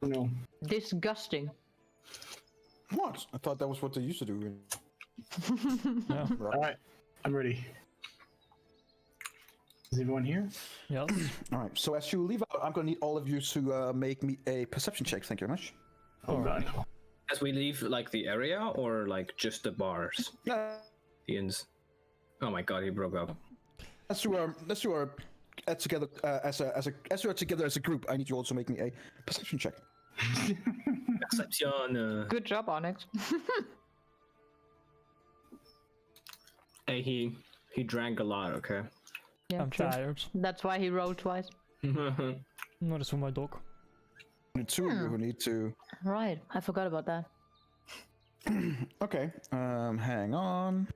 No. Disgusting. What? I thought that was what they used to do. Yeah. All right, I'm ready. Is everyone here? Yes. All right. So as you leave out, I'm gonna need all of you to make me a perception check. Thank you very much. Oh god. As we leave, like the area, or like just the bars, the inns. Oh my god, he broke up. As you are together as you are together as a group, I need you all to make me a perception check. Perception. Good job, Onyx. Hey, he drank a lot. Okay. Yeah, I'm true. tired. That's why he rolled twice. No, that's for my dog. The two of you who need to. Right, I forgot about that. Okay. Hang on.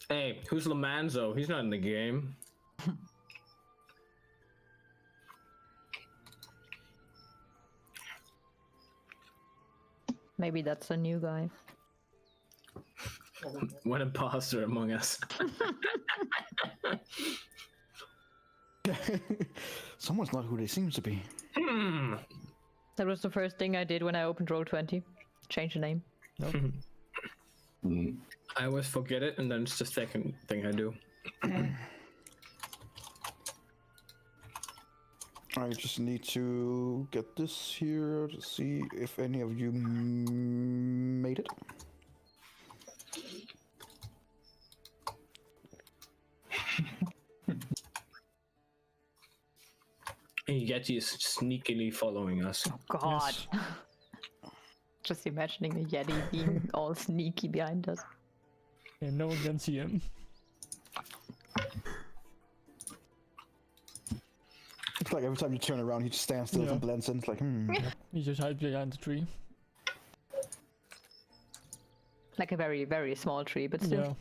Hey, who's Lamanzo? He's not in the game. Maybe that's a new guy. One imposter among us. Someone's not who they seem to be. That was the first thing I did when I opened Roll20. Change the name. I always forget it, and then it's the second thing I do. I just need to get this here to see if any of you made it. Yeti is sneakily following us. God. Just imagining a Yeti being all sneaky behind us. Yeah, no one can see him. It's like every time you turn around, he just stands still and blends in. It's like, He just hides behind the tree. Like a very, very small tree, but still.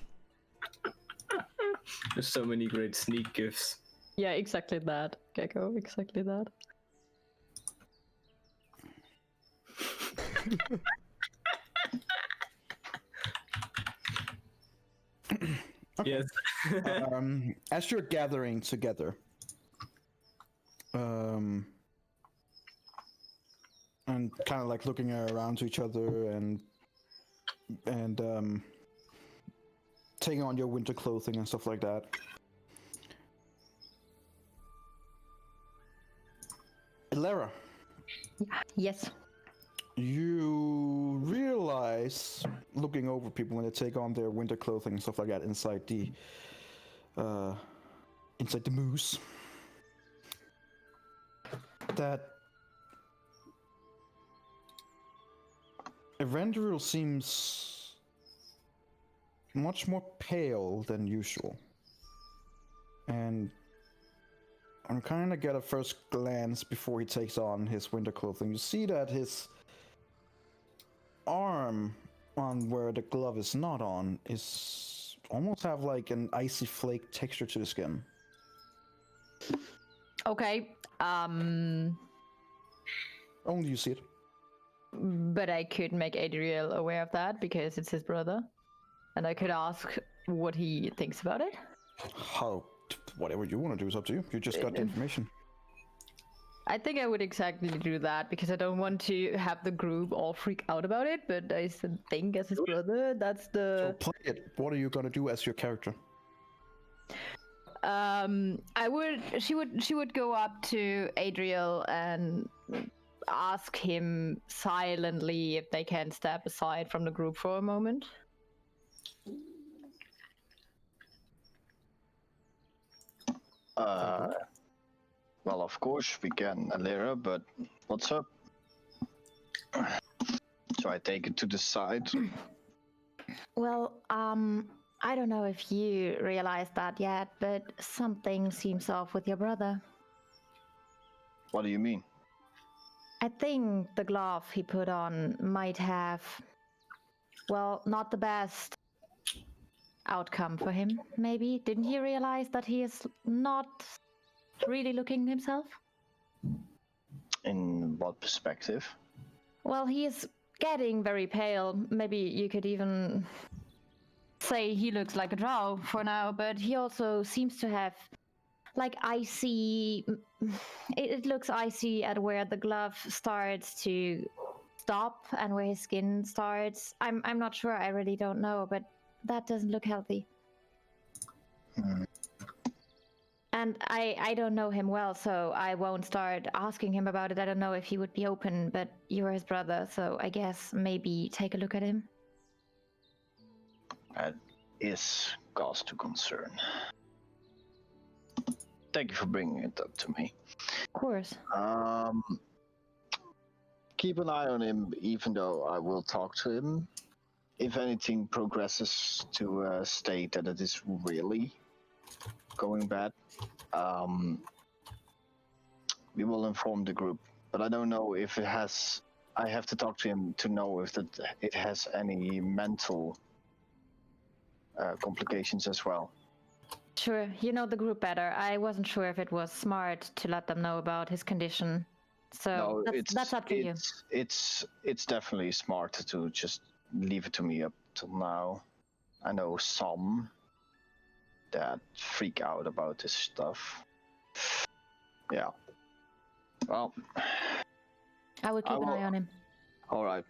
Yeah. There's so many great sneak gifts. Yeah, exactly that, Gecko. Exactly that. Yes. As you're gathering together, and kind of like looking around to each other and taking on your winter clothing and stuff like that. Elara, Yes. you realize, looking over people when they take on their winter clothing and stuff like that inside the moose, that Eberron seems much more pale than usual, and I'm kind of get a first glance before he takes on his winter clothing. You see that his arm on where the glove is not on is almost have like an icy flake texture to the skin. Okay. Only you see it. But I could make Adriel aware of that because it's his brother. And I could ask what he thinks about it. Whatever you want to do is up to you. You just got the information. I think I would exactly do that because I don't want to have the group all freak out about it. But I think as his brother, that's the. So play it. What are you gonna do as your character? She would go up to Adriel and ask him silently if they can step aside from the group for a moment. Well, of course we can, Alira, but what's up? So I take it to the side. Well, I don't know if you realized that yet, but something seems off with your brother. What do you mean? I think the glove he put on might have, well, not the best outcome for him, maybe. Didn't he realize that he is not really looking himself? In what perspective? Well, he is getting very pale. Maybe you could even say he looks like a drow for now, but he also seems to have like icy. It looks icy at where the glove starts to stop and where his skin starts. I'm not sure. I really don't know, but that doesn't look healthy. And I don't know him well, so I won't start asking him about it. I don't know if he would be open, but you're his brother, so I guess maybe take a look at him. That is cause to concern. Thank you for bringing it up to me. Of course. Keep an eye on him, even though I will talk to him. If anything progresses to a state that it is really going bad, we will inform the group. But I don't know if it has. I have to talk to him to know if it has any mental complications as well. Sure, you know the group better. I wasn't sure if it was smart to let them know about his condition. So No, that's up to you. It's definitely smart to just leave it to me up till now. I know some that freak out about this stuff. Yeah. Well, I will keep an eye on him. all right.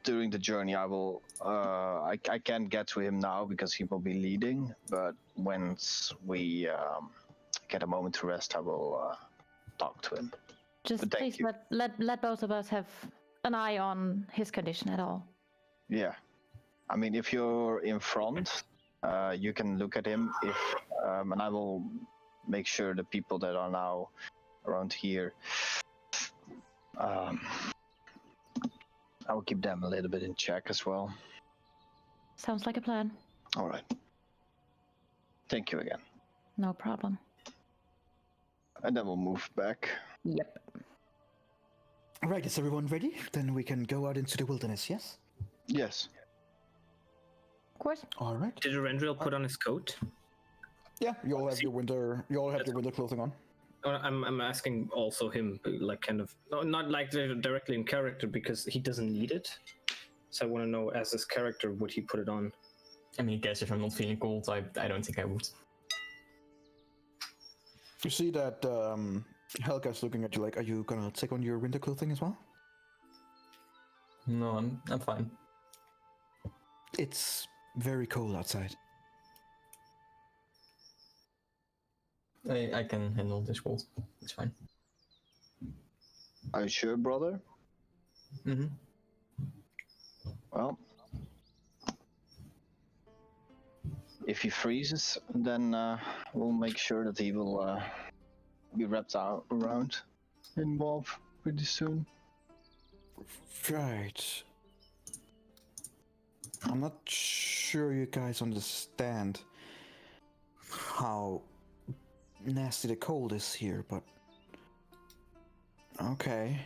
During the journey, I will. I can't get to him now because he will be leading. But once we get a moment to rest, I will talk to him. Just But thank please you. let both of us have an eye on his condition at all. Yeah. I mean, if you're in front, you can look at him. And I will make sure the people that are now around here. I will keep them a little bit in check as well. Sounds like a plan. All right. Thank you again. No problem. And then we'll move back. Yep. Right, is everyone ready? Then we can go out into the wilderness, yes? Yes. Of course. All right. Did Arendril put on his coat? Yeah, you all have your winter clothing on. I'm asking also him, like, kind of, not like directly in character because he doesn't need it. So I want to know, as his character, would he put it on? I mean, I guess if I'm not feeling cold, I don't think I would. You see that Helga's looking at you like, are you gonna take on your winter clothing as well? No, I'm fine. It's very cold outside. I can handle this cold. It's fine. Are you sure, brother? Mm-hmm. Well, if he freezes, then we'll make sure that he will be wrapped around in Wolf pretty soon. Right. I'm not sure you guys understand how nasty the cold is here, but okay.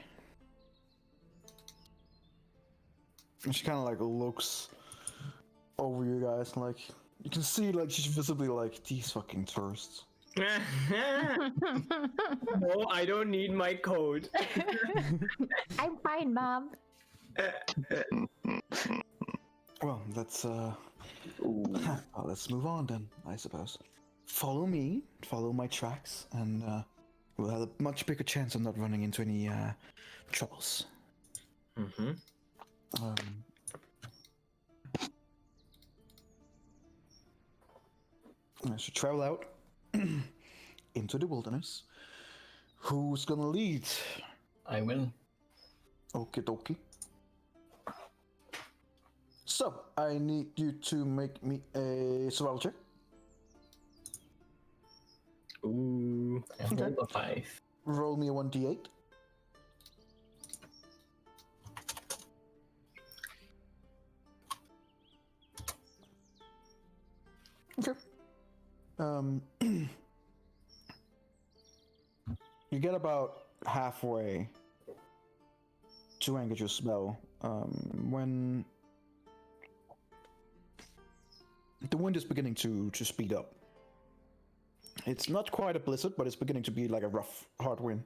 And she kind of like looks over you guys, like you can see, like she's visibly like, these fucking tourists. No, I don't need my coat. I'm fine, Mom. Well, let's let's move on then, I suppose. Follow me, follow my tracks, and we'll have a much bigger chance of not running into any troubles. Mm-hmm. I should travel out into the wilderness. Who's gonna lead? I will. Okie dokie. So, I need you to make me a survival check. Ooh. I rolled a 5. Roll me a 1d8. Okay. You get about halfway to engage your spell when the wind is beginning to speed up. It's not quite a blizzard, but it's beginning to be like a rough, hard wind.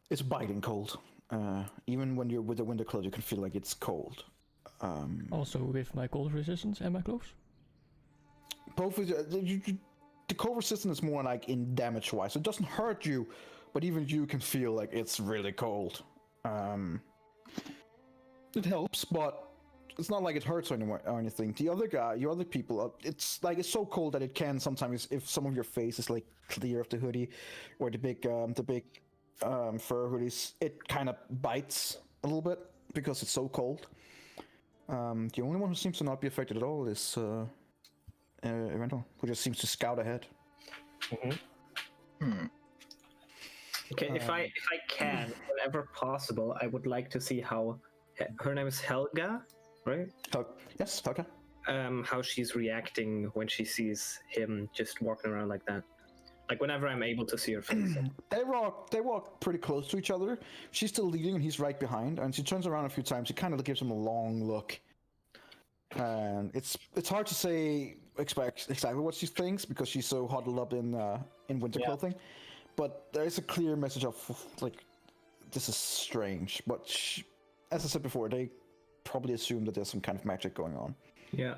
It's biting cold. Even when you're with the winter clothes, you can feel like it's cold. Also with my cold resistance and my clothes. Both of you, the cold resistance is more like in damage wise. It doesn't hurt you, but even you can feel like it's really cold. It helps, but it's not like it hurts or anything. The other guy, your other people, it's so cold that it can sometimes, if some of your face is like clear of the hoodie, or the big fur hoodies, it kind of bites a little bit because it's so cold. The only one who seems to not be affected at all is Eberron, who just seems to scout ahead. Okay, if I can, whenever possible, I would like to see how her name is Helga, right? Yes, Helga. How she's reacting when she sees him just walking around like that. Like whenever I'm able to see her face. They walk pretty close to each other. She's still leading and he's right behind, and she turns around a few times. She kind of gives him a long look. And it's hard to say exactly what she thinks because she's so huddled up in winter clothing. But there is a clear message of like, this is strange. But as I said before, they probably assume that there's some kind of magic going on. Yeah.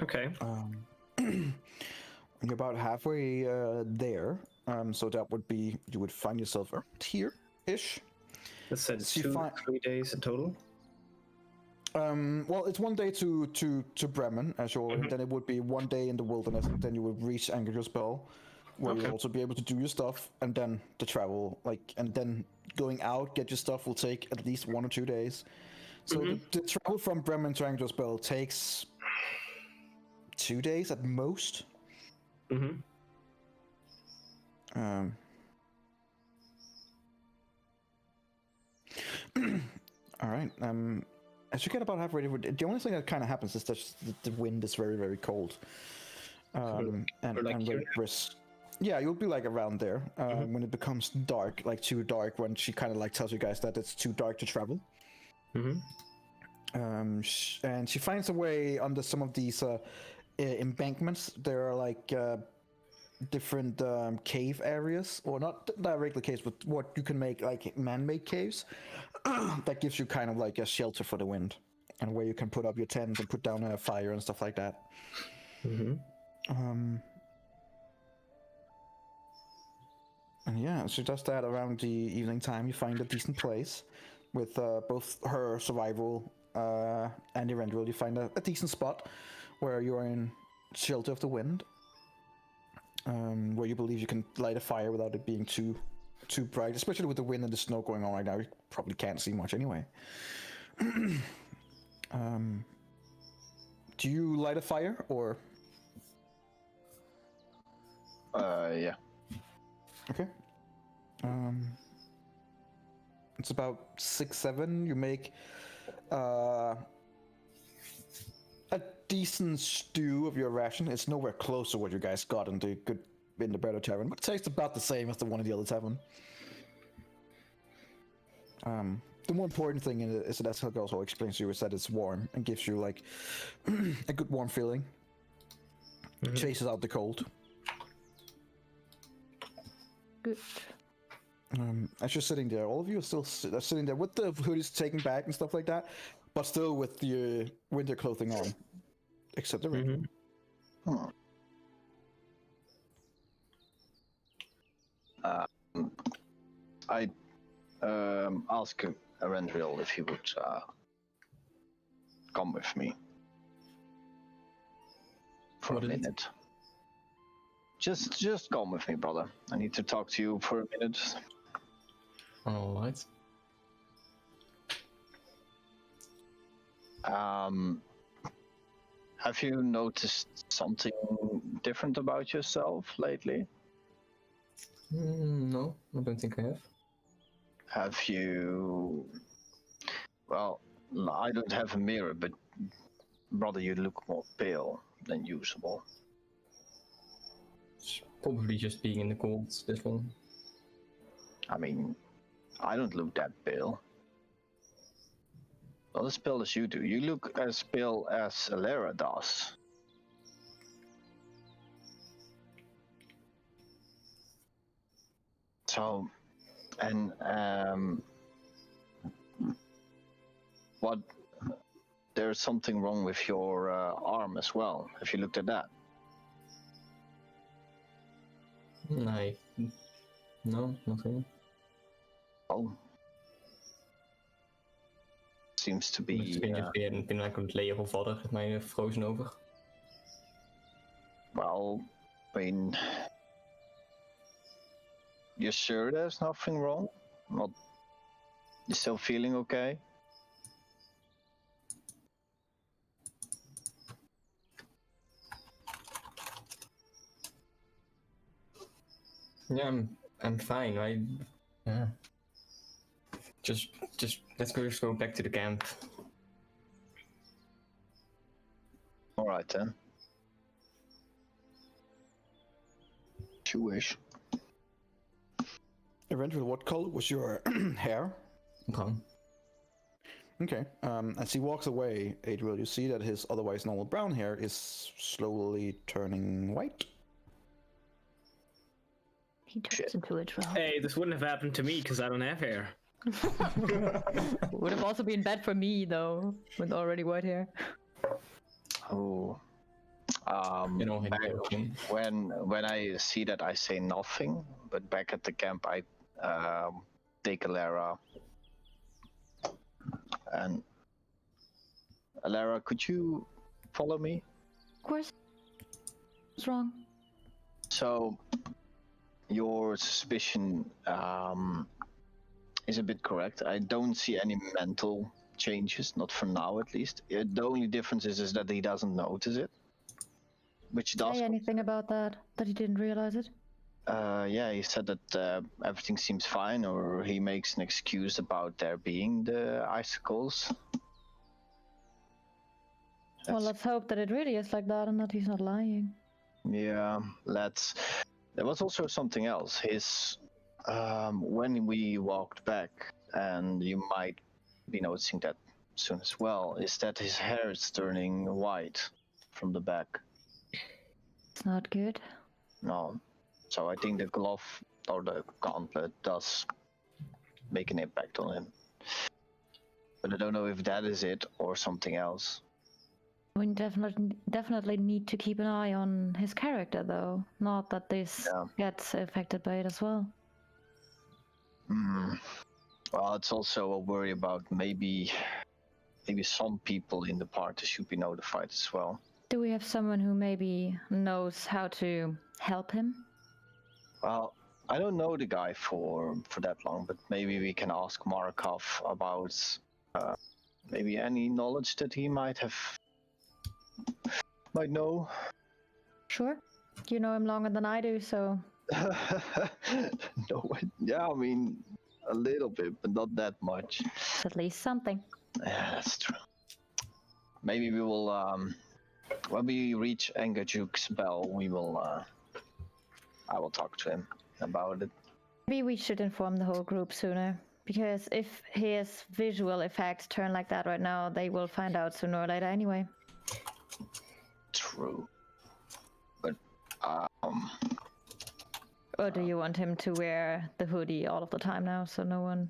Okay. You're about halfway there. So that would be, you would find yourself around here-ish. That said 2-3 days in total. Well, it's 1 day to Bremen, as you're, then it would be 1 day in the wilderness, and then you would reach Angerspell, where you'll also be able to do your stuff, and then the travel, and then going out, get your stuff will take at least 1 or 2 days. So the travel from Bremen to Angerspell takes 2 days at most. All right. As you get about halfway, the only thing that kind of happens is that the wind is very, very cold. And very brisk. Yeah, you'll be like around there when it becomes dark, like too dark, when she kind of like tells you guys that it's too dark to travel. And she finds a way under some of these embankments. There are like different cave areas, or not directly caves, but what you can make like man-made caves that gives you kind of like a shelter for the wind, and where you can put up your tent and put down a fire and stuff like that. And yeah, she does that around the evening time. You find a decent place with both her survival and Erendril. You find a decent spot where you're in shelter of the wind, where you believe you can light a fire without it being too bright, especially with the wind and the snow going on right now. You probably can't see much anyway. Do you light a fire, or? Yeah. Okay. It's about 6-7. You make a decent stew of your ration. It's nowhere close to what you guys got in the better tavern, but it tastes about the same as the one in the other tavern. The more important thing in it is that, as Helga also explains to you, is that it's warm and gives you like a good warm feeling. Chases out the cold. Good. As you're sitting there, all of you are still sitting there with the hoodies taken back and stuff like that, but still with the winter clothing on, except the rain. I ask Erendril if he would come with me for a minute. Just come with me, brother. I need to talk to you for a minute. All right. Have you noticed something different about yourself lately? No, I don't think I have. Have you... Well, I don't have a mirror, but brother, you look more pale than usual. It's probably just being in the cold, this one. I mean, I don't look that pale. Not as pale as you do. You look as pale as Alera does. So, and there's something wrong with your arm as well. Have you looked at that? No, nothing. Oh. Seems to be... Misschien just been like een layer of water met mij frozen over. Well, I mean... You're sure there's nothing wrong? Not... You still feeling okay? Yeah, I'm fine. Yeah. Just let's go back to the camp. All right then. If you wish. Eventually, what color was your hair? Brown. Okay. As he walks away, Adriel, you see that his otherwise normal brown hair is slowly turning white. He turns into a troll. Hey, this wouldn't have happened to me because I don't have hair. Would have also been bad for me though, with already white hair. Oh. You know, when I see that, I say nothing. But back at the camp, I take Alara. And Alara, could you follow me? Of course. What's wrong? So, your suspicion is a bit correct. I don't see any mental changes, not for now at least. The only difference is that he doesn't notice it. Which does. Say anything about that? That he didn't realize it? Yeah, he said that everything seems fine, or he makes an excuse about there being the icicles. Well, let's hope that it really is like that and that he's not lying. Yeah, let's. There was also something else. His when we walked back, and you might be noticing that soon as well, is that his hair is turning white from the back. It's not good. No. So I think the glove or the gauntlet does make an impact on him. But I don't know if that is it or something else. We definitely need to keep an eye on his character, though. Not that this gets affected by it as well. Well, it's also a worry about maybe some people in the party should be notified as well. Do we have someone who maybe knows how to help him? Well, I don't know the guy for that long, but maybe we can ask Markov about maybe any knowledge that he might know. Sure. You know him longer than I do, so... No, yeah, I mean, a little bit, but not that much. It's at least something. Yeah, that's true. Maybe we will, when we reach Engajuke's bell, I will talk to him about it. Maybe we should inform the whole group sooner, because if his visual effects turn like that right now, they will find out sooner or later anyway. True. But, Or do you want him to wear the hoodie all of the time now, so no one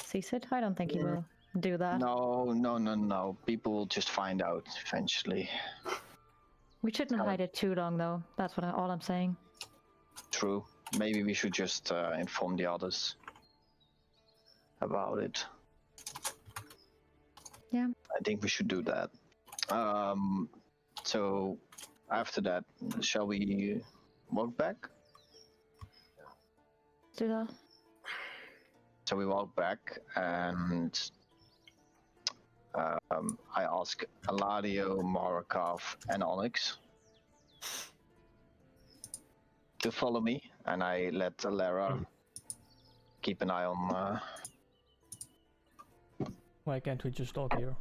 sees it? I don't think he will do that. No. People will just find out eventually. We shouldn't hide it too long, though. That's all I'm saying. True. Maybe we should just inform the others about it. Yeah. I think we should do that. So after that, shall we walk back? Let's do that. So we walk back, and I ask Eladio, Markov, and Onyx to follow me, and I let Alara keep an eye on. Why can't we just talk here?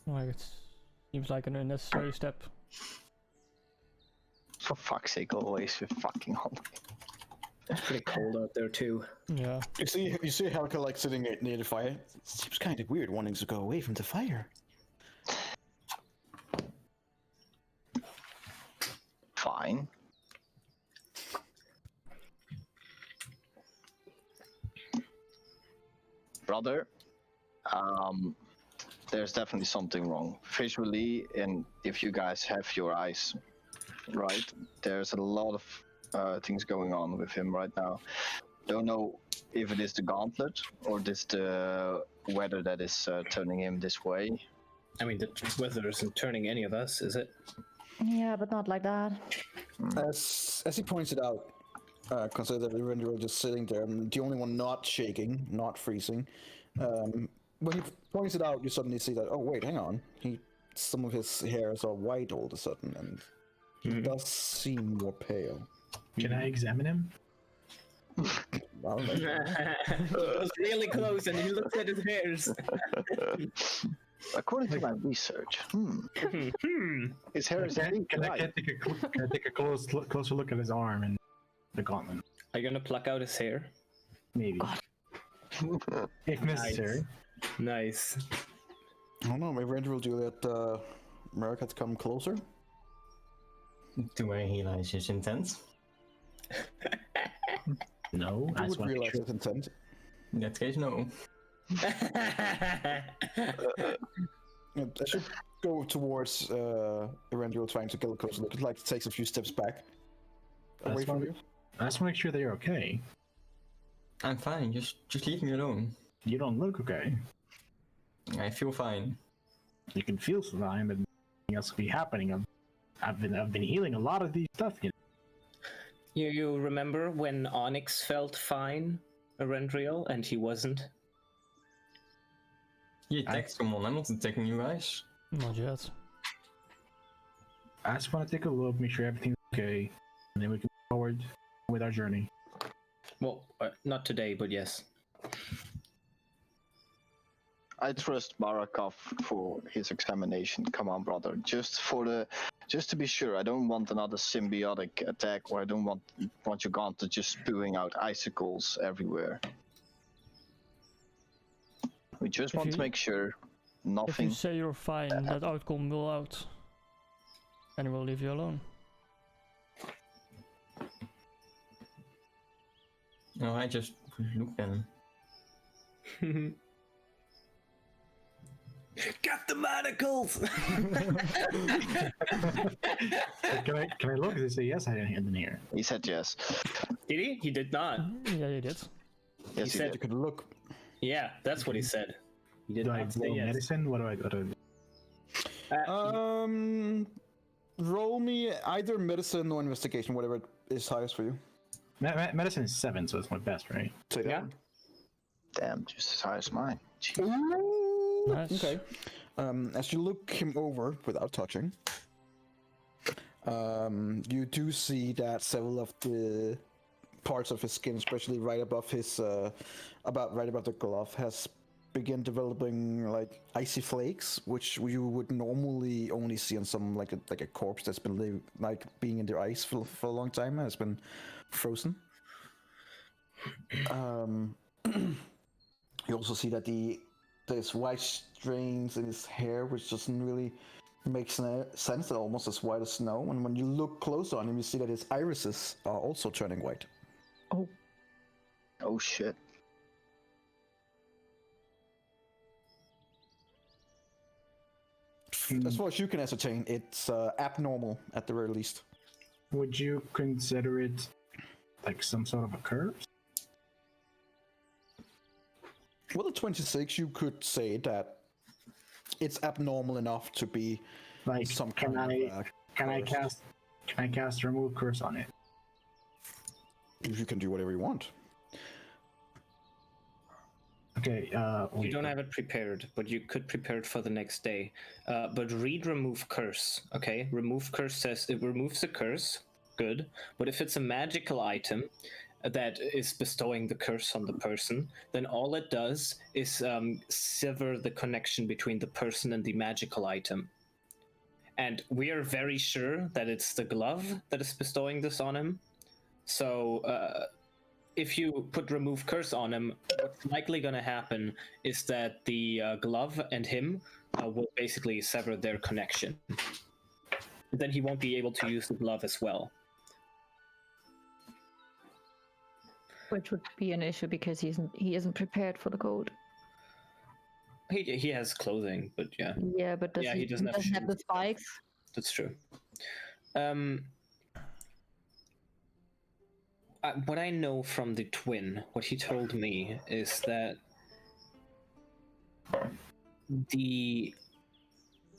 Like, it seems like an unnecessary step. For fuck's sake, always with fucking Onyx. It's pretty cold out there too. Yeah. You see Helga like sitting near the fire. It seems kind of weird wanting to go away from the fire. Fine. Brother, there's definitely something wrong visually, and if you guys have your eyes right, there's a lot of things going on with him right now. Don't know if it is the gauntlet or this the weather that is turning him this way. I mean, the weather isn't turning any of us, is it? Yeah, but not like that. As he pointed out, consider that Eberron just sitting there, and the only one not shaking, not freezing. When he points it out, you suddenly see that, oh wait, hang on, some of his hairs are white all of a sudden, and he does seem more pale. Can I examine him? Well, It was really close, and he looked at his hairs. According to my research, his hair is Can I take a closer look at his arm and the gauntlet? Are you gonna pluck out his hair? Maybe. If necessary. Nice. I don't know, maybe Ranger will do that. Merrick had to come closer. Do I realize his intent? No, I I just would want to realize make his intent. In that case, no. I should go towards Erendil trying to get a closer look. It like takes a few steps back. Away That's from fine. you. I just want to make sure that you're okay. I'm fine. Just leave me alone. You don't look okay. I feel fine. You can feel fine, but nothing else will be happening. I've been healing a lot of these stuff. You know? You remember when Onyx felt fine, Erendriel, and he wasn't? He attacked someone. I'm not attacking you guys. Not yet. I just want to take a look, make sure everything's okay, and then we can move forward with our journey. Well, not today, but yes. I trust Barakov for his examination. Come on, brother. Just to be sure. I don't want another symbiotic attack, or I don't want your gauntlet just spewing out icicles everywhere. We just want to make sure If nothing. you say you're fine, that outcome will out. And we'll leave you alone. No, I just looked at him. Got the manacles! Can I look? Did they say yes? I didn't hear. He said yes. Did he? He did not. Yeah, you did. Yes, he said- did. You could look. Yeah, that's what he said. He did Do I not say roll yes. medicine? What do I do? Roll me either medicine or investigation, whatever is highest for you. Medicine is 7, so it's my best, right? Say that. Yeah. Damn, just as high as mine. Gee. Nice. Okay. As you look him over without touching, you do see that several of the parts of his skin, especially right above his, right above the glove, has begun developing like icy flakes, which you would normally only see on some like a corpse that's been being in the ice for a long time, has been frozen. You also see that there's white strains in his hair, which doesn't really make sense. They're almost as white as snow. And when you look closer on him, you see that his irises are also turning white. Oh shit. As far as you can ascertain, it's abnormal at the very least. Would you consider it like some sort of a curse? Well, at 26, you could say that it's abnormal enough to be Like, some can kind of Can I curse. cast remove curse on it? You can do whatever you want. Okay. You don't have it prepared, but you could prepare it for the next day. But read remove curse, okay? Remove curse says it removes a curse, good. But if it's a magical item that is bestowing the curse on the person, then all it does is sever the connection between the person and the magical item. And we are very sure that it's the glove that is bestowing this on him. So if you put remove curse on him, what's likely going to happen is that the glove and him will basically sever their connection. Then he won't be able to use the glove as well. Which would be an issue because he isn't prepared for the code. He has clothing, but yeah, Yeah, but does he doesn't have have the shoes. spikes? That's true. What I know from the twin, what he told me is that the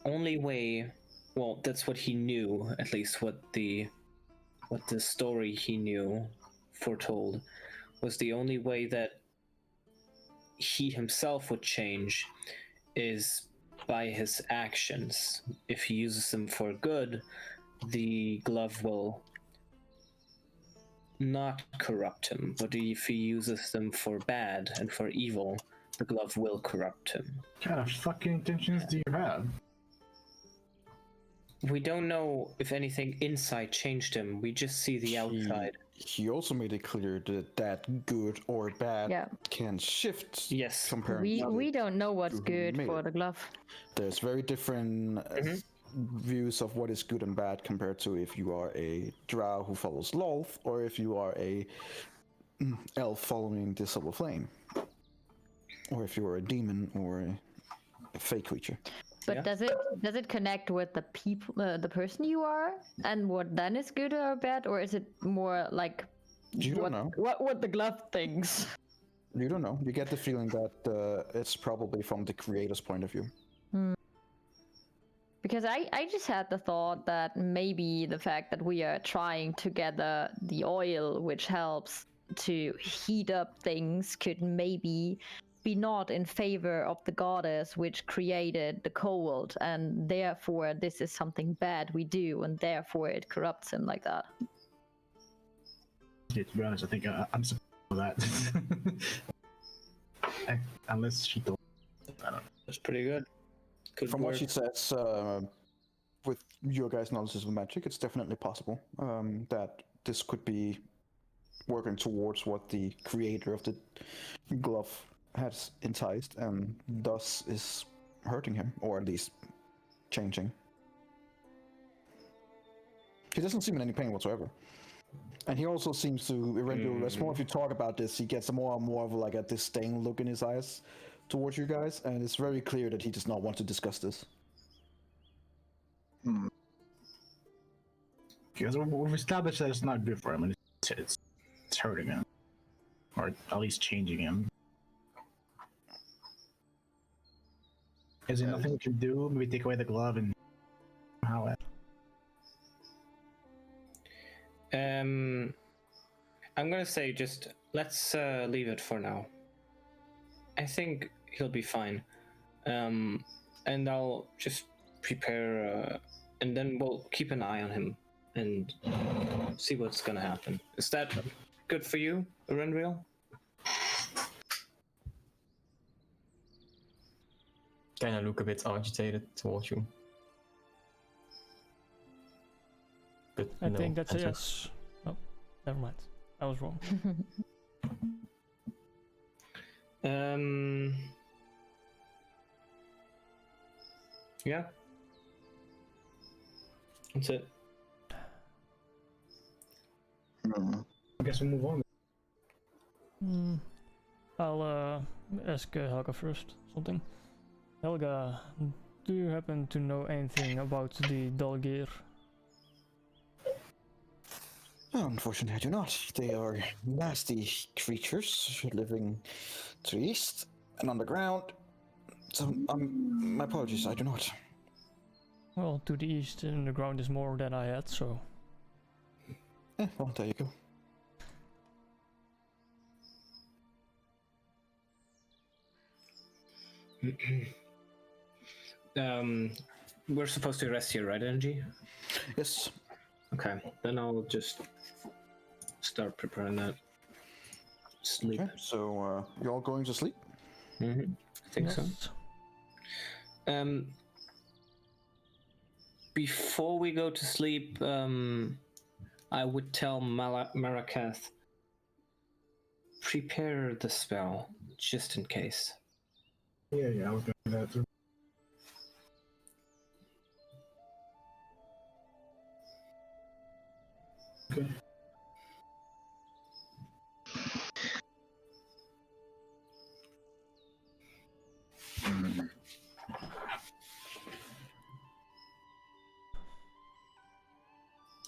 only way, well, that's what he knew, at least what the story he knew foretold, was the only way that he himself would change is by his actions. If he uses them for good, the glove will not corrupt him, but if he uses them for bad and for evil, the glove will corrupt him. What kind of fucking intentions do you have? We don't know if anything inside changed him, we just see the outside. He also made it clear that good or bad can shift. Yes. We don't know what's good for the glove. There's very different views of what is good and bad compared to if you are a drow who follows Lolth or if you are a elf following the Silver Flame, or if you are a demon or a fake creature. But does it connect with the people, the person you are, and what then is good or bad, or is it more like you don't know what the glove thinks? You don't know. You get the feeling that it's probably from the creator's point of view. Because I just had the thought that maybe the fact that we are trying to gather the oil, which helps to heat up things, could maybe be not in favor of the goddess which created the cold, and therefore this is something bad we do, and therefore it corrupts him like that. Yeah, to be honest, I think I'm supposed to know that. Unless she told. I don't know. That's pretty good. From what she says, with your guys' knowledge of magic, it's definitely possible that this could be working towards what the creator of the glove has enticed, and thus is hurting him, or at least changing. He doesn't seem in any pain whatsoever. And he also seems to, the more if you talk about this, he gets more and more of like a disdain look in his eyes towards you guys, and it's very clear that he does not want to discuss this. Because we've established that it's not good for him, and it's hurting him, or at least changing him. Is there nothing we can do? Maybe take away the glove and how? I'm gonna say just let's leave it for now. I think he'll be fine, and I'll just prepare, and then we'll keep an eye on him and see what's gonna happen. Is that good for you, Renriel? Kind of look a bit agitated towards you. But I think that's a yes. Oh, never mind. I was wrong. Yeah. That's it. I guess we'll move on. I'll ask Helga first something. Helga, do you happen to know anything about the Dalgir? Unfortunately, I do not. They are nasty creatures living to the east and underground. So, my apologies, I do not. Well, to the east and the ground is more than I had, so... Well, there you go. We're supposed to rest here, right, NG? Yes. Okay, then I'll just start preparing that. Sleep. Okay, so you're all going to sleep? I think so. Before we go to sleep, I would tell Marakath, prepare the spell, just in case. Yeah, I was gonna do that too. Okay.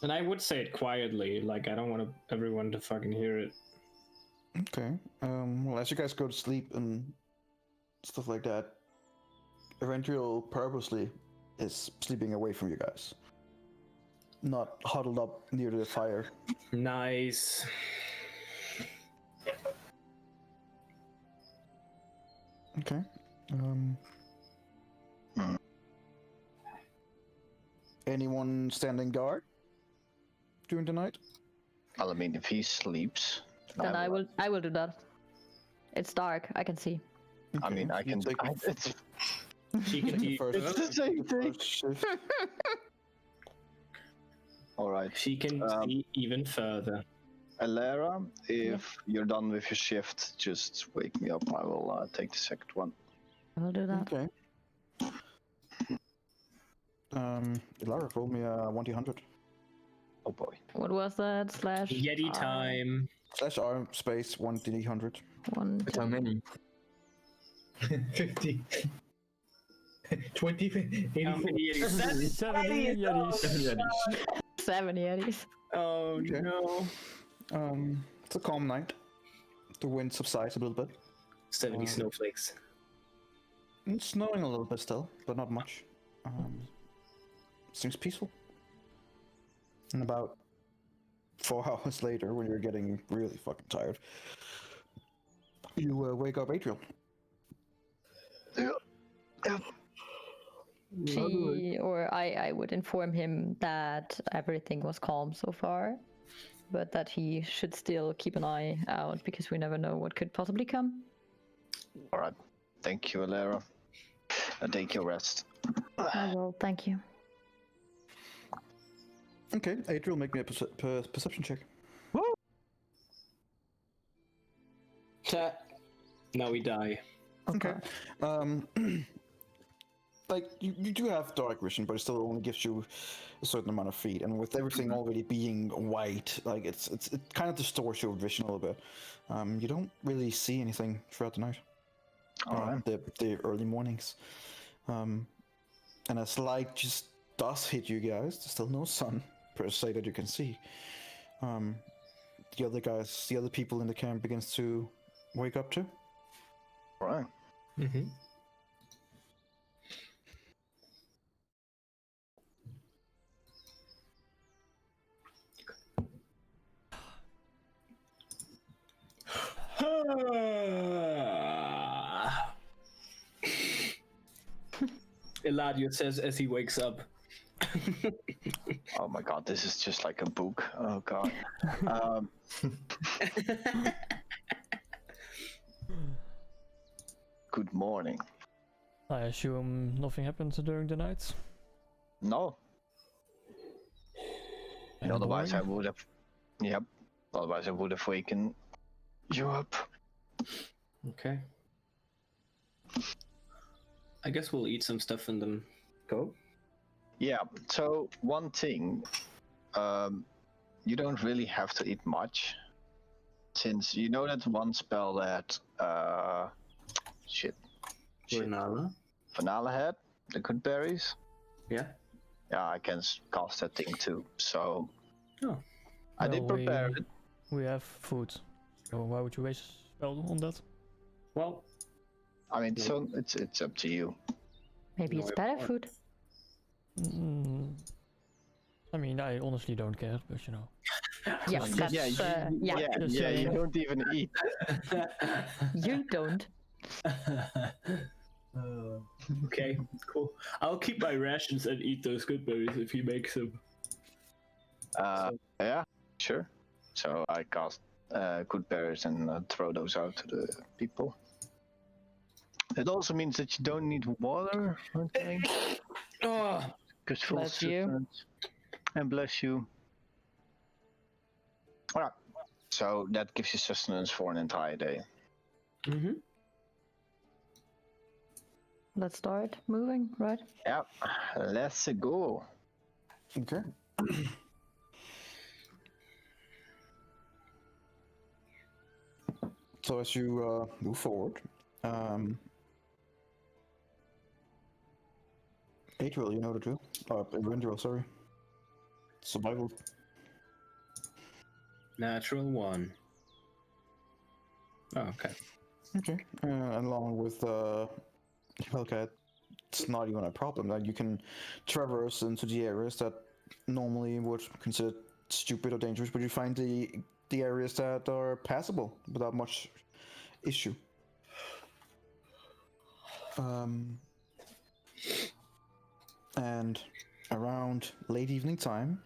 And I would say it quietly, like I don't want everyone to fucking hear it. Okay. Well, as you guys go to sleep and stuff like that, Eventual purposely is sleeping away from you guys, not huddled up near the fire. Nice. Okay. Anyone standing guard during the night? Well, I mean, if he sleeps, Then I will do that. It's dark. I can see. I mean, I can. It's She can the first, It's the same thing. first shift. all right. She can see even further. Alara, if you're done with your shift, just wake me up. I will take the second one. I will do that. Okay. Lara rolled me a 1d100. Oh boy. What was that? Slash Yeti R? time. / R space 1d100. One. But how many? 50. 20. How 84. many Yetis? 70 Yetis. 7 Yetis. Oh Okay. no. It's a calm night. The wind subsides a little bit. 70 snowflakes. It's snowing a little bit still, but not much. Seems peaceful. And about 4 hours later, when you're getting really fucking tired, you wake up Adriel. I would inform him that everything was calm so far, but that he should still keep an eye out because we never know what could possibly come. All right. Thank you, Alara. Take your rest. I will, thank you. Okay, Adriel, make me a perception check. Now we die. Okay. Like you do have dark vision, but it still only gives you a certain amount of feet, and with everything already being white, like it kind of distorts your vision a little bit. You don't really see anything throughout the night. Alright. The early mornings. And as light just does hit you guys, there's still no sun per se that you can see. The other people in the camp begins to wake up too. All right. Mm-hmm. Eladio says as he wakes up. Oh my god, this is just like a book. Oh god. Good morning. I assume nothing happened during the night. No. And Otherwise, I boring? would have. Yep. Otherwise, I would have waken you up. Okay. I guess we'll eat some stuff and then go. Yeah. So one thing, you don't really have to eat much, since you know that one spell that shit. Renala. Vanilla had the good berries. Yeah. Yeah, I can cast that thing too. So Oh. I did Well, prepare it. We have food, so why would you waste spell on that? Well, I mean, so it's up to you. Maybe No, it's I better want- food. I mean, I honestly don't care, but you know. Yeah, that's, Yeah, yeah. Yeah, Just yeah, you saying. don't even eat. You don't. Okay, cool. I'll keep my rations and eat those good berries if he makes them. Yeah, sure. So I cast good berries and throw those out to the people. It also means that you don't need water, I think. Oh, Because full Bless you. sustenance. And bless you. Alright. So that gives you sustenance for an entire day. mm-hmm. Let's start moving, right? Yeah, let's go. Okay. So as you move forward, Adriel, you know the drill. Adriel, sorry. Survival. Natural 1. Oh, okay. Okay. Along with Hellcat, it's not even a problem. Like you can traverse into the areas that normally would consider stupid or dangerous, but you find the areas that are passable without much issue. And around late evening time,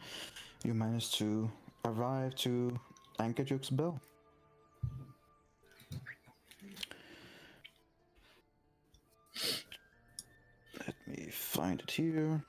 you manage to arrive to Ankajuke's Bell. Let me find it here.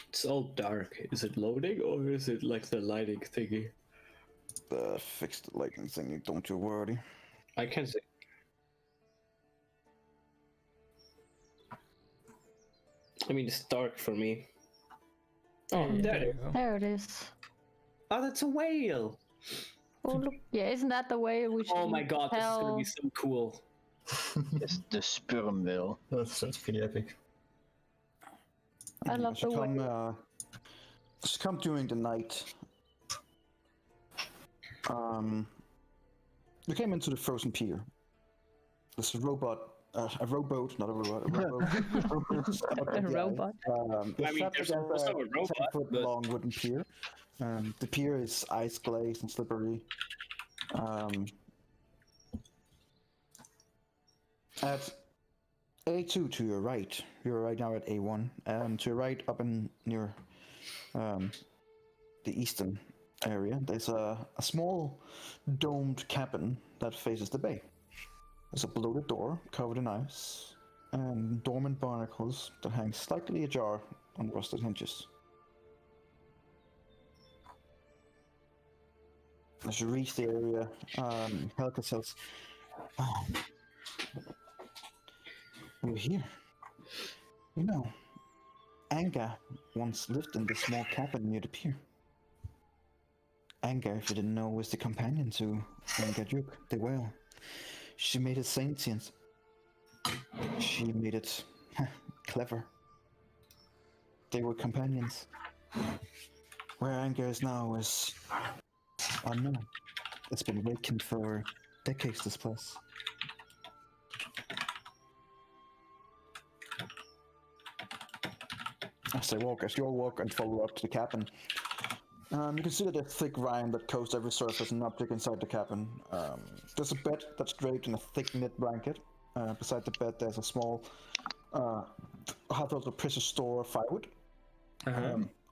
It's all dark. Is it loading or is it like the lighting thingy? Fix the lighting thing, don't you worry. I can see. I mean, it's dark for me. Oh, Yeah, there you it is. go. There it is. Oh, that's a whale. Oh look, yeah, isn't that the way we should? Oh my god, this is gonna tell- be so cool. It's the sperm whale. That's pretty epic. I love the way. Should come during the night. You came into the frozen pier. There's a rowboat, not a robot, a rowboat. A robot. I mean, there's also a robot, 10-foot but- long wooden pier. The pier is ice glazed and slippery. At A2 to your right, you're right now at A1, and to your right, up in near the eastern area, there's a small domed cabin that faces the bay. There's a bloated door covered in ice, and dormant barnacles that hang slightly ajar on rusted hinges. As you reach the area, Helga says, "Oh, we're here. You know, Anga once lived in this small cabin near the pier. Anga, if you didn't know, was the companion to Angajuk, the whale. She made it sentient. She made it clever. They were companions. Where Anga is now is unknown. It's been vacant for decades, this place. As you all walk and follow up to the cabin, you can see that there's thick rime that coats every surface and object inside the cabin. There's a bed that's draped in a thick knit blanket. Beside the bed, there's a small, half-filled precious store of firewood.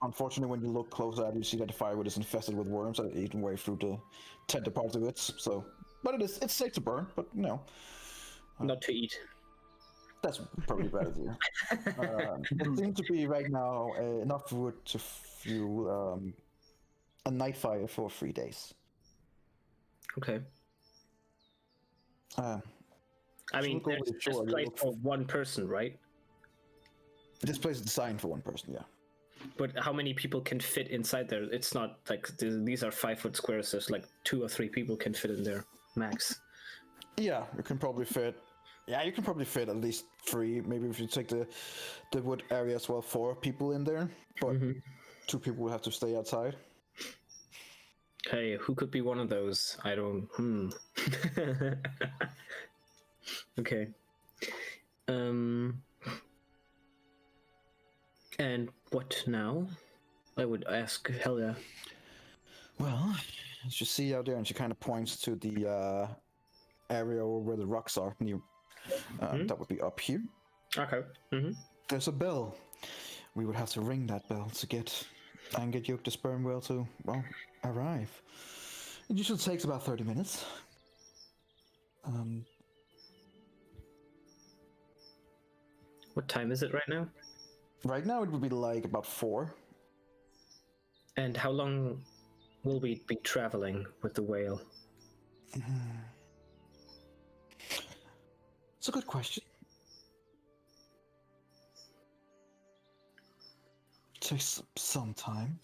Unfortunately, when you look closer at it, you see that the firewood is infested with worms that are eaten away through the tender parts of it. So, but it's safe to burn. But you know, Not to eat. that's probably a bad idea. There seems to be right now enough wood to fuel a night fire for 3 days. Okay. I mean, look over there's the shore, this you place look for one person, right? This place is designed for one person, yeah. But how many people can fit inside there? It's not like these are 5-foot squares. There's like 2 or 3 people can fit in there, max. Yeah, you can probably fit. Yeah, you can probably fit at least 3. Maybe if you take the wood area as well, 4 people in there. But 2 people will have to stay outside. Hey, who could be one of those? I don't. Okay. And what now? I would ask Helga. Well, as you see out there, and she kind of points to the area where the rocks are near. That would be up here. Okay. There's a bell. We would have to ring that bell to get Angajuk, the sperm whale, to, well, arrive. It usually takes about 30 minutes. What time is it right now? Right now it would be like about 4. And how long will we be traveling with the whale? It's a good question. takes some time.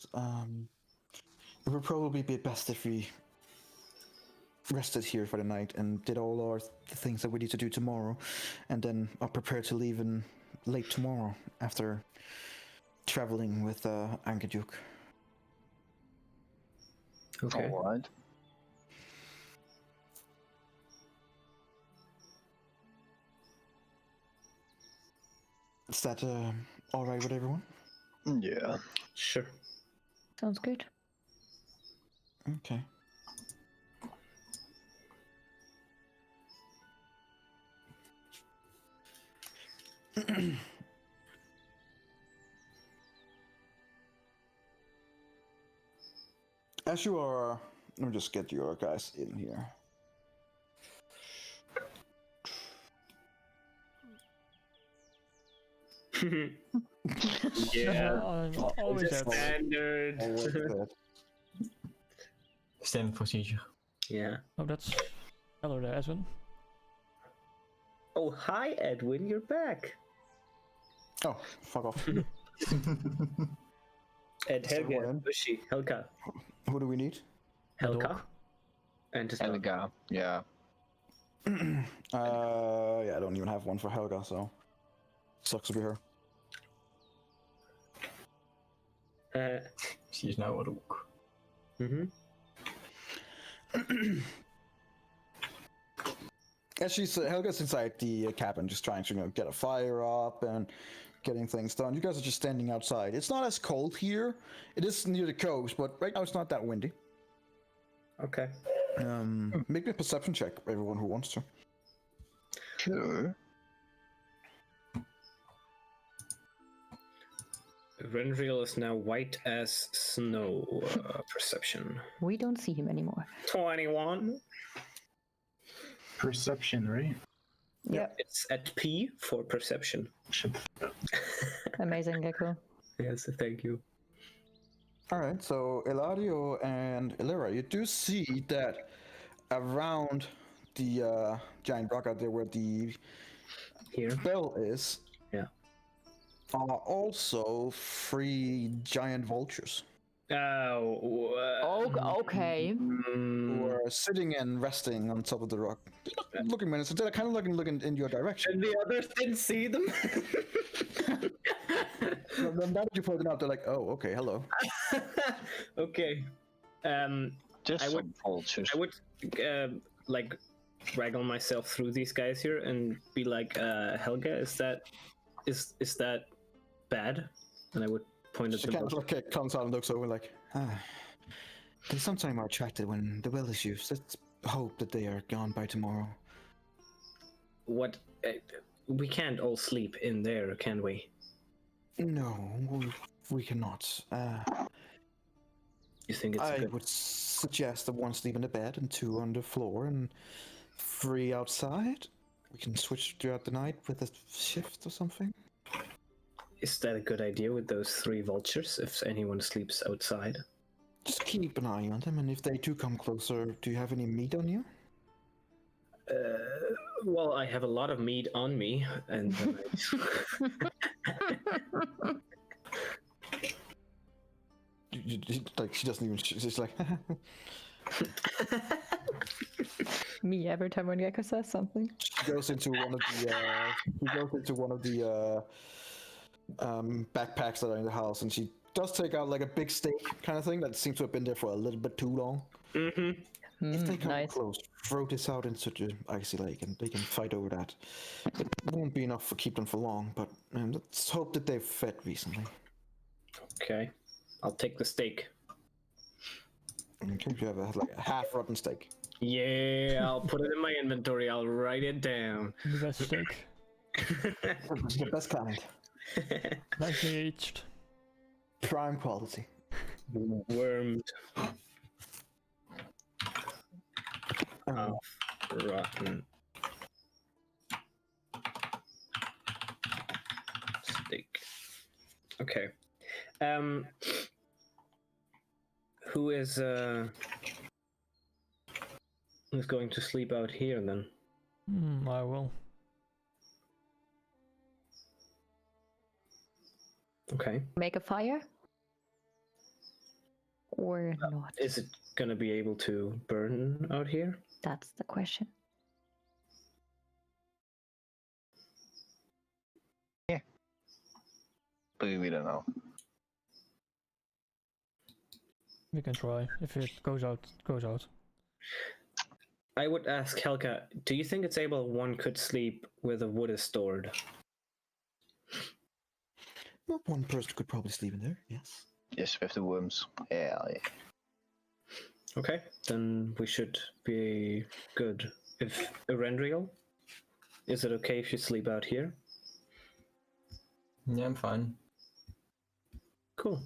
It would probably be best if we rested here for the night and did all our the things that we need to do tomorrow, and then are prepared to leave in late tomorrow after traveling with Ankajuk. Okay. All right. Is that all right with everyone? Yeah. Sure. Sounds good. Okay. As you are, let me just get your guys in here. Yeah. Always that. Standard. Standard procedure. Yeah. Oh, that's... Hello there, Edwin. Oh, hi, Edwin. You're back. Oh, fuck off. Ed, Helga, Ryan. Bushi, Helga. Who do we need? Helga. And his dog. Helga. Yeah. Yeah, I don't even have one for Helga, so sucks to be her. She's now a rook. Mm-hmm. As she's Helga's inside the cabin, just trying to get a fire up and getting things done. You guys are just standing outside. It's not as cold here. It is near the coast, but right now it's not that windy. Okay. Make me a perception check, everyone who wants to. Sure. Renriel is now white as snow. Perception. We don't see him anymore. 21. Perception, right? Yep. It's at P for perception. Amazing, Gecko. Yes, thank you. Alright, so Eladio and Illyra, you do see that around the giant rock out there where the Here. bell is, Yeah. are also 3 giant vultures Oh. Okay. who are sitting and resting on top of the rock. They're not looking menacing, they're kind of looking in your direction. And the others didn't see them. Then now that you pointed out, they're like, oh, okay, hello. Okay. Just I some would- vultures. I would like wraggle myself through these guys here and be like, Helga, is that bad? And I would point at She the kind of book. like comes out and looks over like, they sometimes are attracted when the well is used. Let's hope that they are gone by tomorrow. What? We can't all sleep in there, can we? No, we cannot. You think it's I good? would suggest that 1 sleep in the bed and 2 on the floor and 3 outside. We can switch throughout the night with a shift or something. Is that a good idea with those 3 vultures if anyone sleeps outside? Just keep an eye on them, and if they do come closer, do you have any meat on you? Well, I have a lot of meat on me, and then Like, she doesn't even. She's just like. Me every time when Gecko says something. She goes into one of the. Backpacks that are in the house, and she does take out like a big steak kind of thing that seems to have been there for a little bit too long. Mm-hmm. If they come Nice. close, throw this out into the icy lake, and they can fight over that. It won't be enough to keep them for long, but let's hope that they've fed recently. Okay, I'll take the steak. Okay, you have a half-rotten steak. Yeah, I'll put it in my inventory. I'll write it down. The best steak. The best kind. Nicely aged. Prime quality. Wormed. Rotten steak. Okay. Who's going to sleep out here then? I will. Okay. Make a fire? Or not? Is it gonna be able to burn out here? That's the question. But we don't know. We can try. If it goes out, it goes out. I would ask Helka, do you think it's able one could sleep where the wood is stored? Well, one person could probably sleep in there, yes. Yes, with the worms. Yeah. Okay, then we should be good. If Erendriel, is it okay if you sleep out here? Yeah, I'm fine. Cool.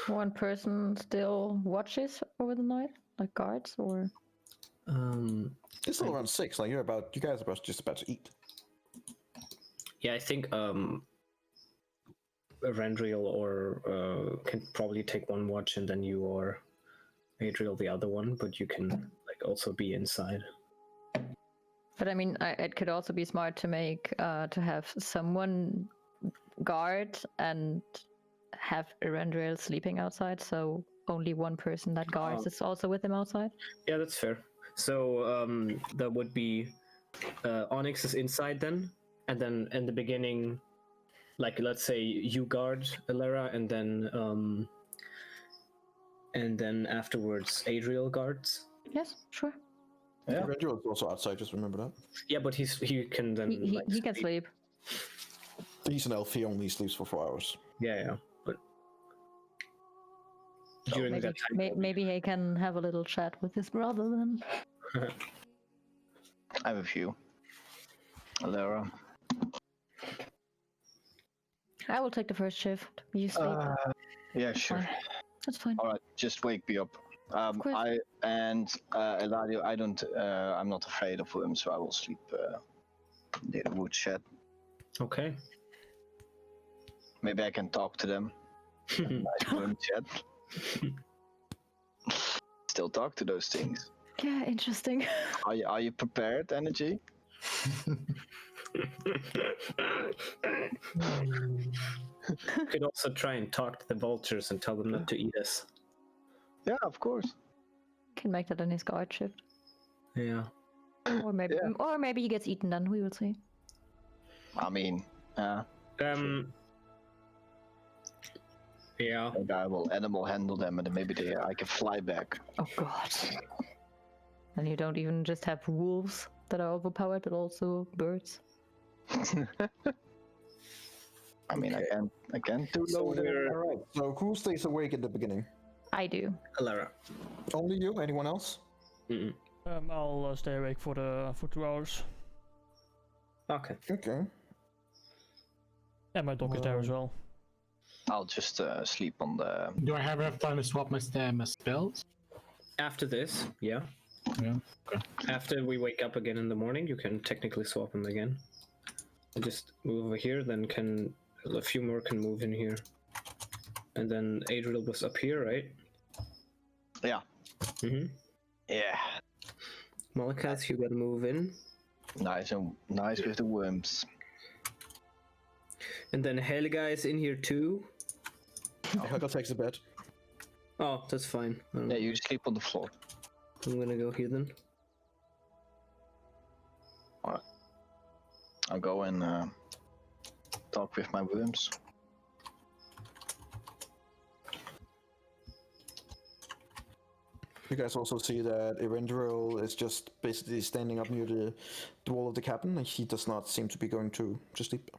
One person still watches over the night, like guards, or It's still around 6, like you guys are just about to eat. Yeah, I think Erendriel or can probably take one watch, and then you or Adriel the other one, but you can like also be inside. But I mean, it could also be smart to make to have someone guard and have Erendriel sleeping outside, so only one person that guards is also with him outside. Yeah, that's fair. So that would be Onyx is inside then, and then in the beginning, like let's say you guard Alera, and then afterwards Adriel guards. Yes, sure. Yeah. Randall is also outside, just remember that. Yeah, but he can then He can sleep. He's an elf, he only sleeps for 4 hours. Yeah, but during Maybe, that time, maybe he can have a little chat with his brother then. I have a few. Alera. I will take the first shift. You sleep. Yeah, sure. Fine. That's fine. All right, just wake me up. course. Eladio, I'm not afraid of him, so I will sleep near the woodshed. okay. Maybe I can talk to them. Nice woodshed. Still talk to those things. Yeah, interesting. Are you prepared, Energy? Could also try and talk to the vultures and tell them not to eat us. Yeah, of course. Can make that in his guard shift. Yeah. Or maybe he gets eaten then, we will see. I mean, Yeah. maybe I will animal handle them, and then maybe I can fly back. Oh god. And you don't even just have wolves that are overpowered, but also birds. I mean, I can't do So, loader. alright, so who stays awake in the beginning? I do. Alara. Only you? Anyone else? Mm-mm. I'll stay awake for 2 hours. Okay. Okay. And my dog is there as well. I'll just sleep on the. Do I have enough time to swap my spells? After this, yeah. Yeah. Okay. After we wake up again in the morning, you can technically swap them again. And just move over here, then a few more can move in here. And then Adriel was up here, right? Yeah. Mm-hmm. Yeah. Malakath, you gotta move in. Nice with the worms. And then Helga is in here too. Helga takes a bed. Oh, that's fine. Yeah, you sleep on the floor. I'm gonna go here then. Alright. I'll go and talk with my worms. You guys also see that Erendriel is just basically standing up near the wall of the cabin, and he does not seem to be going to sleep.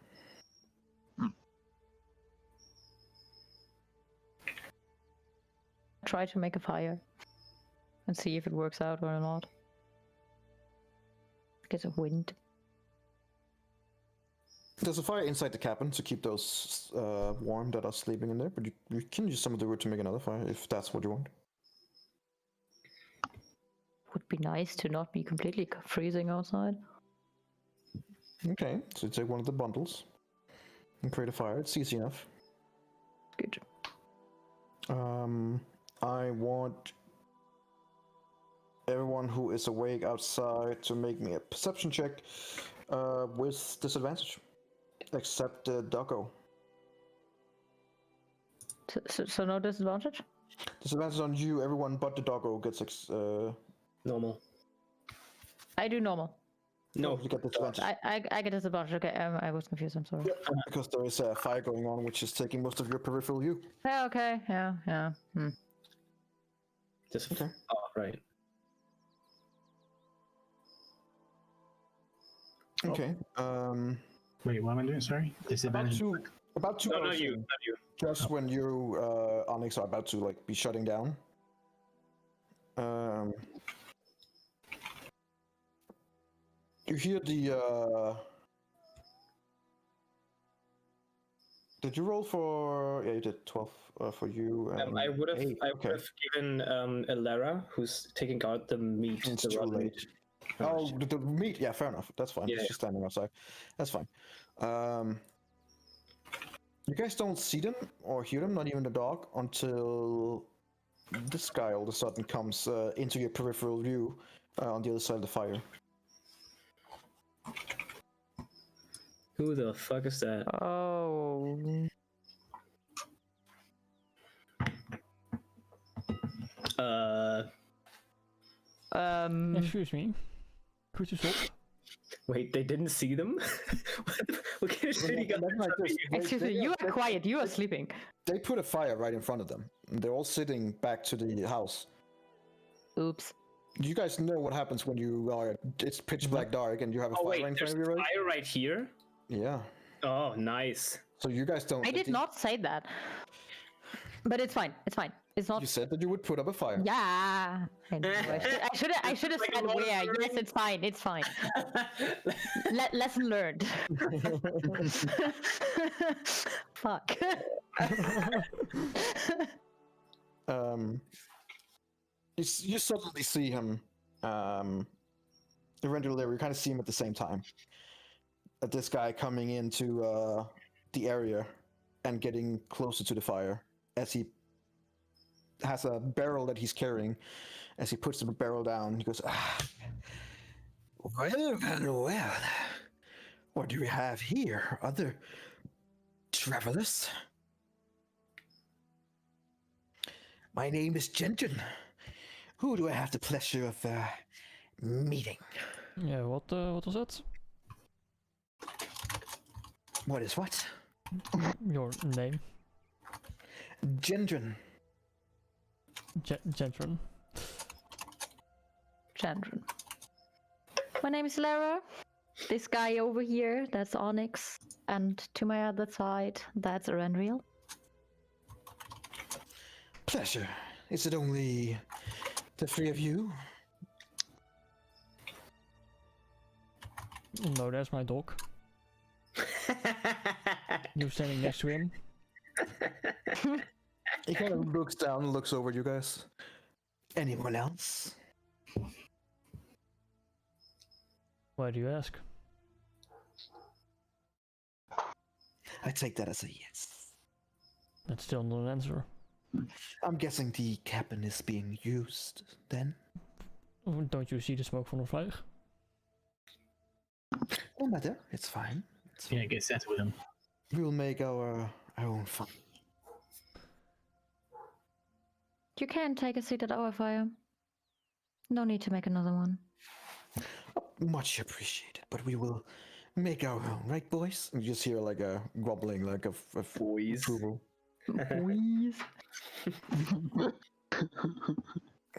Try to make a fire. And see if it works out or not. Get a wind. There's a fire inside the cabin to keep those warm that are sleeping in there, but you can use some of the wood to make another fire if that's what you want. Would be nice to not be completely freezing outside. Okay, so you take one of the bundles and create a fire. It's easy enough. Good. I want everyone who is awake outside to make me a perception check with disadvantage. Except the doggo. So no disadvantage? Disadvantage on you, everyone but the doggo gets Normal. I do normal. No, you get disadvantage. I get disadvantage. Okay, I was confused. I'm sorry. Because there is a fire going on, which is taking most of your peripheral view. Yeah. Okay. Yeah. Just Okay. Oh, right. Okay. Wait, what am I doing? Sorry. Disadvantage. About two. No, hours not you. in, Not you. Just when you Onyx are about to like be shutting down. You hear the. Did you roll for? Yeah, you did 12 for you. I would have. eight, I would have given Elara, who's taking out the meat. It's the too raw late. meat. Oh, the meat. Yeah, fair enough. That's fine. Yeah, She's standing outside. That's fine. You guys don't see them or hear them, not even the dog, until this guy all of a sudden comes into your peripheral view on the other side of the fire. Who the fuck is that? Oh. Excuse me. Could you stop? Wait, they didn't see them? What kind of shitty guys are you? Excuse me. You are quiet. You are sleeping. They put a fire right in front of them. They're all sitting back to the house. Oops. You guys know what happens when you are. It's pitch black dark and you have a Oh fire wait, right in there's front of you, right? fire right here? Yeah. Oh, nice. So you guys don't. I did not say that. But it's fine. It's fine. It's not. You said that you would put up a fire. Yeah. I know. I should have Like said a where. monster. Yes, it's fine. It's fine. Lesson learned. Fuck. You suddenly see him. The render layer. You kind of see him at the same time. This guy coming into the area and getting closer to the fire as he has a barrel that he's carrying. As he puts the barrel down, he goes, well. What do we have here? Other travelers? My name is Gentron. Who do I have the pleasure of meeting? Yeah, what was that? What is what? Your name? Gentron. Gentron. Chandran. My name is Lara. This guy over here, that's Onyx. And to my other side, that's Erenriel. Pleasure. Is it only the three of you? No, that's my dog. You standing next to him? He kind of looks down and looks over at you guys. Anyone else? Why do you ask? I take that as a yes. That's still not an answer. I'm guessing the cabin is being used, then? Don't you see the smoke from the fire? No matter, it's fine. Yeah, get set with him. We'll make our own fun. You can take a seat at our fire. No need to make another one. Much appreciated, but we will make our own, right, boys? And you just hear like a grumbling, like of Boys. approval. Please.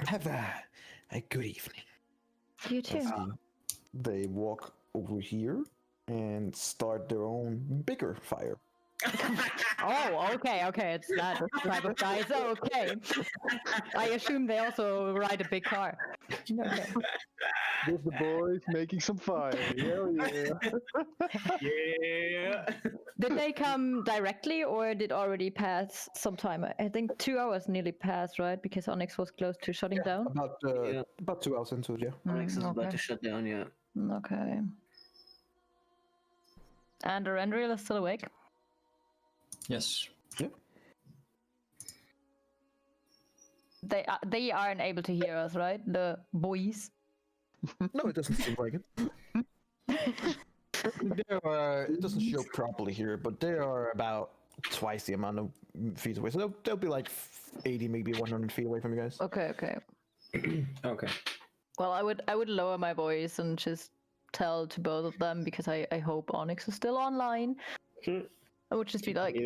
Have a good evening. You too. They walk over here and start their own bigger fire. Oh, okay. It's that type of guy. So, okay. I assume they also ride a big car. Okay. There's the boys making some fire. Hell yeah. Yeah. Did they come directly or did already pass some time? I think 2 hours nearly passed, right? Because Onyx was close to shutting down. About 2 hours into it, yeah. Onyx is about okay. to shut down, yeah. Okay. And Erenriel is still awake? Yes. They aren't able to hear us, right? The boys. No, it doesn't seem like it. It doesn't show properly here, but they are about twice the amount of feet away. So they'll be like 80, maybe 100 feet away from you guys. Okay. Okay. Well, I would lower my voice and just tell to both of them because I hope Onyx is still online. Sure. I would just be like,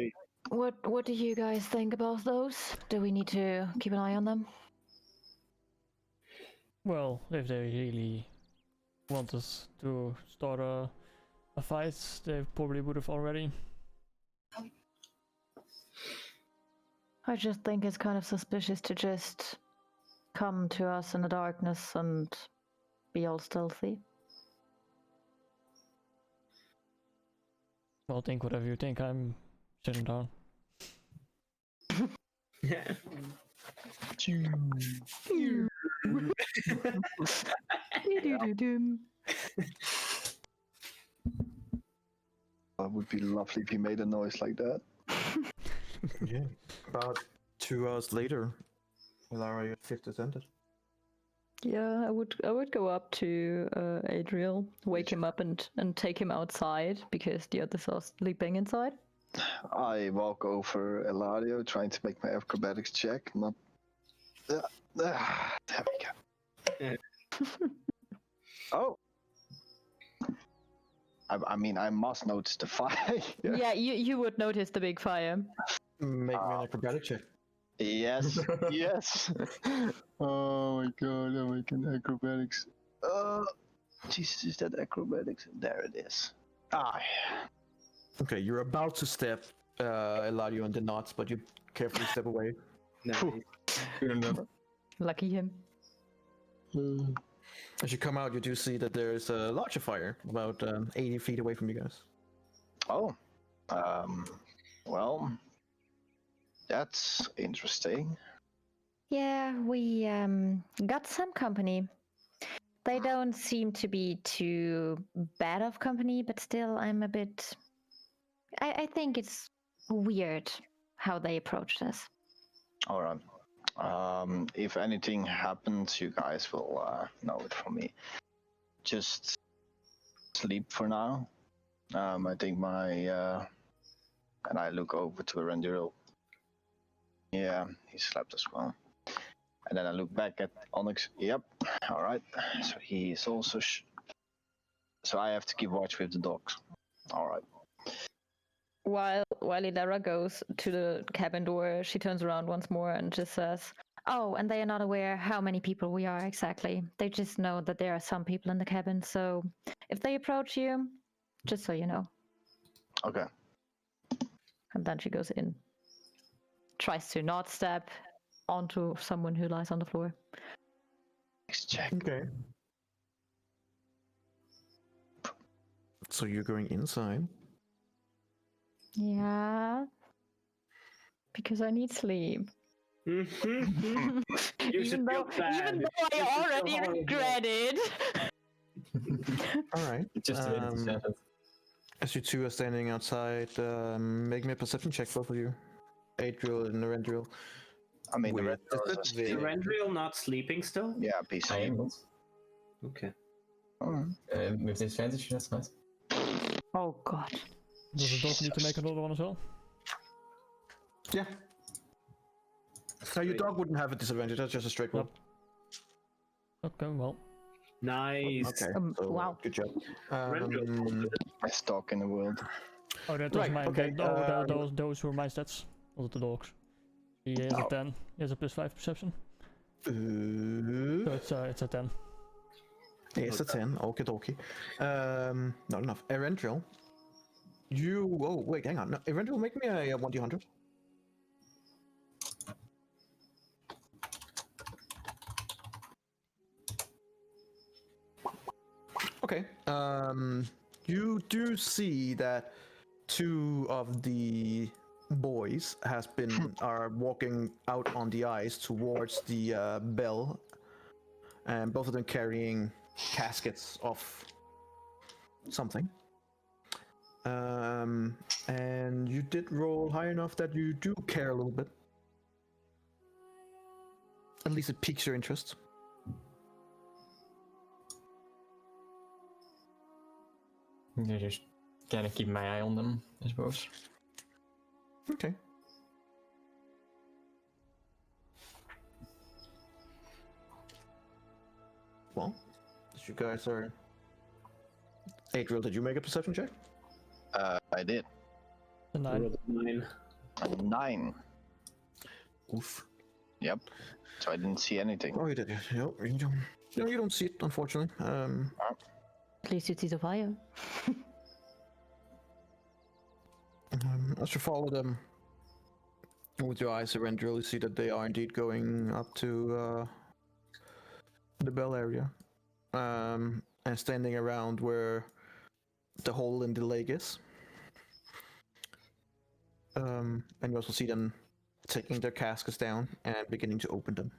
what do you guys think about those? Do we need to keep an eye on them? Well, if they really want us to start a fight, they probably would have already. I just think it's kind of suspicious to just come to us in the darkness and be all stealthy. Well, think whatever you think. I'm sitting down. Yeah. It would be lovely if he made a noise like that. Yeah. About 2 hours later, Lara, your shift is ended. Yeah, I would go up to Adriel, wake him up and take him outside because the others are sleeping inside. I walk over Eladio, trying to make my acrobatics check. Not. There we go. Oh. I mean, I must notice the fire. Yeah, you would notice the big fire. Make me an acrobatic check. Yes, yes. Oh my god, I'm making acrobatics. Jesus, is that acrobatics? There it is. Ah. Okay, you're about to step Eladio in the knots, but you carefully step away. Nice. Good enough. Lucky him. As you come out, you do see that there's a larger fire about 80 feet away from you guys. Oh. Well. That's interesting. Yeah, we got some company. They don't seem to be too bad of company, but still, I'm a bit. I think it's weird how they approached us. All right. If anything happens, you guys will know it from me. Just sleep for now. I think and I look over to Rendiro. Yeah, he slept as well. And then I look back at Onyx. Yep. All right. So he is also. So I have to keep watch with the dogs. All right. While Ilara goes to the cabin door, she turns around once more and just says, Oh, and they are not aware how many people we are exactly. They just know that there are some people in the cabin. So if they approach you, just so you know. Okay. and then she goes in. Tries to not step onto someone who lies on the floor. Let's check. Okay. So you're going inside? Yeah. Because I need sleep. You even though I already regret it. All right. Just As you two are standing outside, make me a perception check, both of you. Adriel and Narendriel. I mean, Wait, Is Rendriel not sleeping still? yeah, PC. I am not. Okay. With disadvantage, that's nice. Oh god. Does the dog need to make another one as well? Yeah. Now your dog wouldn't have a disadvantage, that's just a straight roll. Okay, well. Nice. Okay, so, wow. good job. Best dog in the world. Oh, that was Right, mine. okay, Those were my stats. Those are the dogs. He has a 10. He has a +5 perception. So it's a 10. It's a 10, okie dokie. Not enough. Erendril, you... Oh, wait, hang on. No, Erendril, make me a 1d100. Okay. You do see that two of the boys are walking out on the ice towards the bell, and both of them carrying caskets of something. And you did roll high enough that you do care a little bit. At least it piques your interest. You just kind of keep my eye on them, I suppose. Okay. Well, as you guys are... Adriel, did you make a perception check? I did. The 9. Rolled a 9. A 9. Oof. Yep. So I didn't see anything. Oh, you did. No, you don't see it, unfortunately. At least you see the fire. As you follow them with your eyes, Erendril, you see that they are indeed going up to the bell area, and standing around where the hole in the lake is. And you also see them taking their caskets down and beginning to open them.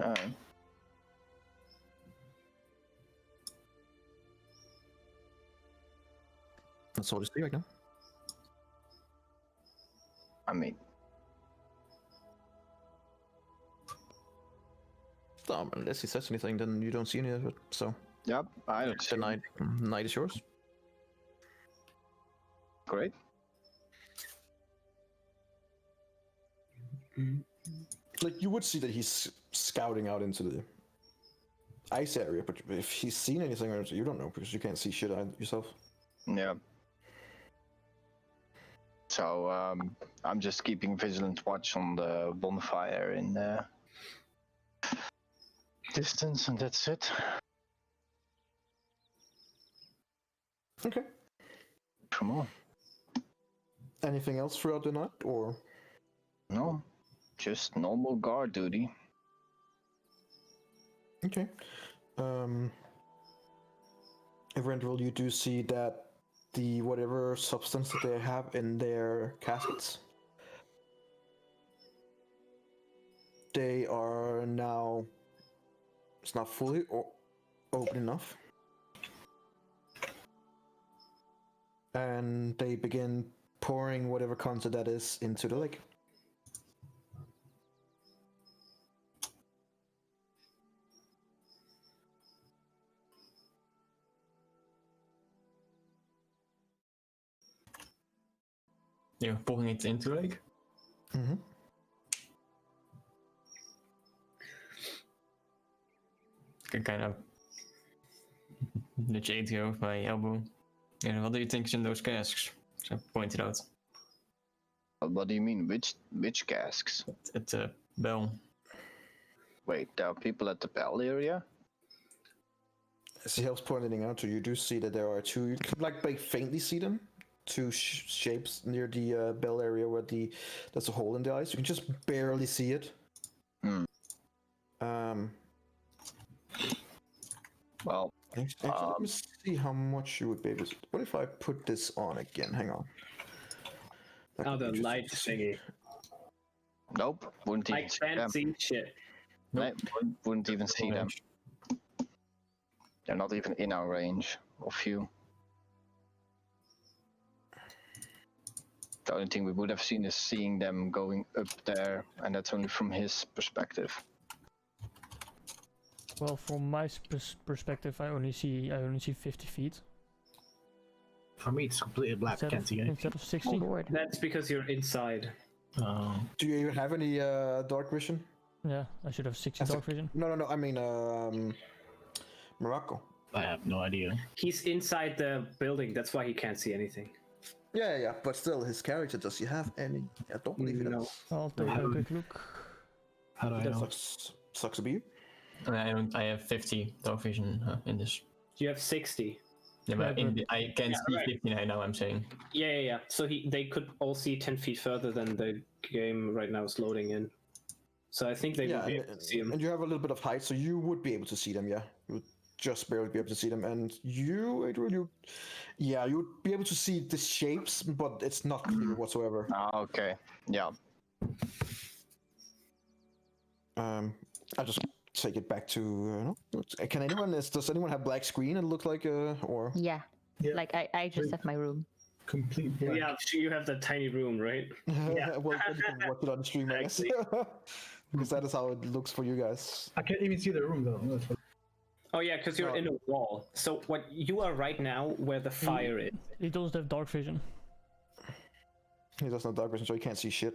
Alright. That's all you see right now. I mean, Unless he says anything, then you don't see any of it. So yep, I don't see the night is yours. Great. Like, you would see that he's scouting out into the ice area, but if he's seen anything, you don't know because you can't see shit yourself. Yeah. So I'm just keeping vigilant watch on the bonfire in distance, and that's it. Okay. Come on. Anything else throughout the night, or? No, just normal guard duty. Okay. Eventually, you do see that the whatever substance that they have in their caskets, they are now, it's not fully open enough, and they begin pouring whatever content that is into the lake. You're pouring it into the lake? Mm-hmm. I kind of nudge ATO with my elbow. Yeah, what do you think is in those casks? So I pointed out. What do you mean? Which casks? At the bell. Wait, there are people at the bell area? As he helps pointing out to you, do see that there are two. You can like faintly see them. Two shapes near the bell area where there's a hole in the ice. You can just barely see it. Well, actually, let me see how much you would be able to. What if I put this on again? Hang on. Oh, the light thingy. nope. Wouldn't even I see can't them. see shit. Nope. Wouldn't even see them. They're not even in our range of view. The only thing we would have seen is seeing them going up there, and that's only from his perspective. Well, from my perspective, I only see 50 feet. For me, it's completely black. Can't see anything. Instead of 60. Lord. That's because you're inside. Do you even have any dark vision? Yeah, I should have 60 dark vision. No. I mean, Morocco. I have no idea. He's inside the building. That's why he can't see anything. Yeah. But still, his character. Does he have any? I don't believe he does. I'll take a quick look. How do I know? Sucks to be you. I have 50 dark vision in this. You have 60. Yeah, but I can see right. 59 now, I'm saying. Yeah. So they could all see 10 feet further than the game right now is loading in. So I think they would be able to see them. And you have a little bit of height, so you would be able to see them, yeah. You would just barely be able to see them. And you, Adriel, you would be able to see the shapes, but it's not clear whatsoever. Okay, yeah. I'll just take it back to, does anyone have black screen and look like, or? Yeah. Yeah. Like I just have my room. Complete blank. Yeah, you have that tiny room, right? Yeah. Well, then you can watch it on the stream, I guess. Because that is how it looks for you guys. I can't even see the room though. That's what- Oh yeah, because you're in a wall. So what you are right now, where the fire is. He doesn't have dark vision. He doesn't have dark vision, so he can't see shit.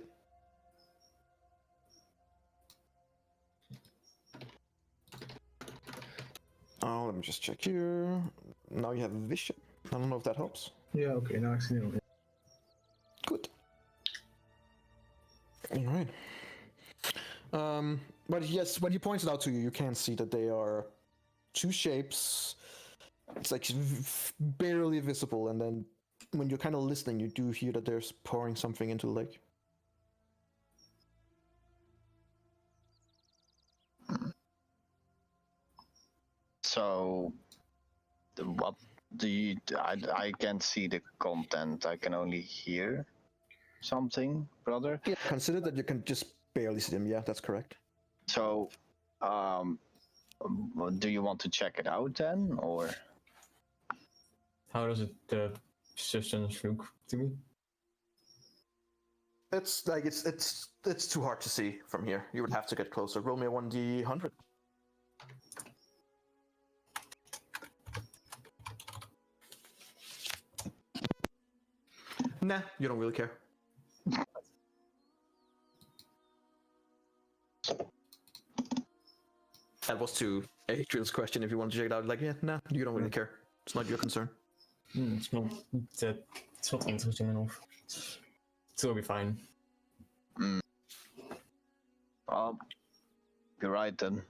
Oh, let me just check here. Now you have vision. I don't know if that helps. Yeah. Okay. Now I see it. Good. All right. But yes, when he points it out to you, you can see that they are two shapes. It's like barely visible, and then when you're kind of listening, you do hear that there's pouring something into the lake. So, what do you? I can't see the content. I can only hear something, brother. Yeah, consider that you can just barely see them. Yeah, that's correct. So, do you want to check it out then, or? How does it the substance look to me? It's like it's too hard to see from here. You would have to get closer. Roll me a 1d100. Nah, you don't really care. That was to Adrian's question. If you want to check it out, like, yeah, nah, you don't really care. It's not your concern. It's not that. It's not interesting enough. It'll be fine. Well, you're right then.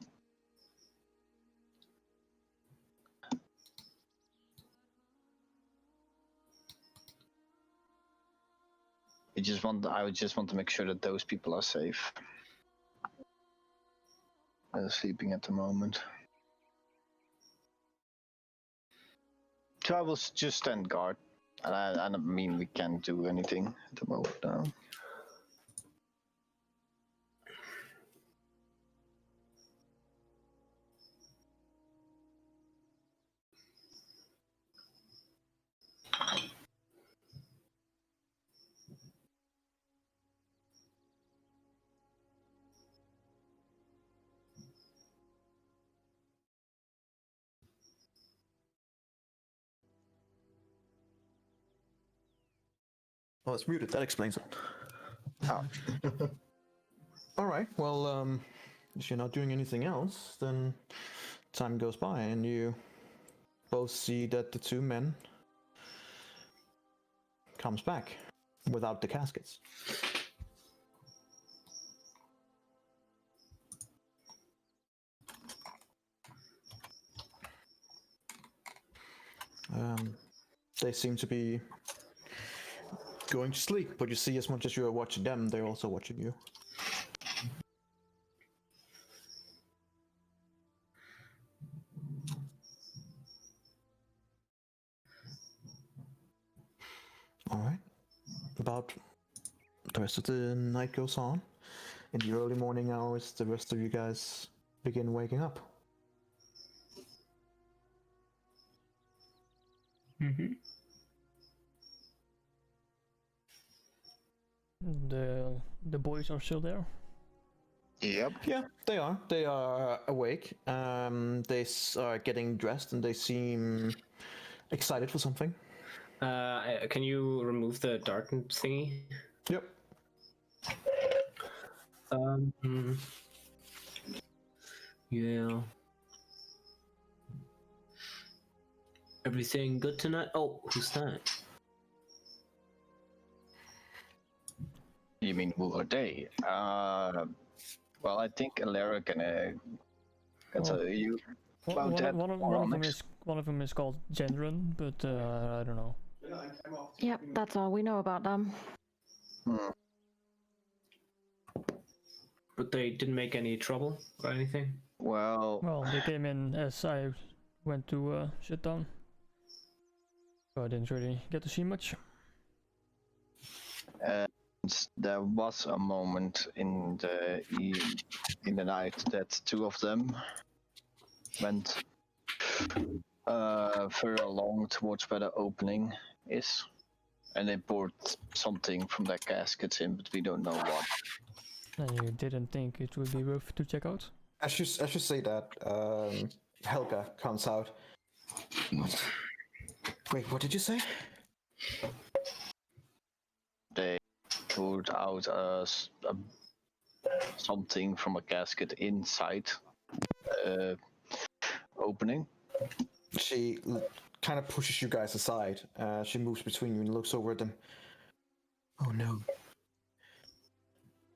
I would just want to make sure that those people are safe. They're sleeping at the moment. So I will just stand guard. And I don't mean we can't do anything at the moment now. Oh, it's muted. That explains it. Oh. All right. Well, if you're not doing anything else, then time goes by, and you both see that the two men comes back without the caskets. They seem to be going to sleep, but you see, as much as you are watching them, they're also watching you. All right. About the rest of the night goes on. In the early morning hours, the rest of you guys begin waking up. Mm-hmm. The boys are still there. Yep. Yeah, they are. They are awake. They are getting dressed, and they seem excited for something. Can you remove the darken thingy? Yep. Yeah. Everything good tonight? Oh, who's that? You mean who are they? Well, I think Alara can tell you about that. One of them is called Genren, but I don't know. Yep, that's all we know about them. But they didn't make any trouble or anything? Well, They came in as I went to sit down, so I didn't really get to see much. there was a moment in the night that two of them went further along towards where the opening is, And they poured something from their caskets in, but we don't know what. And you didn't think it would be worth to check out? As you say that, Helga comes out. What? Wait, what did you say? They poured out something from a casket inside opening. She kind of pushes you guys aside. She moves between you and looks over at them. Oh no.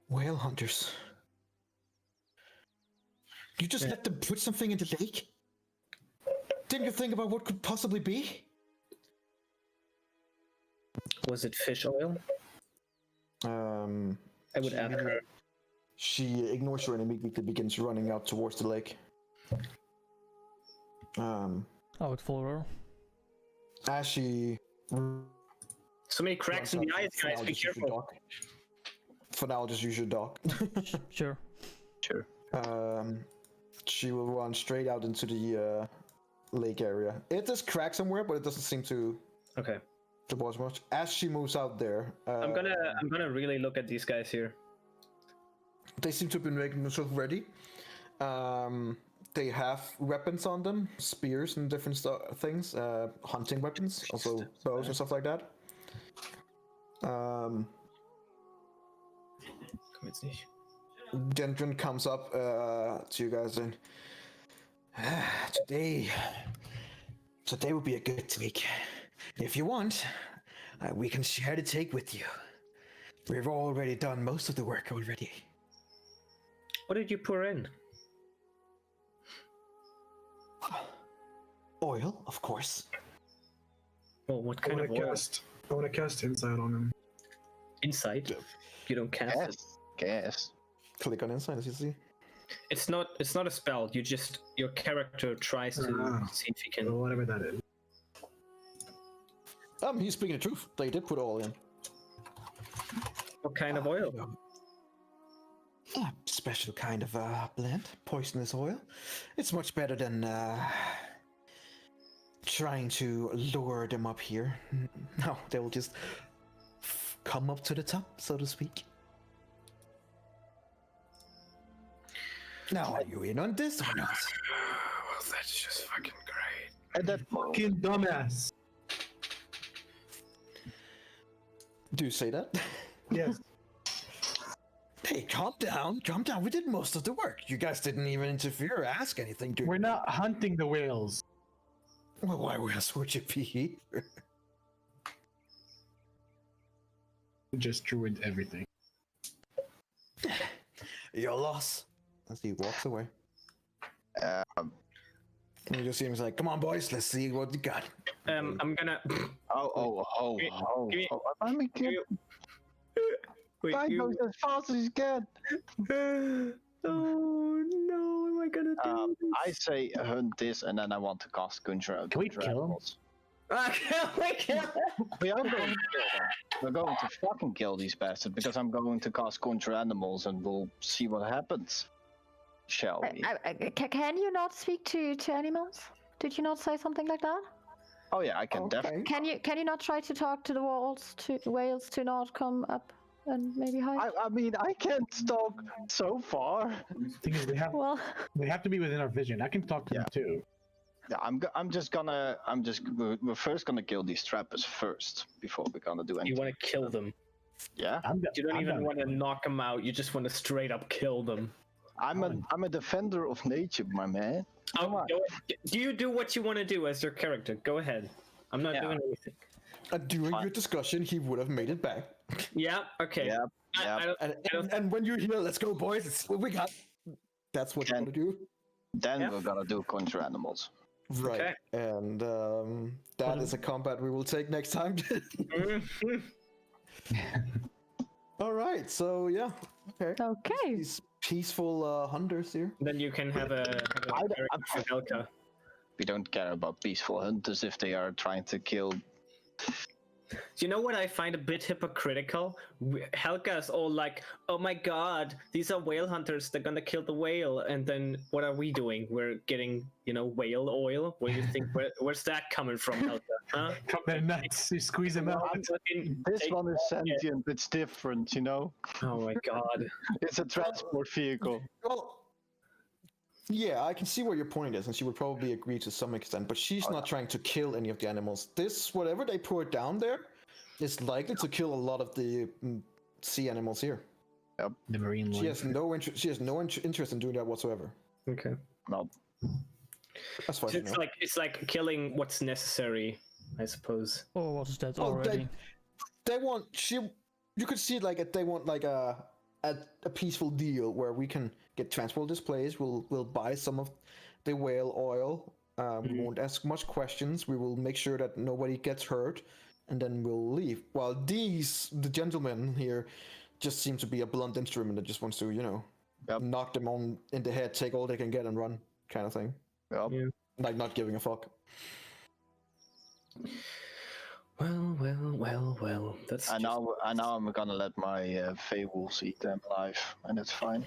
Whale hunters. You just let them put something in the lake? Didn't you think about what could possibly be? Was it fish oil? I would ask her. She ignores you and immediately begins running out towards the lake. I would follow her. As she... So many cracks in the eyes, guys. Be careful. For now, I'll just use your dock. Sure. Sure. She will run straight out into the lake area. It does crack somewhere, but it doesn't seem to... Okay. To bother much. As she moves out there... I'm gonna really look at these guys here. They seem to have been making themselves ready. They have weapons on them, spears and different things, hunting weapons, also bows and stuff like that. Dendron comes up to you guys and today would be a good take. If you want, we can share the take with you. We've already done most of the work already. What did you pour in? Oil, of course. Well, what kind of oil? I want to cast Insight on him. Insight? You don't cast? Gas. Click on Insight as you see. It's not a spell. Your character tries to see if he can. Or whatever that is. He's speaking the truth. They did put oil in. What kind of oil? A special kind of blend, poisonous oil. It's much better than trying to lure them up here. No, they will just come up to the top, so to speak. Now, are you in on this or not? Well, that's just fucking great. And that Fucking dumbass. Do you say that? Yes. Hey, calm down, calm down. We did most of the work. You guys didn't even interfere or ask anything, We're not hunting the whales. Well, why else would you be here? Just ruined everything. Your loss. As he walks away. And you just see him like, come on, boys, let's see what you got. I'm gonna. Let me kill. Wait, I goes as fast as he can. Oh no, am I gonna do this? I say hunt this, and then I want to cast Conjure. Can we kill him? We kill We are going to kill them. We're going to fucking kill these bastards because I'm going to cast Conjure Animals, and we'll see what happens. Shall we? Can you not speak to animals? Did you not say something like that? Oh yeah, I can definitely. Can you not try to talk to the whales to not come up and maybe hide? I mean, I can't talk so far. Thing is, they have to be within our vision. I can talk to them too. Yeah, we're first gonna kill these trappers first before we're gonna do anything. You want to kill them? Yeah. You don't even want to knock them out. You just want to straight up kill them. I'm a defender of nature, my man. Do you do what you want to do as your character? Go ahead. I'm not doing anything. During your discussion, he would have made it back. Yeah. Okay. Yeah. And when you're here, let's go, boys. It's what we got. That's what you're gonna do. Then we're gonna do Conjure Animals. Right. Okay. And that is a combat we will take next time. All right. So yeah. Okay. Okay. These peaceful hunters here. Then you can have a Helka. We don't care about peaceful hunters if they are trying to kill. Do you know what I find a bit hypocritical? Helka is all like, "Oh my god, these are whale hunters. They're gonna kill the whale." And then what are we doing? We're getting, whale oil. Where do you think? Where's that coming from, Helka? Huh? From their nuts, you squeeze them out. This one is sentient. It's different, you know. Oh my god. It's a transport vehicle. Well, yeah, I can see where your point is, and she would probably agree to some extent, but she's not trying to kill any of the animals. This, whatever they pour down there, is likely to kill a lot of the sea animals here. Yep. The marine She life. has no interest. She has no interest in doing that whatsoever. Okay. No. As far as So you know. it's like killing what's necessary, I suppose. Or was that Well, already? they want you could see it like they want like a peaceful deal where we can get transport this place. We'll buy some of the whale oil. We won't ask much questions. We will make sure that nobody gets hurt, and then we'll leave. While the gentleman here, just seem to be a blunt instrument that just wants to, knock them on in the head, take all they can get, and run, kind of thing. Yep. Yeah. Like not giving a fuck. Well. That's. And now I'm gonna let my Fey wolves eat them alive, and it's fine.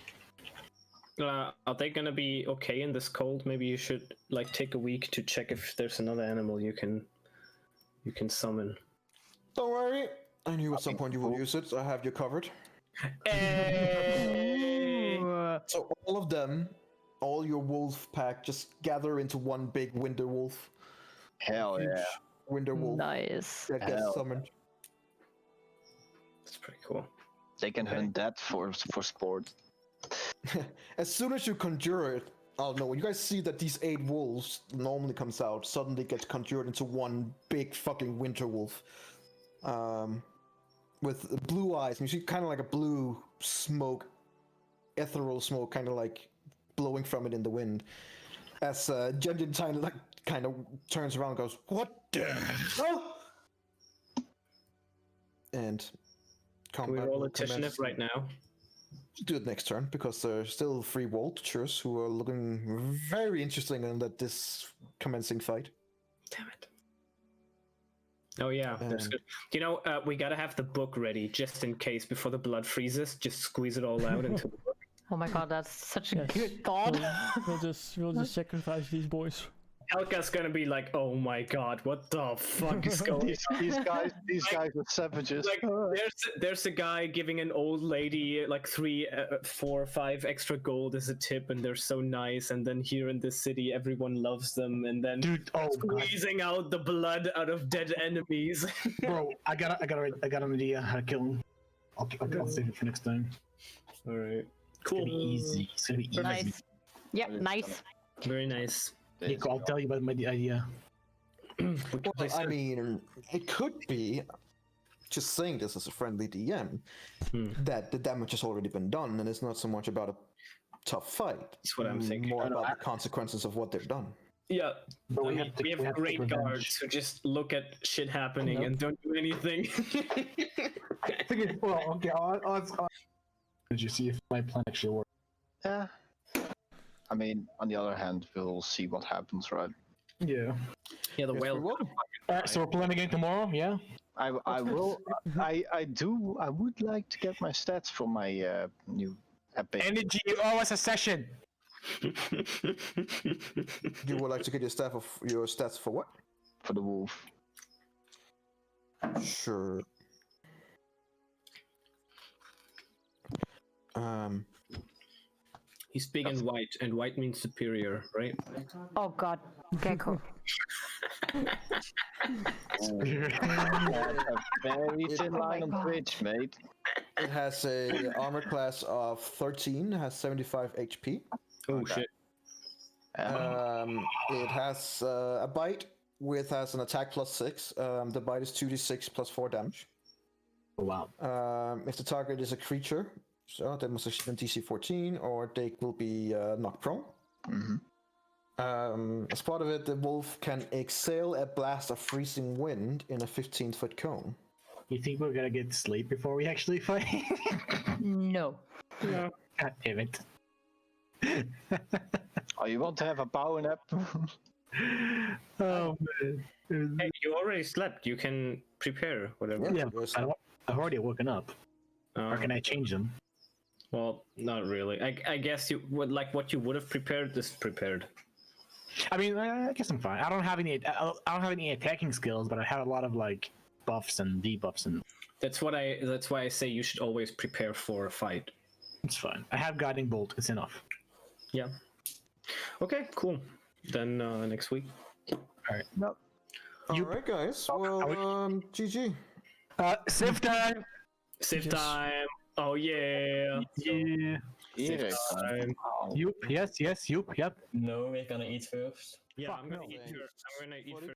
Are they gonna be okay in this cold? Maybe you should like take a week to check if there's another animal you can summon. Don't worry. I knew at some point you will use it. I have you covered. Hey! So all of them, all your wolf pack, just gather into one big winter wolf. Hell Huge yeah. Winter wolf Nice. that gets Hell. summoned. That's pretty cool. They can hunt that for sport. As soon as you conjure it, oh no, when you guys see that these 8 wolves normally comes out, suddenly gets conjured into one big fucking winter wolf. With blue eyes, and you see kind of like a blue smoke, ethereal smoke, kind of like blowing from it in the wind. As Genjin kind of turns around and goes, "What the hell?" And Can we combat roll will initiative commence. right now? Do it next turn, because there's still 3 vultures who are looking very interesting in this commencing fight. Damn it. Oh yeah, that's good. We gotta have the book ready just in case before the blood freezes. Just squeeze it all out into the book. Oh my god, that's such a Yes. good thought. We'll just sacrifice these boys. Helga's gonna be like, "Oh my god, what the fuck is going on?" These guys are savages. Like, there's a guy giving an old lady like 3, 4, 5 extra gold as a tip, and they're so nice. And then here in this city, everyone loves them, and then Dude, oh god. squeezing out the blood out of dead enemies. Bro, I got an idea how to kill him. I'll save it for next time. All right, It's gonna be cool, easy. It's gonna be easy. Nice. Yep, nice. very nice. Nico, I'll tell you about my idea. Well, I mean, it could be, just saying this as a friendly DM, that the damage has already been done, and it's not so much about a tough fight. That's what I'm thinking. More about the consequences of what they've done. Yeah, But we have great revenge. guards who just look at shit happening and don't do anything. Well, okay, did you see if my plan actually works? Yeah. I mean, on the other hand, we'll see what happens, right? Yeah. Yeah, the Yes, whale. we will. Alright, so we're playing again tomorrow, yeah? I would like to get my stats for my new epic. Energy, you owe us a session! You would like to get your stats for what? For the wolf. Sure. He's big and white means superior, right? Oh god. Okay, cool. That's a very thin line on Twitch, mate. It has a armor class of 13, has 75 HP. Oh shit. It has a bite has an attack plus 6. The bite is 2d6 plus 4 damage. Oh, wow. If the target is a creature, so they must achieve DC 14, or they will be knocked prone. As part of it, the wolf can exhale a blast of freezing wind in a 15-foot cone. You think we're gonna get sleep before we actually fight? No. God damn it. Oh, you want to have a power nap? Oh man. Hey, you already slept. You can prepare whatever. Yeah, I've already woken up. Or can I change them? Well, not really. I guess you would like what you would have prepared is prepared. I mean, I guess I'm fine. I don't have any attacking skills, but I have a lot of like buffs and debuffs, and That's why I say you should always prepare for a fight. it's fine. I have guiding bolt. It's enough. Yeah. Okay, cool. Then next week. All right. All right, guys. Well, GG. Save time. Save time. Oh yeah. Yeah. Here time. Yup. Yes. Yup. Yep. No, we're gonna eat first. Yeah, Fuck, I'm gonna no. eat first. I'm gonna eat For the